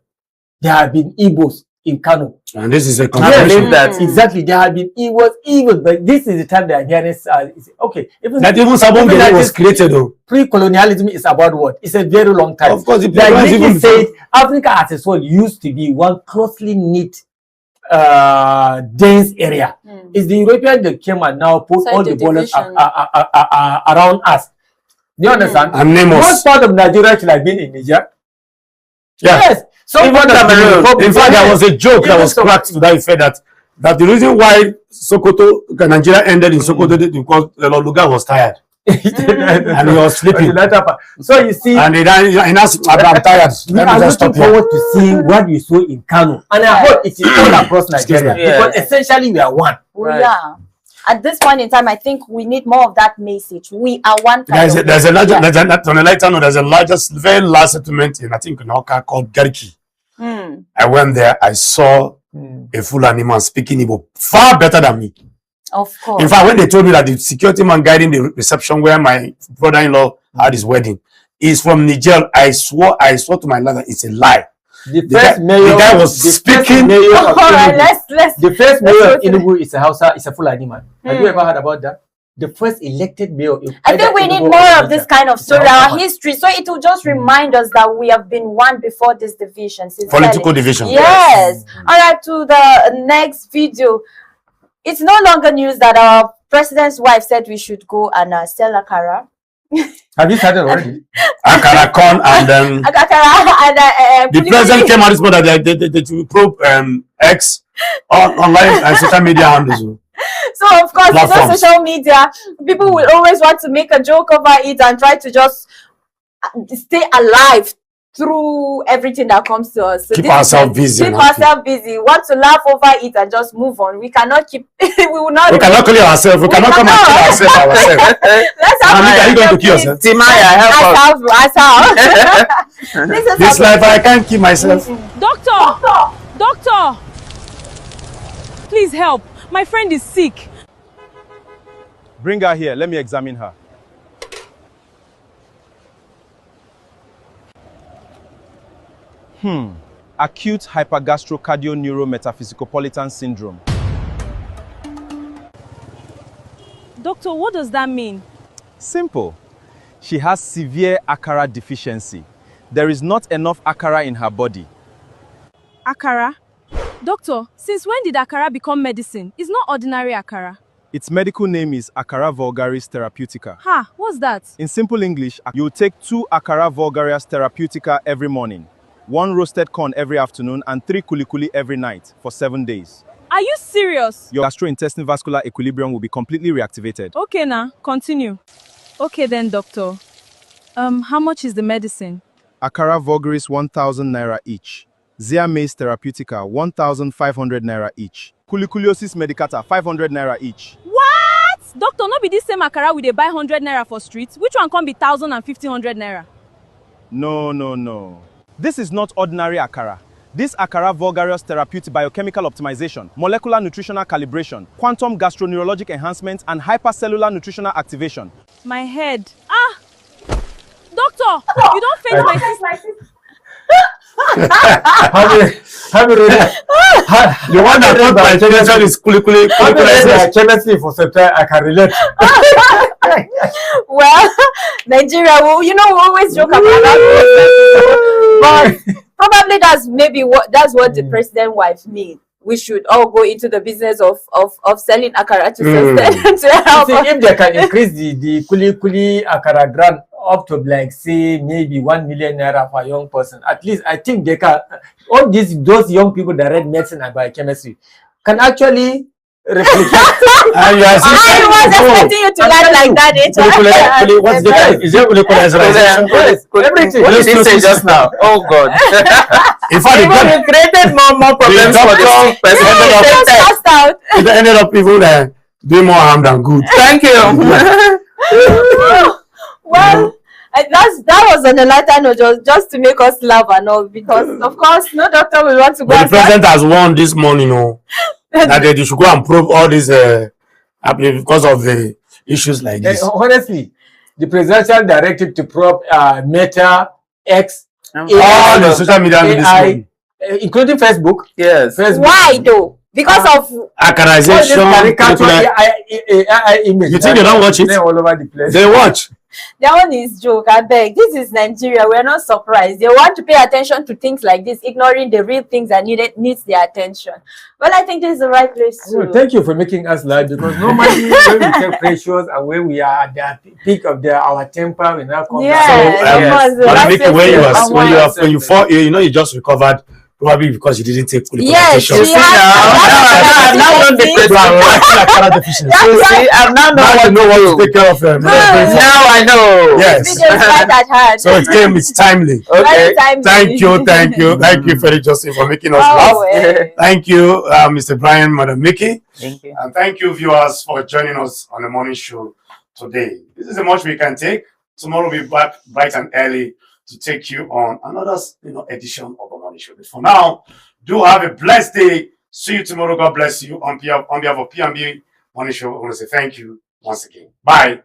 There have been Igbos in Kano. And this is a confirmation that exactly there have been Igbos, but this is the time that I'm hearing okay. Even Sabon was created though. Pre-colonialism is about what? It's a very long time. Of course, like even said, Africa as a whole used to be one closely knit dense area. It's the European that came and now put all the borders around us. Do you understand? And most part of Nigeria should have been in Niger. Yeah. Yes. So in fact, there was a joke that was cracked to that effect that the reason why Sokoto, Nigeria ended in Sokoto because the Luga was tired. And he was sleeping. So you see, and he asked, I'm tired. We are looking forward to seeing what we saw in Kano, and I hope it is all across Nigeria because essentially we are one. Yeah. At this point in time, I think we need more of that message. We are one. There's a largest, very large settlement in, I think, in Oka called Gariki. I went there. I saw a full animal speaking Igbo far better than me. Of course. In fact, when they told me that the security man guiding the reception where my brother-in-law had his wedding is from Niger, I swore to my life that it's a lie. The guy was speaking. The first mayor of Enugu is a Hausa, is a full animal. Have you ever heard about that? The first elected mayor. I think we need more of this kind of story, our history, so it will just remind us that we have been one before this division. Political division. Yes. All right, to the next video. It's no longer news that our president's wife said we should go and sell akara. Have you started already? Akara corn and the president came out this morning that they probe X online and social media handles. So of course, you know, social media, people will always want to make a joke over it and try to just stay alive through everything that comes to us. So keep ourselves busy. Keep ourselves busy. Want to laugh over it and just move on. We cannot keep. We cannot kill ourselves. We cannot come and kill ourselves. Let's have. Are you going to kill yourself? Timaya, help us. This life, I can't keep myself. Doctor, please help. My friend is sick. Bring her here. Let me examine her. Acute hypergastrocardioneurometaphysicopolitan syndrome. Doctor, what does that mean? Simple. She has severe akara deficiency. There is not enough akara in her body. Akara? Doctor, since when did akara become medicine? It's not ordinary akara. Its medical name is Akara vulgaris therapeutica. Ha, what's that? In simple English, you take 2 Akara vulgaris therapeutica every morning, 1 roasted corn every afternoon, and 3 kulikuli every night for 7 days. Are you serious? Your gastrointestinal vascular equilibrium will be completely reactivated. Okay, now, continue. Okay then, doctor. How much is the medicine? Akara vulgaris 1,000 naira each. Zea mace therapeutica 1,500 naira each. Kulikuliosis medicata 500 naira each. What? Doctor, not be this same akara we dey buy 100 naira for streets? Which one can be 1,000 and 1,500 naira? No. This is not ordinary akara. This Akara vulgaris therapeutic biochemical optimization, molecular nutritional calibration, quantum gastroneurologic enhancement, and hypercellular nutritional activation. My head. Ah! Doctor, you don't faint my sister. The one that got my attention is kulikuli. Chemistry for September, I can relate. Well, Nigeria, we always joke about that. But probably that's what the president wife means. we should all go into the business of selling akara to Mm. sustain to help See, us. if they can increase the kuli akara grant up to like say maybe 1 million naira for a young person, at least I think they can. All those young people that read medicine and biochemistry can actually replicate. I was expecting you to learn like that. What's the is there molecularization? Yes, everything. What did you say just now? Oh God! In fact, we created more problems for the sick person. It ended up people doing more harm than good. Thank you. Well, that was on a lighter note, just to make us laugh and all, because of course no doctor will want to go. But the president has warned this morning, that they should go and probe all these because of the issues like this. Honestly, the presidential directive to probe Meta, X, all the social media AI, including Facebook. Yes. Facebook. Why though? Because of Accarization. Image. You think they don't watch it? All over the place. They watch. That one is joke. I beg. This is Nigeria. We're not surprised. They want to pay attention to things like this, ignoring the real things that needs their attention. Well, I think this is the right place to. Well, thank you for making us laugh, because normally when we take pressures and when we are at the peak of our temper, we now come down. When you fall ill, you just recovered. Probably because you didn't take full yes, I've now known what to take care of them. Now I know. Yes. So it's timely. Okay. Thank you, Ferry Joseph, for making us laugh. Thank you, Mr. Brian, Madam Mickey. Thank you. And thank you, viewers, for joining us on the morning show today. This is the much we can take. Tomorrow we'll be back bright and early to take you on another edition of the morning show. But for now, do have a blessed day. See you tomorrow. God bless you. On behalf of PMB Morning Show, I want to say thank you once again. Bye.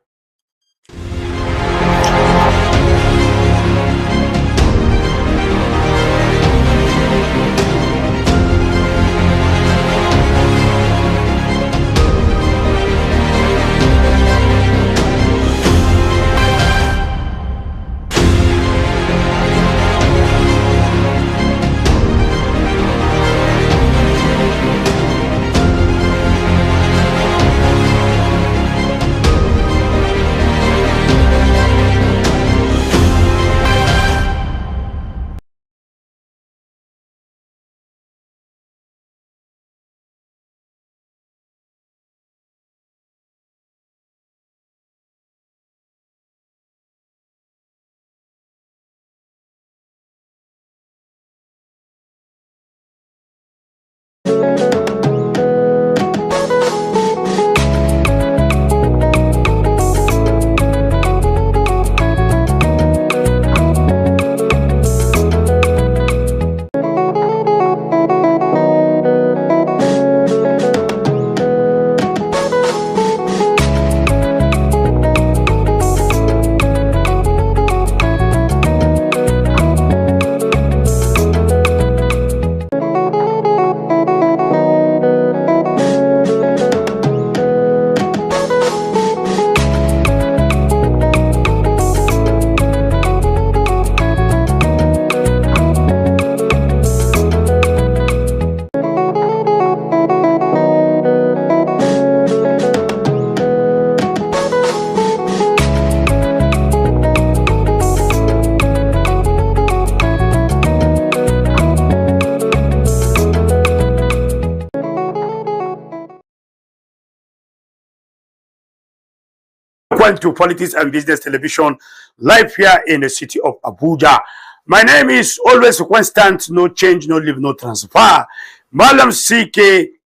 Welcome to Politics and Business Television, live here in the city of Abuja. My name is always constant, no change, no leave, no transfer. Malam CK,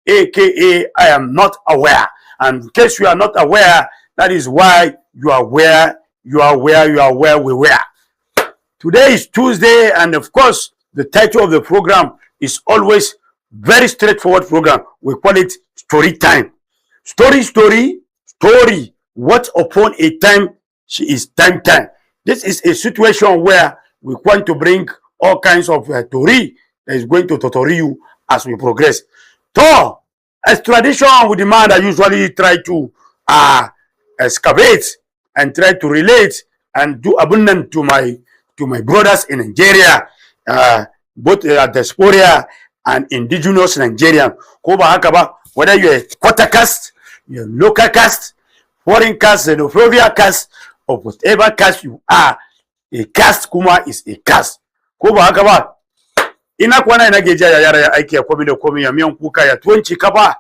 aka I am not aware. And in case you are not aware, that is why you are where we were. Today is Tuesday, and of course, the title of the program is always very straightforward program. We call it Story Time. Story. What upon a time she is time. This is a situation where we want to bring all kinds of story that is going to tutor you as we progress. So, as tradition with the man that usually try to excavate and try to relate and do abundant to my brothers in Nigeria, both diaspora and indigenous Nigerian. Ko ba haka ba, whether you're a quarter caste, you're a local caste, foreign caste, xenophobia caste, or whatever caste you are, a caste kuma is a caste. Ko ba haka ba, ina kwana ina geja ya yara ya aiki ya komi da komi ya miyan kuka ya tuwon cikafa,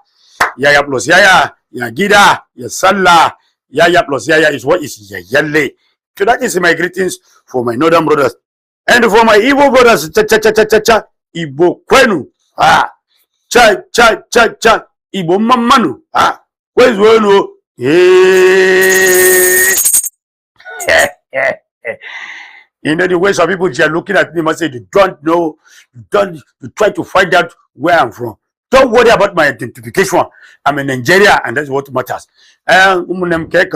yaya plus yaya, ya gida, ya sallah, yaya plus yaya is what is yayalle. So that is my greetings for my northern brothers. And for my Igbo brothers, cha, Igbo kwenu, cha, Igbo mamanu, where's wenu? You know the way some people are looking at me and say, you don't know, you try to find out where I'm from. Don't worry about my identification. I'm in Nigeria, and that's what matters. I'm CK,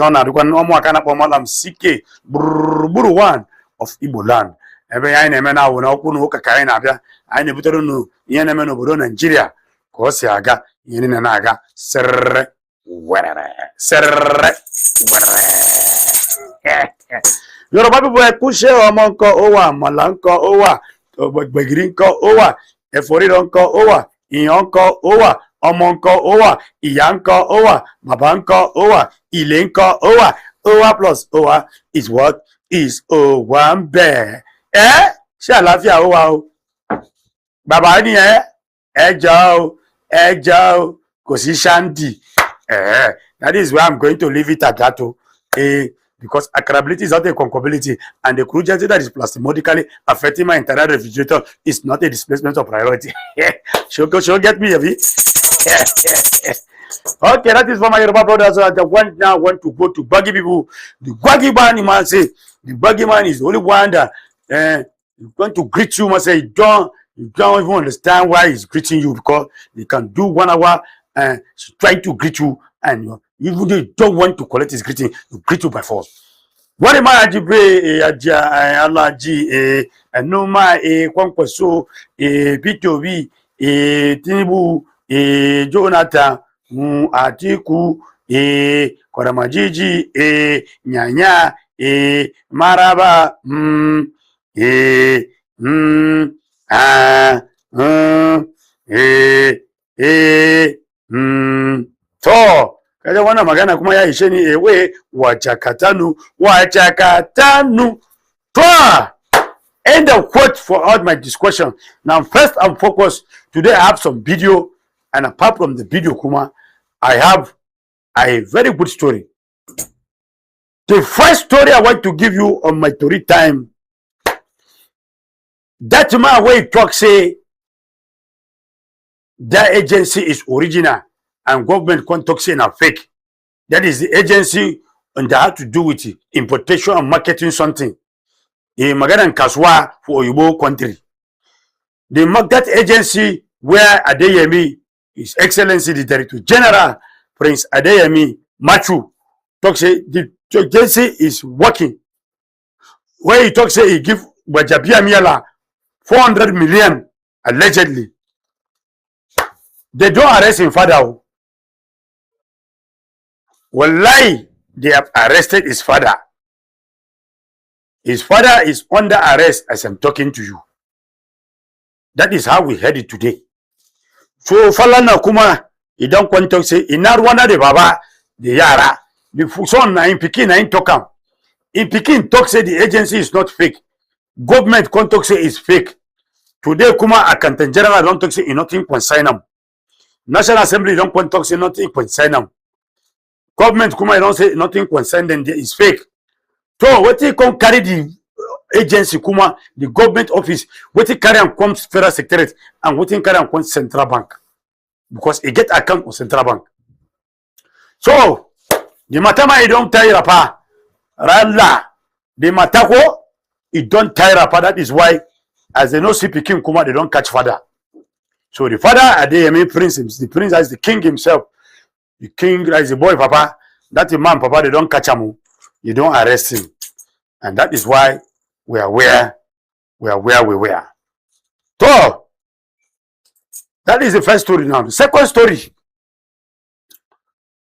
one of Igbo land. Every I never now when I never know, you never know, Nigeria. Cause I got Yeninaga, sir, Yoruba people push omonko owa, malanko owa, bagrinko owa, eforidonko owa, iyonko owa, omonko owa, iyanko owa, babanko owa, ilenko owa. Owa plus owa is what is owambe. Ṣé àlàáfíà owa o. Bàbá ni ẹjọ́ o, kò sí shandy. That is where I'm going to leave it at that. Because accountability is not a concability, and the cruelty that is plasmodically affecting my internal refrigerator is not a displacement of priority. She'll get me a bit. Okay, that is for my Yoruba brothers. I want to go to Baggy people. The Baggy man, man say, the Baggy man is the only one that going to greet you. Man say, you don't even understand why he's greeting you, because he can do 1 hour and trying to greet you, and even though you don't want to collect his greeting, you greet you by force. What am I Alaji, Noma, Kwankwaso, P2B, Tinubu, Jonathan, Atiku, Koramajiji, Nyanya, Maraba, to kaja wana magana kuma ya ishe ni ewe wachakatanu to end of quote for all my discussion. Now first I'm focused today. I have some video, and apart from the video kuma, I have a very good story. The first story I want to give you on my story time, that man where he talk say that agency is original and government contact say na fake. That is the agency and they have to do with importation and marketing something. Magana Kaswa for Oyibo country. That agency where Adeyemi, His Excellency the Director General Prince Adeyemi Machu talk say the agency is working. Where he talk say he give Wajabia Miala 400 million allegedly. They don't arrest him father. Wallahi, they have arrested his father. His father is under arrest as I'm talking to you. That is how we heard it today. So Falana Kuma, he don't want to say, in Rwanda de Baba, the Yara, the son in Pekin, in Tokam. In Pekin, talk say the agency is not fake. Government contact say is fake. Today, Kuma, Accountant General don't talk say nothing concern them. National Assembly don't talk say nothing concern them. Government Kuma don't say nothing concern them is fake. So what they come carry the agency Kuma, the government office, what they carry and come federal secretariat, and what they carry and come central bank, because it get account of central bank. So the matama it don't tie rapa, ralla the matako it don't tie rapa. That is why as they know see Pekin Kuma they don't catch father. So the father Adeyemi Prince, the prince as the king himself. The king is the boy, Papa. That the man, Papa, they don't catch him. You don't arrest him. And that is why we are where we were. So, that is the first story now. The second story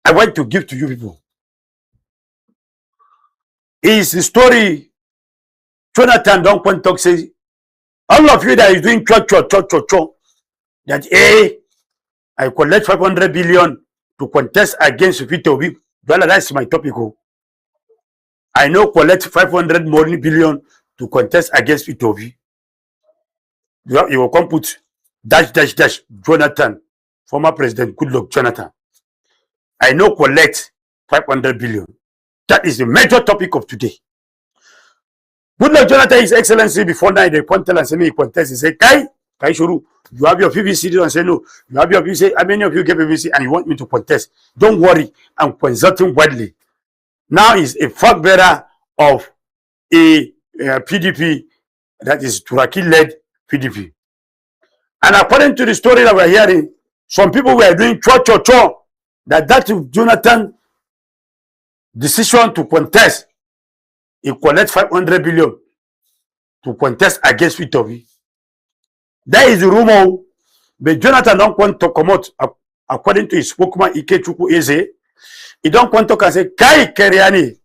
I want to give to you people is the story Jonathan don't want to say, all of you that is doing cho. that I collect 500 billion to contest against Peter Obi. Well, that's my topic. I know collect 500 billion to contest against Peter Obi. You will come put dash Jonathan, former President Goodluck Jonathan. I know collect 500 billion. That is the major topic of today. Goodluck Jonathan, His Excellency, before night they contest and say me contest. He say, Kai Shuru, you have your PVC, and say no. You have your PVC. How many of you get PVC and you want me to contest? Don't worry, I'm consulting widely. Now is a flag bearer of a PDP, that is Turaki-led PDP. And according to the story that we're hearing, some people were doing cho that Jonathan decision to contest, he collect 500 billion to contest against Peter Obi. That is the rumor. But Jonathan don't want to come out, according to his spokesman Ike Chukwu Eze. He don't want to say Kai Keriani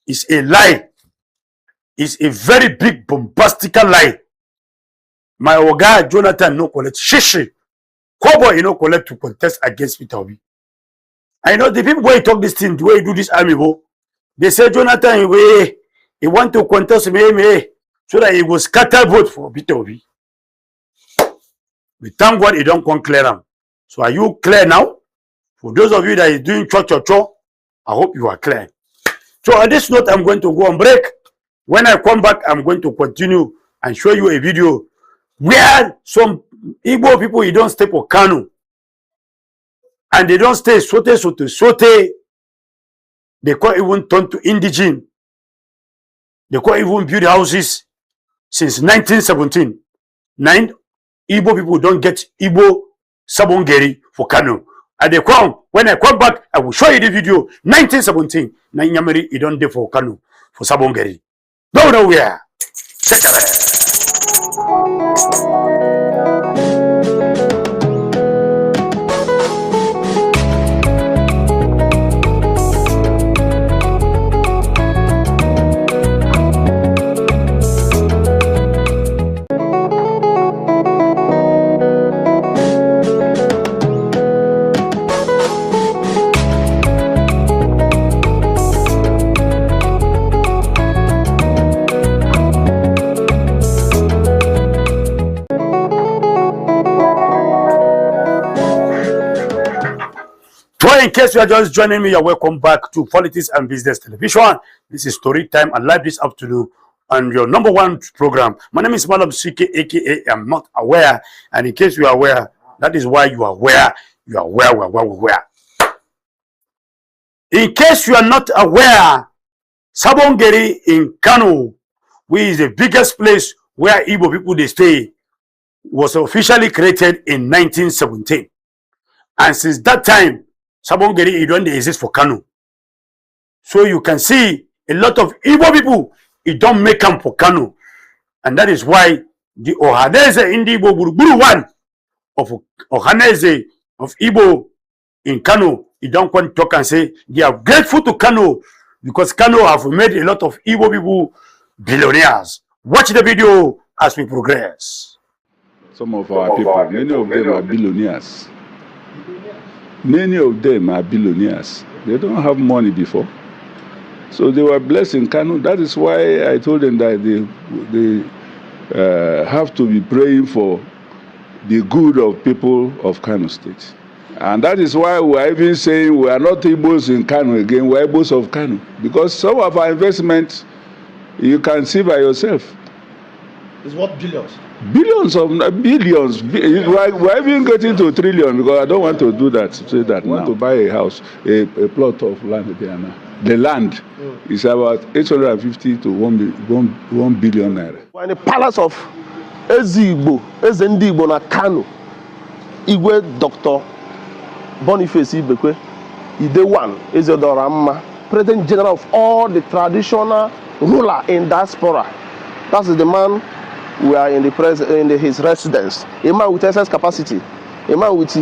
is a lie. It's a very big bombastical lie. My oga Jonathan no collect shishi. Kobo he no collect to contest against Peter Obi. I know the people where talk this thing, the way you do this army, they say Jonathan he want to contest me so that he will scatter vote for Peter Obi. We thank God he don't come clear them. So are you clear now? For those of you that is doing cho, I hope you are clear. So on this note, I'm going to go on break. When I come back, I'm going to continue and show you a video where some Igbo people, you don't stay for Kanu. And they don't stay sote. They can't even turn to indigene. They can't even build houses since 1917. 9 Igbo people don't get Igbo Sabongeri for Kanu. And they come, when I come back, I will show you the video. 1917, Nanyamari, you don't do for Kanu, for Sabongeri. Go nowhere. Check it out. In case you are just joining me, you're welcome back to Politics and Business Television. This is Story Time and live this afternoon on your #1 program. My name is Madam CK, aka I'm not aware. And in case you are aware, that is why you are aware. You are aware. In case you are not aware, Sabongeri in Kano, which is the biggest place where Igbo people they stay, was officially created in 1917. And since that time, Sabongeri don't exist for Kano. So you can see a lot of Igbo people, it don't make them for Kano. And that is why the Ohanese in the Igbo Buruburu one of Ohanese of Igbo in Kano, it don't want to talk and say they are grateful to Kano because Kano have made a lot of Igbo people billionaires. Watch the video as we progress. Some of our people, many of them are billionaires. Many of them are billionaires. They don't have money before. So they were blessed in Kano. That is why I told them that they have to be praying for the good of people of Kano State. And that is why we are even saying we are not Igbos in Kano again, we are Igbos of Kano. Because some of our investments, you can see by yourself. It's what billions? Billions of billions. We're even getting to trillion because I don't want to do that. Say that now. Want to buy a house, a plot of land there now. The land is about 850 to 1 billion naira. We're in the palace of Ezigbo, Ezendigbo na Kano. Igwe Dr. Boniface Ibekwe, Ide One, Ezedorama, President General of all the traditional ruler in diaspora. That is the man. We are in his residence. A man with excess capacity, a man with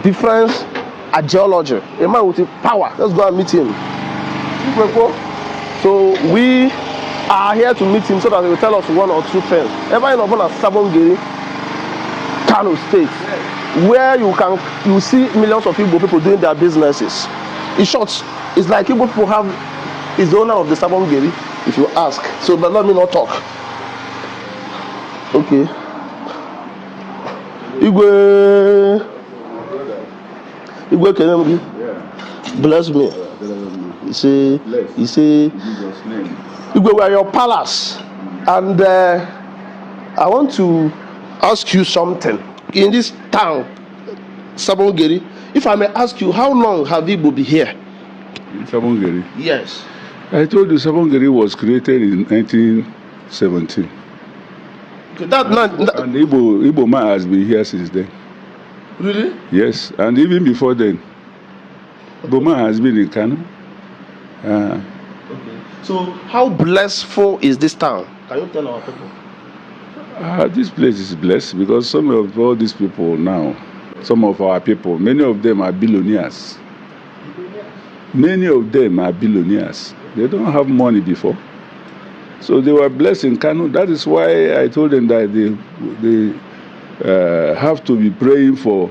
different ideology, a man with power. Let's go and meet him. So we are here to meet him so that he will tell us one or two things. Everybody knows Sabongeri Kano State, where you see millions of Igbo people doing their businesses. In short, it's like Igbo people is the owner of the Sabongeri, if you ask. So, but let me not talk. Okay. Igwe Kenemgi, bless me. You say, Igwe, we are your palace, and I want to ask you something. In this town, Sabongeri, if I may ask you, how long have Igbo been here? In Sabongeri? Yes. I told you Sabongeri was created in 1917. Okay, and Igbo man has been here since then. Really? Yes, and even before then, Igbo man has been in Kano. Okay. So, how blessful is this town? Can you tell our people? This place is blessed because some of all these people now, some of our people, many of them are billionaires. Many of them are billionaires. They don't have money before. So they were blessed in Kano. That is why I told them that they have to be praying for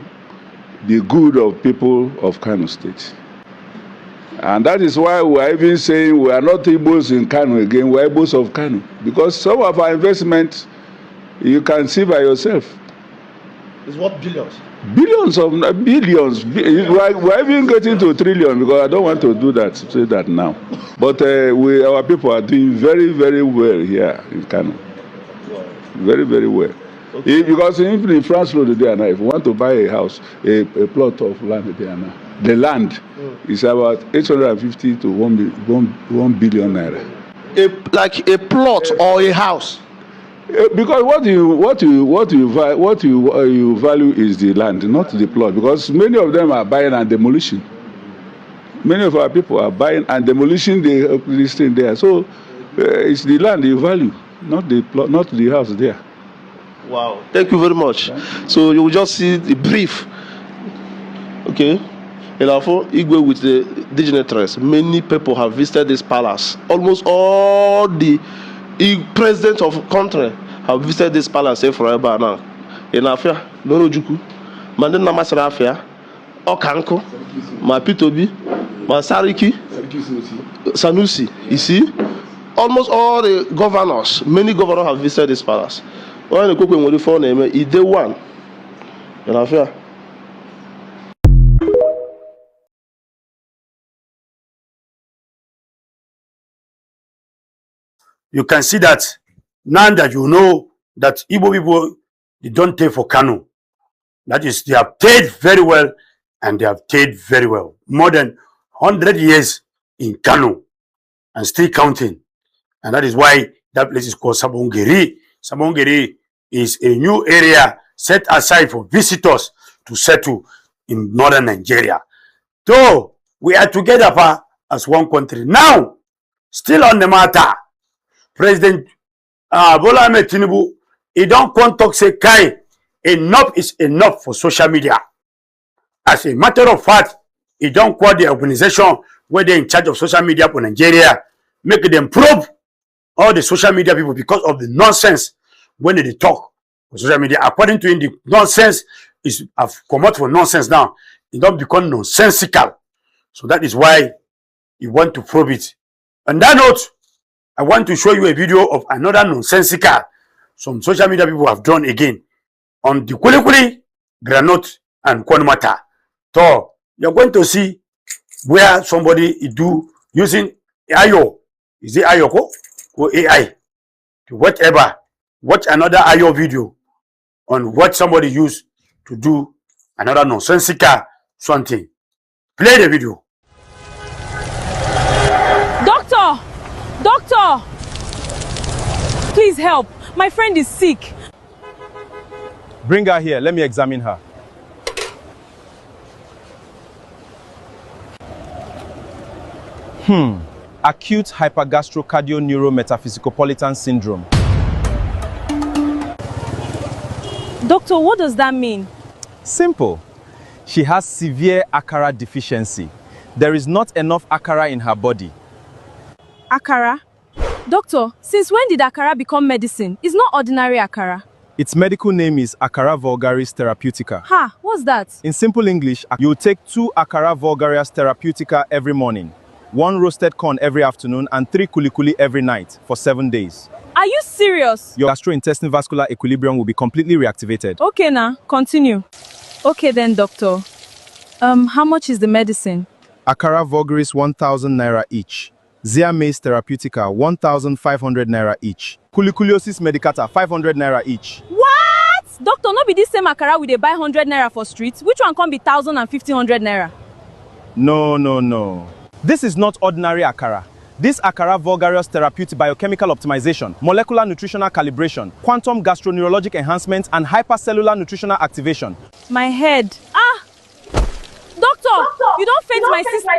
the good of people of Kano State. And that is why we are even saying we are not Igbos in Kano again, we are Igbos of Kano. Because some of our investments, you can see by yourself. It's what billions? Billions of billions. We're even getting to trillion because I don't want to do that, say that now. But our people are doing very, very well here in Kano. Very, very well. Okay. Because even in France Road there now, if you want to buy a house, a plot of land there now, the land is about 850 to 1 billion naira. Like a plot or a house? Because what you value is the land, not the plot. Because many of them are buying and demolishing. Many of our people are buying and demolishing this thing there. So it's the land you value, not the plot, not the house there. Wow! Thank you very much. So you will just see the brief. Okay. Igwe with the dignitaries. Many people have visited this palace. Almost all the presidents of country have visited this palace forever now. In Afia, Norojuku, Mandela Masarafia, Okanko, Mapitobi, Masariki, Sanusi. You see, almost all the governors, many governors have visited this palace. When the cook with the phone name, is the one. In Afia. You can see that now that you know that Igbo people, they don't take for Kano. That is, they have paid very well, and they have paid very well. More than 100 years in Kano, and still counting. And that is why that place is called Sabongeri. Sabongeri is a new area set aside for visitors to settle in northern Nigeria. So, we are together as one country. Now, still on the matter, President Bola Ahmed Tinubu, he don't want to say, Kai, enough is enough for social media. As a matter of fact, he don't call the organization where they're in charge of social media for Nigeria, make them probe all the social media people because of the nonsense when they talk on social media. According to him, the nonsense is have come out for nonsense now. It don't become nonsensical. So that is why he want to probe it. On that note, I want to show you a video of another nonsensical some social media people have done again on the Kulikuli, Granot, and Kwanmata. So you're going to see where somebody is using IO. Is it IO or AI? To whatever. Watch another IO video on what somebody used to do another nonsensical something. Play the video. Doctor! Doctor! Please help. My friend is sick. Bring her here. Let me examine her. Acute hypergastrocardioneurometaphysicopolitan syndrome. Doctor, what does that mean? Simple. She has severe Akara deficiency. There is not enough Akara in her body. Akara? Doctor, since when did Akara become medicine? It's not ordinary Akara. Its medical name is Acara vulgaris therapeutica. Ha, what's that? In simple English, you take 2 Acara vulgaris therapeutica every morning, 1 roasted corn every afternoon, and 3 kulikuli every night for 7 days. Are you serious? Your gastrointestinal vascular equilibrium will be completely reactivated. Okay, now, continue. Okay then, doctor. How much is the medicine? Acara vulgaris 1,000 naira each. Zea mace therapeutica 1,500 naira each. Kulikuliosis medicata 500 naira each. What? Doctor, not be this same Akara we dey buy 100 naira for streets. Which one can be 1,000 and 1,500 naira? No. This is not ordinary Akara. This Acara vulgaris therapeutic biochemical optimization, molecular nutritional calibration, quantum gastroneurologic enhancement, and hypercellular nutritional activation. My head. Ah! Doctor, you don't faint my sister.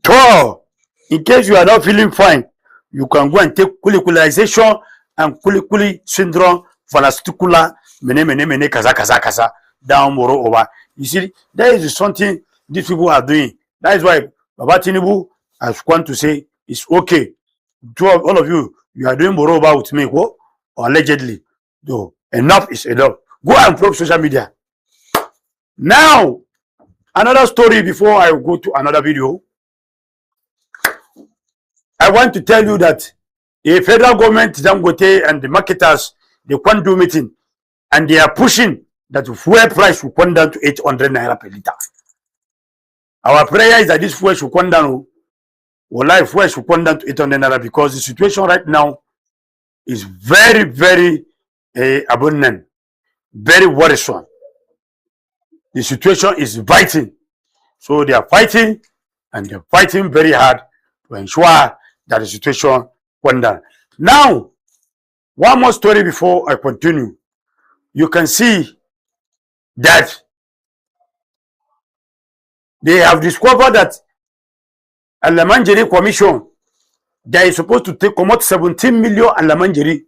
So, in case you are not feeling fine, you can go and take kulikulization and kulikuli syndrome, valasticular, mene, kaza, down moro over. You see, that is something these people are doing. That is why Baba Tinubu has want to say it's okay. To all of you, you are doing moreover with me, or allegedly. So, enough is enough. Go and probe social media. Now, another story before I go to another video. I want to tell you that the federal government, Dangote, and the marketers, they can't do meeting, and they are pushing that fuel price will come down to 800 naira per liter. Our prayer is that this fuel should come down, or life fuel should come down to 800 naira, because the situation right now is very, very abundant, very worrisome. The situation is biting, so they are fighting, and they're fighting very hard to ensure that the situation went down. Now, one more story before I continue. You can see that they have discovered that Alamanjeri Commission, they is supposed to take out 17 million Alamanjeri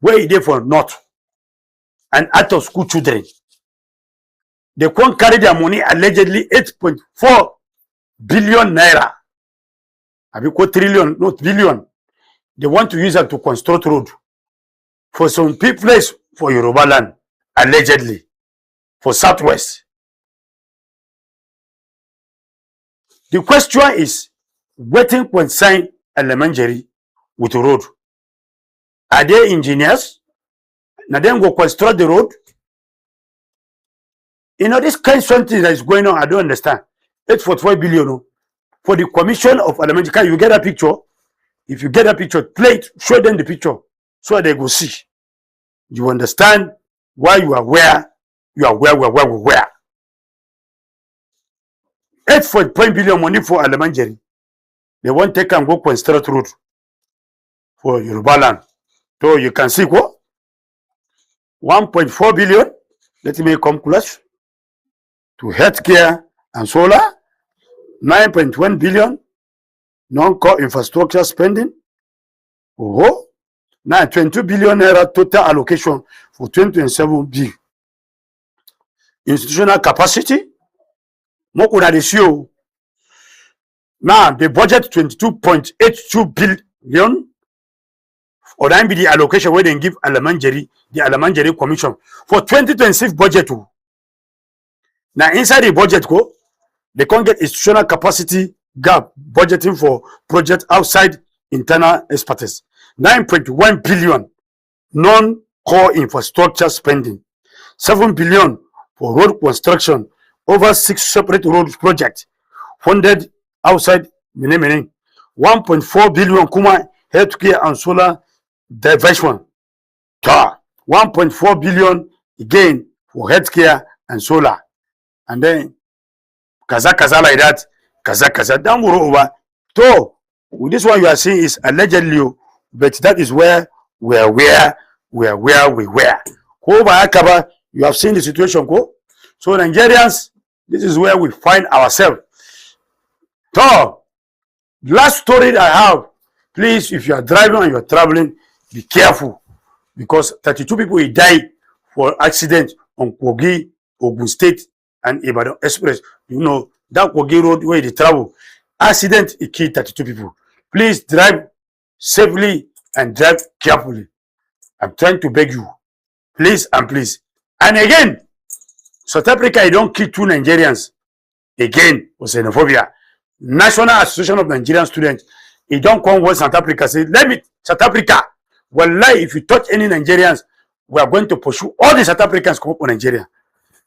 where they for not and out of school children. They can't carry their money, allegedly 8.4 billion naira. I mean, trillion, not billion. They want to use it to construct road for some place for Yoruba land, allegedly, for Southwest. The question is, waiting concern Alamanjeri with the road. Are they engineers? Now then go construct the road. You know, this kind of something that is going on, I don't understand. 8.4 billion for the commission of Alamanjeri. You get a picture? If you get a picture, play it, show them the picture so they go see. You understand why you are where we were. 8.4 billion money for Alamanjeri. They won't take and go construct road for Yoruba land. So you can see what? 1.4 billion. Let me come close to healthcare and solar. 9.1 billion non-core infrastructure spending. Oh, now 22 billion naira total allocation for 2027 bill. Institutional capacity. Now the budget 22.82 billion. Or that be the allocation where they give Alamanjeri, the Alamanjeri Commission for 2026 budget. Now inside the budget they can't get institutional capacity gap budgeting for project outside internal expertise. 9.1 billion non-core infrastructure spending. 7 billion for road construction. Over 6 separate road projects funded outside Mene. 1.4 billion kuma healthcare and solar diversion. 1.4 billion again for healthcare and solar. And then kaza like that. Kaza down over. So with this one you are seeing is allegedly, but that is where we were. Over Akaba, you have seen the situation go. So Nigerians, this is where we find ourselves. So last story I have, please, if you are driving and you are traveling, be careful, because 32 people will die for accident on Kogi, Ogun State, and Ibadan Express. You know that Kogi road where they travel. Accident, it killed 32 people. Please drive safely and drive carefully. I'm trying to beg you, please and please. And again, South Africa, you don't kill 2 Nigerians. Again, with xenophobia. National Association of Nigerian Students, you don't come with South Africa. Say, let me, South Africa, wallahi, if you touch any Nigerians, we are going to pursue all the South Africans come up on Nigeria.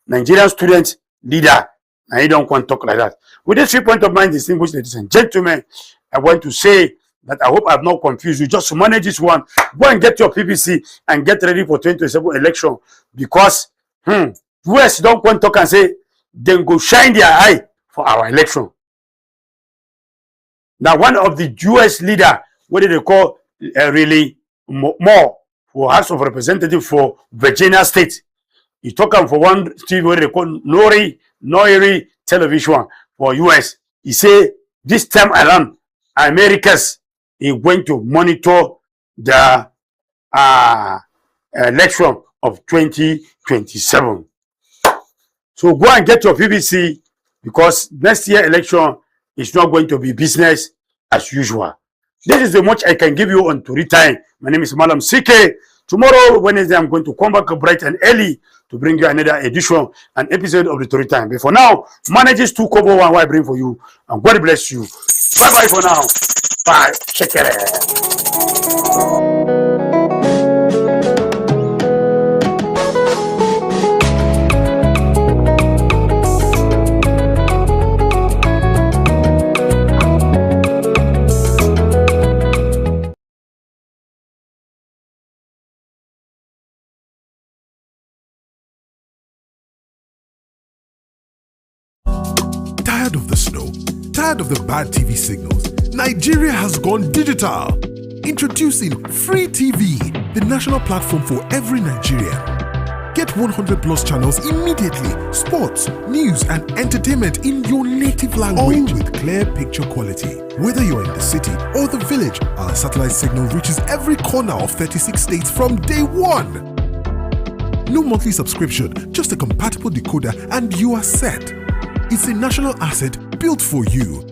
Nigerian student leader, and you don't want to talk like that. With this 3 point of mind, distinguished ladies and gentlemen, I want to say that I hope I've not confused you. Just to manage this one, go and get your PPC and get ready for 2027 election, because US don't want to talk and say, then go shine their eye for our election. Now, one of the US leader, what do they call really more for House of Representatives for Virginia State? He talk for one TV what they call Noiri television for US. He say this time around, Americans is going to monitor the election of 2027. So go and get your PVC, because next year election is not going to be business as usual. This is the much I can give you on Tori Time. My name is Malam CK. Tomorrow, Wednesday, I'm going to come back bright and early to bring you another edition, an episode of the Tori Time. But for now, manages 2 Kobo 1 I bring for you. And God bless you. Bye-bye for now. Bye. Check it out. Tired of the snow? Tired of the bad TV signals? Nigeria has gone digital. Introducing Free TV, the national platform for every Nigerian. Get 100 plus channels immediately. Sports, news, and entertainment in your native language, all with clear picture quality. Whether you're in the city or the village, our satellite signal reaches every corner of 36 states from day one. No monthly subscription, just a compatible decoder and you are set. It's a national asset built for you.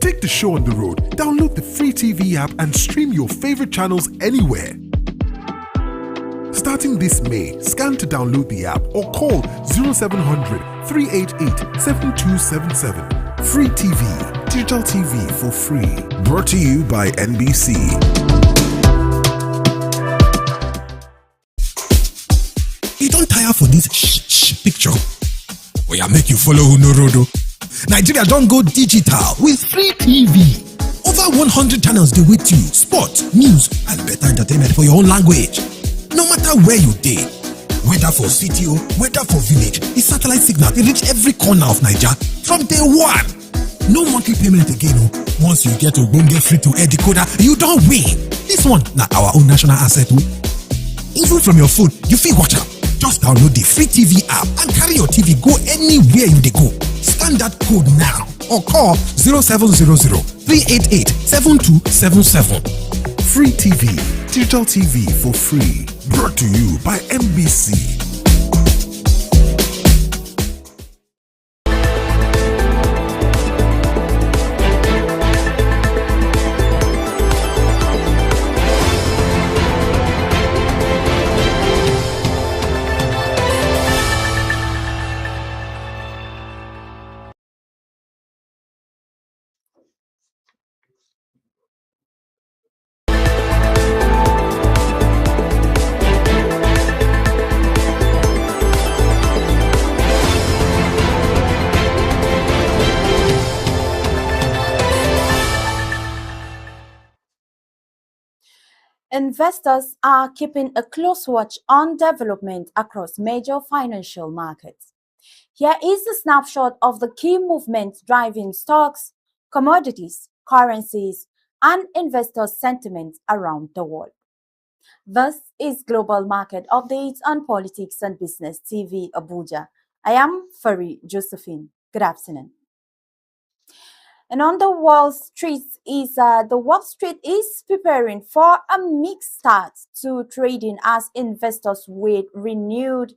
Take the show on the road, download the Free TV app and stream your favorite channels anywhere. Starting this May, scan to download the app or call 0700 388 7277. Free TV, digital TV for free. Brought to you by NBC. You don't tire for this picture? Oh yeah, make you follow Unorodo. Nigeria don't go digital with Free TV. Over 100 channels they with you. Sport, news, and better entertainment for your own language. No matter where you dey, whether for city or whether for village, the satellite signal they reach every corner of Nigeria from day one. No monthly payment again. Once you get Ogbonge free to air decoder, you don't win. This one na our own national asset. Even from your phone, you feel watch out. Just download the Free TV app and carry your TV go anywhere you dey go. Scan that code now or call 0700 388 7277. Free TV, digital TV for free. Brought to you by NBC. Investors are keeping a close watch on development across major financial markets. Here is a snapshot of the key movements driving stocks, commodities, currencies, and investor sentiment around the world. This is Global Market Updates on Politics and Business TV Abuja. I am Fari Josephine. Good afternoon. And on the Wall Street is preparing for a mixed start to trading as investors wait renewed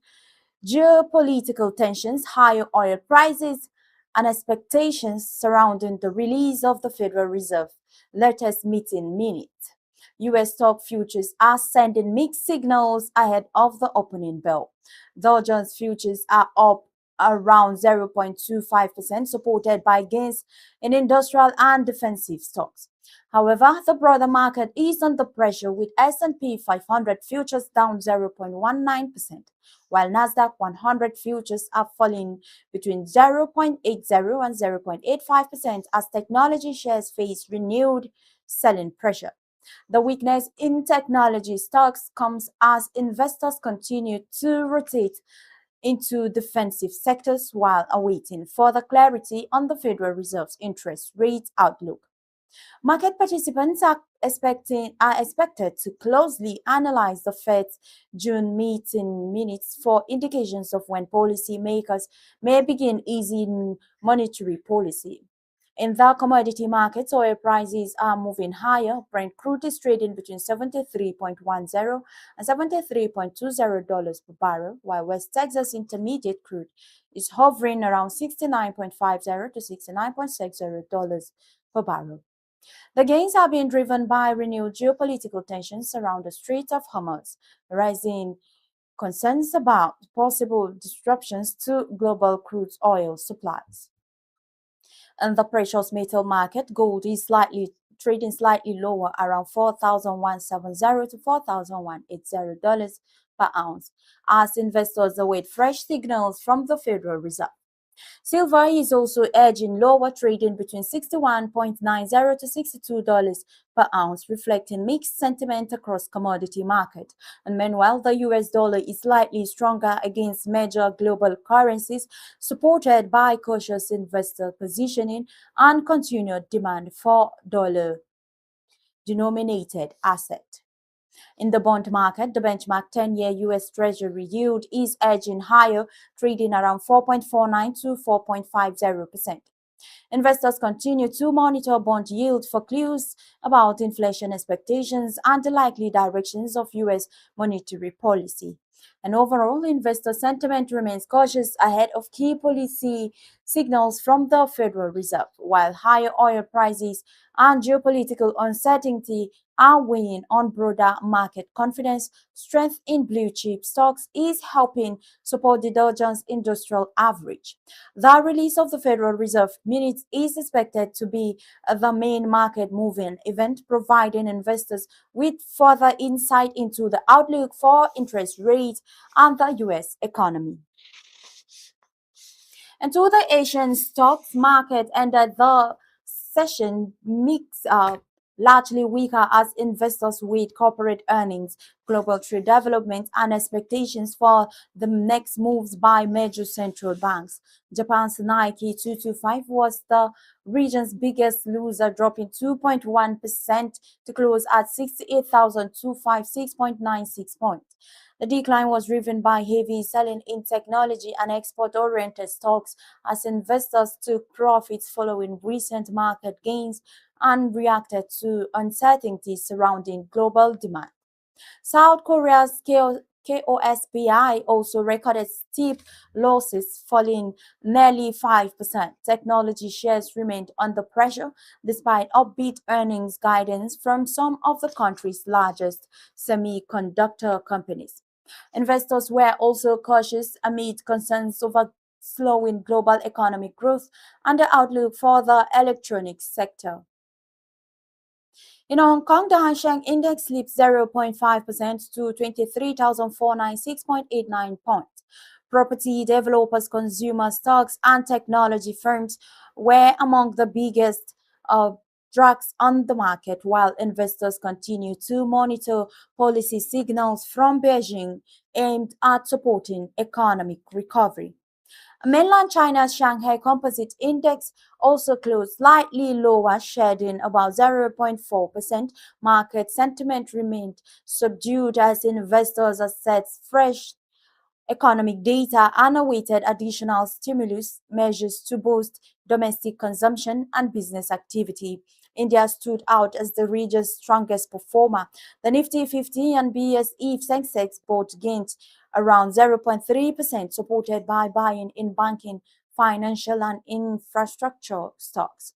geopolitical tensions, higher oil prices, and expectations surrounding the release of the Federal Reserve latest meeting minutes. U.S. stock futures are sending mixed signals ahead of the opening bell. Dow Jones futures are up around 0.25%, supported by gains in industrial and defensive stocks. However, the broader market is under pressure, with S&P 500 futures down 0.19%, while Nasdaq 100 futures are falling between 0.80 and 0.85% as technology shares face renewed selling pressure. The weakness in technology stocks comes as investors continue to rotate into defensive sectors while awaiting further clarity on the Federal Reserve's interest rate outlook. Market participants are expected to closely analyze the Fed's June meeting minutes for indications of when policymakers may begin easing monetary policy. In the commodity markets, oil prices are moving higher. Brent crude is trading between $73.10 and $73.20 per barrel, while West Texas Intermediate crude is hovering around $69.50 to $69.60 per barrel. The gains are being driven by renewed geopolitical tensions around the Strait of Hormuz, rising concerns about possible disruptions to global crude oil supplies. In the precious metal market, gold is trading slightly lower, around $4,170 to $4,180 per ounce, as investors await fresh signals from the Federal Reserve. Silver is also edging lower, trading between $61.90 to $62 per ounce, reflecting mixed sentiment across commodity market. And meanwhile, the US dollar is slightly stronger against major global currencies, supported by cautious investor positioning and continued demand for dollar-denominated asset. In the bond market, the benchmark 10-year U.S. Treasury yield is edging higher, trading around 4.49 to 4.50%. Investors continue to monitor bond yield for clues about inflation expectations and the likely directions of U.S. monetary policy. And overall, investor sentiment remains cautious ahead of key policy signals from the Federal Reserve, while higher oil prices and geopolitical uncertainty are weighing on broader market confidence. Strength in blue chip stocks is helping support the Dow Jones Industrial Average. The release of the Federal Reserve minutes is expected to be the main market moving event, providing investors with further insight into the outlook for interest rates and the U.S. economy. And to the Asian stocks market ended the session largely weaker as investors weighed corporate earnings, global trade development, and expectations for the next moves by major central banks. Japan's Nikkei 225 was the region's biggest loser, dropping 2.1% to close at 68,256.96 points. The decline was driven by heavy selling in technology and export-oriented stocks as investors took profits following recent market gains and reacted to uncertainty surrounding global demand. South Korea's KOSPI also recorded steep losses, falling nearly 5%. Technology shares remained under pressure despite upbeat earnings guidance from some of the country's largest semiconductor companies. Investors were also cautious amid concerns over slowing global economic growth and the outlook for the electronics sector. In Hong Kong, the Hang Seng Index slipped 0.5% to 23,496.89 points. Property developers, consumer stocks, and technology firms were among the biggest drags on the market, while investors continue to monitor policy signals from Beijing aimed at supporting economic recovery. Mainland China's Shanghai Composite Index also closed slightly lower, shedding about 0.4%. Market sentiment remained subdued as investors assessed fresh economic data and awaited additional stimulus measures to boost domestic consumption and business activity. India stood out as the region's strongest performer. The Nifty 50 and BSE Sensex both gained around 0.3%, supported by buying in banking, financial, and infrastructure stocks.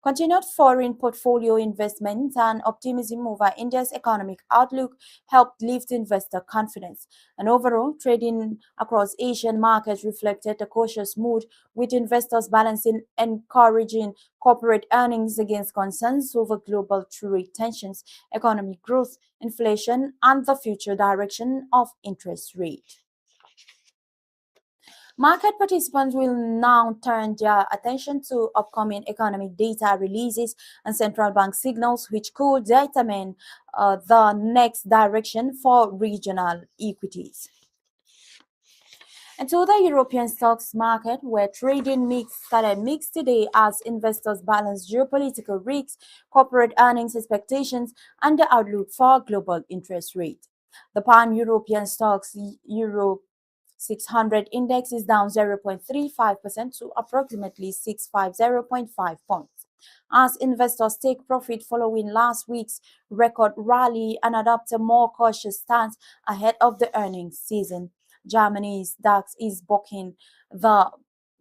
Continued foreign portfolio investments and optimism over India's economic outlook helped lift investor confidence. And overall, trading across Asian markets reflected a cautious mood, with investors balancing encouraging corporate earnings against concerns over global trade tensions, economic growth, inflation, and the future direction of interest rate. Market participants will now turn their attention to upcoming economic data releases and central bank signals, which could determine the next direction for regional equities. And to the European stocks market, where trading started mixed today as investors balance geopolitical risks, corporate earnings expectations, and the outlook for global interest rate. The pan-European stocks Euro 600 index is down 0.35% to approximately 650.5 points, as investors take profit following last week's record rally and adopt a more cautious stance ahead of the earnings season. Germany's DAX is bucking the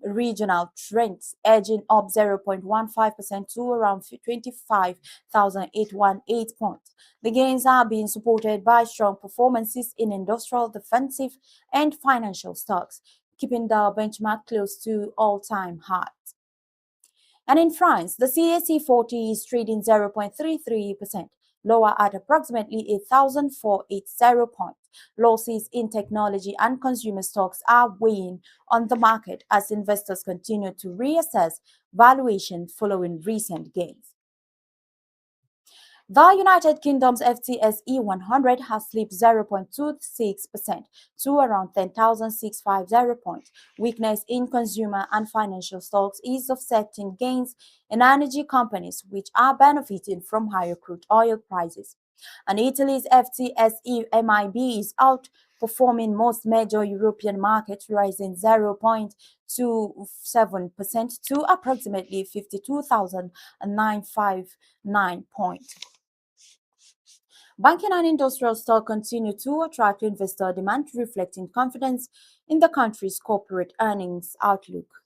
regional trends, edging up 0.15% to around 25,818 points. The gains are being supported by strong performances in industrial, defensive, and financial stocks, keeping the benchmark close to all-time highs. And in France, the CAC 40 is trading 0.33%, lower at approximately 8,480 points. Losses in technology and consumer stocks are weighing on the market as investors continue to reassess valuation following recent gains. The United Kingdom's FTSE 100 has slipped 0.26% to around 10,650 points. Weakness in consumer and financial stocks is offsetting gains in energy companies, which are benefiting from higher crude oil prices. And Italy's FTSE MIB is outperforming most major European markets, rising 0.27% to approximately 52,959 points. Banking and industrial stocks continue to attract investor demand, reflecting confidence in the country's corporate earnings outlook.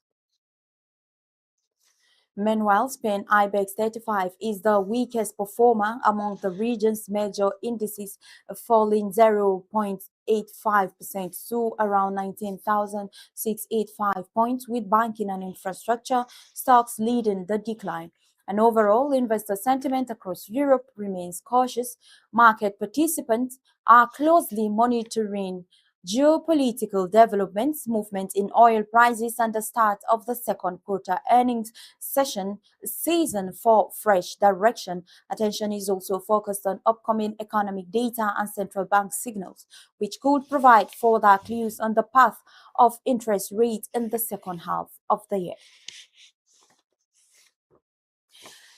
Meanwhile, Spain IBEX 35 is the weakest performer among the region's major indices, falling 0.85% to around 19,685 points, with banking and infrastructure stocks leading the decline. And overall, investor sentiment across Europe remains cautious. Market participants are closely monitoring geopolitical developments, movement in oil prices, and the start of the second quarter earnings season for fresh direction. Attention is also focused on upcoming economic data and central bank signals, which could provide further clues on the path of interest rates in the second half of the year.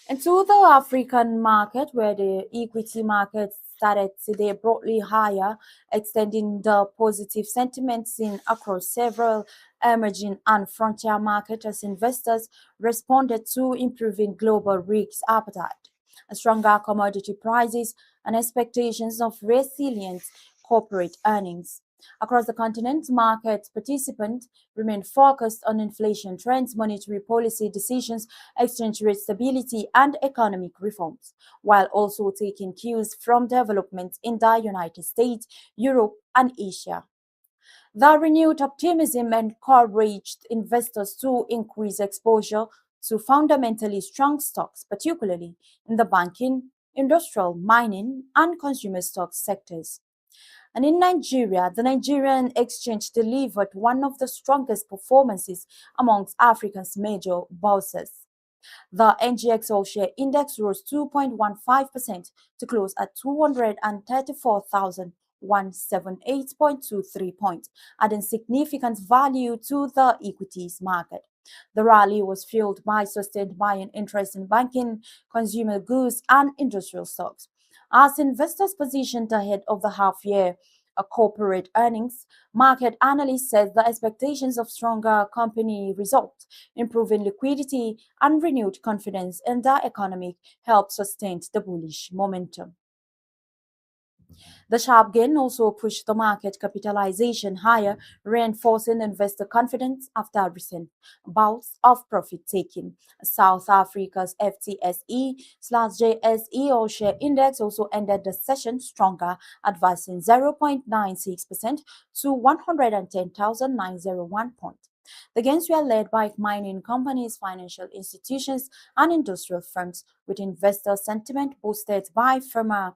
And to the African market, where the equity market started today broadly higher, extending the positive sentiment seen across several emerging and frontier markets as investors responded to improving global risk appetite, stronger commodity prices, and expectations of resilient corporate earnings. Across the continent, market participants remain focused on inflation trends, monetary policy decisions, exchange rate stability, and economic reforms, while also taking cues from developments in the United States, Europe, and Asia. The renewed optimism encouraged investors to increase exposure to fundamentally strong stocks, particularly in the banking, industrial, mining, and consumer stocks sectors. And in Nigeria, the Nigerian exchange delivered one of the strongest performances amongst Africa's major bourses. The NGX All Share Index rose 2.15% to close at 234,178.23 points, adding significant value to the equities market. The rally was fueled by sustained buying interest in banking, consumer goods, and industrial stocks. As investors positioned ahead of the half-year corporate earnings, market analysts said the expectations of stronger company results, improving liquidity, and renewed confidence in the economy helped sustain the bullish momentum. The sharp gain also pushed the market capitalization higher, reinforcing investor confidence after recent bouts of profit-taking. South Africa's FTSE/JSE All-Share Index also ended the session stronger, advancing 0.96% to 110,901 points. The gains were led by mining companies, financial institutions, and industrial firms, with investor sentiment boosted by firmer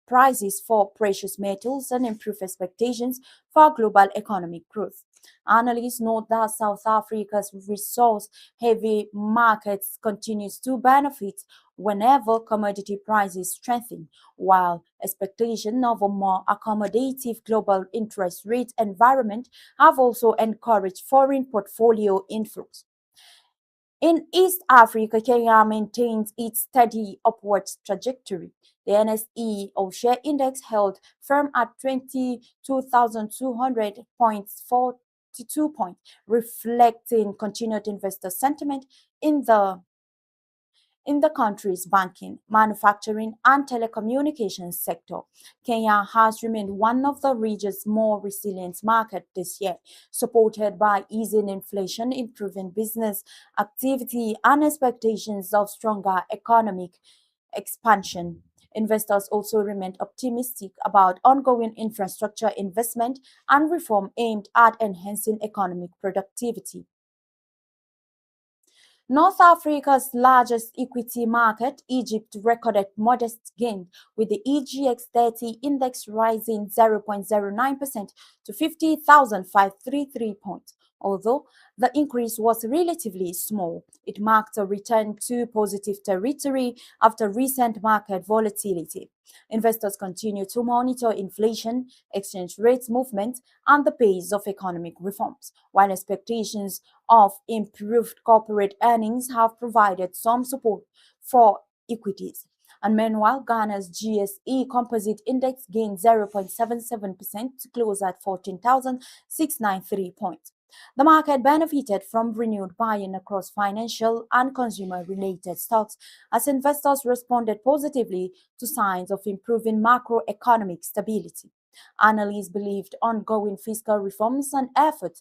prices for precious metals and improved expectations for global economic growth. Analysts note that South Africa's resource-heavy markets continues to benefit whenever commodity prices strengthen, while expectations of a more accommodative global interest rate environment have also encouraged foreign portfolio inflows. In East Africa, Kenya maintains its steady upward trajectory. The NSE All-Share Index held firm at 22,200.42 points, reflecting continued investor sentiment in the country's banking, manufacturing, and telecommunications sector. Kenya has remained one of the region's more resilient markets this year, supported by easing inflation, improving business activity, and expectations of stronger economic expansion. Investors also remain optimistic about ongoing infrastructure investment and reform aimed at enhancing economic productivity. North Africa's largest equity market, Egypt, recorded modest gain, with the EGX30 index rising 0.09% to 50,533 points. Although the increase was relatively small, it marked a return to positive territory after recent market volatility. Investors continue to monitor inflation, exchange rates movement, and the pace of economic reforms, while expectations of improved corporate earnings have provided some support for equities. And meanwhile, Ghana's GSE Composite Index gained 0.77% to close at 14,693 points. The market benefited from renewed buying across financial and consumer-related stocks as investors responded positively to signs of improving macroeconomic stability. Analysts believed ongoing fiscal reforms and effort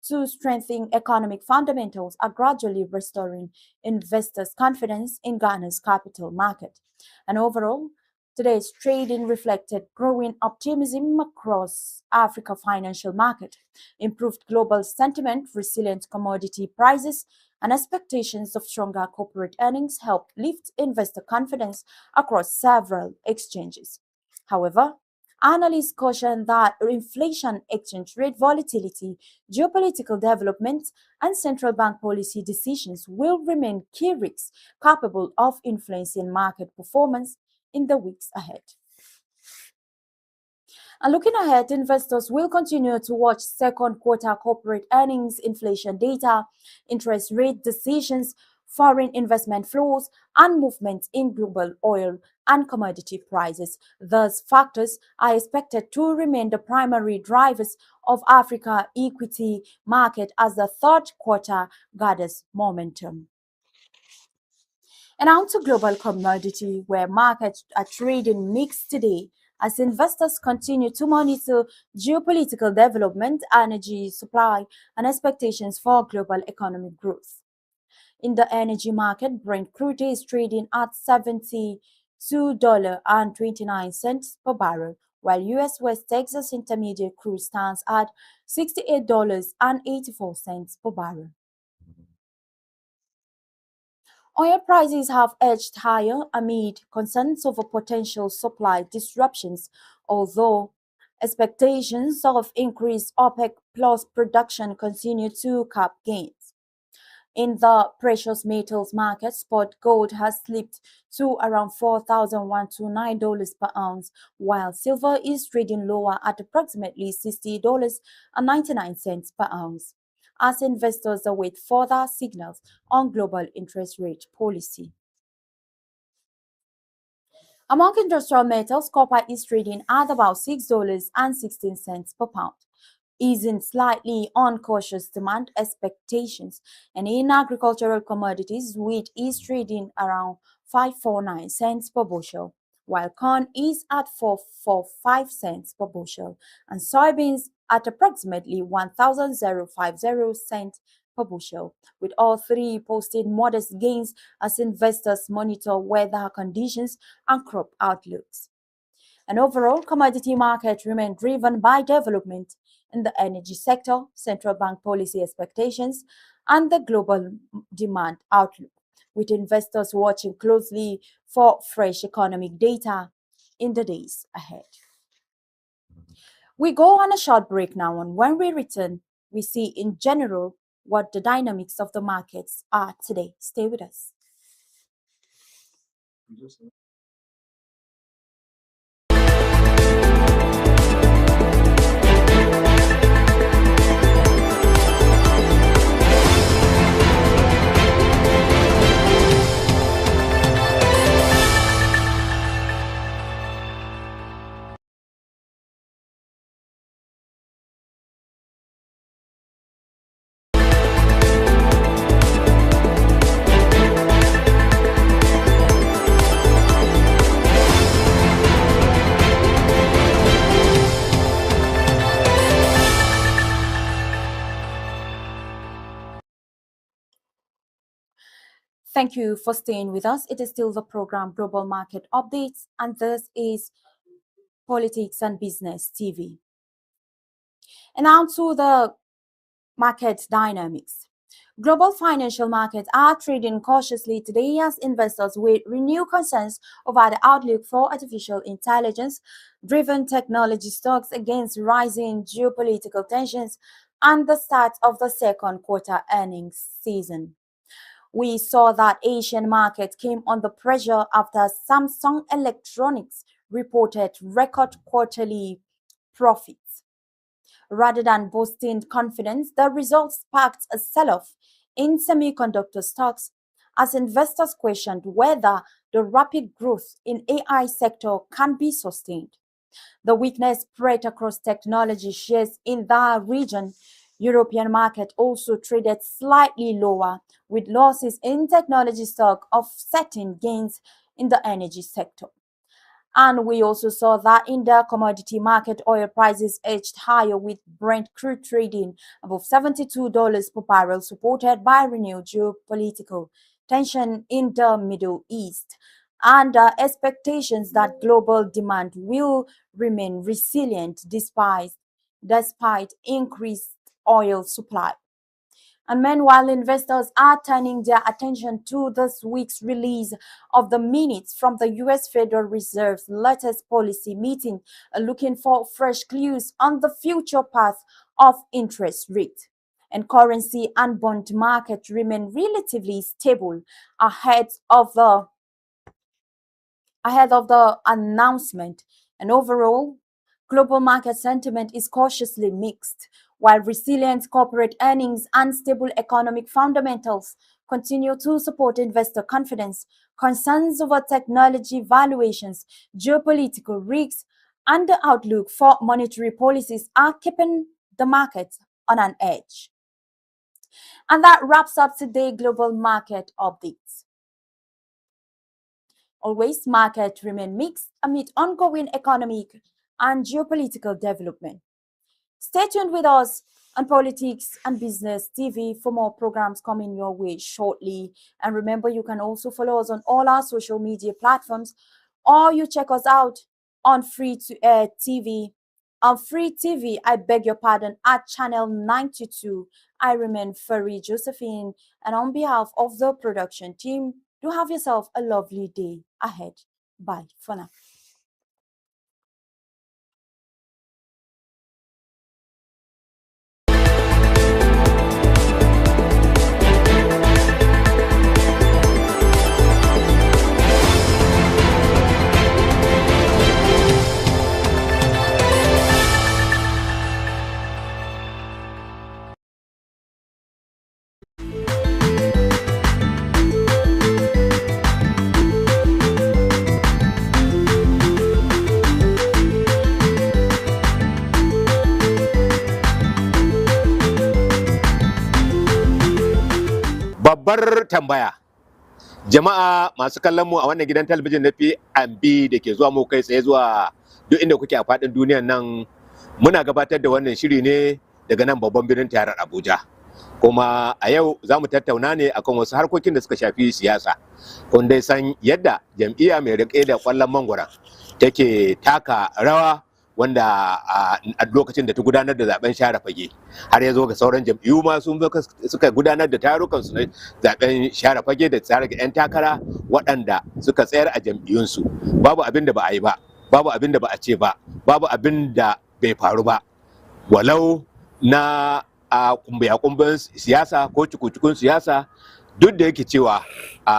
to strengthen economic fundamentals are gradually restoring investors' confidence in Ghana's capital market. And overall, today's trading reflected growing optimism across Africa financial market, improved global sentiment, resilient commodity prices, and expectations of stronger corporate earnings helped lift investor confidence across several exchanges. However, analysts caution that inflation, exchange rate volatility, geopolitical developments, and central bank policy decisions will remain key risks capable of influencing market performance in the weeks ahead. And looking ahead, investors will continue to watch second quarter corporate earnings, inflation data, interest rate decisions, foreign investment flows, and movements in global oil and commodity prices. Those factors are expected to remain the primary drivers of Africa equity market as the third quarter gathers momentum. And on to global commodity, where markets are trading mixed today as investors continue to monitor geopolitical development, energy supply, and expectations for global economic growth. In the energy market, Brent crude is trading at $72.29 per barrel, while U.S. West Texas Intermediate crude stands at $68.84 per barrel. Oil prices have edged higher amid concerns over potential supply disruptions, although expectations of increased OPEC plus production continue to cap gains. In the precious metals market, spot gold has slipped to around $4,129 per ounce, while silver is trading lower at approximately $60.99 per ounce, as investors await further signals on global interest rate policy. Among industrial metals, copper is trading at about $6.16 per pound, easing slightly on cautious demand expectations, and in agricultural commodities, wheat is trading around 549 cents per bushel, while corn is at 445 cents per bushel and soybeans at approximately 1,050 cents per bushel, with all three posting modest gains as investors monitor weather conditions and crop outlooks. An overall commodity market remained driven by development in the energy sector, central bank policy expectations, and the global demand outlook, with investors watching closely for fresh economic data in the days ahead. We go on a short break now, and when we return, we see in general what the dynamics of the markets are today. Stay with us. Thank you for staying with us. It is still the program Global Market Updates, and this is Politics and Business TV. And now to the market dynamics. Global financial markets are trading cautiously today as investors with renewed concerns over the outlook for artificial intelligence-driven technology stocks against rising geopolitical tensions and the start of the second quarter earnings season. We saw that Asian market came under pressure after Samsung Electronics reported record quarterly profits. Rather than boosting confidence, the results sparked a sell-off in semiconductor stocks as investors questioned whether the rapid growth in AI sector can be sustained. The weakness spread across technology shares in the region. European market also traded slightly lower, with losses in technology stock offsetting gains in the energy sector. And we also saw that in the commodity market, oil prices edged higher, with Brent crude trading above $72 per barrel, supported by renewed geopolitical tension in the Middle East and expectations that global demand will remain resilient despite increased oil supply. And meanwhile, investors are turning their attention to this week's release of the minutes from the U.S. Federal Reserve's latest policy meeting, looking for fresh clues on the future path of interest rate. And currency and bond market remain relatively stable ahead of the announcement. And overall, global market sentiment is cautiously mixed. While resilient corporate earnings and stable economic fundamentals continue to support investor confidence, concerns over technology valuations, geopolitical risks, and the outlook for monetary policies are keeping the market on an edge. And that wraps up today's global market updates. Always, market remain mixed amid ongoing economic and geopolitical development. Stay tuned with us on Politics and Business TV for more programs coming your way shortly. And remember, you can also follow us on all our social media platforms, or you check us out on Free TV. On Free TV, I beg your pardon, at channel 92. I remain Fari Josephine, and on behalf of the production team, do have yourself a lovely day ahead. Bye for now. Babbar tambaya, Jama'a masu kallon mu a wannan gidan talabijin na P&B da ke zuwa mu kai tsaye zuwa duk inda kuke a faɗin duniyar nan, muna gabatar da wannan shiri ne daga nan babban birnin tarayyar Abuja. Kuma a yau za mu tattauna ne akan wasu harkokin da suka shafi siyasa. Kun dai san yadda jam'iyya mai riƙe da ƙwallon mangwara take taka rawa wanda a lokacin da ta gudanar da zaben share fage har ya zo ga sauran jam'iyyu ma sun suka gudanar da tarukan su na zaben share fage da tsare ga 'yan takara waɗanda suka tsayar a jam'iyyunsu. Babu abin da ba a yi ba, babu abin da ba a ce ba, babu abin da bai faru ba, walau na kumbiya-kumbiyan siyasa ko cuku-cukun siyasa, duk da yake cewa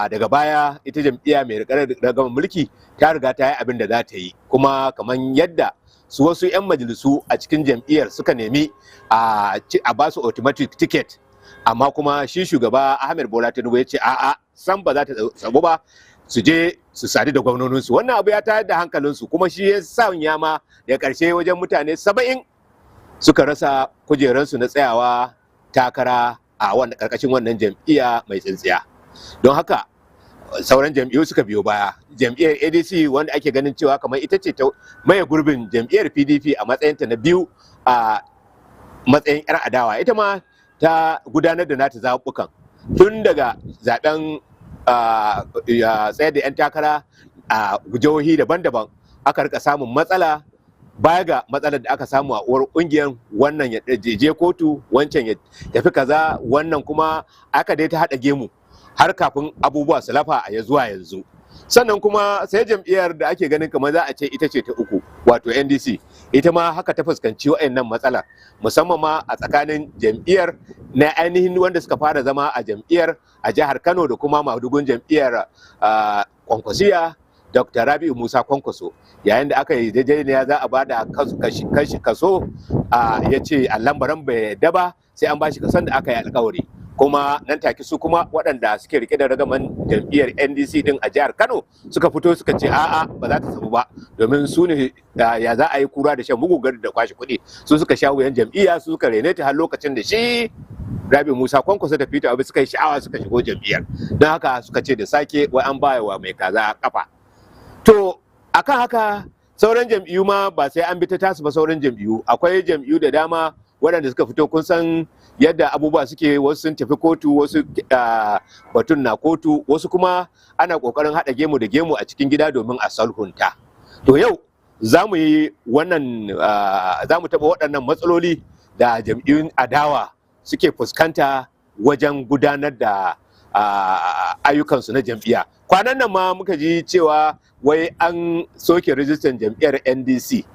daga baya ita jam'iyya mai ragaman mulki ta riga ta yi abin da za ta yi, kuma kamar yadda su wasu 'yan majalisu a cikin jam'iyyar suka nemi a ba su automatic ticket, amma kuma shi shugaba Ahmed Bola Tinubu ya ce a'a san ba za ta sabu ba, su je su sadu da gwamnoninsu. Wannan abu ya tayar da hankalinsu, kuma shi ya sanya ma da ƙarshe wajen mutane 70 suka rasa kujerarsu na tsayawa takara a ƙarƙashin wannan jam'iyya mai tsintsiya. Don haka sauran jam'iyyu suka biyo baya. Jam'iyyar ADC wanda ake ganin cewa kamar ita ce ta maye gurbin jam'iyyar PDP a matsayinta na biyu a matsayin 'yar adawa, ita ma ta gudanar da nata zaɓuɓɓukan tun daga zaɓen tsayar da 'yan takara a jihohi daban-daban. Aka rika samun matsala, baya ga matsalar da aka samu a uwar ƙungiyar, wannan ya je kotu, wancan ya tafi kaza, wannan kuma aka dai ta haɗa gemu har kafin abubuwa su lafa a zuwa yanzu. Sannan kuma sai jam'iyyar da ake ganin kamar za a ce ita ce ta uku, wato NDC, ita ma haka ta fuskanci wa'annan matsalar, musamman ma a tsakanin jam'iyyar na ainihin wanda suka fara zama a jam'iyyar a jihar Kano da kuma madugun jam'iyyar Kwankwasiya, Dr. Rabi'u Musa Kwankwaso. Yayin da aka yi daidaiya za a bada kaso, ya ce lambaran bai yadda ba sai an bashi kason da aka yi alkawari. Kuma nan take su kuma waɗanda suke rike da ragaman jam'iyyar NDC din a jihar Kano suka fito suka ce a'a ba za ta samu ba, domin su ne ya za a yi kura da shan bugu gari da kwashe kuɗi. Su suka sha wuyan jam'iyya, su suka rene ta har lokacin da shi Rabi Musa Kwankwaso da Peter Obi suka yi sha'awa suka shigo jam'iyyar. Don haka suka ce da sake wai an bayawa mai kaza kafa. To akan haka sauran jam'iyyu ma ba sai an bi ta tasu ba. Sauran jam'iyyu, akwai jam'iyyu da dama waɗanda suka fito, kun san yadda abubuwa suke, wasu sun tafi kotu, wasu batun na kotu, wasu kuma ana ƙoƙarin haɗa gemu da gemu a cikin gida domin a sulhunta. To yau za mu yi wannan, za mu taɓa waɗannan matsaloli da jam'iyyun adawa suke fuskanta wajen gudanar da ayyukansu na jam'iyya. Kwanan nan ma muka ji cewa wai an soke rijistan jam'iyyar NDC,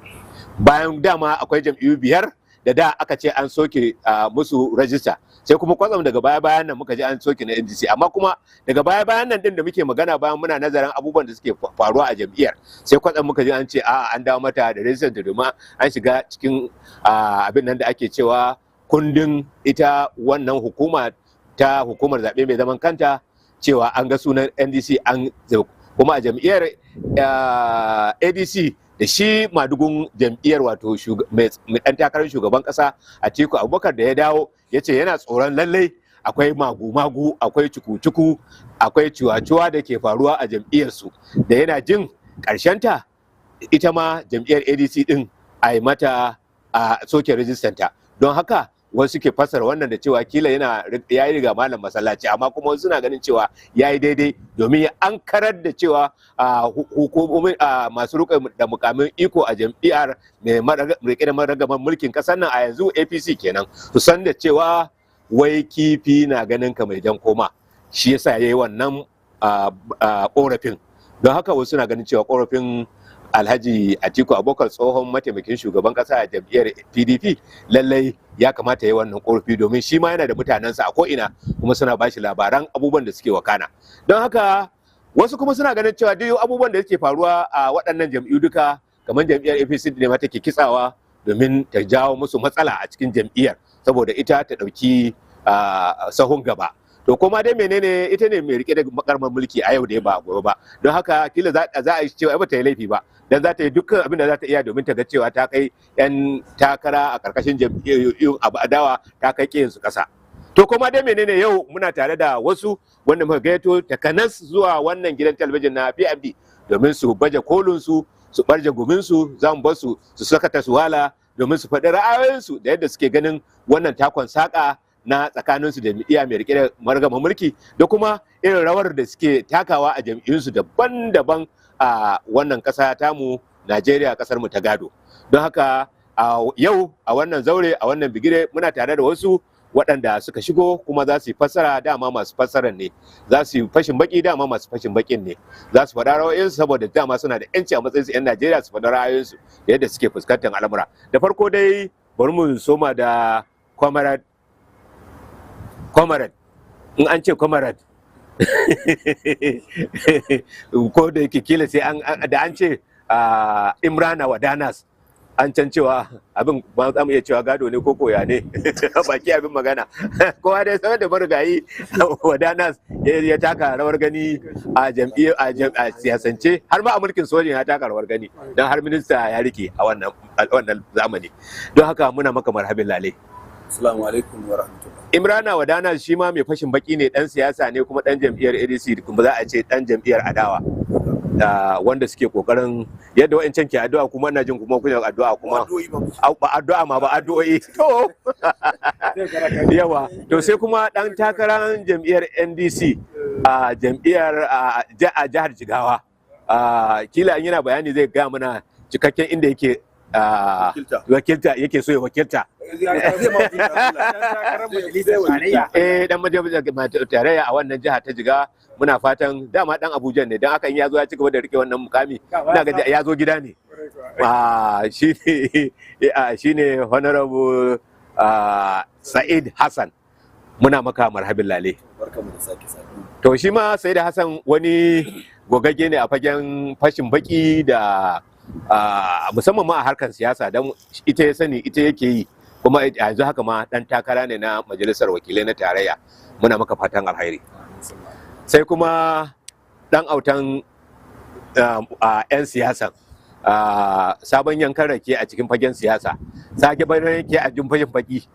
bayan dama akwai jam'iyyu 5 da aka ce an soke musu rajista, sai kuma kwatsam daga baya-bayan nan muka ji an soke na NDC. Amma kuma daga baya-bayan nan din da muke magana, bayan muna nazarin abubuwan da suke faruwa a jam'iyyar, sai kwatsam muka ji an ce a'a an dawo mata da rajistar da domin an shiga cikin abin nan da ake cewa kundin ita wannan hukumar zaɓe mai zaman kanta, cewa an ga sunan NDC kuma a jam'iyyar ADC da shi madugun jam'iyyar wato mai ɗan takarar shugaban ƙasa Atiku Abubakar da ya dawo ya ce yana tsoron lallai akwai magu-magu, akwai cuku-cuku, akwai ciwa-ciwa da ke faruwa a jam'iyyarsu, da yana jin ƙarshenta ita ma jam'iyyar ADC ɗin a yi mata a soke rijistanta. Don haka wasu ke fassara wannan da cewa kila ya yi riga malam masallaci, amma kuma wasu suna ganin cewa ya yi daidai, domin an karar da cewa hukumomin masu rike da mukamin iko a jam'iyyar mai rike da maragaman mulkin kasar nan a yanzu APC kenan, su san da cewa wai kifi na ganin ka mai jan koma, shi yasa ya yi wannan korafin. Don haka wasu suna ganin cewa korafin Alhaji Atiku Abubakar, tsohon mataimakin shugaban kasa a jam'iyyar PDP, lallai ya kamata ya yi wannan korafi, domin shi ma yana da mutanensa a ko'ina kuma suna bashi labaran abubuwan da suke wakana. Don haka wasu kuma suna ganin cewa duk abubuwan da suke faruwa a waɗannan jam'iyyu duka, kamar jam'iyyar APC ne ma take kitsawa domin ta jawo musu matsala a cikin jam'iyyar, saboda ita ta ɗauki sahun gaba. To kuma dai menene, ita ne mai rike da makarmar mulki a yau da ba gobe ba. Don haka kila za a yi cewa ba ta yi laifi ba, dan za ta yi dukkan abin da za ta iya domin ta ga cewa ta kai 'yan takara a karkashin jam'iyyun adawa ta kai su kasa. To kuma dai menene yau muna tare da wasu wanda muka gaito takanas zuwa wannan gidan talabijin na PMB domin su baje kolin su barje gumin su zamu bar su sakata su wala domin su faɗi ra'ayoyinsu da yadda suke ganin wannan takon saka na tsakaninsu da jam'iyya mai rike da margama mulki da kuma irin rawar da suke takawa a jam'iyyunsu daban-daban a wannan ƙasa tamu Najeriya, ƙasar mu ta gado. Don haka yau a wannan zaure a wannan bigire muna tare da wasu waɗanda suka shigo kuma za su yi fassara, dama masu fassarar ne, za su yi fashin baki, dama masu fashin bakin ne, za su faɗa ra'ayoyinsu saboda dama suna da yanci a matsayin su 'yan Najeriya su faɗa ra'ayoyinsu da yadda suke fuskantar al'amura. Da farko dai bari mu soma da comrade in an ce comrade ko da yake kila sai da an ce Imrana Wadanas an can cewa abin ba za mu iya cewa gado ne ko koya ne baki abin magana kowa dai sanar da marigayi Wadanas ya taka rawar gani a a siyasance har ma a mulkin sojin ya taka rawar gani don har minista ya rike a wannan zamani. Don haka muna maka marhabin lale. Assalamu alaikum wa rahmatullah. Imrana Wadanas shi ma mai fashin baki ne, dan siyasa ne kuma dan jam'iyyar ADC, kuma za a ce dan jam'iyyar adawa. Wanda suke kokarin yadda wa'ancan ke addu'a kuma ina jin kuma kuna addu'a kuma addu'a ma ba addu'o'i to yawa to sai kuma dan takarar jam'iyyar NDC a jam'iyyar a jihar Jigawa kila in yana bayani zai ga mana cikakken inda yake wakilta yake so ya wakilta dan majalisar tarayya a wannan jiha ta Jigawa. Muna fatan dama dan Abuja ne, dan haka in ya zo ya ci gaba da rike wannan mukami ina ga ya zo gida ne. Shine honorable Sa'id Hassan, muna maka marhabin lale. Barkamu da sake saduwa. To shi ma Sa'id Hassan wani gogagge ne a fagen fashin baki da musamman ma a harkar siyasa, dan ita ya sani ita yake yi, kuma yanzu haka ma dan takara ne na majalisar wakilai na tarayya. Muna maka fatan alheri. Sai kuma dan autan 'yan siyasa, sabon yankan rake a cikin fagen siyasa, sake bayan yake a jin fashin baki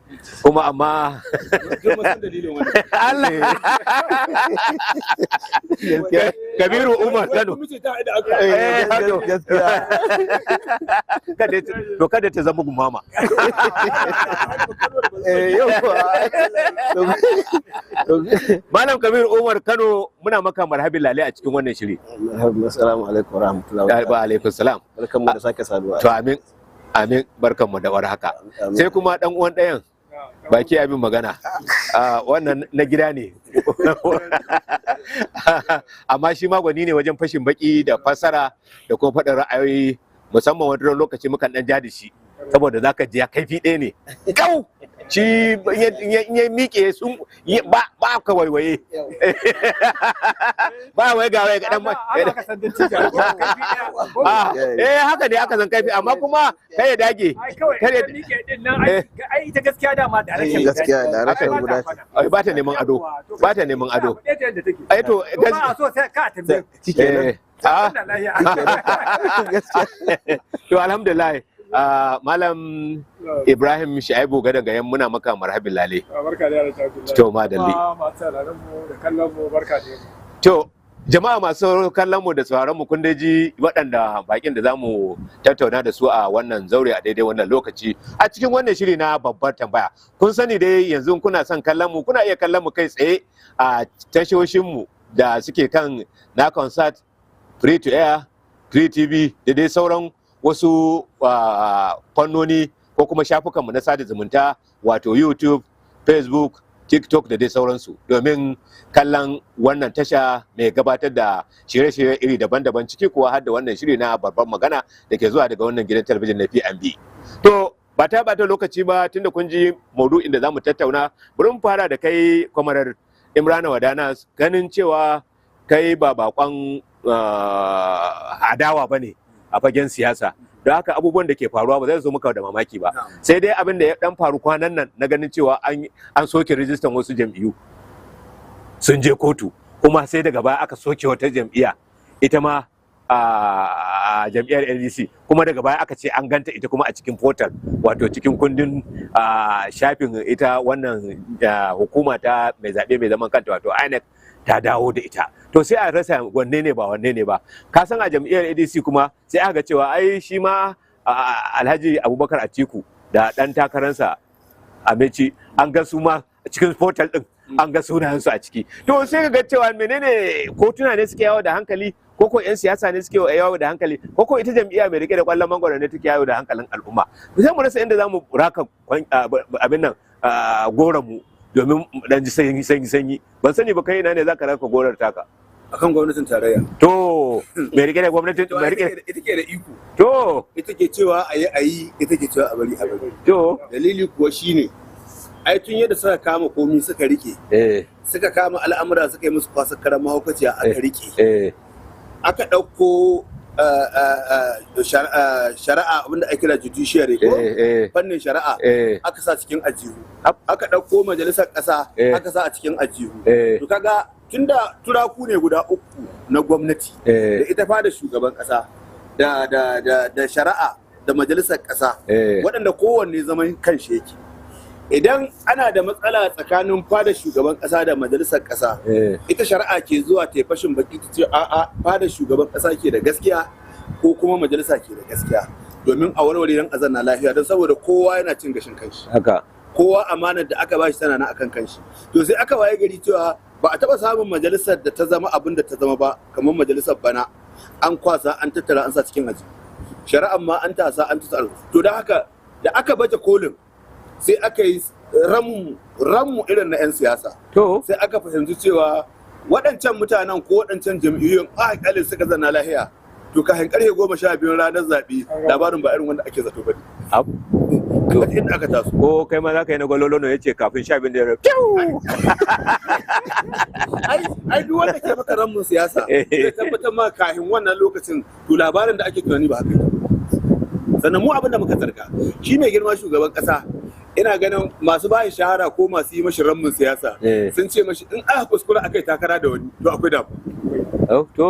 kuma amma Allah Kabiru Umar Kano kada ta zama gumama. Malam Kabiru Umar Kano, muna maka marhabin lale a cikin wannan shiri. Assalamu alaikum wa rahmatullahi wa alaikum salam. Barkanmu da sake saduwa. To amin barkanmu da warhaka. Sai kuma dan uwan ɗayan baki abin magana wannan na gida ne amma shi ma gwani ne wajen fashin baki da fassara da kuma faɗin ra'ayoyi, musamman wani lokaci mukan ɗan ja da shi saboda zaka ji ya kaifi ɗaya ne kau shi ya miƙe sun ba ka waiwaye ba wai ga wai ga dan haka ne aka san kaifi, amma kuma kai ya dage kare miƙe din nan ai ita gaskiya dama da rashin gaskiya da rashin guda ba ta neman ado ai to ba so sai ka tambaye to alhamdulillah. Malam Ibrahim Shaibu Gadan Gayan, muna maka marhabin lale. Barka da to madalli. To jama'a masu kallon mu da sauraron mu, kun ji waɗanda bakin da zamu tattauna da su a wannan zaure a daidai wannan lokaci a cikin wannan shiri na babbar tambaya. Kun sani dai yanzu kuna son kallon mu, kuna iya kallon mu kai tsaye a tashoshin mu da suke kan na concert, free to air, free TV da dai sauran wasu fannoni ko kuma shafukanmu na sada zumunta, wato YouTube, Facebook, TikTok da dai sauransu, domin kallon wannan tasha mai gabatar da shirye-shirye iri daban-daban, ciki kuwa har da wannan shiri na babban magana da ke zuwa daga wannan gidan talabijin na PMB. To ba ta bata lokaci ba, tunda kun ji maudu'in da zamu tattauna, bari mu fara da kai kwamarar Imrana Wadanas, ganin cewa kai ba bakon adawa bane a fagen siyasa, don haka abubuwan da ke faruwa ba zai zo muka da mamaki ba, sai dai abin da ya dan faru kwanan nan na ganin cewa an soke rijistan wasu jam'iyyu sun je kotu, kuma sai daga baya aka soke wata jam'iyya ita ma a jam'iyyar NDC kuma daga baya aka ce an ganta ita kuma a cikin portal wato cikin kundin shafin ita wannan hukuma ta mai zaɓe mai zaman kanta wato INEC ta dawo da ita to sai a rasa wanne ne ba ka san a jam'iyyar ADC kuma sai aka ga cewa ai shi ma Alhaji Abubakar Atiku da ɗan takararsa Amechi an ga su ma cikin portal din an ga sunayensu a ciki to sai ka ga cewa menene kotuna ne suke yawo da hankali koko 'yan siyasa ne suke yawo da hankali koko ita jam'iyya mai rike da kwallon mangwaro ne take yawo da hankalin al'umma sai mu rasa inda zamu raka abin nan goron mu domin dan ji sanyi ban sani ba kai ina ne zaka raka gorar taka akan gwamnatin tarayya to mai rike da gwamnatin mai rike ita ke da iko to ita ke cewa ayi ita ke cewa a bari to dalili kuwa shine ai tun yadda suka kama komi suka rike suka kama al'amura suka yi musu kwasar karan mahaukaciya aka rike aka ɗauko shari'a abinda ake kira judiciary ko fannin shari'a aka sa cikin ajihu aka ɗauko majalisar ƙasa aka sa a cikin ajihu to kaga tunda turaku ne guda uku na gwamnati da ita fada shugaban ƙasa da shari'a da majalisar ƙasa waɗanda kowanne zaman kanshi yake idan ana da matsala tsakanin fada shugaban kasa da majalisar kasa ita shari'a ke zuwa ta fashin baki ta ce a'a fada shugaban kasa ke da gaskiya ko kuma majalisa ke da gaskiya domin a warware dan azanna lafiya don saboda kowa yana cin gashin kanshi haka kowa amanar da aka bashi tana nan akan kanshi to sai aka waye gari cewa ba a taba samun majalisar da ta zama abin da ta zama ba kamar majalisar bana an kwasa an tattara an sa cikin aji shari'ar ma an tasa an tattara to da haka da aka baje kolin sai aka yi ramu irin na 'yan siyasa sai aka fahimci cewa waɗancan mutanen ko waɗancan jam'iyyun a hakalin suka zana lahiya to kafin karfe 12 ranar zaɓe labarin ba irin wanda ake zato ba ne inda aka taso ko kai ma za ka yi na gwalolo ya ce kafin 12 da yaro ai duk wanda ke maka ramun siyasa zai tabbatar ma kafin wannan lokacin to labarin da ake tunani ba haka sannan mu abin da muka zarga shi mai girma shugaban kasa ina ganin masu bayan shahara ko masu yi mashi rammin siyasa sun ce mashi in aka kuskura aka yi takara da wani to akwai damu to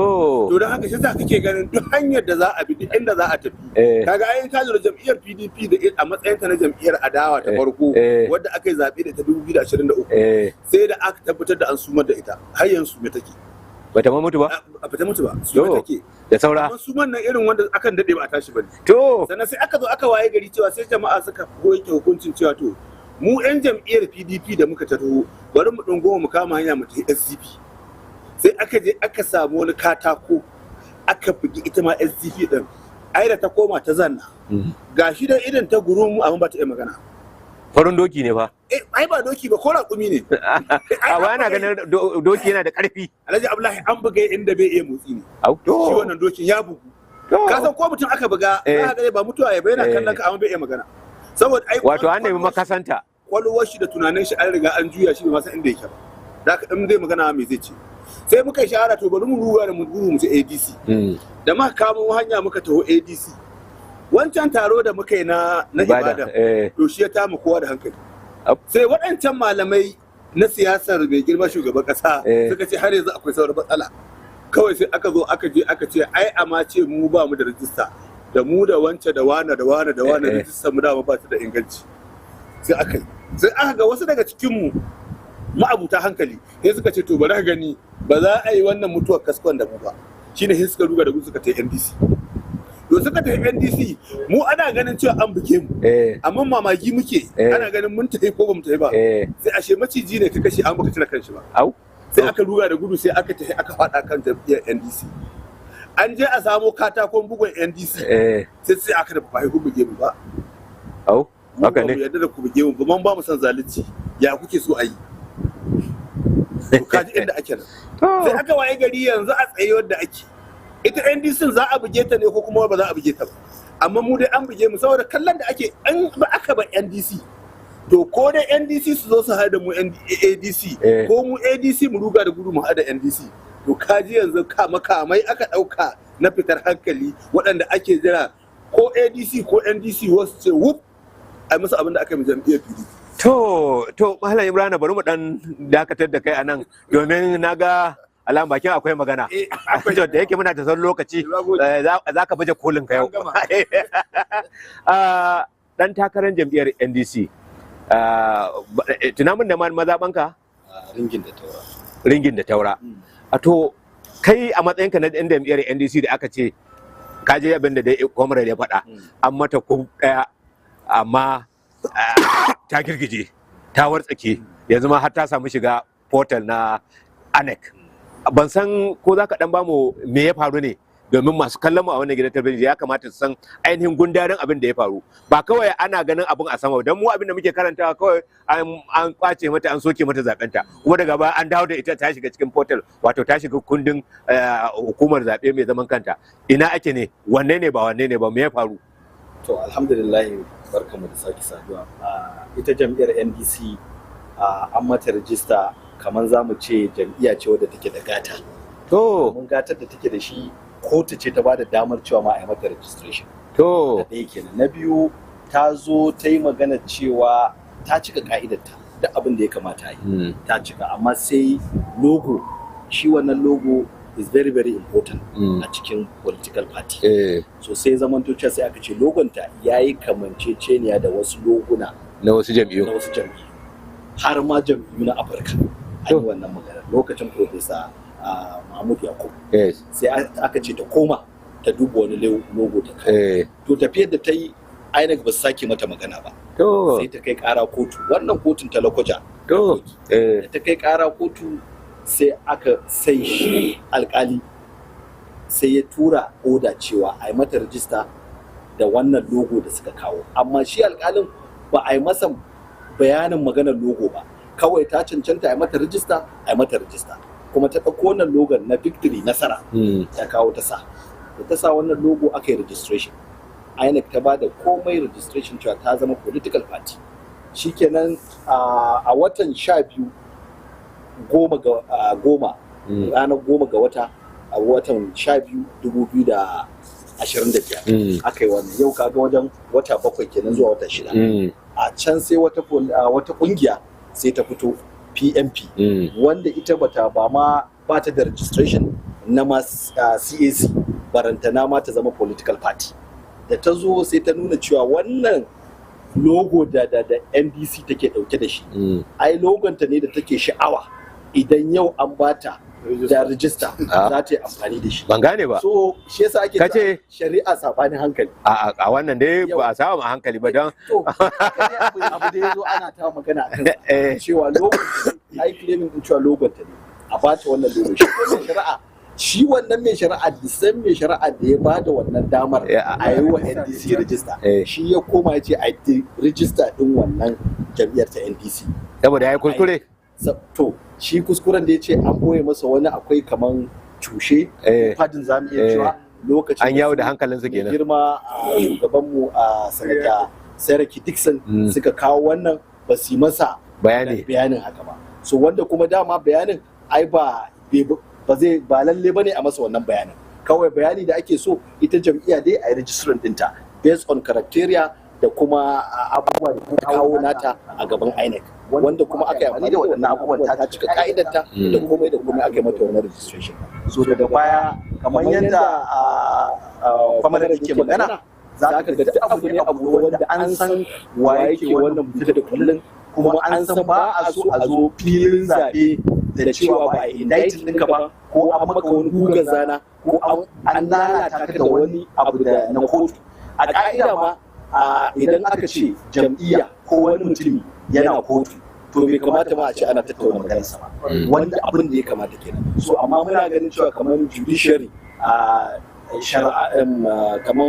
don haka shi za kake ganin duk hanyar da za a bi duk inda za a tafi kaga ayin ka lura jam'iyyar PDP da a matsayinta na jam'iyyar adawa ta farko wadda aka yi zaɓe da ta 2023 sai da aka tabbatar da an sumar da ita har yanzu me take bata ma mutu ba bata mutu ba su take da saura su man nan irin wanda akan dade ba a tashi bane to sannan sai aka zo aka waye gari cewa sai jama'a suka goyke hukuncin cewa to mu yan jam'iyyar PDP da muka taho bari mu dingo mu kama hanya mu tafi SDP sai aka je aka samu wani katako aka bugi ita ma SDP din ai da ta koma ta zanna gashi da idan ta gurum amma ba ta yi magana farin doki ne fa ai ba doki ba ko raƙumi ne a ba yana ganin doki yana da ƙarfi Alhaji Abdullahi an buga inda bai iya motsi ne shi wannan dokin ya bugu ka san ko mutum aka buga za ka ba mutuwa ya bayyana kallon ka amma bai iya magana saboda ai wato an nemi makasanta kwalwar shi da tunanin shi an riga an juya shi ba san inda yake ba da ka in zai magana me zai ce sai muka yi shahara to bari mu ruwa da mu guru mu ci ADC da muka kamo hanya muka taho ADC wancan taro da muka yi na ibada to shi ya tama kowa da hankali sai waɗancan malamai na siyasar mai girma shugaban ƙasa suka ce har yanzu akwai sauran matsala kawai sai aka zo aka je aka ce ai amma ce mu ba mu da rajista da mu da wance da wane da wane da wane rajistar mu dama ba ta da inganci sai aka ga wasu daga cikin mu ma'abuta hankali sai suka ce to bari ka gani ba za a yi wannan mutuwar kaskon da mu ba shine sai suka ruga da gudu suka ta NDC to suka tafi NDC mu ana ganin cewa an buge mu amma mamaki muke ana ganin mun tafi ko bamu tafi ba sai ashe maciji ne ka kashe an baka tana kanshi ba sai aka ruga da gudu sai aka tafi aka fada kan jam'iyyar NDC an je a samo katakon bugun NDC sai aka da ba ku buge mu ba haka ne yadda da ku buge mu ba man ba mu san zalunci ya kuke so a yi kaji inda ake nan sai aka waye gari yanzu a tsaye wadda ake ita NDC za a buge ta ne ko kuma ba za a buge ta ba amma mu dai an buge mu saboda kallon da ake an ba aka ba NDC to ko dai NDC su zo su haɗa mu ADC ko mu ADC mu ruga da gudu mu haɗa NDC to kaji yanzu makamai aka ɗauka na fitar hankali waɗanda ake jira ko ADC ko NDC wasu ce wuf ai musu abin da aka yi mu jam'iyyar PDP. To Malam Ibrahim bari mu dan dakatar da kai a nan domin na ga alam bakin akwai magana da yake muna da son lokaci za ka baje kolin ka yau dan takarar jam'iyyar NDC tunamin da mazaɓanka ringin da taura a to kai a matsayinka na ɗan jam'iyyar NDC da aka ce ka je abin da dai comrade ya faɗa an mata ko ɗaya amma ta girgije ta wartsake yanzu ma har ta samu shiga portal na ANEC ban san ko za ka ɗan bamu me ya faru ne domin masu kallon mu a wannan gidan talabijin ya kamata su san ainihin gundarin abin da ya faru ba kawai ana ganin abin a sama don mu abin da muke karantawa kawai an kwace mata an soke mata zabenta kuma daga baya an dawo da ita ta shiga cikin portal wato ta shiga kundin hukumar zaɓe mai zaman kanta ina ake ne wanne ne ba me ya faru to alhamdulillah barkamu da sake saduwa ita jam'iyyar NDC an mata rajista kamar za mu ce jam'iyya ce wadda take da gata to mun gatar da take da shi kotu ce ta bada damar cewa ma a yi mata registration to da ɗaya kenan na biyu ta zo ta yi magana cewa ta cika ka'idarta da abin da ya kamata yi ta cika amma sai logo shi wannan logo is very very important a cikin political party so sai zamanto cewa sai aka ce logonta yayi kamanceceniya da wasu loguna na wasu jam'iyyu har ma jam'iyyu na Afirka an yi wannan magana lokacin Professor Mahmud Yakub sai aka ce ta koma ta duba wani logo ta kai to tafiyar da ta yi INEC ba su sake mata magana ba sai ta kai kara kotu wannan kotun ta Lokoja da ta kai kara kotu sai aka sai shi alkali sai ya tura oda cewa a yi mata rajista da wannan logo da suka kawo amma shi alkalin ba a yi masa bayanin maganar logo ba kawai ta cancanta a yi mata rajista kuma ta ɗauko wannan logon na victory nasara ta kawo ta sa da ta sa wannan logo aka yi registration INEC ta ba da komai registration cewa ta zama political party shikenan a watan 12 ranar 10 ga wata a watan 12 2025 aka yi wannan yau kaga wajen wata 7 kenan zuwa wata 6 a can sai wata kungiya sai ta fito PMP wanda ita ba ta da registration na CAC barantana ma ta zama political party da ta zo sai ta nuna cewa wannan logo da NDC take dauke da shi ai logon ta ne da take sha'awa idan yau an bata da register za ta yi amfani da shi ban gane ba so shi yasa ake kace shari'a sabanin hankali a wannan dai ba a saba ma hankali ba don abu da yazo ana ta magana akan cewa logon ai claiming din cewa logon ta ne a bata wannan logo shi ko shari'a shi wannan mai shari'a da san mai shari'a da ya bada wannan damar a yi wa NDC register shi ya koma ya ce a yi register din wannan jam'iyyar ta NDC saboda ya yi kuskure to shi kuskuren da ya ce an boye masa wani akwai kaman cushe fadin zamu iya cewa lokacin an yawo da hankalin su kenan girma a shugabanmu a sanata Saraki Dixon suka kawo wannan ba su yi masa bayanin haka ba so wanda kuma dama bayanin ai ba lalle bane a masa wannan bayanin kawai bayani da ake so ita jam'iyya dai a yi registering dinta based on criteria da kuma abubuwa da kuma kawo nata a gaban INEC wanda kuma aka yi amfani da waɗannan abubuwan ta cika ka'idarta da komai aka yi mata wannan registration so daga baya kamar yadda kwamar da ke magana za ka ga duk abu ne wanda an san wa yake wannan mutu da kullum kuma an san ba a so a zo filin zaɓe da cewa ba a indicted ɗinka ba ko an maka wani gugan zana ko an lalata ka da wani abu da na kotu a ƙa'ida ma idan aka ce jam'iyya ko wani mutumi yana kotu to bai kamata ma a ce ana tattauna maganarsa ba wanda abin da ya kamata kenan so amma muna ganin cewa kamar judiciary kamar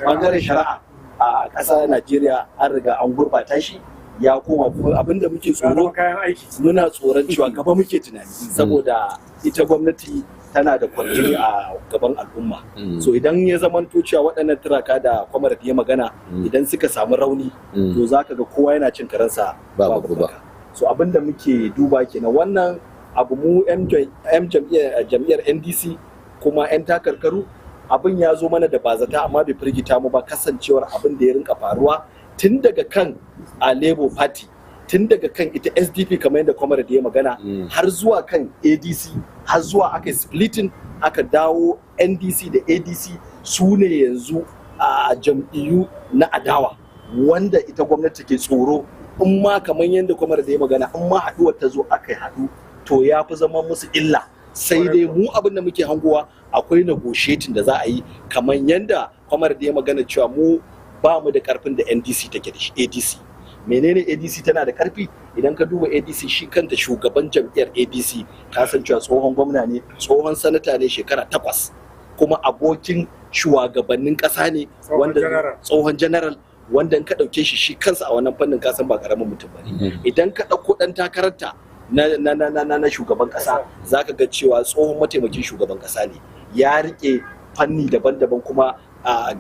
bangaren shari'a a ƙasar Najeriya an riga an gurɓata shi ya koma abin da muke tsoro muna tsoron cewa gaba muke tunani saboda ita gwamnati tana da kwarjini a gaban al'umma so idan ya zamanto cewa waɗannan turaka da kwamar ya magana idan suka samu rauni to za ka ga kowa yana cin karansa babu ba so abin da muke duba kenan wannan abu mu jam'iyyar NDC kuma 'yan takarkaru abin ya zo mana da bazata amma bai firgita mu ba kasancewar abin da ya rinka faruwa tun daga kan a Labour Party tun daga kan ita SDP kamar yadda kwamar da ya magana har zuwa kan ADC har zuwa aka splitting aka dawo NDC da ADC su ne yanzu a jam'iyyu na adawa wanda ita gwamnati ke tsoro in ma kamar yadda kwamar da ya magana in ma haduwar ta zo aka haɗu to ya fi zama musu illa sai dai mu abin da muke hangowa akwai negotiating da za a yi kamar yadda kwamar da ya magana cewa mu ba mu da karfin da NDC take da shi ADC menene ADC tana da karfi idan ka duba ADC shi kanta shugaban jam'iyyar ADC ka san cewa tsohon gwamna ne tsohon sanata ne shekara 8 kuma abokin shugabannin kasa ne wanda tsohon general wanda in ka dauke shi kansa a wannan fannin ka san ba karamin mutum bane idan ka dauko dan takararta na shugaban kasa zaka ga cewa tsohon mataimakin shugaban kasa ne ya rike fanni daban-daban kuma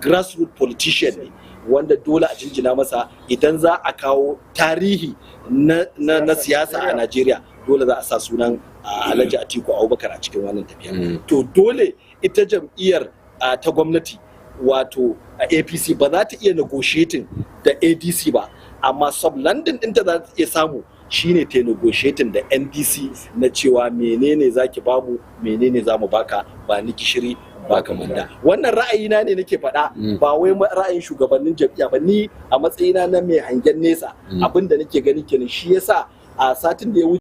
grassroots politician ne wanda dole a jinjina masa idan za a kawo tarihi na siyasa a Najeriya dole za a sa sunan Alhaji Atiku Abubakar a cikin wannan tafiya. To dole ita jam'iyyar ta gwamnati wato a APC ba za ta iya negotiating da ADC ba amma sub London ɗinta za ta iya samu shine ta negotiating da NDC na cewa menene zaki bamu menene zamu baka ba ni gishiri ba kamanda. Wannan ra'ayina ne nake faɗa ba wai ra'ayin shugabannin jam'iyya ba ni a matsayina na mai hangen nesa abinda nake gani kenan shi yasa a satin da ya wuce